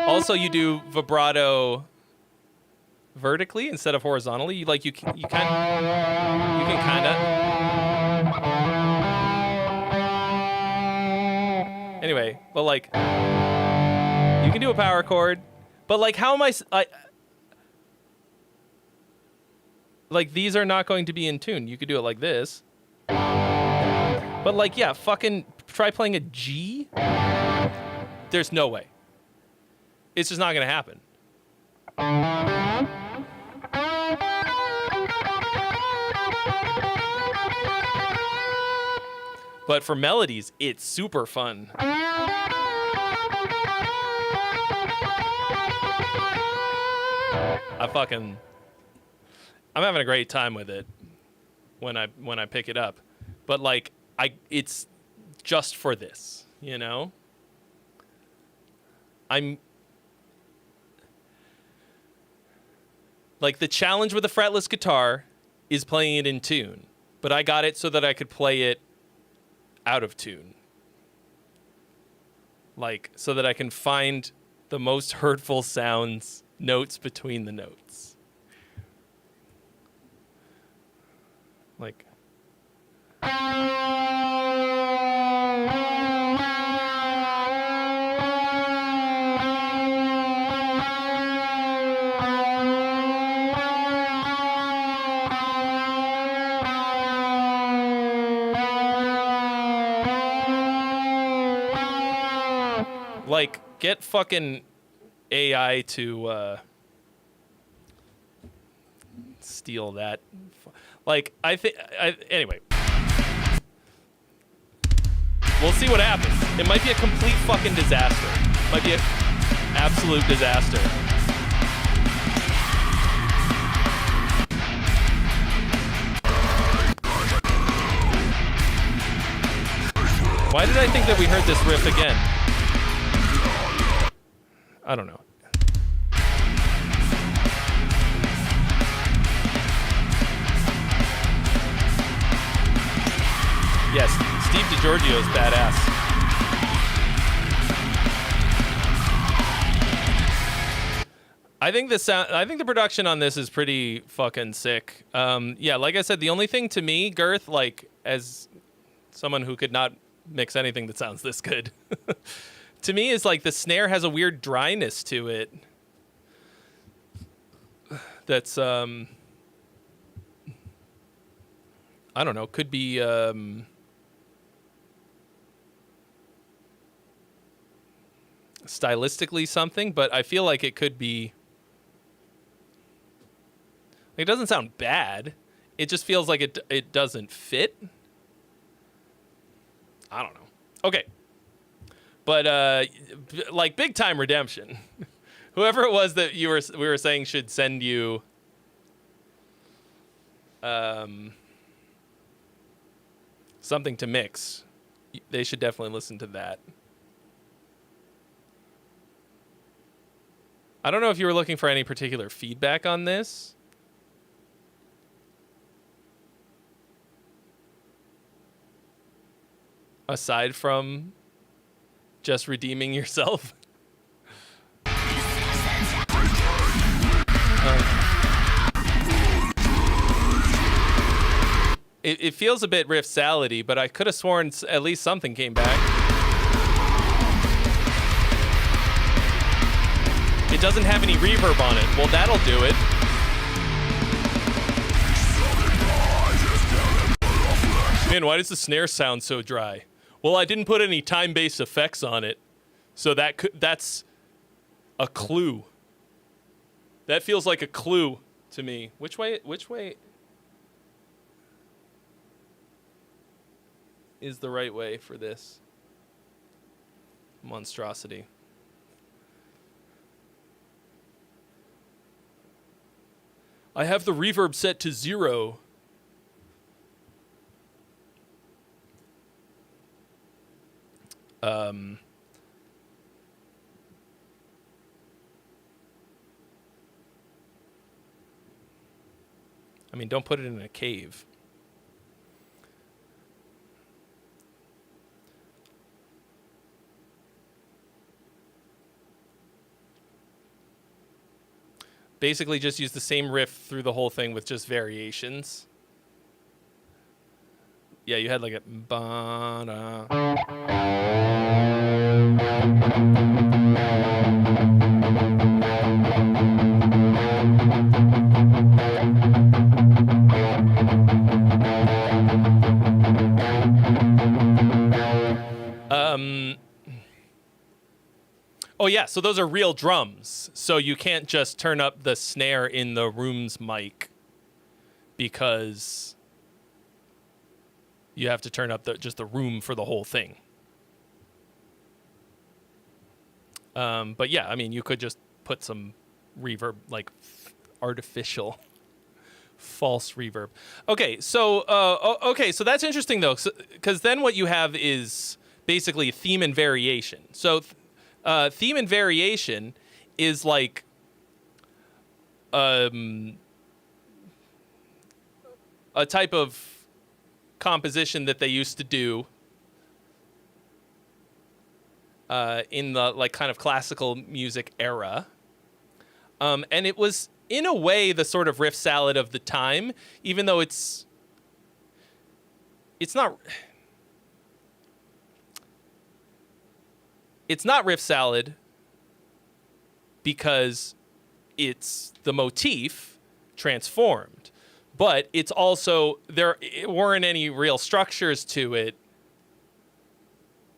Also, you do vibrato vertically instead of horizontally. You can kind of. Anyway, but like you can do a power chord, but like how am I like these are not going to be in tune. You could do it like this. But like yeah, fucking try playing a G. There's no way. It's just not going to happen. But for melodies, it's super fun. I'm having a great time with it when I pick it up. But like it's just for this, you know? I'm like the challenge with a fretless guitar is playing it in tune, but I got it so that I could play it out of tune. Like so that I can find the most hurtful notes between the notes. Like like get fucking AI to steal that. Like anyway. We'll see what happens. It might be a complete fucking disaster. Might be an absolute disaster. Why did I think that we heard this riff again? I don't know. Yes, Steve DiGiorgio's badass. I think the production on this is pretty fucking sick. Yeah, like I said, the only thing to me, Girth, like as someone who could not mix anything that sounds this good, to me is like the snare has a weird dryness to it. That's I don't know, could be stylistically something, but I feel like it could be. It doesn't sound bad. It just feels like it doesn't fit. I don't know. Okay. But like Big Time Redemption. Whoever it was that we were saying should send you something to mix. They should definitely listen to that. I don't know if you were looking for any particular feedback on this. Aside from just redeeming yourself. It feels a bit riff salady, but I could have sworn at least something came back. It doesn't have any reverb on it. Well, that'll do it. Man, why does the snare sound so dry? Well, I didn't put any time-based effects on it, so that's a clue. That feels like a clue to me. Which way is the right way for this monstrosity? I have the reverb set to 0. I mean, don't put it in a cave. Basically, just use the same riff through the whole thing with just variations. Yeah, you had like a ba-da. Oh yeah, so those are real drums. So you can't just turn up the snare in the room's mic because you have to turn up just the room for the whole thing. But yeah, I mean, you could just put some reverb, like artificial, false reverb. Okay, so so that's interesting though, because then what you have is basically theme and variation. So theme and variation is like a type of composition that they used to do in the like kind of classical music era, and it was in a way the sort of riff salad of the time, even though it's not riff salad because it's the motif transformed, but it's also there weren't any real structures to it.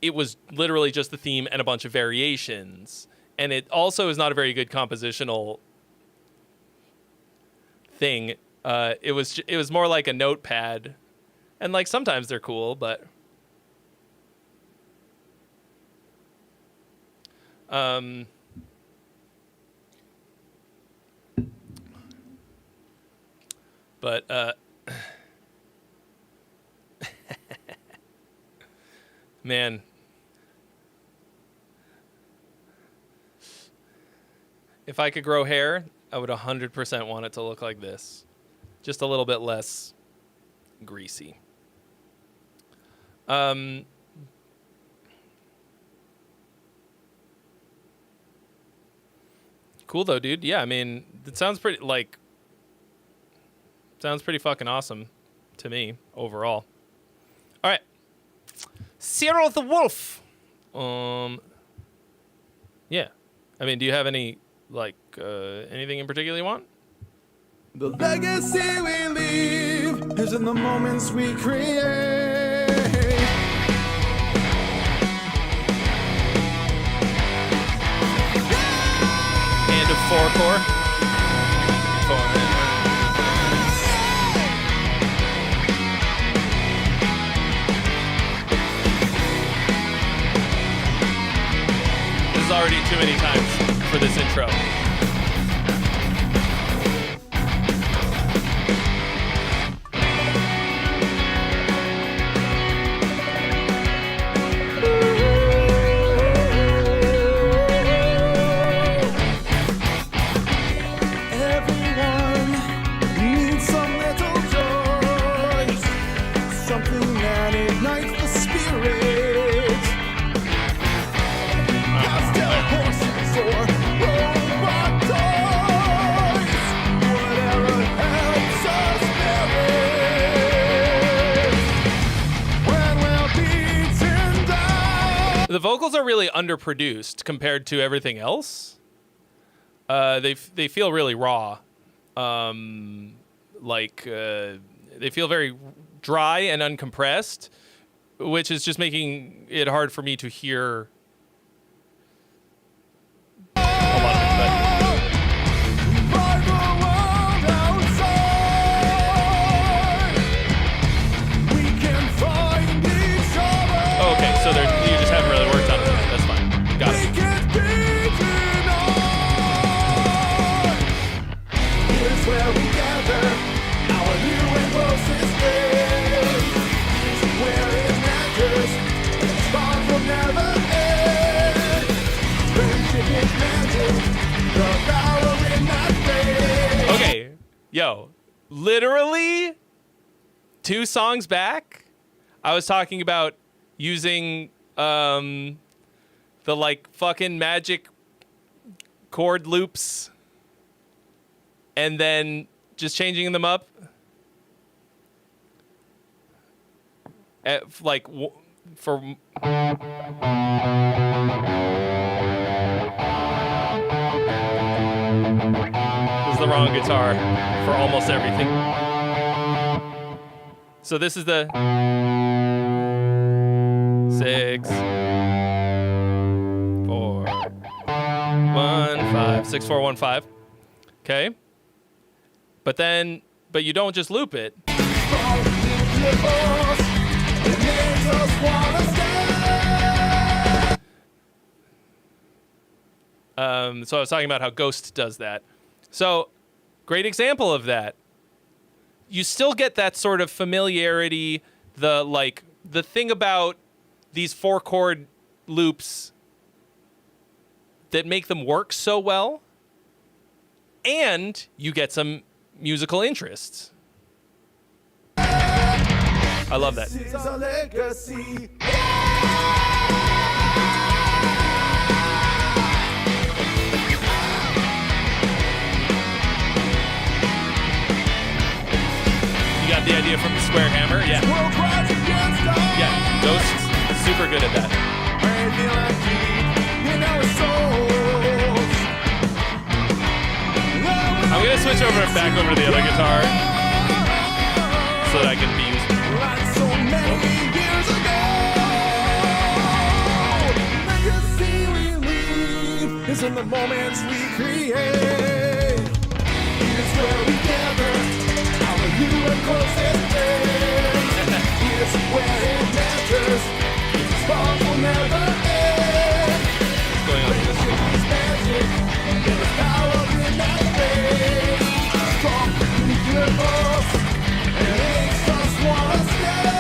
It was literally just the theme and a bunch of variations, and it also is not a very good compositional thing. It was more like a notepad, and like sometimes they're cool, but man, if I could grow hair, I would 100% want it to look like this. Just a little bit less greasy. Cool though, dude. Yeah, I mean, it sounds pretty fucking awesome to me overall. All right. Cyril the Wolf. Yeah. I mean, do you have any anything in particular you want? The legacy we leave is in the moments we create. And a 4-core. This is already too many times for this intro. Everyone needs some little joys, something that ignites the spirit. Pastel horses or robot toys, whatever helps us perish when we're beaten down. The vocals are really underproduced compared to everything else. They feel really raw. They feel very dry and uncompressed, which is just making it hard for me to hear a lot of it. Oh, okay, so you just haven't really worked on it. That's fine. Got it. Here's where we gather our new and closest friends. Where it matters, the spark will never end. Friendship is magic, the power in that face. Okay, yo, literally 2 songs back, I was talking about using the like fucking magic chord loops and then just changing them up for this is the wrong guitar for almost everything. So this is the 6 4 1 5 6 4 1 5. Okay. But you don't just loop it. So I was talking about how Ghost does that. So, great example of that. You still get that sort of familiarity, the thing about these 4-chord loops that make them work so well, and you get some musical interests. I love that. This is a legacy. You got the idea from the square hammer? Yeah. Yeah, Ghost's super good at that. I'm gonna switch back over to the other guitar so that I can be used. So many years ago, legacy we leave is in the moments we create. Here's where we gather our new and closest friends. Here's where it matters. The spark will never end. What's going on with this thing? It's magic. There's power in that face. Strong nuclear force. It makes us wanna stay.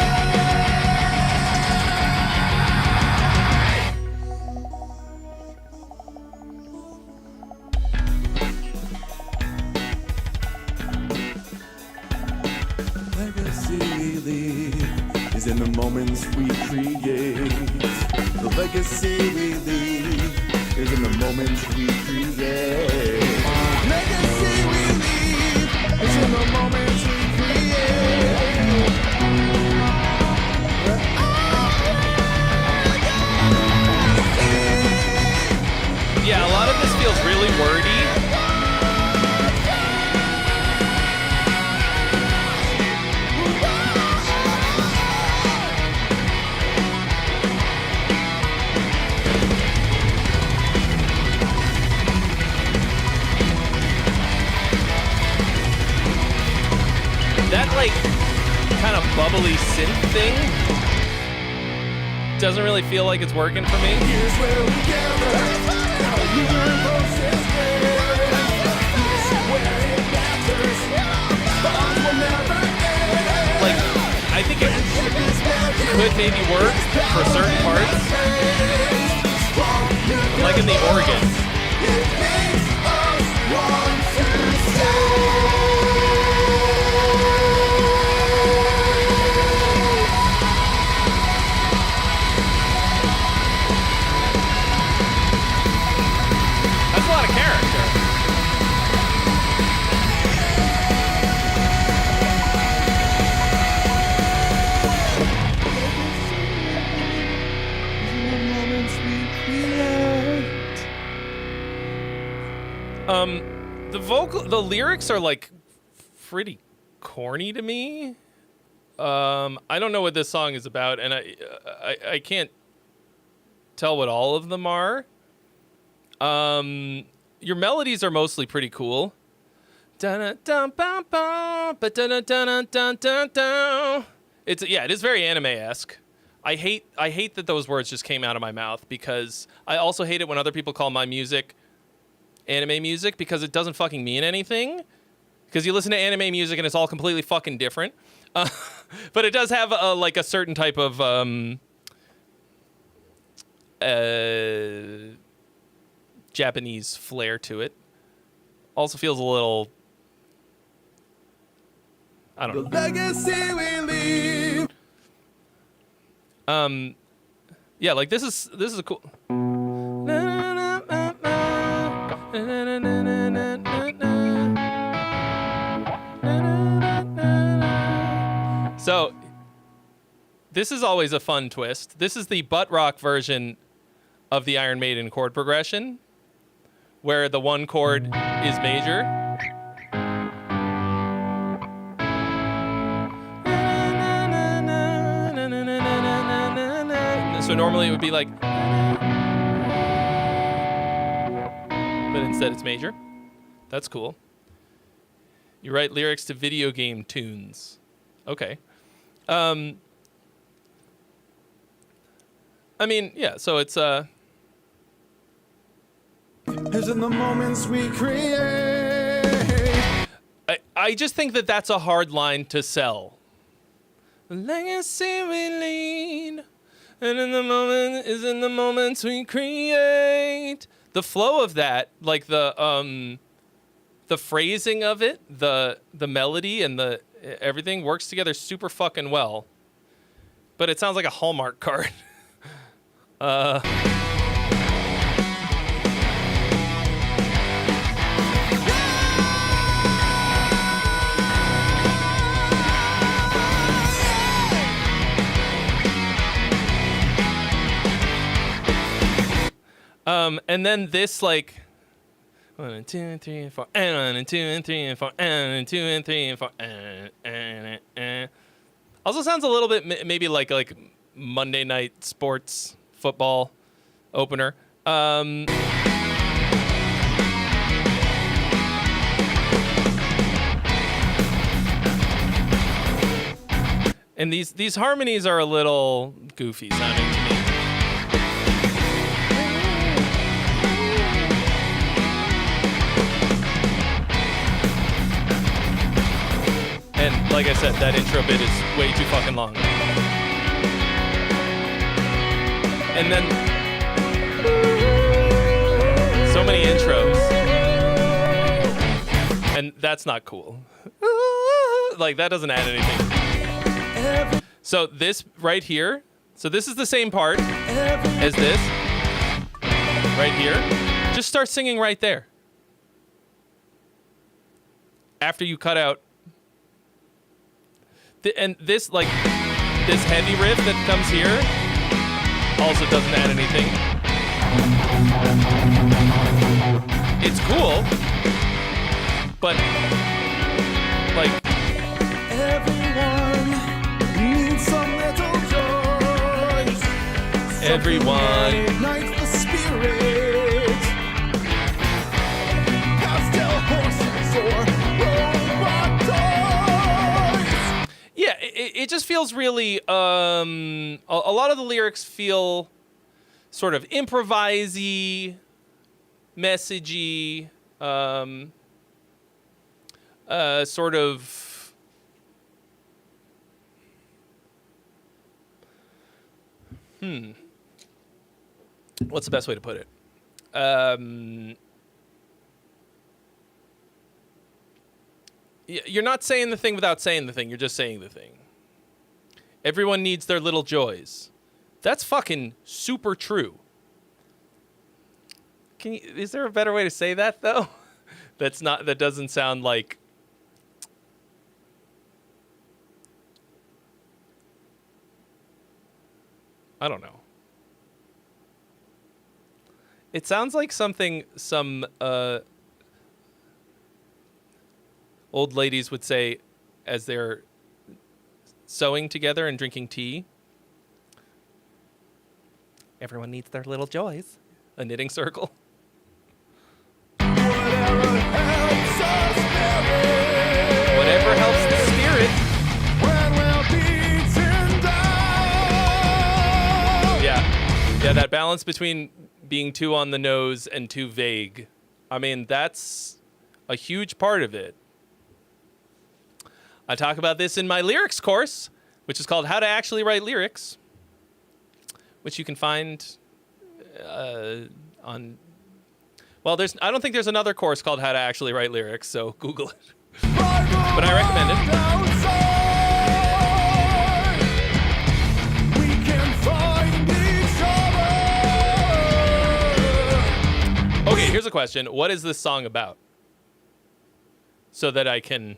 Legacy we leave is in the moments we create. The legacy we leave is in the moments we create. Legacy we leave is in the moments we create. Yeah, a lot of this feels really wordy. That kind of bubbly synth thing doesn't really feel like it's working for me. Here's where we gather our universe is great. Here's where it matters. Bonds will never end. I think it could maybe work for certain parts, like in the organ. It makes us want to stay. That's a lot of character. The lyrics are like pretty corny to me. I don't know what this song is about, and I can't tell what all of them are. Your melodies are mostly pretty cool. It's it is very anime-esque. I hate that those words just came out of my mouth, because I also hate it when other people call my music anime music, because it doesn't fucking mean anything. Because you listen to anime music and it's all completely fucking different. But it does have a certain type of Japanese flair to it. Also feels a little, I don't know. The legacy we leave. Yeah, like this is a cool. So this is always a fun twist. This is the butt rock version of the Iron Maiden chord progression, where the one chord is major. So normally it would be like, but instead it's major. That's cool. You write lyrics to video game tunes. Okay. I mean, yeah, so it's Is in the moments we create. I just think that that's a hard line to sell. The legacy we lead, and in the moment is in the moments we create. The flow of that, like the phrasing of it, the melody and the everything works together super fucking well. But it sounds like a Hallmark card. And then this, like, 1 and 2 and 3 and 4, and 1 and 2 and 3 and 4, and 2 and 3 and 4, and. Also sounds a little bit maybe like Monday night sports football opener. And these harmonies are a little goofy sounding to me. And like I said, that intro bit is way too fucking long. And then so many intros. And that's not cool. Like, that doesn't add anything. So this right here, so this is the same part as this. Right here. Just start singing right there. After you cut out. And this, like, this heavy riff that comes here also doesn't add anything. It's cool, but, like, Everyone needs some little joys. Everyone. Ignites the spirit. Pastel horses or robot toys. Yeah, it just feels really, a lot of the lyrics feel sort of improvisey, messagey, sort of, what's the best way to put it? You're not saying the thing without saying the thing. You're just saying the thing. Everyone needs their little joys. That's fucking super true. Is there a better way to say that, though? That doesn't sound like... I don't know. It sounds like something, old ladies would say as they're sewing together and drinking tea. Everyone needs their little joys. A knitting circle. Whatever helps the spirit. Yeah, that balance between being too on the nose and too vague. I mean, that's a huge part of it. I talk about this in my lyrics course, which is called How to Actually Write Lyrics, which you can find on... Well, I don't think there's another course called How to Actually Write Lyrics, so Google it. But I recommend it. Okay, here's a question. What is this song about? So that I can...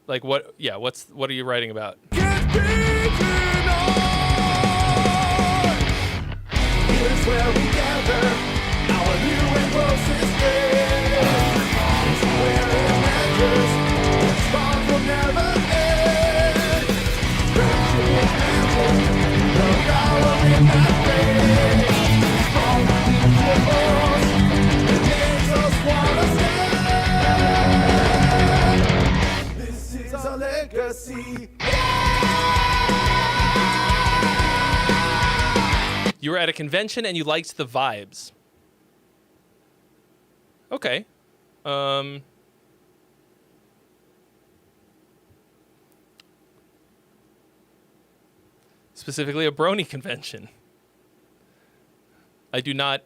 Like, what are you writing about? Here's where we gather our new and closest friends. It's where it matters. This bond will never end. Friendship is magic. The power in that face. Strong principles. It makes us wanna stand. This is our legacy. You were at a convention and you liked the vibes. Okay. Specifically a brony convention. I didn't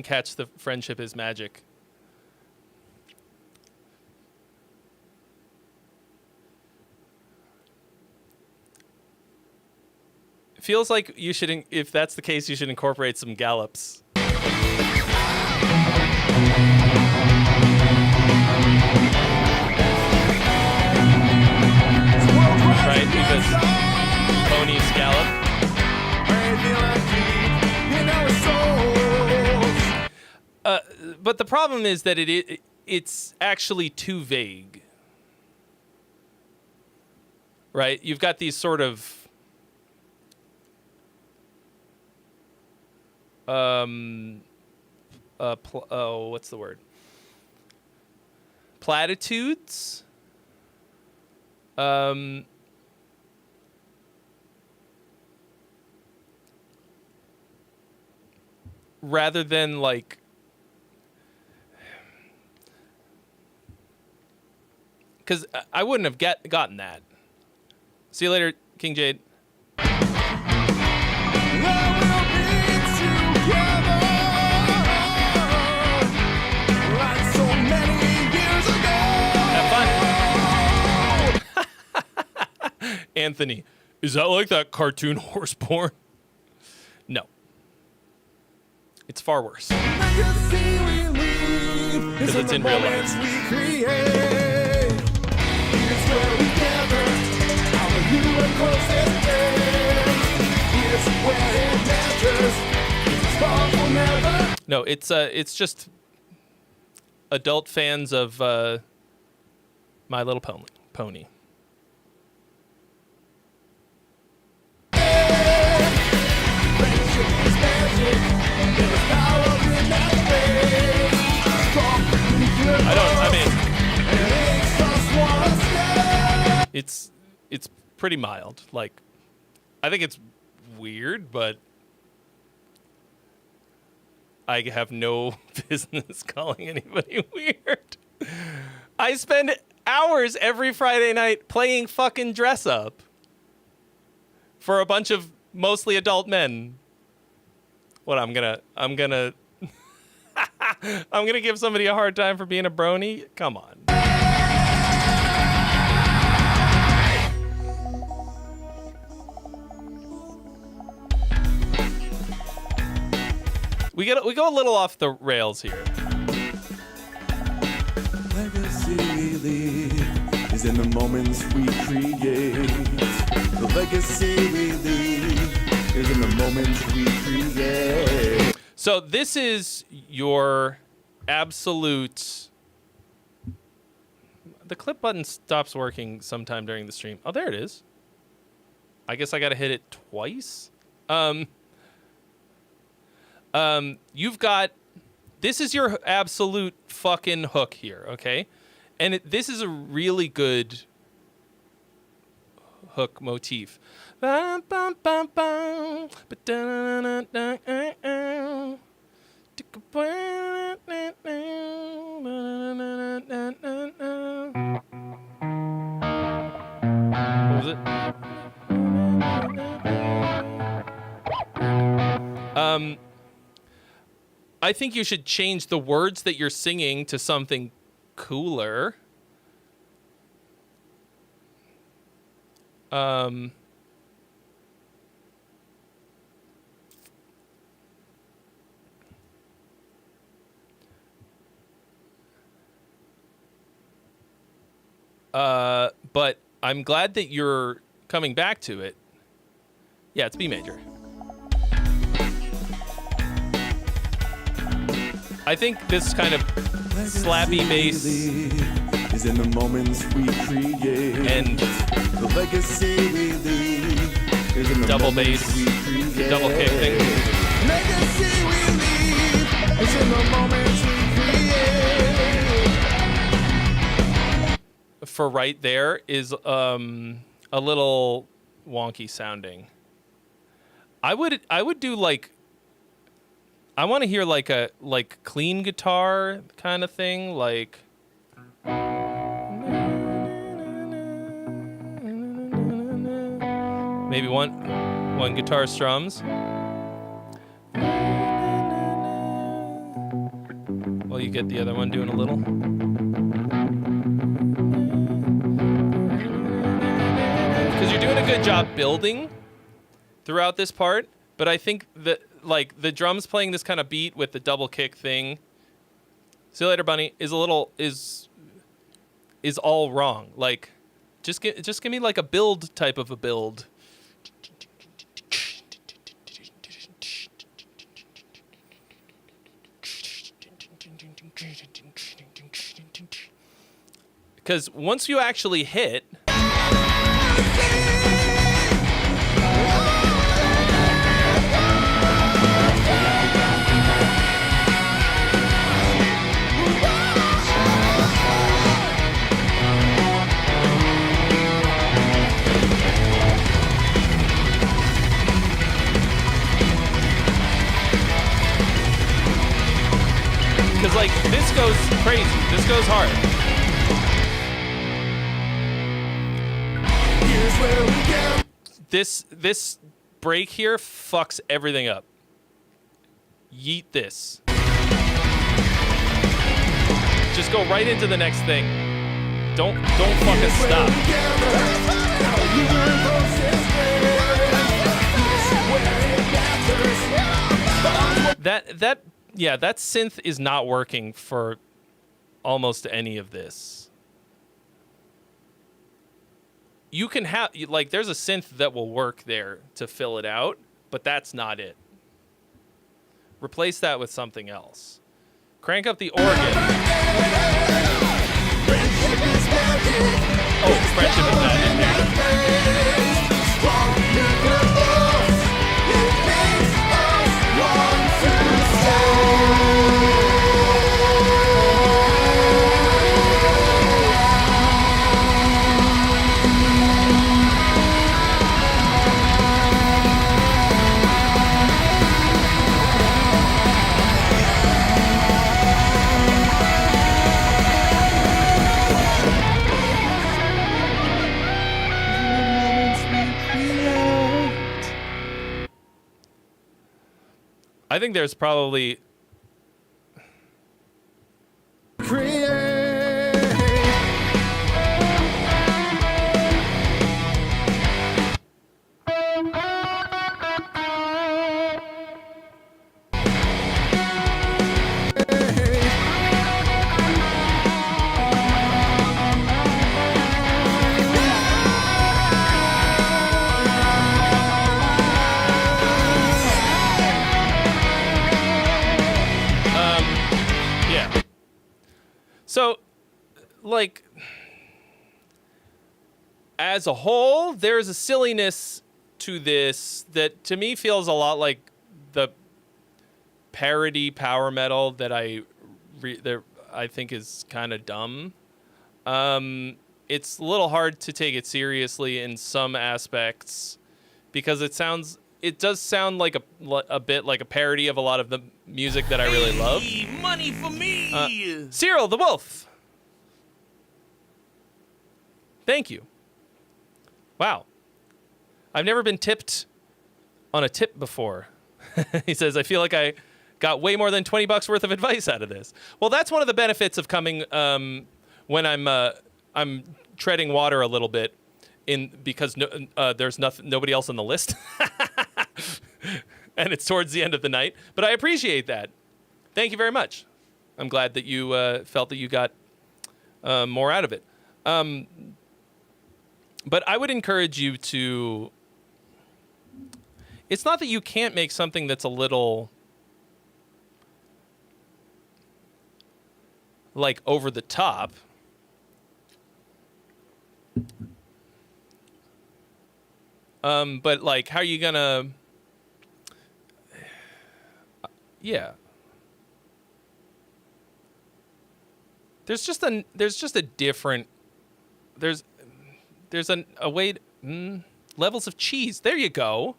catch the friendship is magic. Feels like you should, if that's the case, you should incorporate some gallops. Right, because ponies gallop. But the problem is that it's actually too vague. Right? You've got these sort of what's the word? Platitudes. Rather than like, because I wouldn't have gotten that. See you later, King Jade. Anthony, is that like that cartoon horse porn? No. It's far worse. Because it's in real life. No, it's just adult fans of My Little Pony. It's pretty mild. Like, I think it's weird, but I have no business calling anybody weird. I spend hours every Friday night playing fucking dress up for a bunch of mostly adult men. What, I'm gonna I'm gonna give somebody a hard time for being a brony? Come on. We go a little off the rails here. Legacy we leave is in the moments we create. The legacy we leave is in the moments we create. So this is your absolute. The clip button stops working sometime during the stream. Oh, there it is. I guess I gotta hit it twice. You've got. This is your absolute fucking hook here, okay? And this is a really good hook motif. What was it? I think you should change the words that you're singing to something cooler. But I'm glad that you're coming back to it. Yeah, it's B major. I think this kind of slappy bass is in the moments we create. And the legacy we leave is in the double moments bass, we create. double kick thing. Legacy we leave is in the moments we create. For right there is a little wonky sounding. I would do like. I want to hear like a clean guitar kind of thing, like. Maybe one guitar strums. While you get the other one doing a little. Because you're doing a good job building throughout this part, but I think that like the drums playing this kind of beat with the double kick thing. See you later, Bunny. Is all wrong. Like, just give me like a build type of a build. Because once you actually hit. Because, like, this goes crazy. This goes hard. Here's where we go. This break here fucks everything up. Yeet this. Just go right into the next thing. Don't fucking stop. That synth is not working for almost any of this. You can have, like, there's a synth that will work there to fill it out, but that's not it. Replace that with something else. Crank up the organ. Oh, friendship is not in there. I think there's probably So, like, as a whole, there's a silliness to this that to me feels a lot like the parody power metal that I think is kind of dumb. It's a little hard to take it seriously in some aspects because it does sound like a bit like a parody of a lot of the music that I really love. Money for me. Cyril the Wolf. Thank you. Wow. I've never been tipped on a tip before. He says, I feel like I got way more than $20 worth of advice out of this. Well, that's one of the benefits of coming when I'm treading water a little bit because there's nobody else on the list. And it's towards the end of the night. But I appreciate that. Thank you very much. I'm glad that you felt that you got more out of it. But I would encourage you to... It's not that you can't make something that's a little... like over the top. But like, how are you gonna... Yeah. There's just a different... There's a way... levels of cheese. There you go.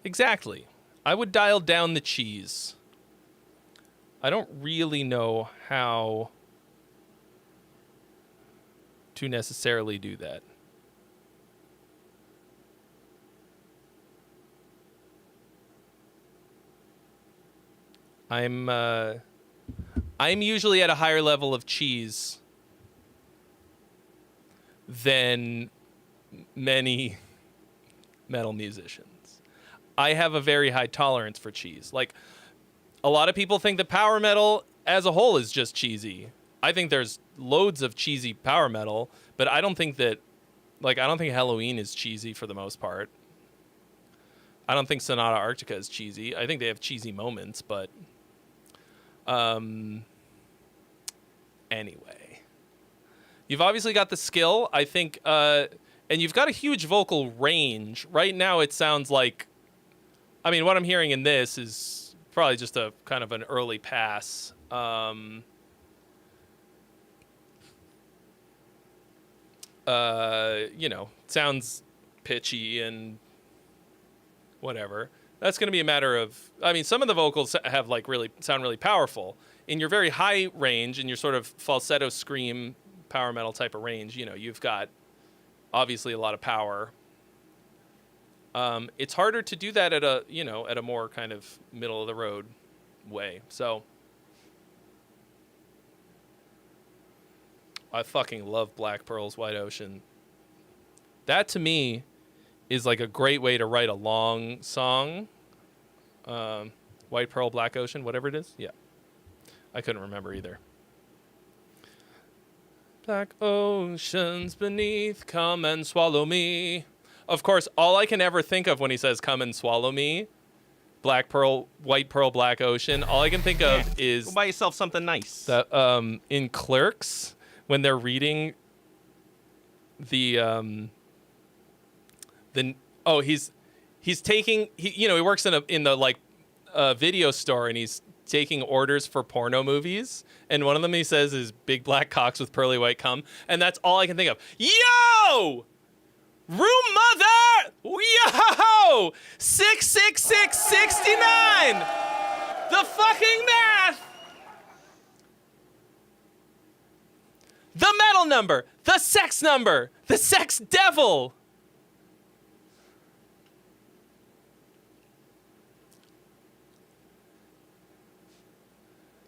Exactly. I would dial down the cheese. I don't really know how to necessarily do that. I'm usually at a higher level of cheese than many metal musicians. I have a very high tolerance for cheese. Like, a lot of people think that power metal as a whole is just cheesy. I think there's loads of cheesy power metal, but I don't think Halloween is cheesy for the most part. I don't think Sonata Arctica is cheesy. I think they have cheesy moments, but anyway. You've obviously got the skill, I think, and you've got a huge vocal range. Right now it sounds like, I mean, what I'm hearing in this is probably just a kind of an early pass. Sounds pitchy and whatever. That's going to be a matter of, I mean, some of the vocals have sound really powerful. In your very high range, in your sort of falsetto scream power metal type of range, you've got obviously a lot of power. It's harder to do that at a more kind of middle of the road way. So I fucking love Black Pearl's White Ocean. That to me is like a great way to write a long song. White Pearl, Black Ocean, whatever it is. Yeah. I couldn't remember either. Black oceans beneath, come and swallow me. Of course, all I can ever think of when he says come and swallow me, Black Pearl, White Pearl, Black Ocean, all I can think of is... Go buy yourself something nice. That, in Clerks, when they're reading he's taking, he works in the video store, and he's taking orders for porno movies, and one of them he says is big black cocks with pearly white cum, and that's all I can think of. Yo! Room mother! Yo! 66669! The fucking math! The metal number! The sex number! The sex devil!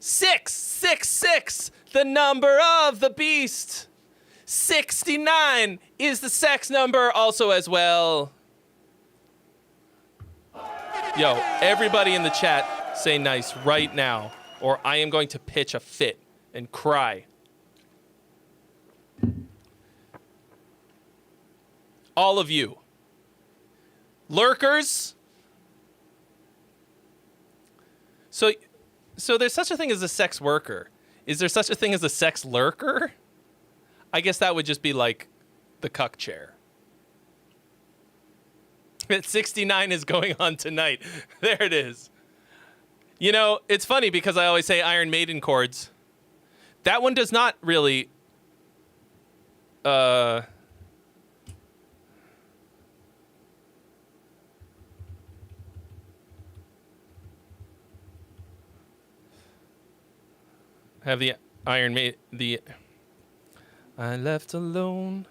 Six, 666, the number of the beast. 69 is the sex number also as well. Yo, everybody in the chat say nice right now, or I am going to pitch a fit and cry. All of you. Lurkers. So there's such a thing as a sex worker. Is there such a thing as a sex lurker? I guess that would just be like the cuck chair. 69 is going on tonight. There it is. You know, it's funny because I always say Iron Maiden chords. That one does not really have the Iron Maiden, the I left alone.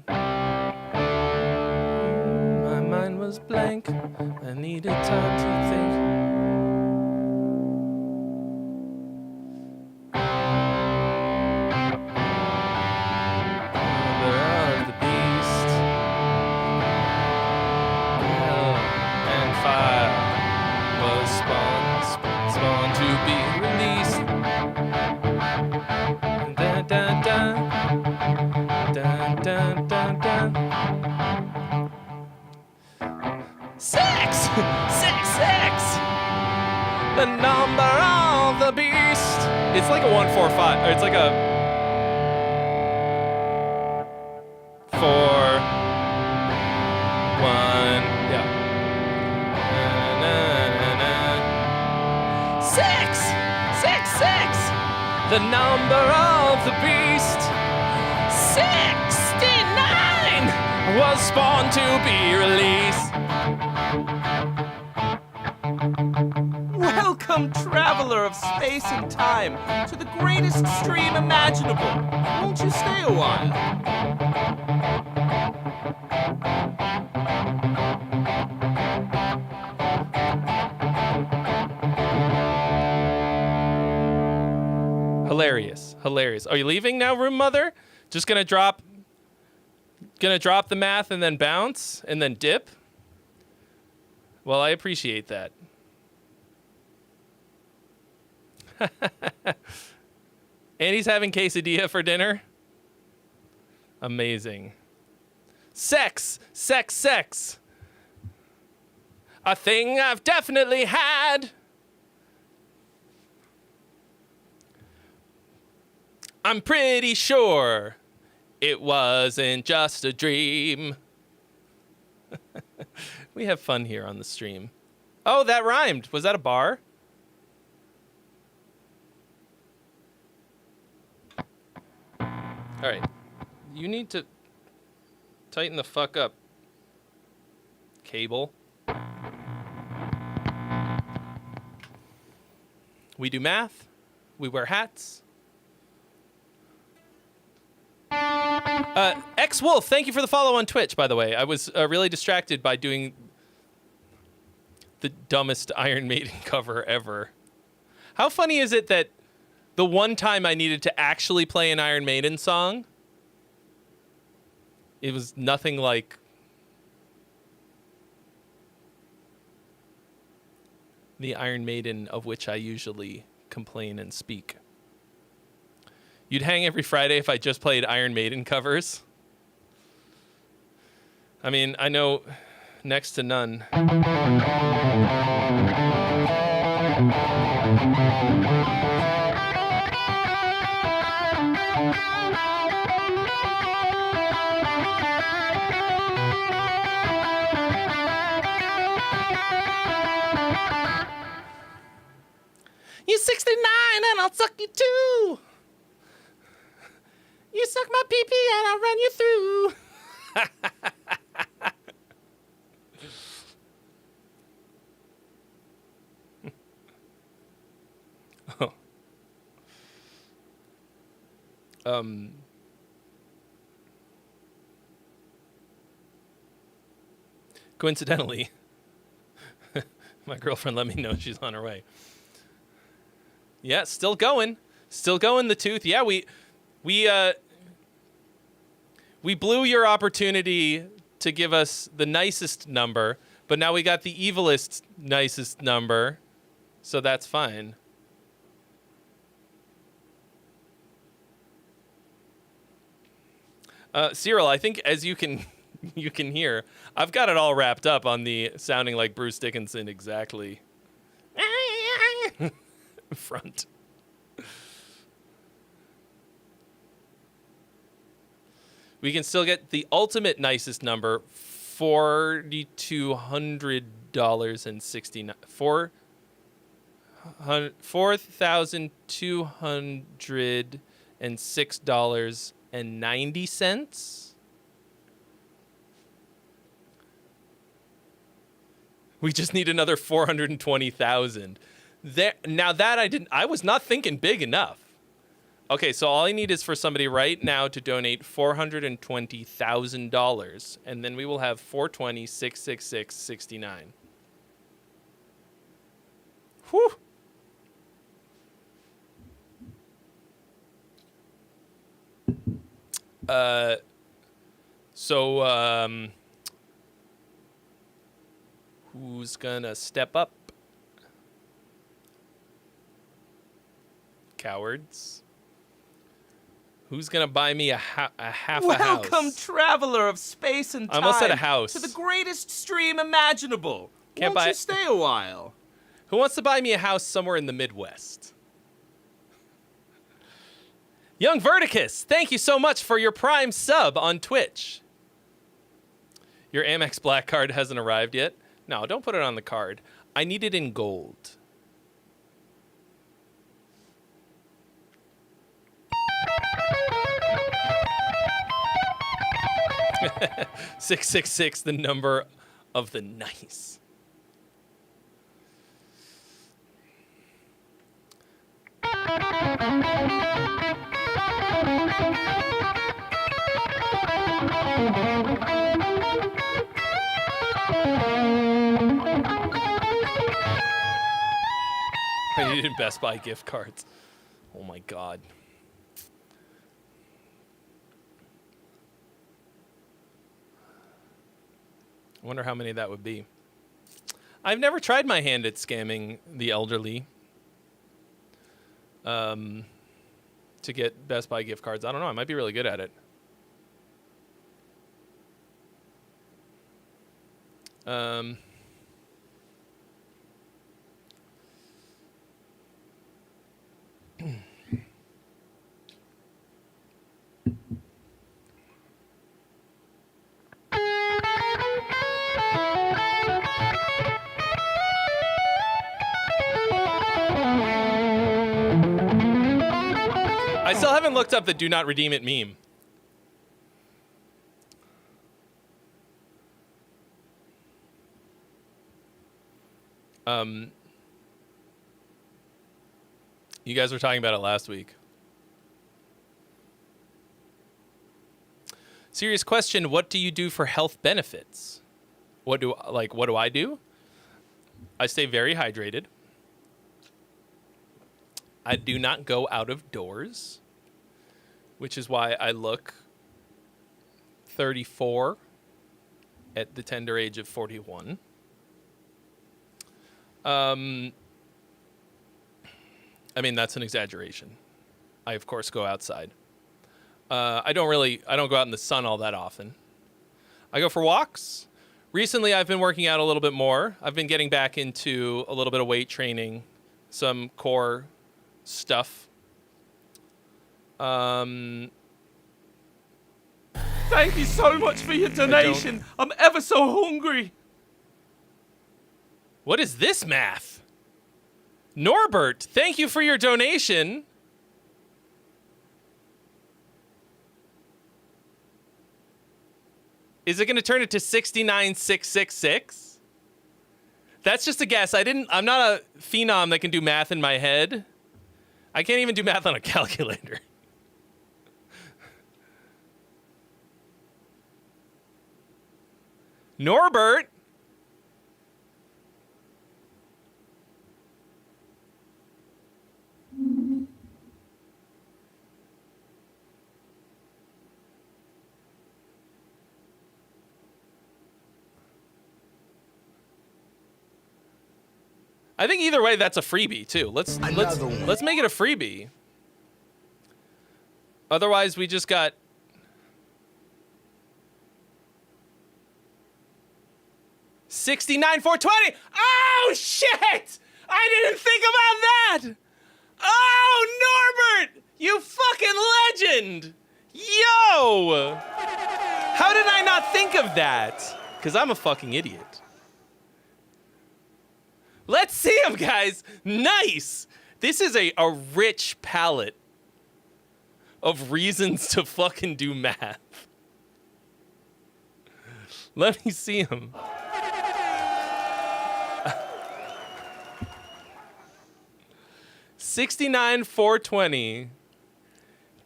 My mind was blank. I needed time to think. The number of the beast. It's like a 145, or it's like a 4 1. Yeah. Six. The number of the beast. 69 was spawned to be released. Welcome, traveler of space and time, to the greatest stream imaginable. Won't you stay a while? Hilarious. Are you leaving now, room mother? Just gonna drop the math and then bounce and then dip? Well, I appreciate that. Andy's having quesadilla for dinner. Amazing. Sex. A thing I've definitely had. I'm pretty sure it wasn't just a dream. We have fun here on the stream. Oh, that rhymed. Was that a bar? All right, you need to tighten the fuck up, cable. We do math. We wear hats. X-Wolf, thank you for the follow on Twitch, by the way. I was really distracted by doing the dumbest Iron Maiden cover ever. How funny is it that the one time I needed to actually play an Iron Maiden song, it was nothing like the Iron Maiden of which I usually complain and speak. You'd hang every Friday if I just played Iron Maiden covers. I mean, I know next to none. You 69 and I'll suck you too. You suck my pee-pee and I'll run you through. Coincidentally, my girlfriend let me know she's on her way. Yeah, still going, the tooth. Yeah, we blew your opportunity to give us the nicest number, but now we got the evilest nicest number, so that's fine. Cyril, I think as you can hear, I've got it all wrapped up on the sounding like Bruce Dickinson exactly front. We can still get the ultimate nicest number, $4,200.69. $4,206.90. We just need another 420,000. Now that I was not thinking big enough. Okay, so all I need is for somebody right now to donate $420,000, and then we will have 420,666.69. Whew. Who's gonna step up? Cowards. Who's gonna buy me a half a house? Welcome, traveler of space and I time. almost said a house. To the greatest stream imaginable. Can't Won't buy- you stay a while? Who wants to buy me a house somewhere in the Midwest? Young Verticus, thank you so much for your Prime sub on Twitch. Your Amex Black card hasn't arrived yet. No, don't put it on the card. I need it in gold. $666, the number of the nice. I needed Best Buy gift cards. Oh my God. I wonder how many that would be. I've never tried my hand at scamming the elderly to get Best Buy gift cards. I don't know. I might be really good at it. I still haven't looked up the do not redeem it meme. You guys were talking about it last week. Serious question, what do you do for health benefits? What do I do? I stay very hydrated. I do not go out of doors, which is why I look 34 at the tender age of 41. I mean, that's an exaggeration. I, of course, go outside. I don't go out in the sun all that often. I go for walks. Recently, I've been working out a little bit more. I've been getting back into a little bit of weight training, some core stuff. Thank you so much for your donation. I'm ever so hungry. What is this math? Norbert, thank you for your donation. Is it going to turn it to 69,666? That's just a guess. I'm not a phenom that can do math in my head. I can't even do math on a calculator. Norbert. I think either way, that's a freebie too. Let's make it a freebie. Otherwise, we just got 69,420. Oh shit! I didn't think about that. Oh, Norbert, you fucking legend! Yo! How did I not think of that? Because I'm a fucking idiot. Let's see them, guys. Nice. This is a rich palette of reasons to fucking do math. Let me see them. $69, $420.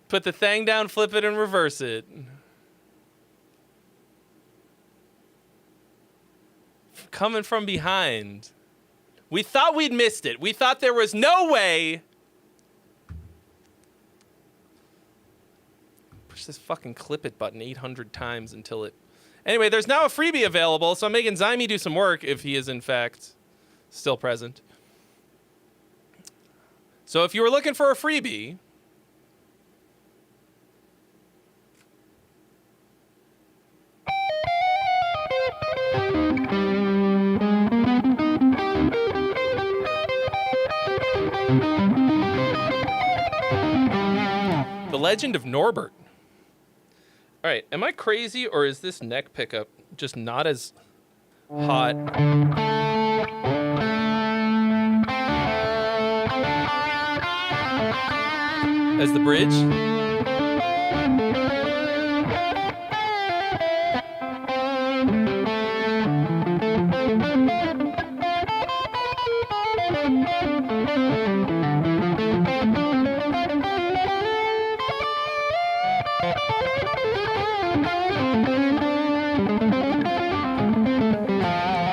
Put the thing down, flip it, and reverse it. Coming from behind. We thought we'd missed it. We thought there was no way. Push this fucking clip it button 800 times until it... Anyway, there's now a freebie available, so I'm making Zyme do some work if he is in fact still present. So if you were looking for a freebie... The Legend of Norbert. All right, am I crazy or is this neck pickup just not as hot? As the bridge?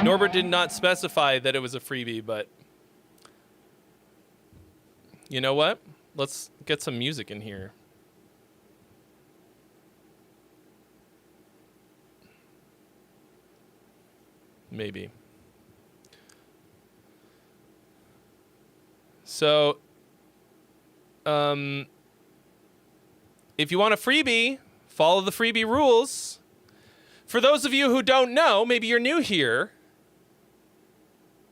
Norbert did not specify that it was a freebie, but you know what? Let's get some music in here. Maybe. So, if you want a freebie, follow the freebie rules. For those of you who don't know, maybe you're new here,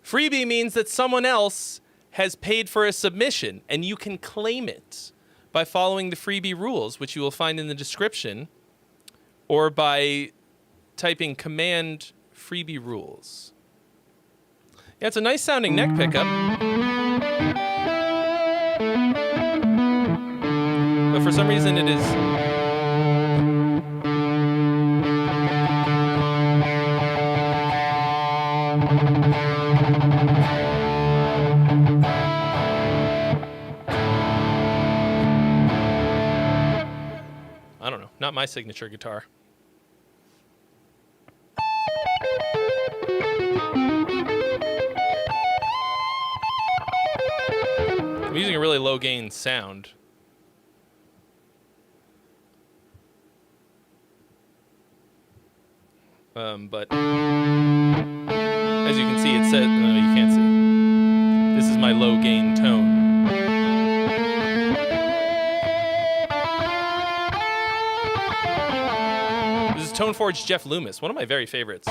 freebie means that someone else has paid for a submission, and you can claim it by following the freebie rules, which you will find in the description, or by typing command freebie rules. Yeah, it's a nice sounding neck pickup. But for some reason it is... I don't know, not my signature guitar. I'm using a really low gain sound. But as you can see, it said, no, you can't see. This is my low gain tone. This is Toneforge Jeff Loomis, one of my very favorites.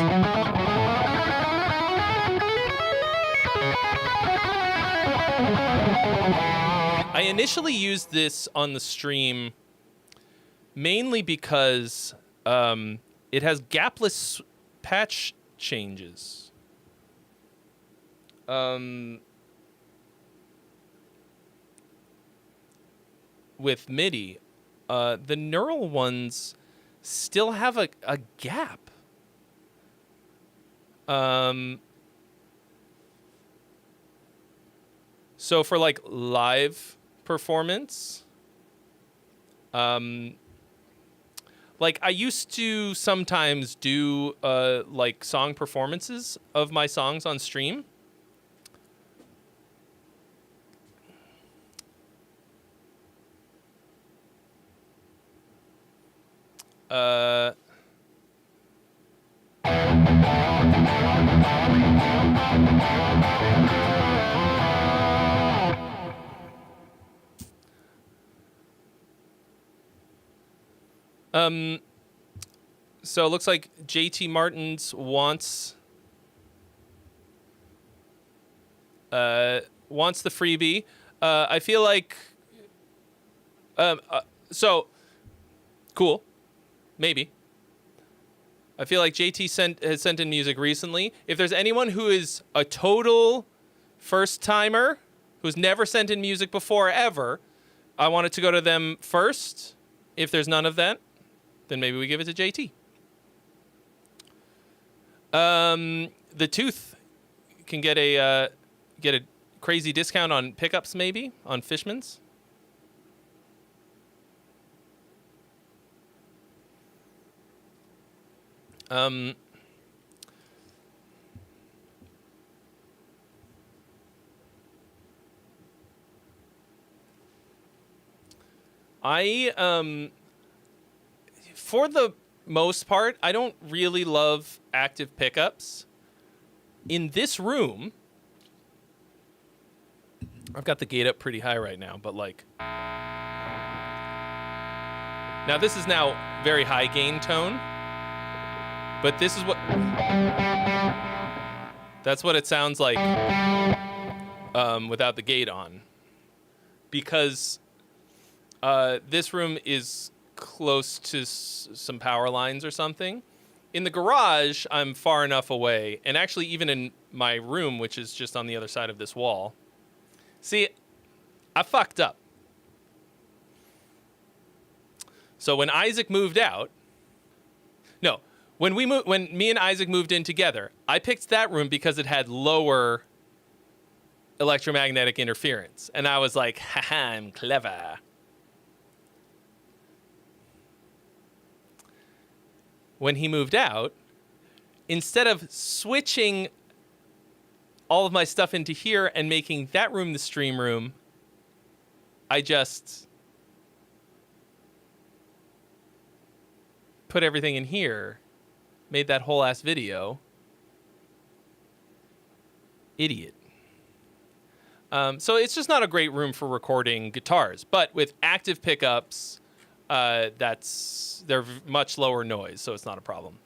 I initially used this on the stream mainly because it has gapless patch changes. With MIDI, the neural ones still have a gap. So for like live performance, like I used to sometimes do like song performances of my songs on stream. So it looks like JT Martins wants the freebie. I feel like so cool, maybe. I feel like JT has sent in music recently. If there's anyone who is a total first timer, who's never sent in music before ever, I want it to go to them first. If there's none of that, then maybe we give it to JT. The Tooth can get a crazy discount on pickups, maybe on Fishman's. For the most part, I don't really love active pickups. In this room, I've got the gate up pretty high right now, but like, now this is now very high gain tone, but this is that's what it sounds like without the gate on, because this room is close to some power lines or something. In the garage, I'm far enough away, and actually even in my room, which is just on the other side of this wall. See, I fucked up. So when Isaac moved out, no, when me and Isaac moved in together, I picked that room because it had lower electromagnetic interference, and I was like, haha, I'm clever. When he moved out, instead of switching all of my stuff into here and making that room the stream room, I just put everything in here, made that whole ass video. Idiot. So it's just not a great room for recording guitars, but with active pickups, they're much lower noise, so it's not a problem.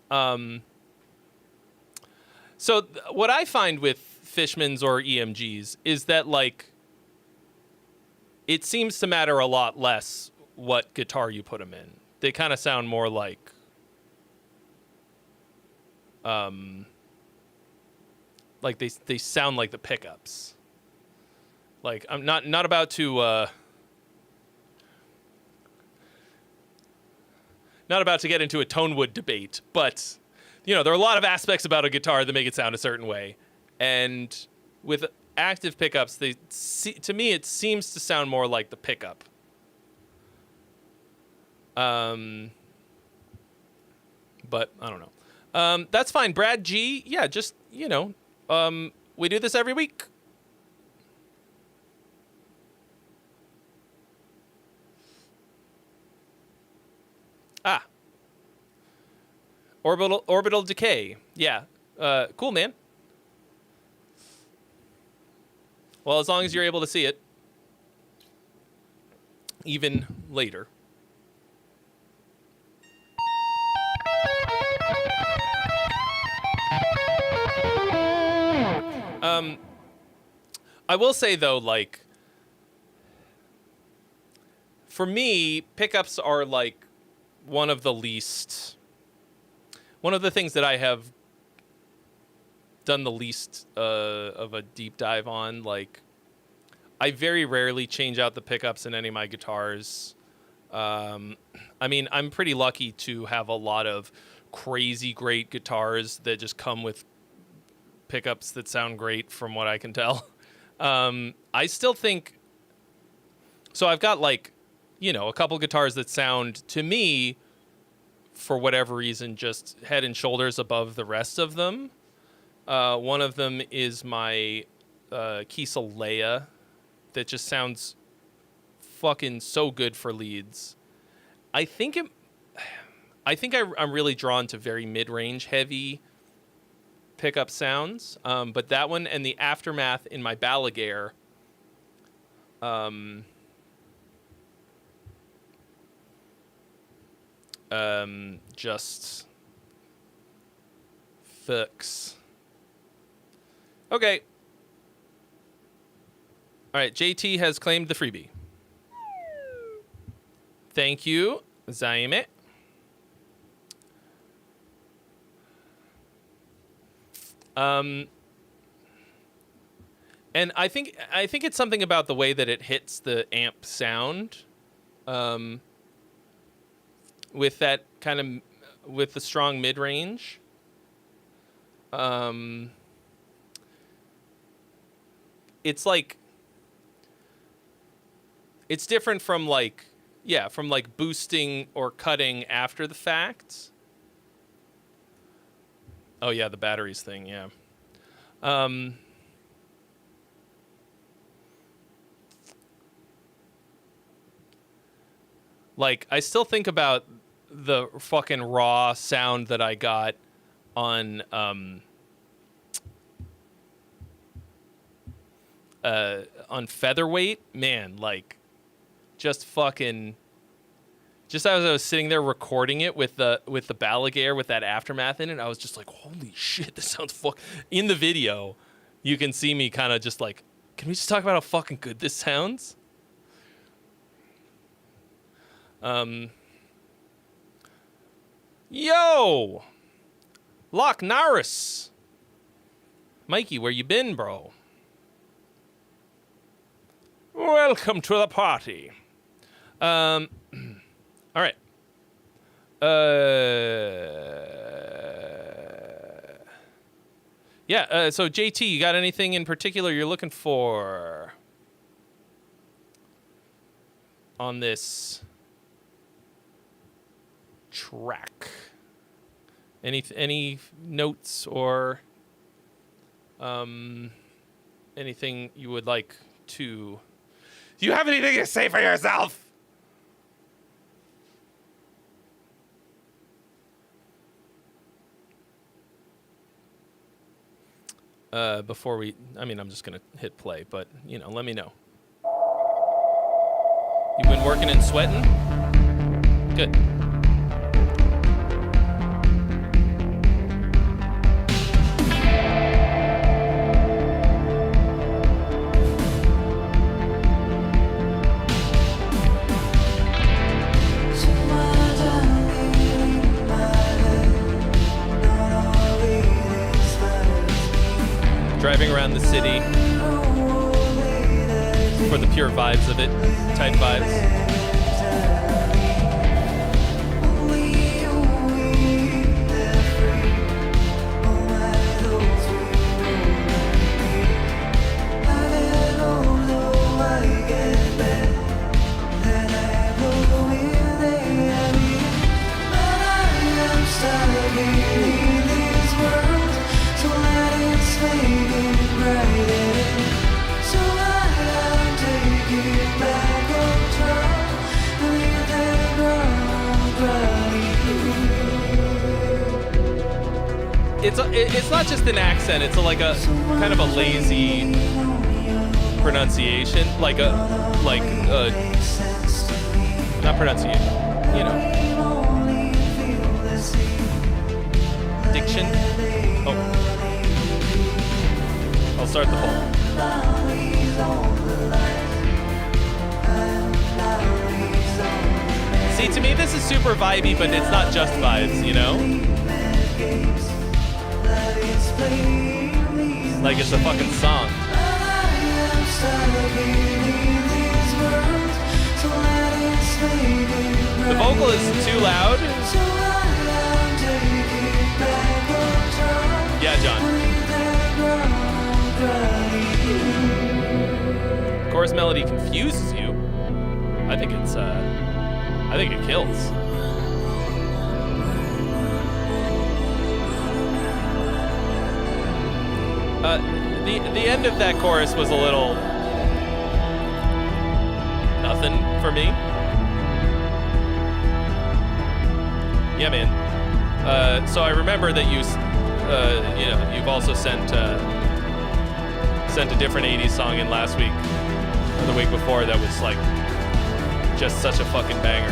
So what I find with Fishman's or EMGs is that, like, it seems to matter a lot less what guitar you put them in. They kind of sound more like, they sound like the pickups. Like, I'm not about to not about to get into a Tonewood debate, but, you know, there are a lot of aspects about a guitar that make it sound a certain way. And with active pickups, to me, it seems to sound more like the pickup. But I don't know. That's fine. Brad G, yeah, just, you know, we do this every week. Ah. Orbital decay. Yeah. Cool, man. Well, as long as you're able to see it. Even later. I will say, though, like, for me, pickups are, like, one of the things that I have done the least of a deep dive on. Like, I very rarely change out the pickups in any of my guitars. I mean, I'm pretty lucky to have a lot of crazy great guitars that just come with pickups that sound great, from what I can tell. I still think, so I've got, like, you know, a couple guitars that sound, to me, for whatever reason, just head and shoulders above the rest of them. One of them is my Kiesel Leia that just sounds fucking so good for leads. I think I'm really drawn to very mid-range heavy pickup sounds, but that one and the Aftermath in my Balaguer, just fucks. Okay. All right, JT has claimed the freebie. Thank you, Zaime. And I think it's something about the way that it hits the amp sound, with that kind of with the strong mid range. It's like it's different from like boosting or cutting after the fact. Oh yeah, the batteries thing, yeah. Like, I still think about the fucking raw sound that I got on Featherweight. Man, like, just as I was sitting there recording it with the Balaguer with that aftermath in it, I was just like, holy shit, this sounds in the video, you can see me kind of just like, can we just talk about how fucking good this sounds? Yo! Loch Norris! Mikey, where you been, bro? Welcome to the party. All right. Yeah, so JT, you got anything in particular you're looking for on this track? Any notes or anything you would like to... Do you have anything to say for yourself? Before we... I mean, I'm just going to hit play, but, you know, let me know. You've been working and sweating? Good. Driving around the city for the pure vibes of it, type vibes. It's not just an accent, it's like a kind of a lazy pronunciation, not pronunciation, you know. Diction. Oh. I'll start the poll. See, to me this is super vibey, but it's not just vibes, you know? Like it's a fucking song. The vocal is too loud. Yeah, John. Chorus melody confuses you. I think it kills. The end of that chorus was a little nothing for me. Yeah, man. So I remember that you've also sent a different 80s song in last week or the week before that was like just such a fucking banger.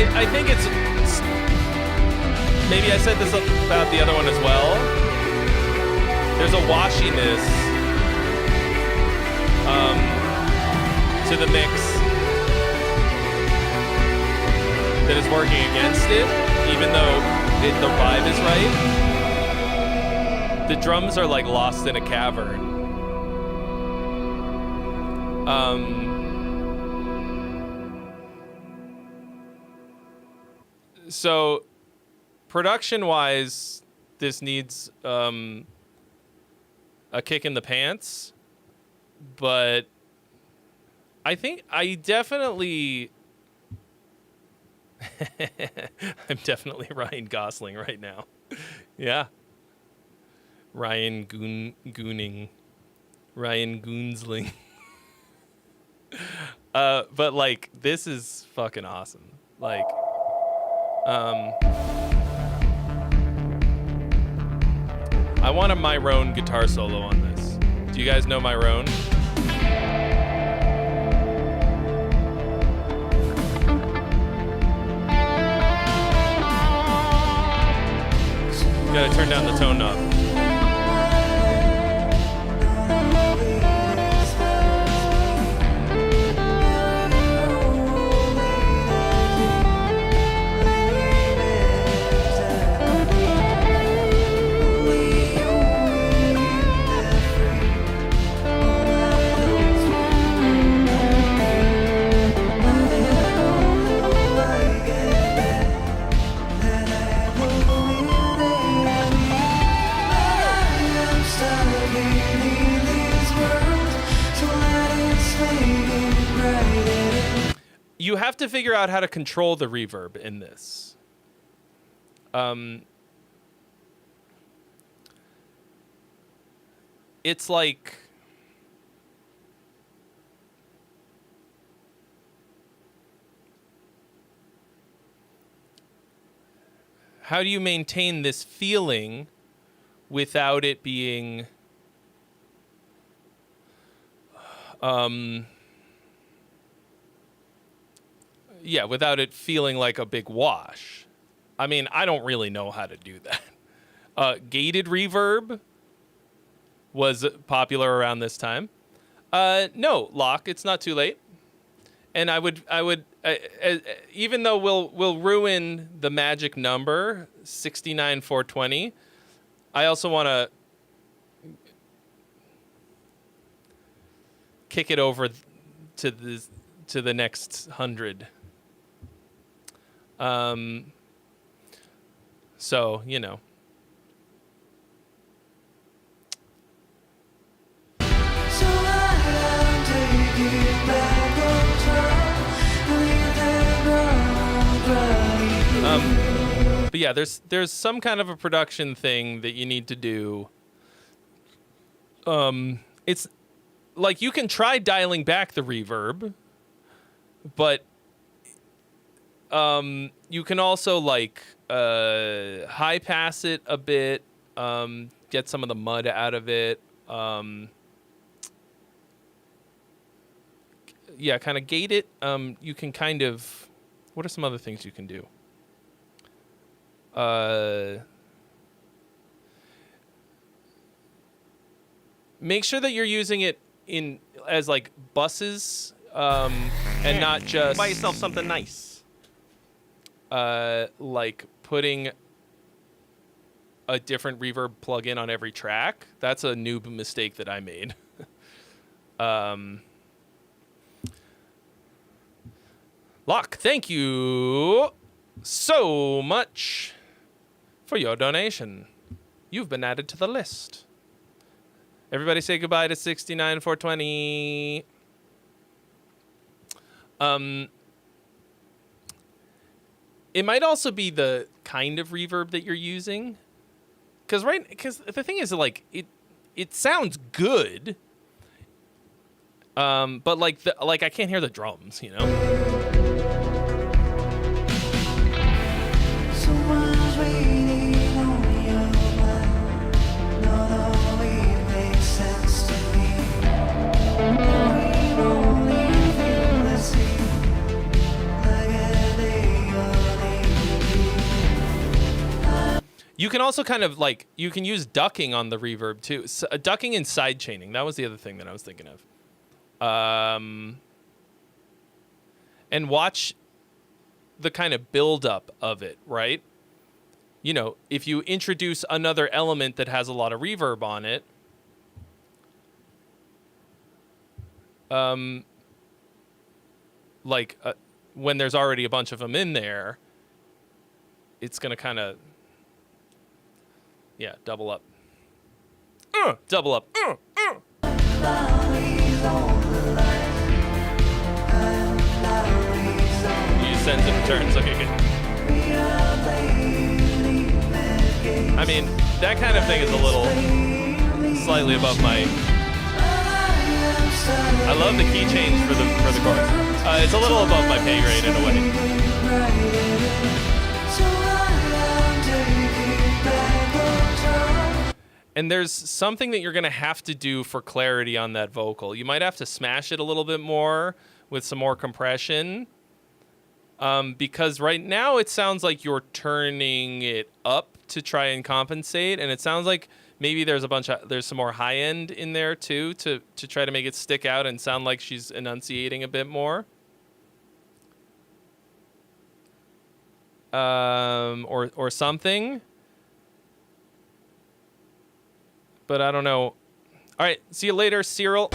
I think it's maybe I said this about the other one as well. There's a washiness to the mix that is working against it, even though the vibe is right. The drums are like lost in a cavern. So production-wise, this needs a kick in the pants, but I think I definitely I'm definitely Ryan Gosling right now. Yeah. Ryan Gooning. Ryan Goonsling. But like this is fucking awesome. Like I want a Myron guitar solo on this. Do you guys know Myron? You gotta turn down the tone knob. You have to figure out how to control the reverb in this. It's like how do you maintain this feeling without it being yeah, without it feeling like a big wash. I mean, I don't really know how to do that. Gated reverb was popular around this time. No, Locke, it's not too late. And I would, even though we'll ruin the magic number 69420, I also want to kick it over to the next 100. So, you know. But yeah, there's some kind of a production thing that you need to do. It's like you can try dialing back the reverb, but you can also like high pass it a bit, get some of the mud out of it. Yeah, kind of gate it. You can kind of. What are some other things you can do? Make sure that you're using it as like buses, and not just buy yourself something nice. Like putting a different reverb plug-in on every track. That's a noob mistake that I made. Locke, thank you so much for your donation. You've been added to the list. Everybody say goodbye to 69420. It might also be the kind of reverb that you're using. Because the thing is, like, it sounds good. But like I can't hear the drums, you know? You can also kind of like, you can use ducking on the reverb too. Ducking and side chaining. That was the other thing that I was thinking of. And watch the kind of buildup of it, right? You know, if you introduce another element that has a lot of reverb on it, when there's already a bunch of them in there, it's going to kind of, yeah, double up. Double up. Use sends and returns. Okay, good. I mean, that kind of thing is a little slightly above my... I love the key change for the chorus. It's a little above my pay grade in a way. And there's something that you're going to have to do for clarity on that vocal. You might have to smash it a little bit more with some more compression. Because right now it sounds like you're turning it up to try and compensate. And it sounds like maybe there's some more high end in there too to try to make it stick out and sound like she's enunciating a bit more. Or something. But I don't know. All right, see you later, Cyril.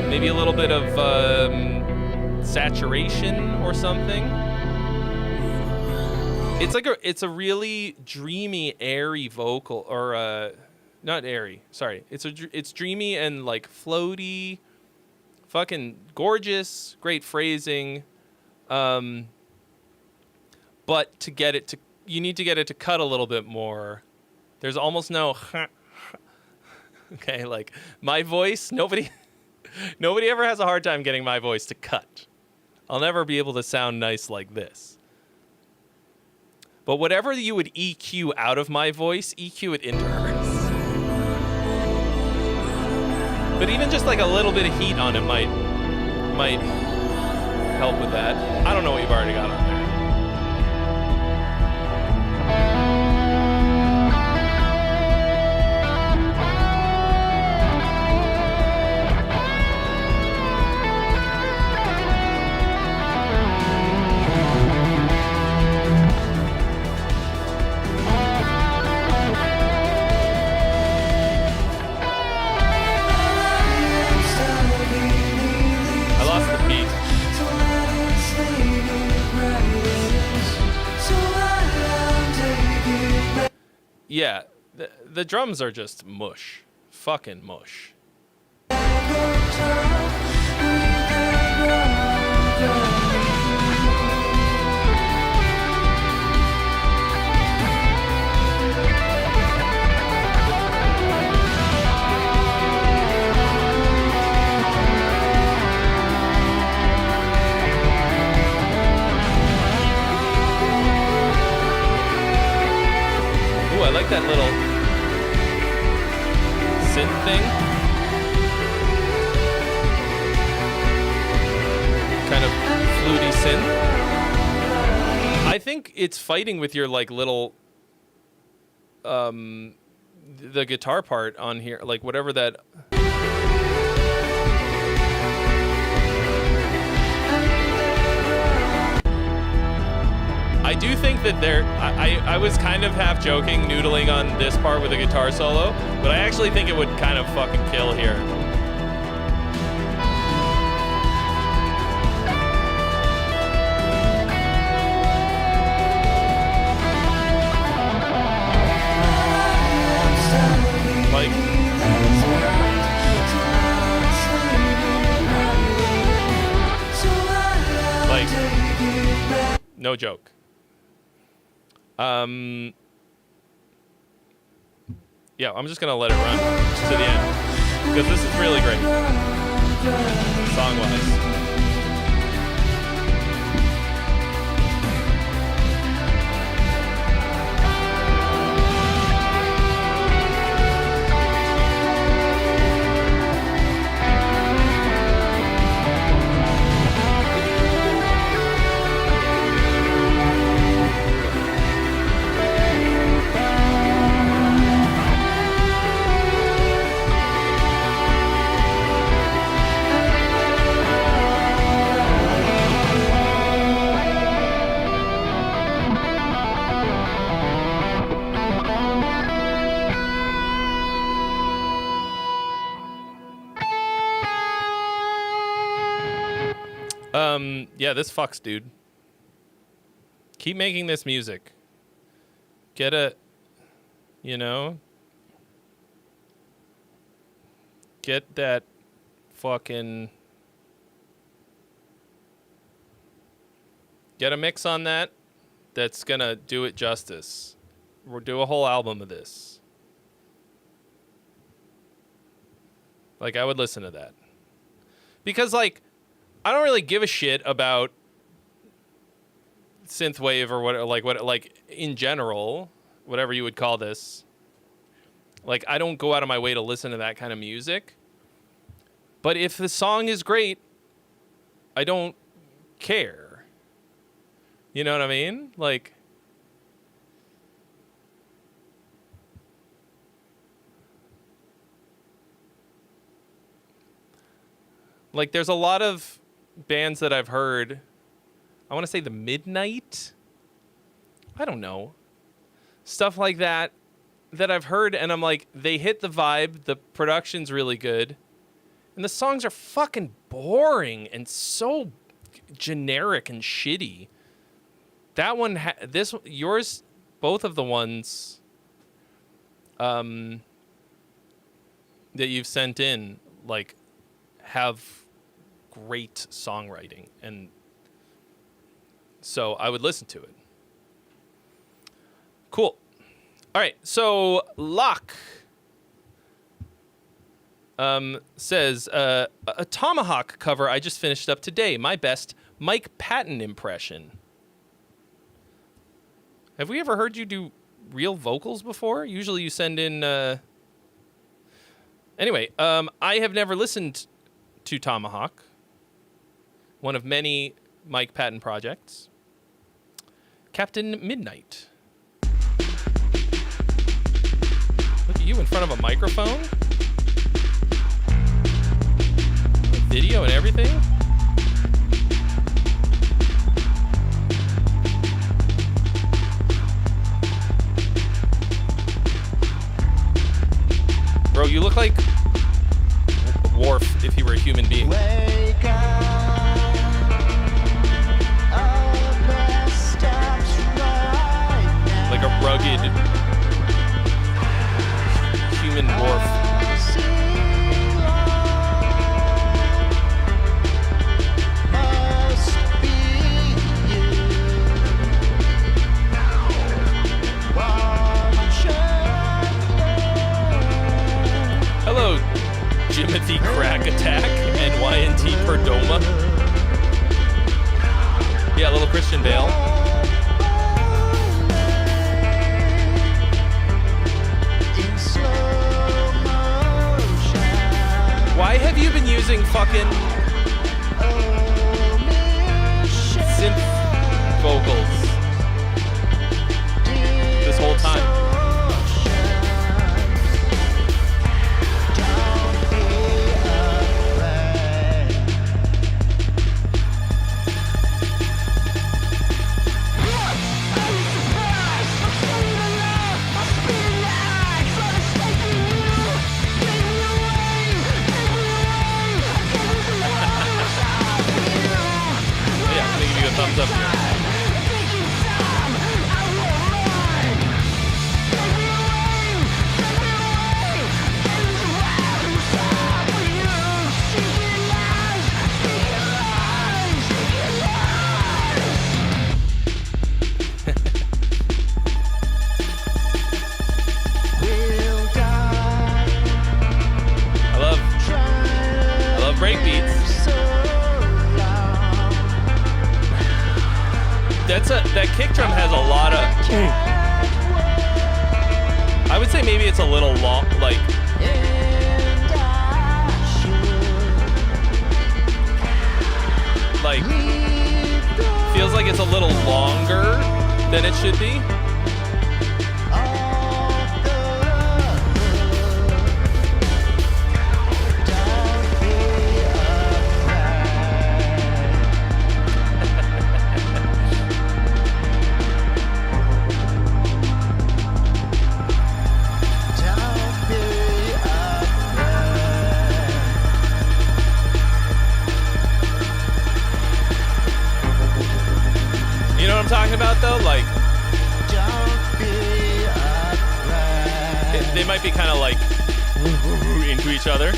Maybe a little bit of saturation or something. It's a really dreamy, airy vocal, or not airy. Sorry, it's dreamy and like floaty, fucking gorgeous, great phrasing. But to get it to, you need to get it to cut a little bit more. There's almost no. Okay, like my voice, nobody ever has a hard time getting my voice to cut. I'll never be able to sound nice like this. But whatever you would EQ out of my voice, EQ it into hers. But even just like a little bit of heat on it might help with that. I don't know what you've already got on there. Yeah, the drums are just mush. Fucking mush. I like that little synth thing. Kind of fluty synth. I think it's fighting with your like little the guitar part on here, like whatever that. I do think that I was kind of half joking, noodling on this part with a guitar solo, but I actually think it would kind of fucking kill here. Like, no joke. Yeah, I'm just gonna let it run to the end because this is really great, song-wise. Yeah, this fucks, dude. Keep making this music. Get a, you know, get that fucking, get a mix on that that's gonna do it justice. We'll do a whole album of this. Like, I would listen to that. Because, like, I don't really give a shit about synthwave or what in general, whatever you would call this. Like, I don't go out of my way to listen to that kind of music. But if the song is great, I don't care. You know what I mean? Like, there's a lot of bands that I've heard. I want to say the Midnight. I don't know. Stuff like that I've heard, and I'm like, they hit the vibe. The production's really good. And the songs are fucking boring and so generic and shitty. That one, yours, both of the ones that you've sent in, like, have great songwriting, and so I would listen to it. Cool. All right, so Locke says, a Tomahawk cover I just finished up today. My best Mike Patton impression. Have we ever heard you do real vocals before? Usually you send in... Anyway, I have never listened to Tomahawk, one of many Mike Patton projects. Captain Midnight. Look at you in front of a microphone. With video and everything. Bro, you look like Worf if he were a human being. Wake up, all the best stops right now. Like a rugged human Worf. Must be you. Hello, Jimothy Crack Attack and YNT Perdoma. Yeah, little Christian Bale. Why have you been using fucking synth vocals this whole time? Thumbs up here. I love breakbeats. That kick drum has a lot of... I would say maybe it's a little long, like... Like, feels like it's a little longer than it should be. about though? Like, they might be kind of like into each other.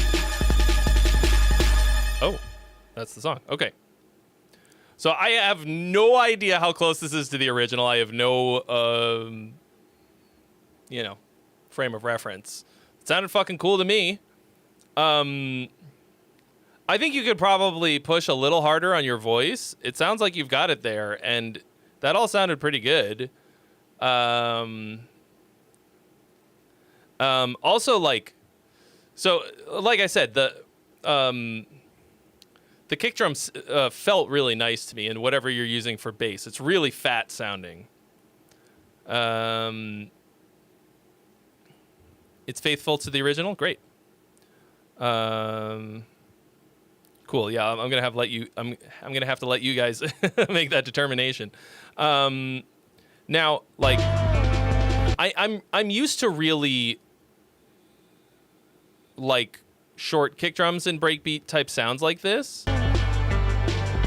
Oh, that's the song. Okay. So I have no idea how close this is to the original. I have no, frame of reference. It sounded fucking cool to me. I think you could probably push a little harder on your voice. It sounds like you've got it there, and that all sounded pretty good. Also, like I said, the kick drums felt really nice to me, and whatever you're using for bass, it's really fat sounding. It's faithful to the original. Great. Cool. Yeah, I'm gonna have to let you guys make that determination. Now, like, I'm used to really like short kick drums and breakbeat type sounds like this.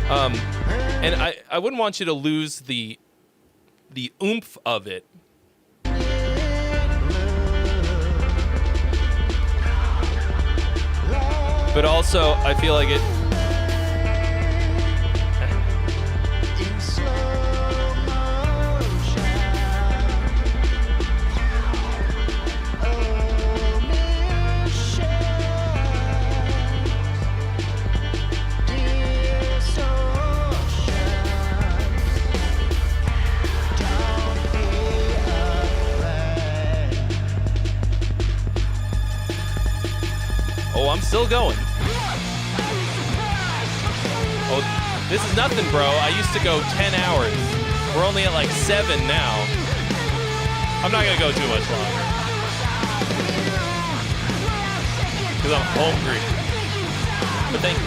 And I wouldn't want you to lose the oomph of it. But also, I feel like it. Oh, I'm still going. Oh, this is nothing, bro. I used to go 10 hours. We're only at like 7 now. I'm not gonna go too much longer. Because I'm hungry. But thank you.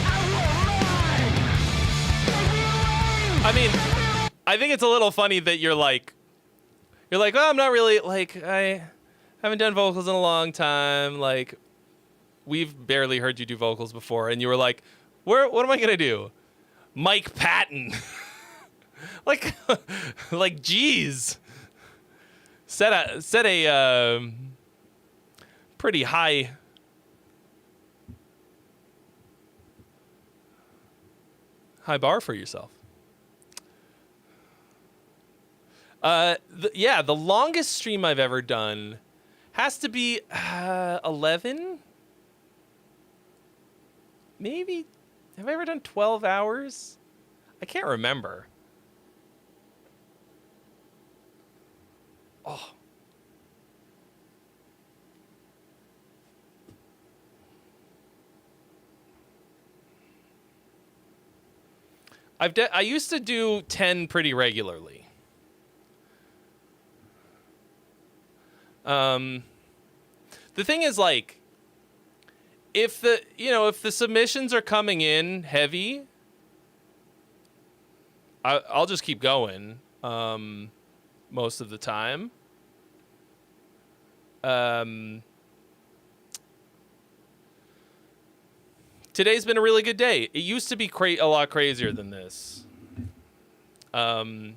I mean, I think it's a little funny that you're like, well, I'm not really, like, I haven't done vocals in a long time, like, we've barely heard you do vocals before, and you were like, what am I gonna do? Mike Patton. like, geez. Set a pretty high bar for yourself. The longest stream I've ever done has to be 11. Maybe, have I ever done 12 hours? I can't remember. Oh. I used to do 10 pretty regularly. The thing is, like, if the submissions are coming in heavy, I'll just keep going most of the time. Today's been a really good day. It used to be a lot crazier than this. And,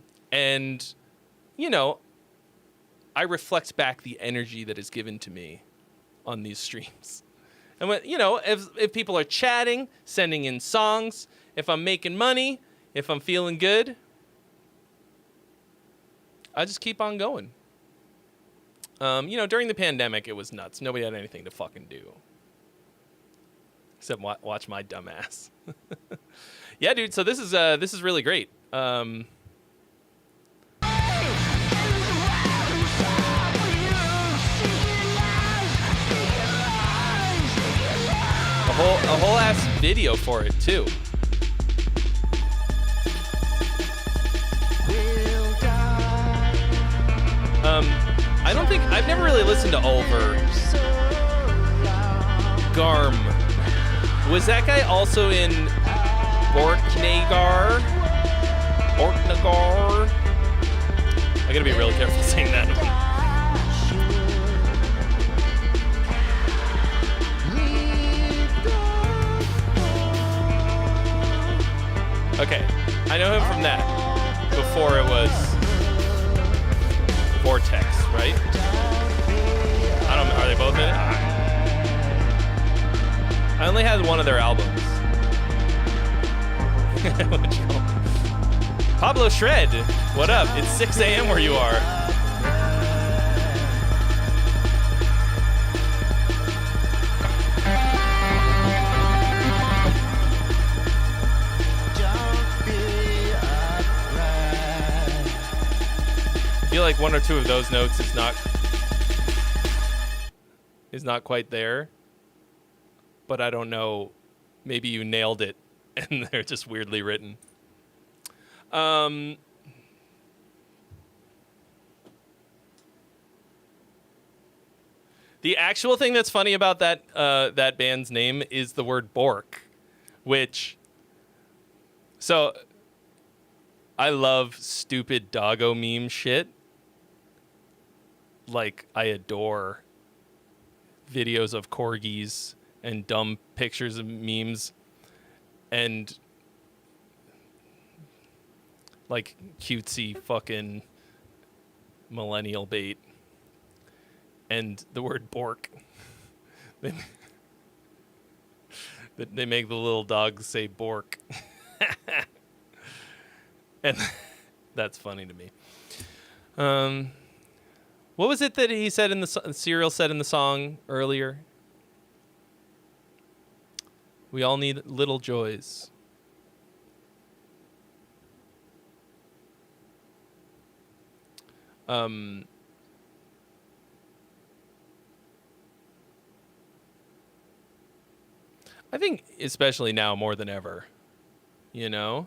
I reflect back the energy that is given to me on these streams. And when, if people are chatting, sending in songs, if I'm making money, if I'm feeling good, I just keep on going. During the pandemic, it was nuts. Nobody had anything to fucking do. Except watch my dumb ass. Yeah, dude, so this is really great. A whole ass video for it too. I've never really listened to Ulver. Garm. Was that guy also in Borknagar? I gotta be really careful saying that one. Okay, I know him from that. Before it was I only had one of their albums. What you call it? Pablo Shred, what up? It's 6 a.m. where you are. I feel like one or two of those notes is not quite there, but I don't know. Maybe you nailed it, and they're just weirdly written. The actual thing that's funny about that band's name is the word Bork, which. So, I love stupid doggo meme shit. Like, I adore videos of corgis and dumb pictures of memes and like cutesy fucking millennial bait. And the word Bork. They make the little dogs say Bork. And that's funny to me. What was it that he said in the Serial said in the song earlier? We all need little joys. I think especially now more than ever, you know?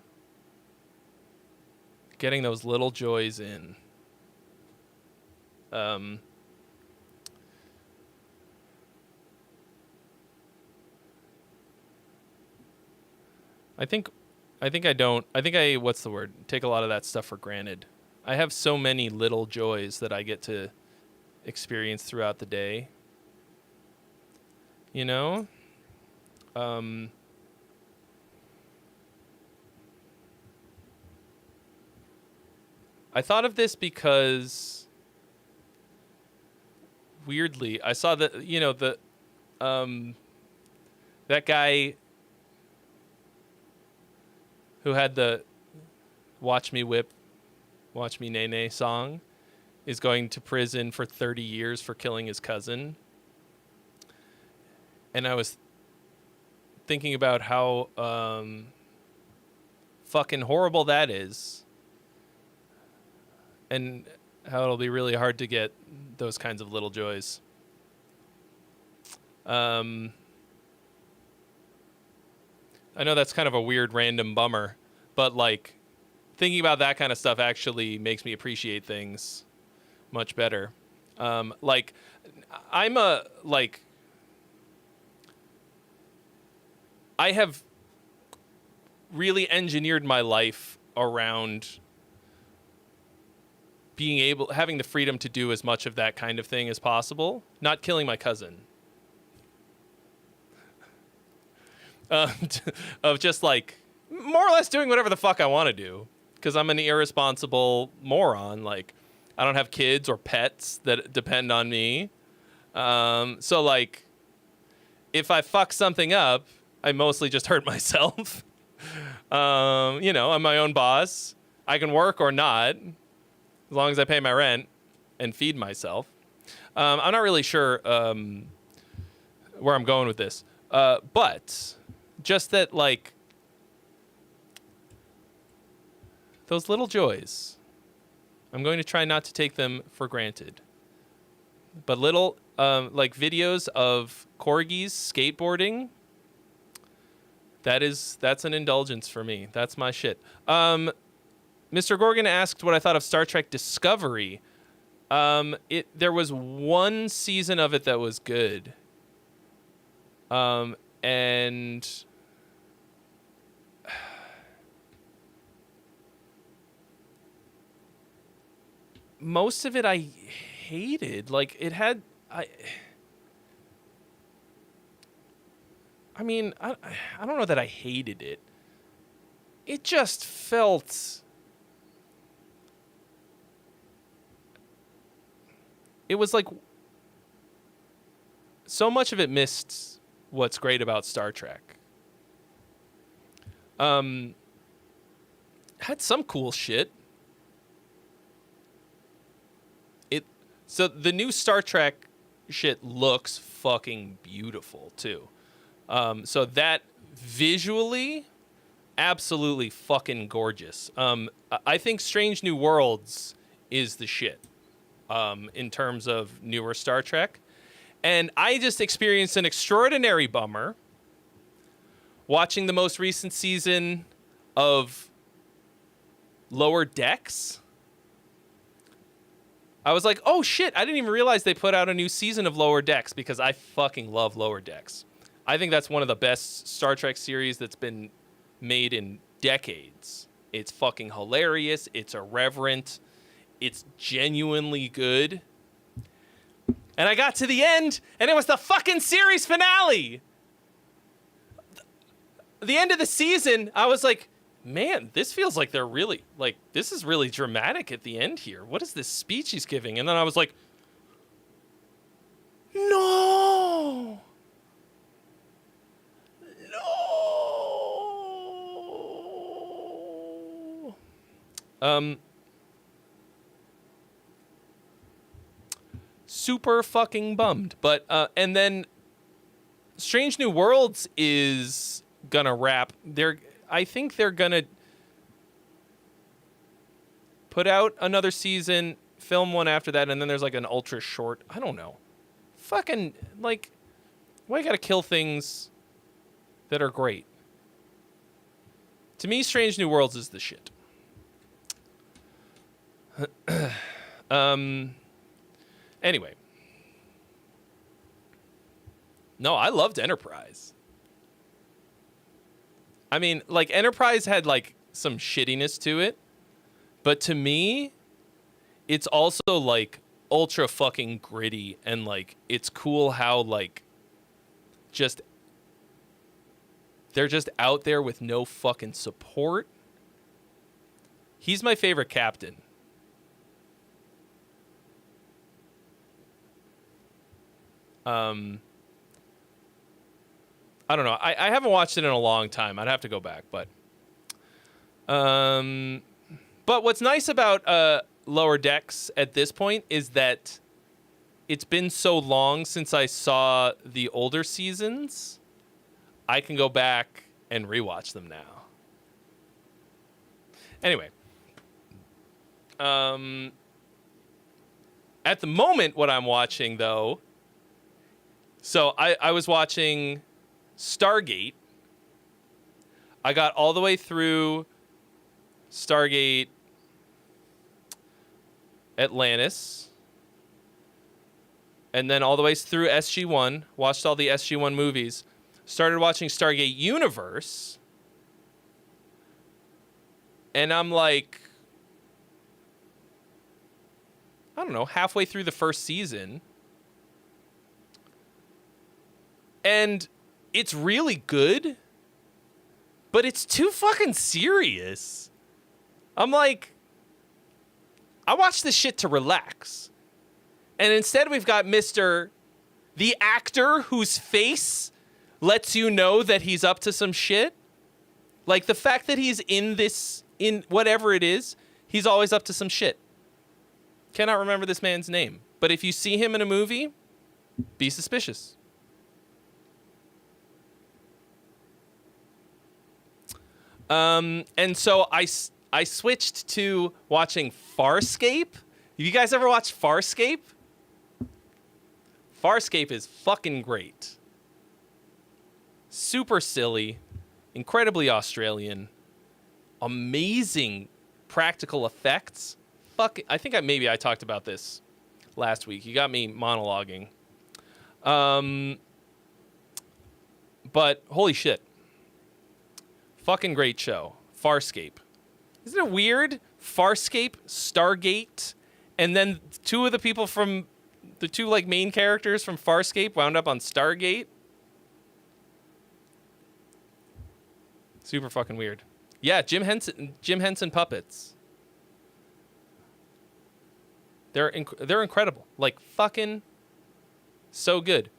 Getting those little joys in. I think I what's the word? Take a lot of that stuff for granted. I have so many little joys that I get to experience throughout the day. You know? I thought of this because weirdly, I saw that, you know, that guy who had the Watch Me Whip, Watch Me Nay Nay song is going to prison for 30 years for killing his cousin. And I was thinking about how fucking horrible that is. And how it'll be really hard to get those kinds of little joys. I know that's kind of a weird random bummer, but like thinking about that kind of stuff actually makes me appreciate things much better. Like I have really engineered my life around having the freedom to do as much of that kind of thing as possible, not killing my cousin. Of just like more or less doing whatever the fuck I want to do, because I'm an irresponsible moron. Like I don't have kids or pets that depend on me. So like if I fuck something up, I mostly just hurt myself. You know, I'm my own boss. I can work or not, as long as I pay my rent and feed myself. I'm not really sure where I'm going with this. But just that, like, those little joys, I'm going to try not to take them for granted. But little, like, videos of corgis skateboarding, that's an indulgence for me. That's my shit. Mr. Gorgon asked what I thought of Star Trek Discovery. There was one season of it that was good. And most of it I hated. Like it had, I mean, I don't know that I hated it. It just felt, it was like so much of it missed what's great about Star Trek. Had some cool shit. So the new Star Trek shit looks fucking beautiful too. So that visually, absolutely fucking gorgeous. I think Strange New Worlds is the shit in terms of newer Star Trek. And I just experienced an extraordinary bummer watching the most recent season of Lower Decks. I was like, oh shit, I didn't even realize they put out a new season of Lower Decks, because I fucking love Lower Decks. I think that's one of the best Star Trek series that's been made in decades. It's fucking hilarious. It's irreverent. It's genuinely good. And I got to the end, and it was the fucking series finale. The end of the season, I was like, man, this feels like they're really, like, this is really dramatic at the end here. What is this speech he's giving? And then I was like, no. No. Super fucking bummed. But, and then Strange New Worlds is gonna wrap. I think they're gonna put out another season, film one after that, and then there's like an ultra short. I don't know. Fucking, like, why you gotta kill things that are great? To me, Strange New Worlds is the shit. Anyway. No, I loved Enterprise. I mean, like, Enterprise had, like, some shittiness to it. But to me, it's also, like, ultra fucking gritty. And, like, it's cool how, like, just... they're just out there with no fucking support. He's my favorite captain. I don't know. I haven't watched it in a long time. I'd have to go back, but what's nice about Lower Decks at this point is that it's been so long since I saw the older seasons. I can go back and rewatch them now. Anyway, at the moment, what I'm watching though. So I was watching Stargate. I got all the way through Stargate Atlantis. And then all the way through SG-1. Watched all the SG-1 movies. Started watching Stargate Universe. And I'm like, I don't know, halfway through the first season. And it's really good, but it's too fucking serious. I'm like, I watch this shit to relax. And instead we've got the actor whose face lets you know that he's up to some shit. Like, the fact that he's in whatever it is, he's always up to some shit. Cannot remember this man's name. But if you see him in a movie, be suspicious. And so I switched to watching Farscape. Have you guys ever watched Farscape? Farscape is fucking great. Super silly, incredibly Australian, amazing practical effects. I think maybe I talked about this last week. You got me monologuing. But holy shit. Fucking great show. Farscape. Isn't it weird? Farscape, Stargate, and then two of the people from the two like main characters from Farscape wound up on Stargate. Super fucking weird. Yeah, Jim Henson puppets. They're incredible. Like, fucking so good.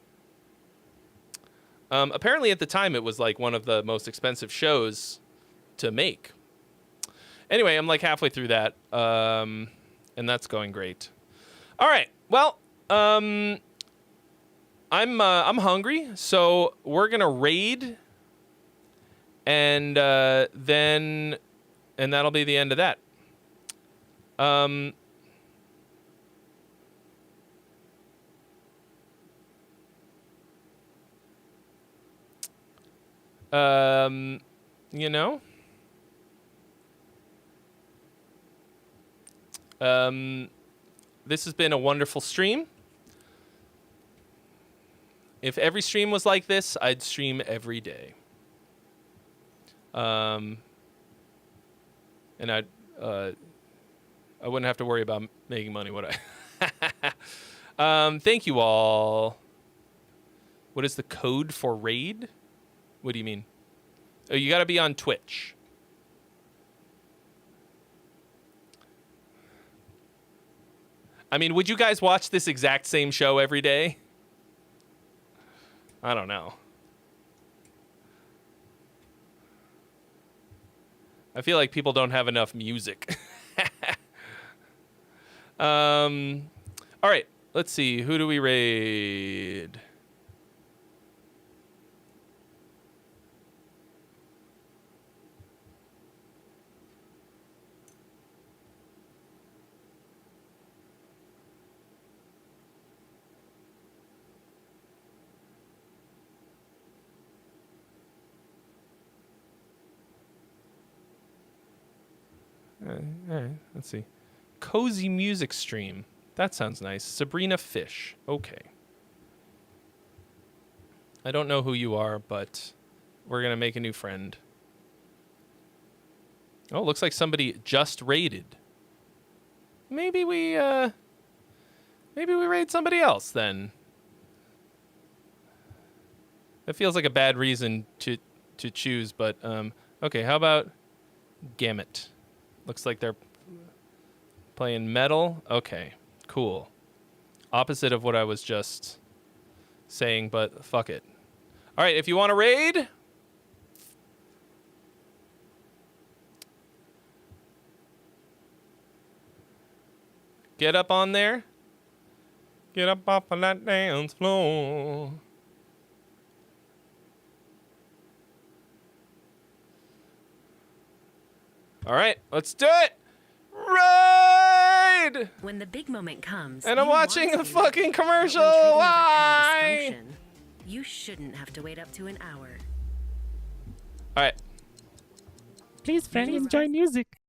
Apparently, at the time, it was like one of the most expensive shows to make. Anyway, I'm like halfway through that, and that's going great. All right. Well, I'm hungry, so we're gonna raid, and then that'll be the end of that. You know. This has been a wonderful stream. If every stream was like this, I'd stream every day. And I wouldn't have to worry about making money, would I? Thank you all. What is the code for raid? What do you mean? Oh, you got to be on Twitch. I mean, would you guys watch this exact same show every day? I don't know. I feel like people don't have enough music. All right, let's see. Who do we raid? All right, let's see. Cozy music stream. That sounds nice. Sabrina Fish. Okay. I don't know who you are, but we're going to make a new friend. Oh, looks like somebody just raided. Maybe we raid somebody else then. That feels like a bad reason to choose, but okay, how about Gamut? Looks like they're playing metal. Okay, cool. Opposite of what I was just saying, but fuck it. All right, if you want to raid, get up on there. Get up off of that dance floor. All right, let's do it. Raid! When the big moment comes, And I'm you want watching to a be fucking ready. commercial. But when treating other Why? dysfunction, you shouldn't have to wait up to an hour. All right. Please, friend, enjoy music.